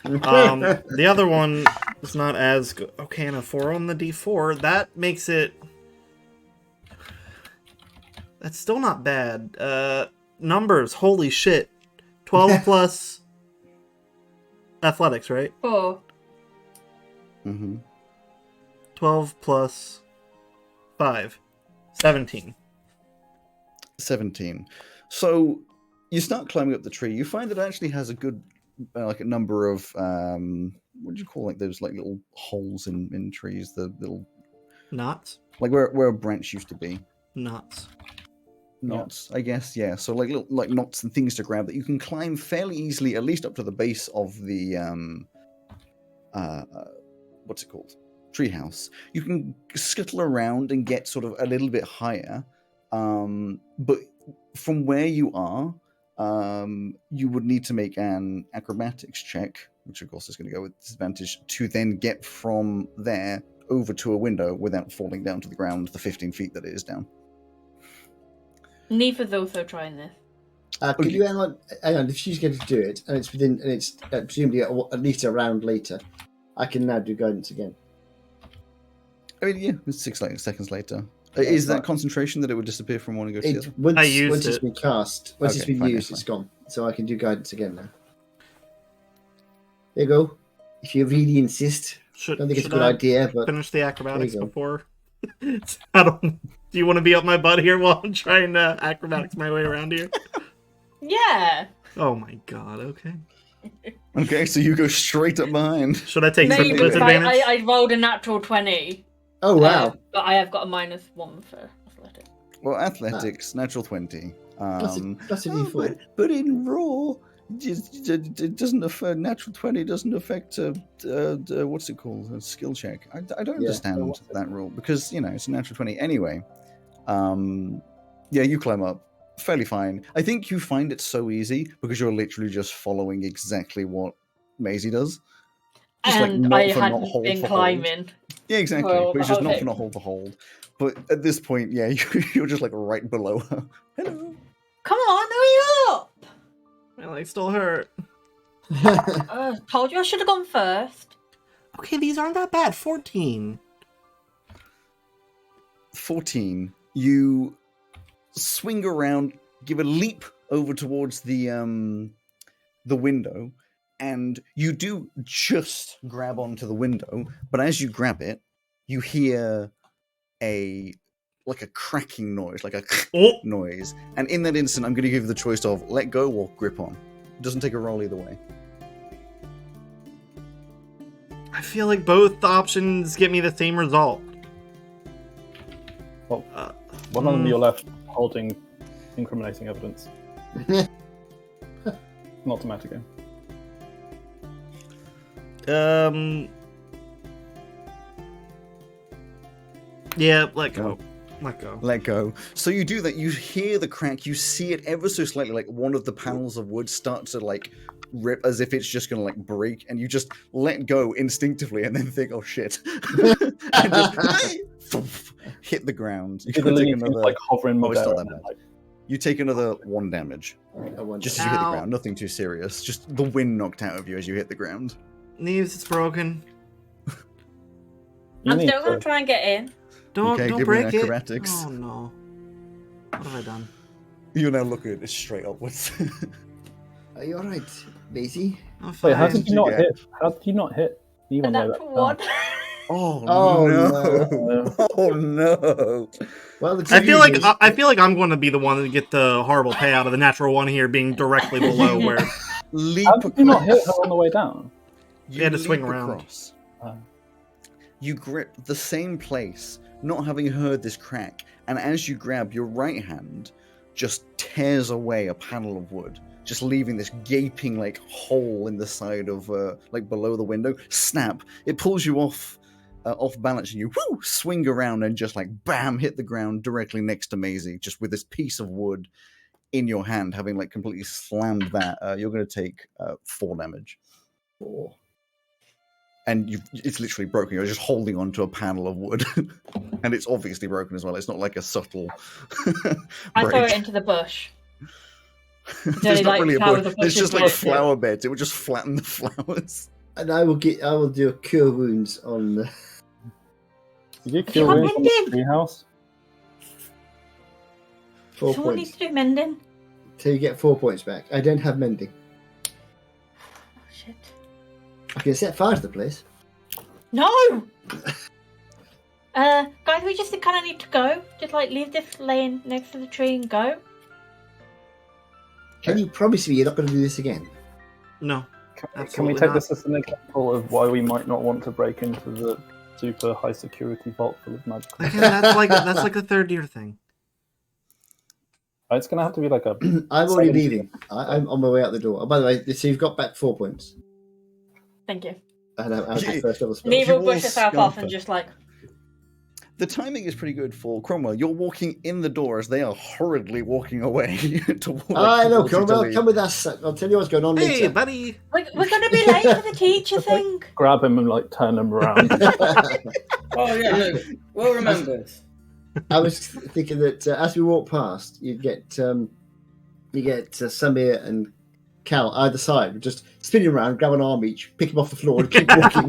The other one is not as good. Okay, and a 4 on the D4. That makes it... That's still not bad. Numbers, holy shit. 12 plus athletics, right? 4. Mm-hmm. 12 plus 5. 17. 17. So you start climbing up the tree. You find that it actually has a good, like a number of, what do you call like those like little holes in trees? The little, Knots? like where a branch used to be. Knots. Knots, I guess, yeah. So like little like knots and things to grab that you can climb fairly easily, at least up to the base of the what's it called? Treehouse. You can scuttle around and get sort of a little bit higher, but from where you are, you would need to make an acrobatics check, which of course is going to go with disadvantage, to then get from there over to a window without falling down to the ground, the 15 feet that it is down. Neither's also trying this. Could you hang on? If she's going to do it, and it's within, and it's presumably at least a round later, I can now do guidance again. I mean, yeah, it's 6 seconds later. Is that concentration that it would disappear from one and go to the other? Once it's been cast, once it's been fine, used, fine. it's gone. So I can do guidance again now. There you go. If you really insist. I don't think it's a good idea, but finish the acrobatics there you go. before. Do you want to be up my butt here while I'm trying to acrobatics my way around here? Yeah. Oh my god. Okay. Okay, so you go straight up behind. Should I take Maybe some because disadvantage? I rolled a natural 20. Oh wow, But I have got a -1 for athletics. Well, athletics, natural 20. that's a D4. But in raw, it doesn't affect, natural 20 doesn't affect what's it called, a skill check. I don't understand that rule because it's a natural 20 anyway. Yeah, you climb up fairly fine. I think you find it so easy because you're literally just following exactly what Maisie does. Just And I hadn't hold been for hold. climbing. Yeah, exactly. Well, but it's just not okay. for not hold for hold. But at this point, yeah, you're just like right below her. Hello. Come on, hurry up! My leg still hurt. Told you I should have gone first. Okay, these aren't that bad. 14. 14. You swing around, give a leap over towards the window, and you do just grab onto the window. But as you grab it, you hear a cracking noise, like a noise. And in that instant, I'm going to give you the choice of let go or grip on. It doesn't take a roll either way. I feel like both options get me the same result. Well, one of them you're left holding incriminating evidence. Not to matter game. Yeah, let go. Let go. Let go. So you do that. You hear the crack. You see it ever so slightly, like one of the panels of wood start to like rip as if it's just gonna like break, and you just let go instinctively, and then think, "Oh shit!" and just hit the ground. You can take another. Like hovering Oh, it's not that midair, bad. You take another 1 damage, just as you hit the ground. Nothing too serious. Just the wind knocked out of you as you hit the ground. Neves, it's broken. I'm still going to try and get in. Don't give me break an it. acrobatics. Oh no. What have I done? You now look at it straight upwards. Are you alright, Maisie? I'm fine. Wait, how did you not get? hit? How did you not hit? Even And though that's that one. Oh, Oh, no! Oh no! Well, the I feel like is- I feel like I'm going to be the one to get the horrible payout of the natural one here being directly below where Leap How did you not hit across. her on the way down? You had to swing leap around. across. Oh. You grip the same place, not having heard this crack, and as you grab, your right hand just tears away a panel of wood, just leaving this gaping like hole in the side of like below the window. Snap! It pulls you off balance, and you swing around and just like bam hit the ground directly next to Maisie, just with this piece of wood in your hand, having like completely slammed that. You're going to take 4 damage. 4. And it's literally broken. You're just holding onto a panel of wood, and it's obviously broken as well. It's not like a subtle I throw break. it into the bush. There's not really a bush. the There's bushes just like close to it. flower beds. It would just flatten the flowers. And I will do a cure wounds on the. Did you kill wounds on the treehouse? 4 Someone points. needs to do mending. So you get 4 points back. I don't have mending. Oh, shit. I can set fire to the place. No! Guys, we just kind of need to go. Just like leave this laying next to the tree and go. Can you promise me you're not going to do this again? No. Can we Absolutely take not. this as an example of why we might not want to break into the super high security vault full of magical? Again, that's like a third year thing. It's gonna have to be like a. I'm already 17. leaving. I'm on my way out the door. Oh, by the way, so you've got back 4 points. Thank you. And I was the first level spell. Neva will all brush herself off and scamper. just like. The timing is pretty good for Cromwell. You're walking in the door as they are hurriedly walking away toward. I know, towards you to Cromwell, leave. come with us. I'll tell you what's going on Hey, later. buddy! We're going to be late for the teacher thing. Grab him and like turn him around. Oh yeah, no, well remembered. I was thinking that as we walk past, you get Samir and Cal either side, just spinning around, grab an arm each, pick him off the floor, and keep walking.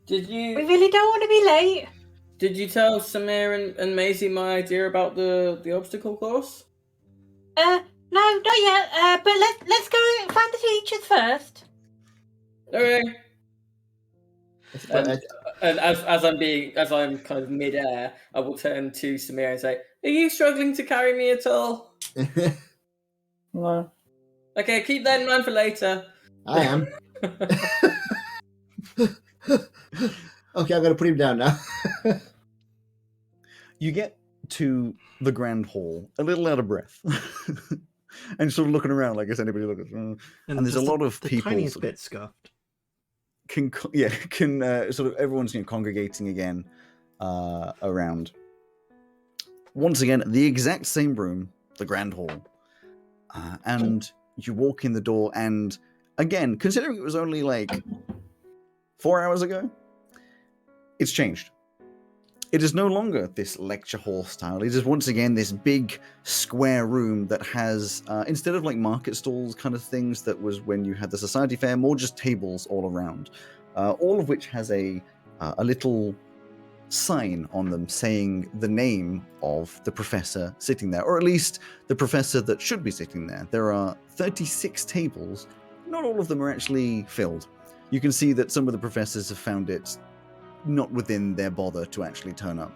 Did We you really don't want to be late. tell Samir and Maisie my idea about the obstacle course? No, not yet. But let's go find the teachers first. Okay. But, And as I'm kind of mid-air, I will turn to Samir and say, "Are you struggling to carry me at all?" No. Okay, keep that in mind for later. I am. Okay, I'm going to put him down now. You get to the grand hall, a little out of breath, and sort of looking around like is anybody looking. And there's a just lot of the people tiniest sort of bit scuffed. can sort of everyone's congregating again around. Once again, the exact same room, the grand hall, and you walk in the door, and again, considering it was only like 4 hours ago, it's changed. It is no longer this lecture hall style. It is once again this big square room that has, instead of like market stalls kind of things that was when you had the society fair, more just tables all around. All of which has a little sign on them saying the name of the professor sitting there, or at least the professor that should be sitting there. There are 36 tables. Not all of them are actually filled. You can see that some of the professors have found it not within their bother to actually turn up.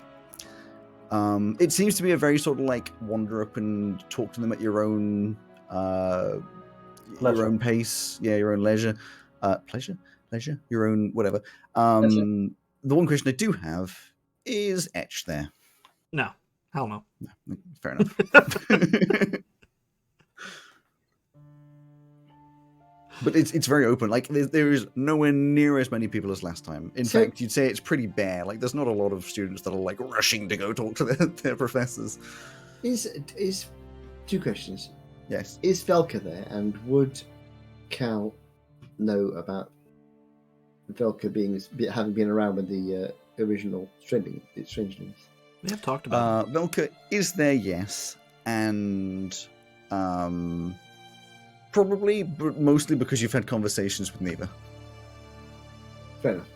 It seems to be a very sort of like wander up and talk to them at your own pace, your own leisure, pleasure, your own whatever. The one question I do have is Etch there. No, hell no. No, fair enough. But it's very open. Like there is nowhere near as many people as last time. In fact, you'd say it's pretty bare. Like there's not a lot of students that are like rushing to go talk to their professors. Is 2 questions. Yes. Is Velka there, and would Cal know about Velka having been around with the original Strangelings? We have talked about it. Velka is there, yes, and probably, but mostly because you've had conversations with Neva. Fair enough.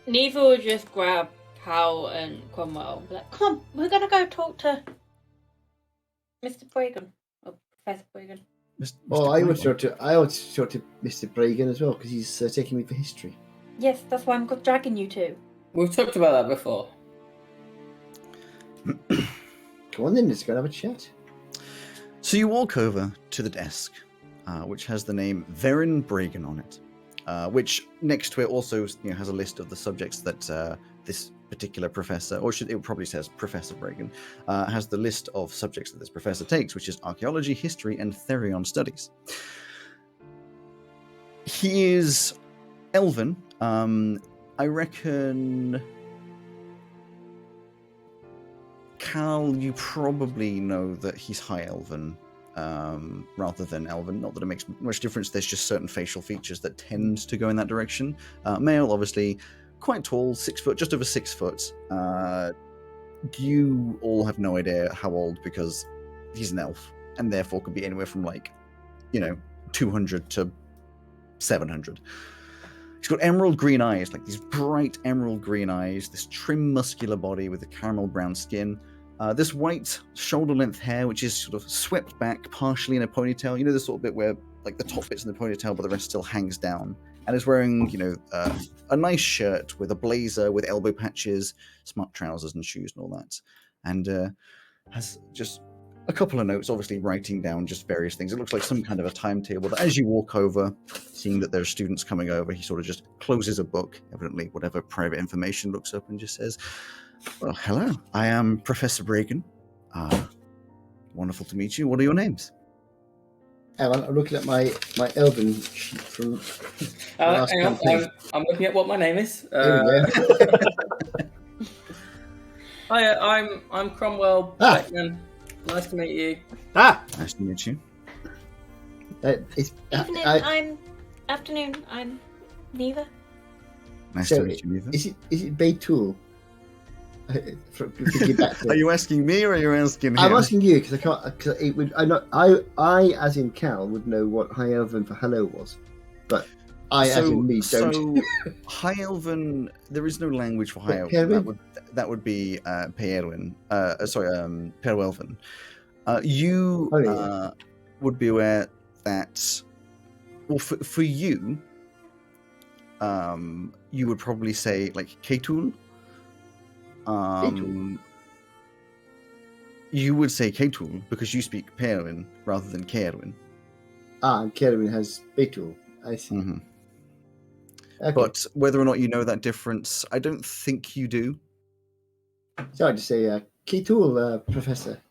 Neva will just grab Cal and Cromwell and be like, "Come on, we're gonna go talk to Mr. Bregan or Professor Bregan." I want to talk to Mr. Bregan as well, because he's taking me for history. Yes, that's why I'm dragging you two. We've talked about that before. Come on then, let's go and have a chat. So you walk over to the desk, which has the name Verin Bregan on it, which next to it also has a list of the subjects that this particular professor, or it probably says Professor Bregan, has the list of subjects that this professor takes, which is archaeology, history, and Therion studies. He is Elven. I reckon Cal, you probably know that he's High Elven rather than Elven. Not that it makes much difference. There's just certain facial features that tend to go in that direction. Male, obviously, quite tall, 6 foot, just over 6 foot. You all have no idea how old because he's an elf, and therefore could be anywhere from 200 to 700. He's got emerald green eyes, like these bright emerald green eyes, this trim, muscular body with a caramel brown skin, this white shoulder-length hair, which is sort of swept back partially in a ponytail. You know, the sort of bit where, like, the top bit's in the ponytail, but the rest still hangs down. And is wearing, a nice shirt with a blazer with elbow patches, smart trousers and shoes and all that. And has just a couple of notes, obviously writing down just various things. It looks like some kind of a timetable that as you walk over, seeing that there are students coming over, he sort of just closes a book, evidently whatever private information, looks up and just says, "Well, hello, I am Professor Bragan. Wonderful to meet you. What are your names?" I'm looking at my Elven sheet from the last hang on, campaign. I'm looking at what my name is. There we go. Hi, I'm Cromwell Beckman. Nice to meet you. Nice to meet you. Afternoon, I'm Neva. Nice So to meet you, Neva. Is it Baytool? Are you asking me or are you asking him? I'm asking you because I can't. Cause it would. I, as in Cal, would know what High Elven for hello was, but as in me, don't. So, High Elven, there is no language for High Elven. That would be Peerwin. Perwelven. You would be aware that, well, for you, you would probably say like Ketul. You would say Ketul because you speak Perwin rather than Kerwin. And Kerwin has Baytool. I see. Mm-hmm. Okay. But whether or not you know that difference, I don't think you do. So I just say Ketul, Professor.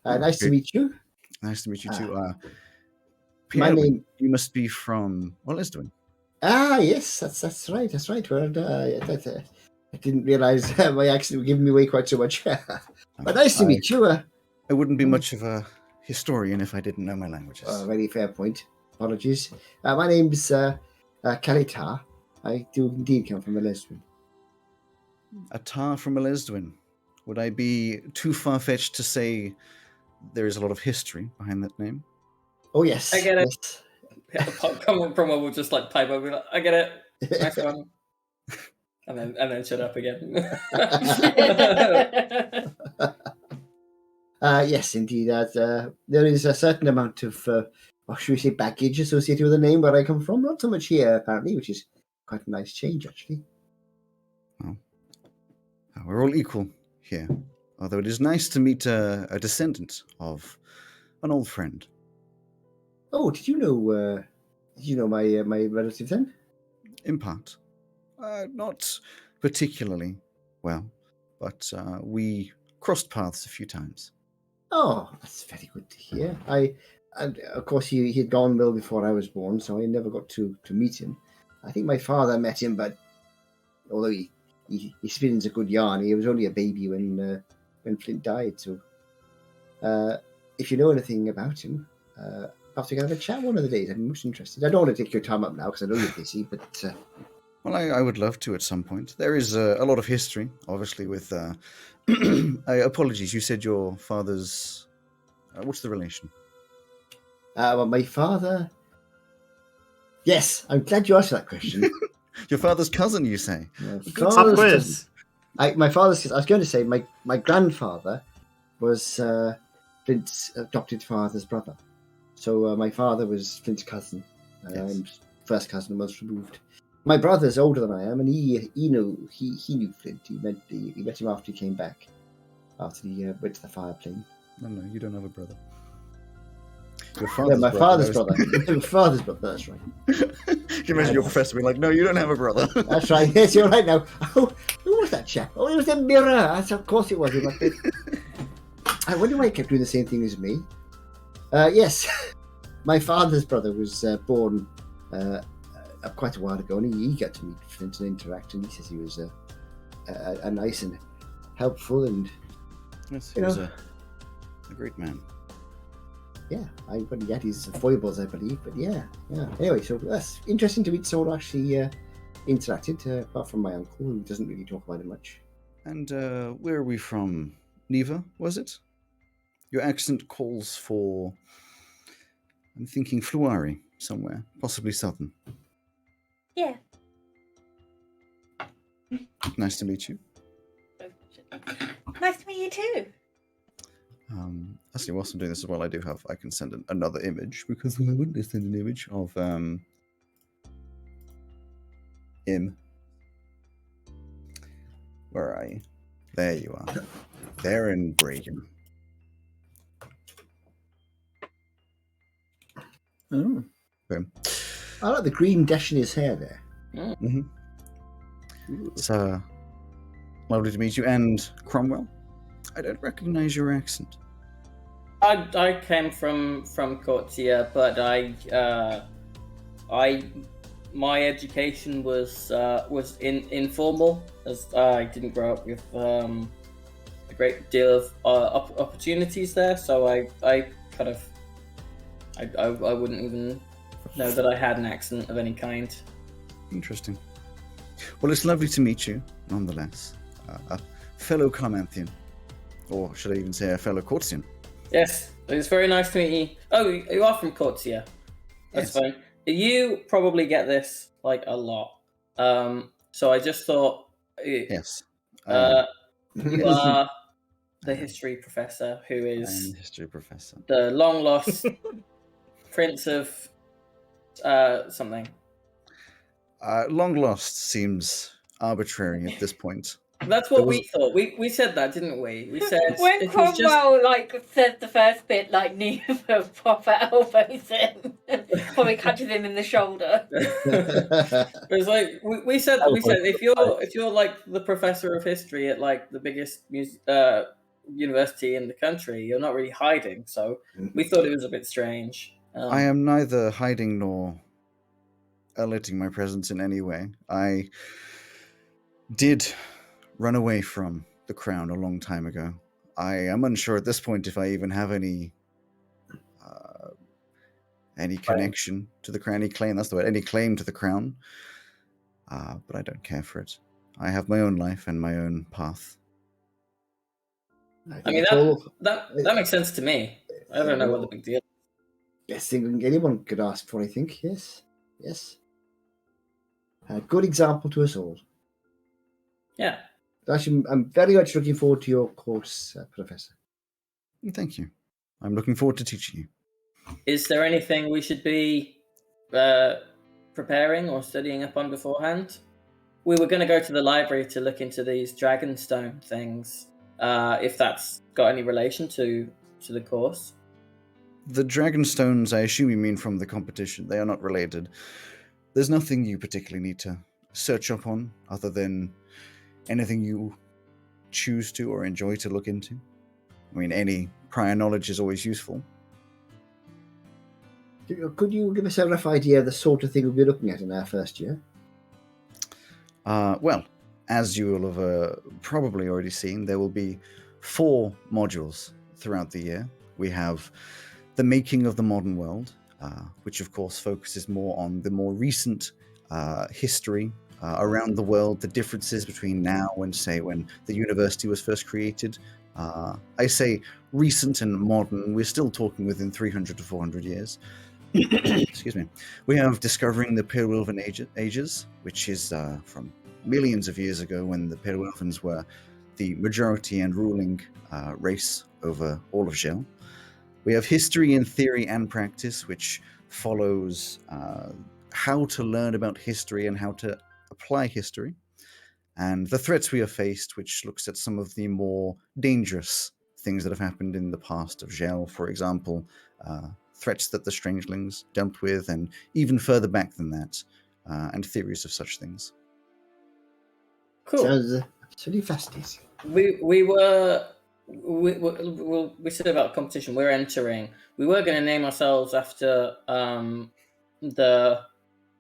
Nice to meet you. Nice to meet you too. My Perwin, name. you must be from Lisdwin. Yes, that's right. That's right. Well, I didn't realise my accent would give me away quite so much. But nice to meet you. I wouldn't be much of a historian if I didn't know my languages. Very fair point. Apologies. My name's Kalitar. I do indeed come from Lisdwin. A tar from Lisdwin. Would I be too far-fetched to say there is a lot of history behind that name? Oh, yes. I get it. Yes. Cromwell will just like pipe over. Like, I get it. Nice one. And then shut up again. Yes, indeed. There is a certain amount of, should we say, baggage associated with the name where I come from. Not so much here, apparently, which is quite a nice change, actually. Well, we're all equal here. Although it is nice to meet a descendant of an old friend. Oh, did you know my relative then? In part. Not particularly well, but we crossed paths a few times. Oh, that's very good to hear. And of course, he had gone well before I was born, so I never got to meet him. I think my father met him, but although he spins a good yarn, he was only a baby when Flint died. So, if you know anything about him, perhaps we can have a chat one of the days. I'm most interested. I don't want to take your time up now because I know you're busy, but. Well, I would love to at some point. There is a lot of history, obviously, with... apologies, you said your father's... what's the relation? Well, my father... Yes, I'm glad you asked that question. Your father's cousin, you say? Pop quiz. My father's... I was going to say my grandfather was Flint's adopted father's brother. So my father was Flint's cousin. Yes. I'm first cousin most removed. My brother's older than I am, and he knew Flint. He met him after he came back, after he went to the fire plane. No, you don't have a brother. My father's brother. My father's brother. That's right. Can you imagine your professor being like, "No, you don't have a brother." That's right. Yes, you're right now. Oh, who was that chap? Oh, it was the mirror. That's of course it was. I wonder why he kept doing the same thing as me. Yes, my father's brother was born. Quite a while ago, and he got to meet Flint and interact, and he says he was a nice and helpful and Yes, he was a great man. Yeah, but he had his foibles, I believe. But yeah. Anyway, so that's interesting to meet someone who actually interacted, apart from my uncle, who doesn't really talk about it much. And where are we from? Neva, was it? Your accent calls for, I'm thinking Fluari somewhere, possibly southern. Yeah. Nice to meet you. Nice to meet you too. Actually, whilst I'm doing this as well, I can send another image, because why wouldn't I send an image of him? Where are you? There you are. There in Bregan. Oh. Boom. I like the green dash in his hair there. Mm-hmm. It's lovely to meet you. And Cromwell, I don't recognize your accent. I came from Cortia, but my education was informal, as I didn't grow up with a great deal of opportunities there. So I wouldn't even know that I had an accent of any kind. Interesting. Well, it's lovely to meet you, nonetheless. A fellow Carmanthian, or should I even say a fellow Cortian? Yes, it's very nice to meet you. Oh, you are from Cortia. That's Yes. fine. You probably get this like a lot. So I just thought, Yes. you are the history professor who I am is the history professor. the long lost prince of something. Long lost seems arbitrary at this point. That's what we thought. We said that, didn't we? We said When it was Cromwell said the first bit, Neva proper elbows him, probably catches him in the shoulder. It was like we said if you're like the professor of history at like the biggest university in the country, you're not really hiding. So we thought it was a bit strange. I am neither hiding nor alerting my presence in any way. I did run away from the crown a long time ago. I am unsure at this point if I even have any connection to the crown, any claim, that's the word, any claim to the crown. But I don't care for it. I have my own life and my own path. I mean, that makes sense to me. I don't know what the big deal is. Best thing anyone could ask for, I think. Yes. A good example to us all. Yeah. Actually, I'm very much looking forward to your course, Professor. Thank you. I'm looking forward to teaching you. Is there anything we should be preparing or studying up on beforehand? We were going to go to the library to look into these Dragonstone things, if that's got any relation to the course. The Dragonstones, I assume you mean from the competition. They are not related. There's nothing you particularly need to search up on other than anything you choose to or enjoy to look into. I mean, any prior knowledge is always useful. Could you give us a rough idea of the sort of thing we'll be looking at in our first year? Well, as you will have probably already seen, there will be 4 modules throughout the year. We have the making of the modern world, which of course focuses more on the more recent history around the world, the differences between now and, say, when the university was first created. I say recent and modern, we're still talking within 300 to 400 years. Excuse me. We have discovering the Pale-Elven ages, which is from millions of years ago when the Pale-Elvens were the majority and ruling race over all of Gel. We have history in theory and practice, which follows how to learn about history and how to apply history, and the threats we have faced, which looks at some of the more dangerous things that have happened in the past of Gel, for example, threats that the Strangelings dealt with, and even further back than that, and theories of such things. Cool. Sounds absolutely fascinating. We said about competition. We're entering. We were going to name ourselves after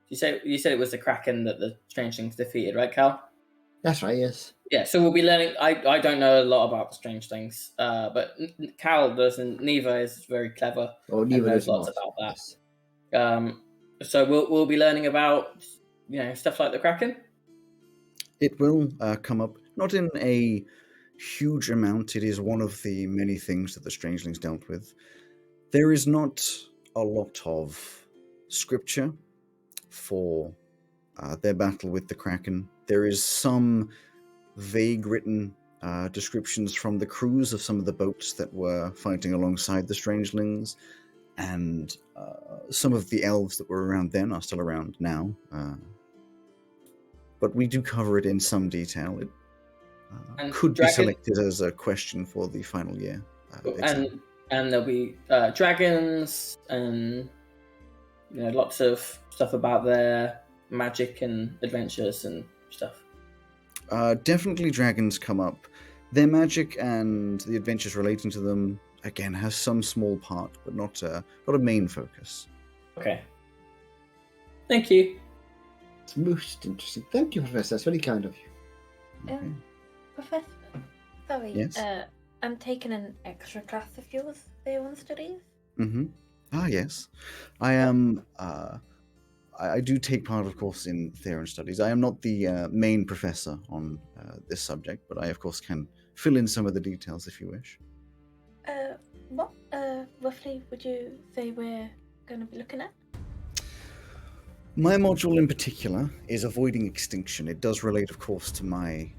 you said it was the Kraken that the Strangelings defeated, right, Cal? That's right, yes. Yeah, so we'll be learning. I don't know a lot about the strange things, but Cal does, and Neva is very clever Or and neither knows does lots not. about that. Yes. So we'll be learning about stuff like the Kraken. It will come up, not in a huge amount. It is one of the many things that the Strangelings dealt with. There is not a lot of scripture for their battle with the Kraken. There is some vague written descriptions from the crews of some of the boats that were fighting alongside the Strangelings, and some of the elves that were around then are still around now. But we do cover it in some detail. It could be selected as a question for the final year exam. And there'll be dragons and lots of stuff about their magic and adventures and stuff. Definitely dragons come up. Their magic and the adventures relating to them, again, has some small part, but not a main focus. Okay. Thank you. It's most interesting. Thank you, Professor. That's very kind of you. Okay. Professor, sorry. Yes? I'm taking an extra class of yours, A1 Studies. Mm-hmm. Ah, yes. I am... I do take part, of course, in Theron studies. I am not the main professor on this subject, but I, of course, can fill in some of the details if you wish. What roughly would you say we're going to be looking at? My module in particular is avoiding extinction. It does relate, of course, to my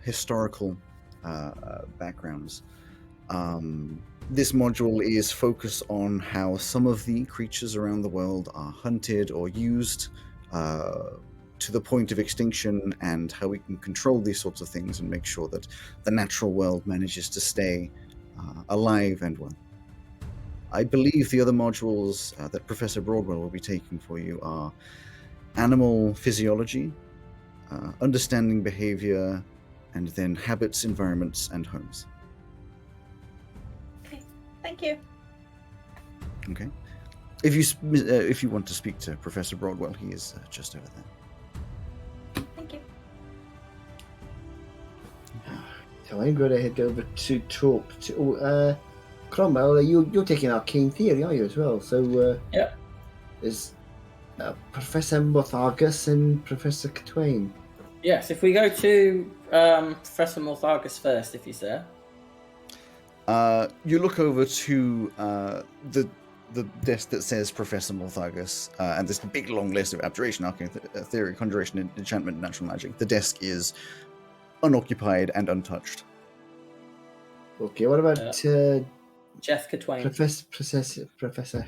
historical backgrounds. This module is focused on how some of the creatures around the world are hunted or used to the point of extinction, and how we can control these sorts of things and make sure that the natural world manages to stay alive and well. I believe the other modules that Professor Broadwell will be taking for you are animal physiology, understanding behavior, and then habits, environments, and homes. Okay, thank you. Okay. If you want to speak to Professor Broadwell, he is just over there. Thank you. So I'm going to head over to talk to Cromwell. You're taking arcane theory, are you, as well? So yeah, there's Professor Morthagus and Professor Catwain. Yes, if we go to Professor Morthagus first, if he's there. You look over to the desk that says Professor Morthagus, and this big long list of abjuration, arcane theory, conjuration, enchantment, natural magic. The desk is unoccupied and untouched. Okay, what about Jeff Catwain? Professor Catwain.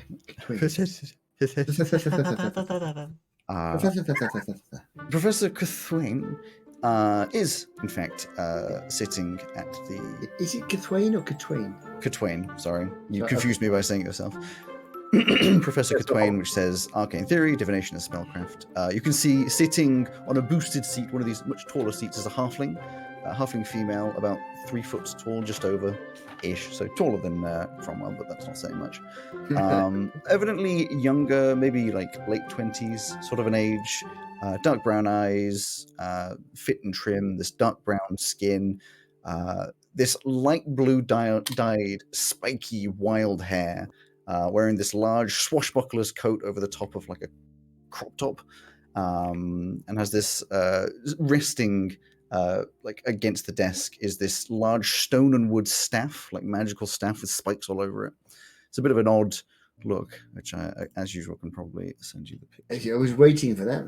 Professor Catwain is, in fact, sitting at the... Is it Catwain or Catwain? Catwain, sorry. You confused me by saying it yourself. Professor Catwain, which says Arcane Theory, Divination and Spellcraft. You can see sitting on a boosted seat, one of these much taller seats, is a halfling female, about 3 foot tall, just over-ish, so taller than Cromwell, but that's not saying much. Evidently younger, maybe like late 20s, sort of an age, dark brown eyes, fit and trim, this dark brown skin, this light blue dyed, spiky, wild hair, wearing this large swashbuckler's coat over the top of like a crop top, and has this resting like against the desk is this large stone and wood staff, like magical staff with spikes all over it. It's a bit of an odd look, which I, as usual, can probably send you the picture. I was waiting for that.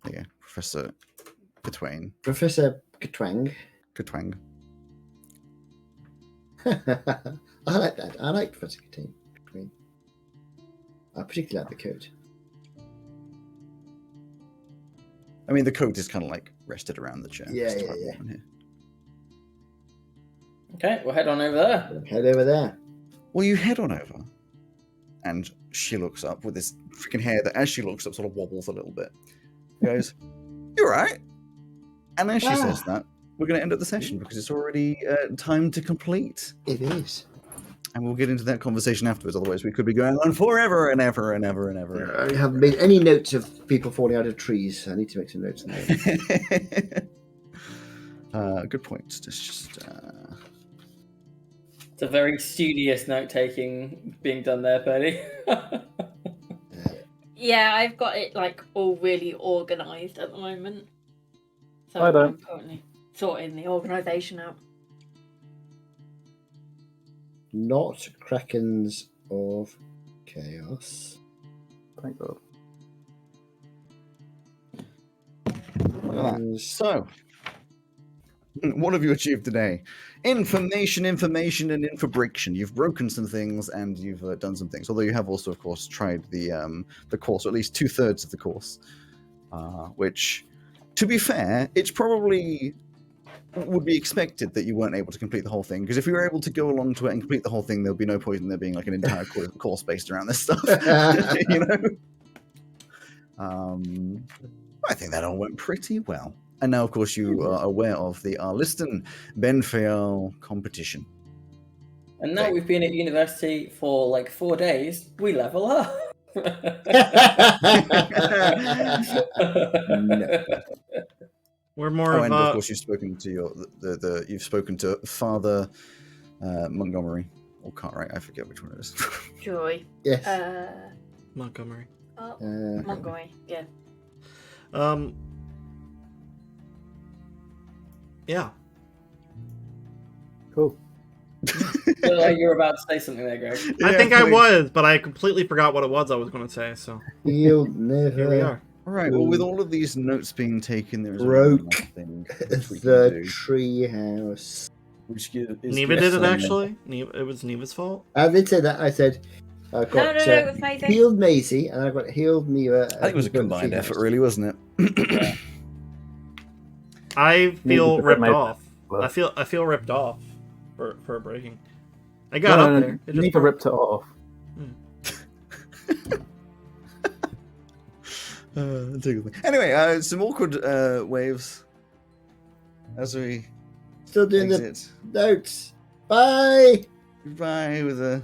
There you go, Professor Catwain. Professor Catwang. Catwang. I like that. I like Professor Catwang. I particularly like the coat. I mean, the coat is kind of like rested around the chair. Yeah. Here. Okay, we'll head on over there. Head over there. Well, you head on over, and she looks up with this freaking hair that, as she looks up, sort of wobbles a little bit. She goes, "You're right." And as she says that, we're going to end up the session because it's already time to complete. It is. And we'll get into that conversation afterwards. Otherwise, we could be going on forever and ever and ever and ever. I haven't made any notes of people falling out of trees. I need to make some notes now. Good point. Just It's a very studious note taking being done there, Purdy. Yeah, I've got it like all really organised at the moment. So I don't. I'm currently sorting the organisation out. Not Krakens of Chaos. Thank God. So, what have you achieved today? Information, and infobriction. You've broken some things and you've done some things. Although you have also, of course, tried the course, or at least 2/3 of the course. Which, to be fair, it's probably would be expected that you weren't able to complete the whole thing, because if you were able to go along to it and complete the whole thing, there'll be no point in there being like an entire course based around this stuff. You know. I think that all went pretty well. And now, of course, you are aware of the Arliston Benfeal competition. And now we've been at university for like 4 days, we level up. No. We're more Oh, of and a. of course, you've spoken to you've spoken to Father Montgomery or Cartwright. I forget which one it is. Joy. Yes. Montgomery. Montgomery, yeah. Yeah. Cool. Feel like you're about to say something there, Greg. I think I was, but I completely forgot what it was I was going to say. So You'll never here we are. All right. Well, with all of these notes being taken, there is Broke one thing which we can the do, tree house. which is Neva did it actually. It was Neva's fault. I did say that. I said I got No, it was Maisie. healed Maisie, and I got healed Neva. I think it was a combined effort, really, wasn't it? I feel Neva ripped made- off. I feel ripped off for breaking. I got No, up there. It just Neva broke. ripped it off. That's a good thing. Anyway, some awkward waves as we Still doing exit. the notes. Bye. Goodbye with a.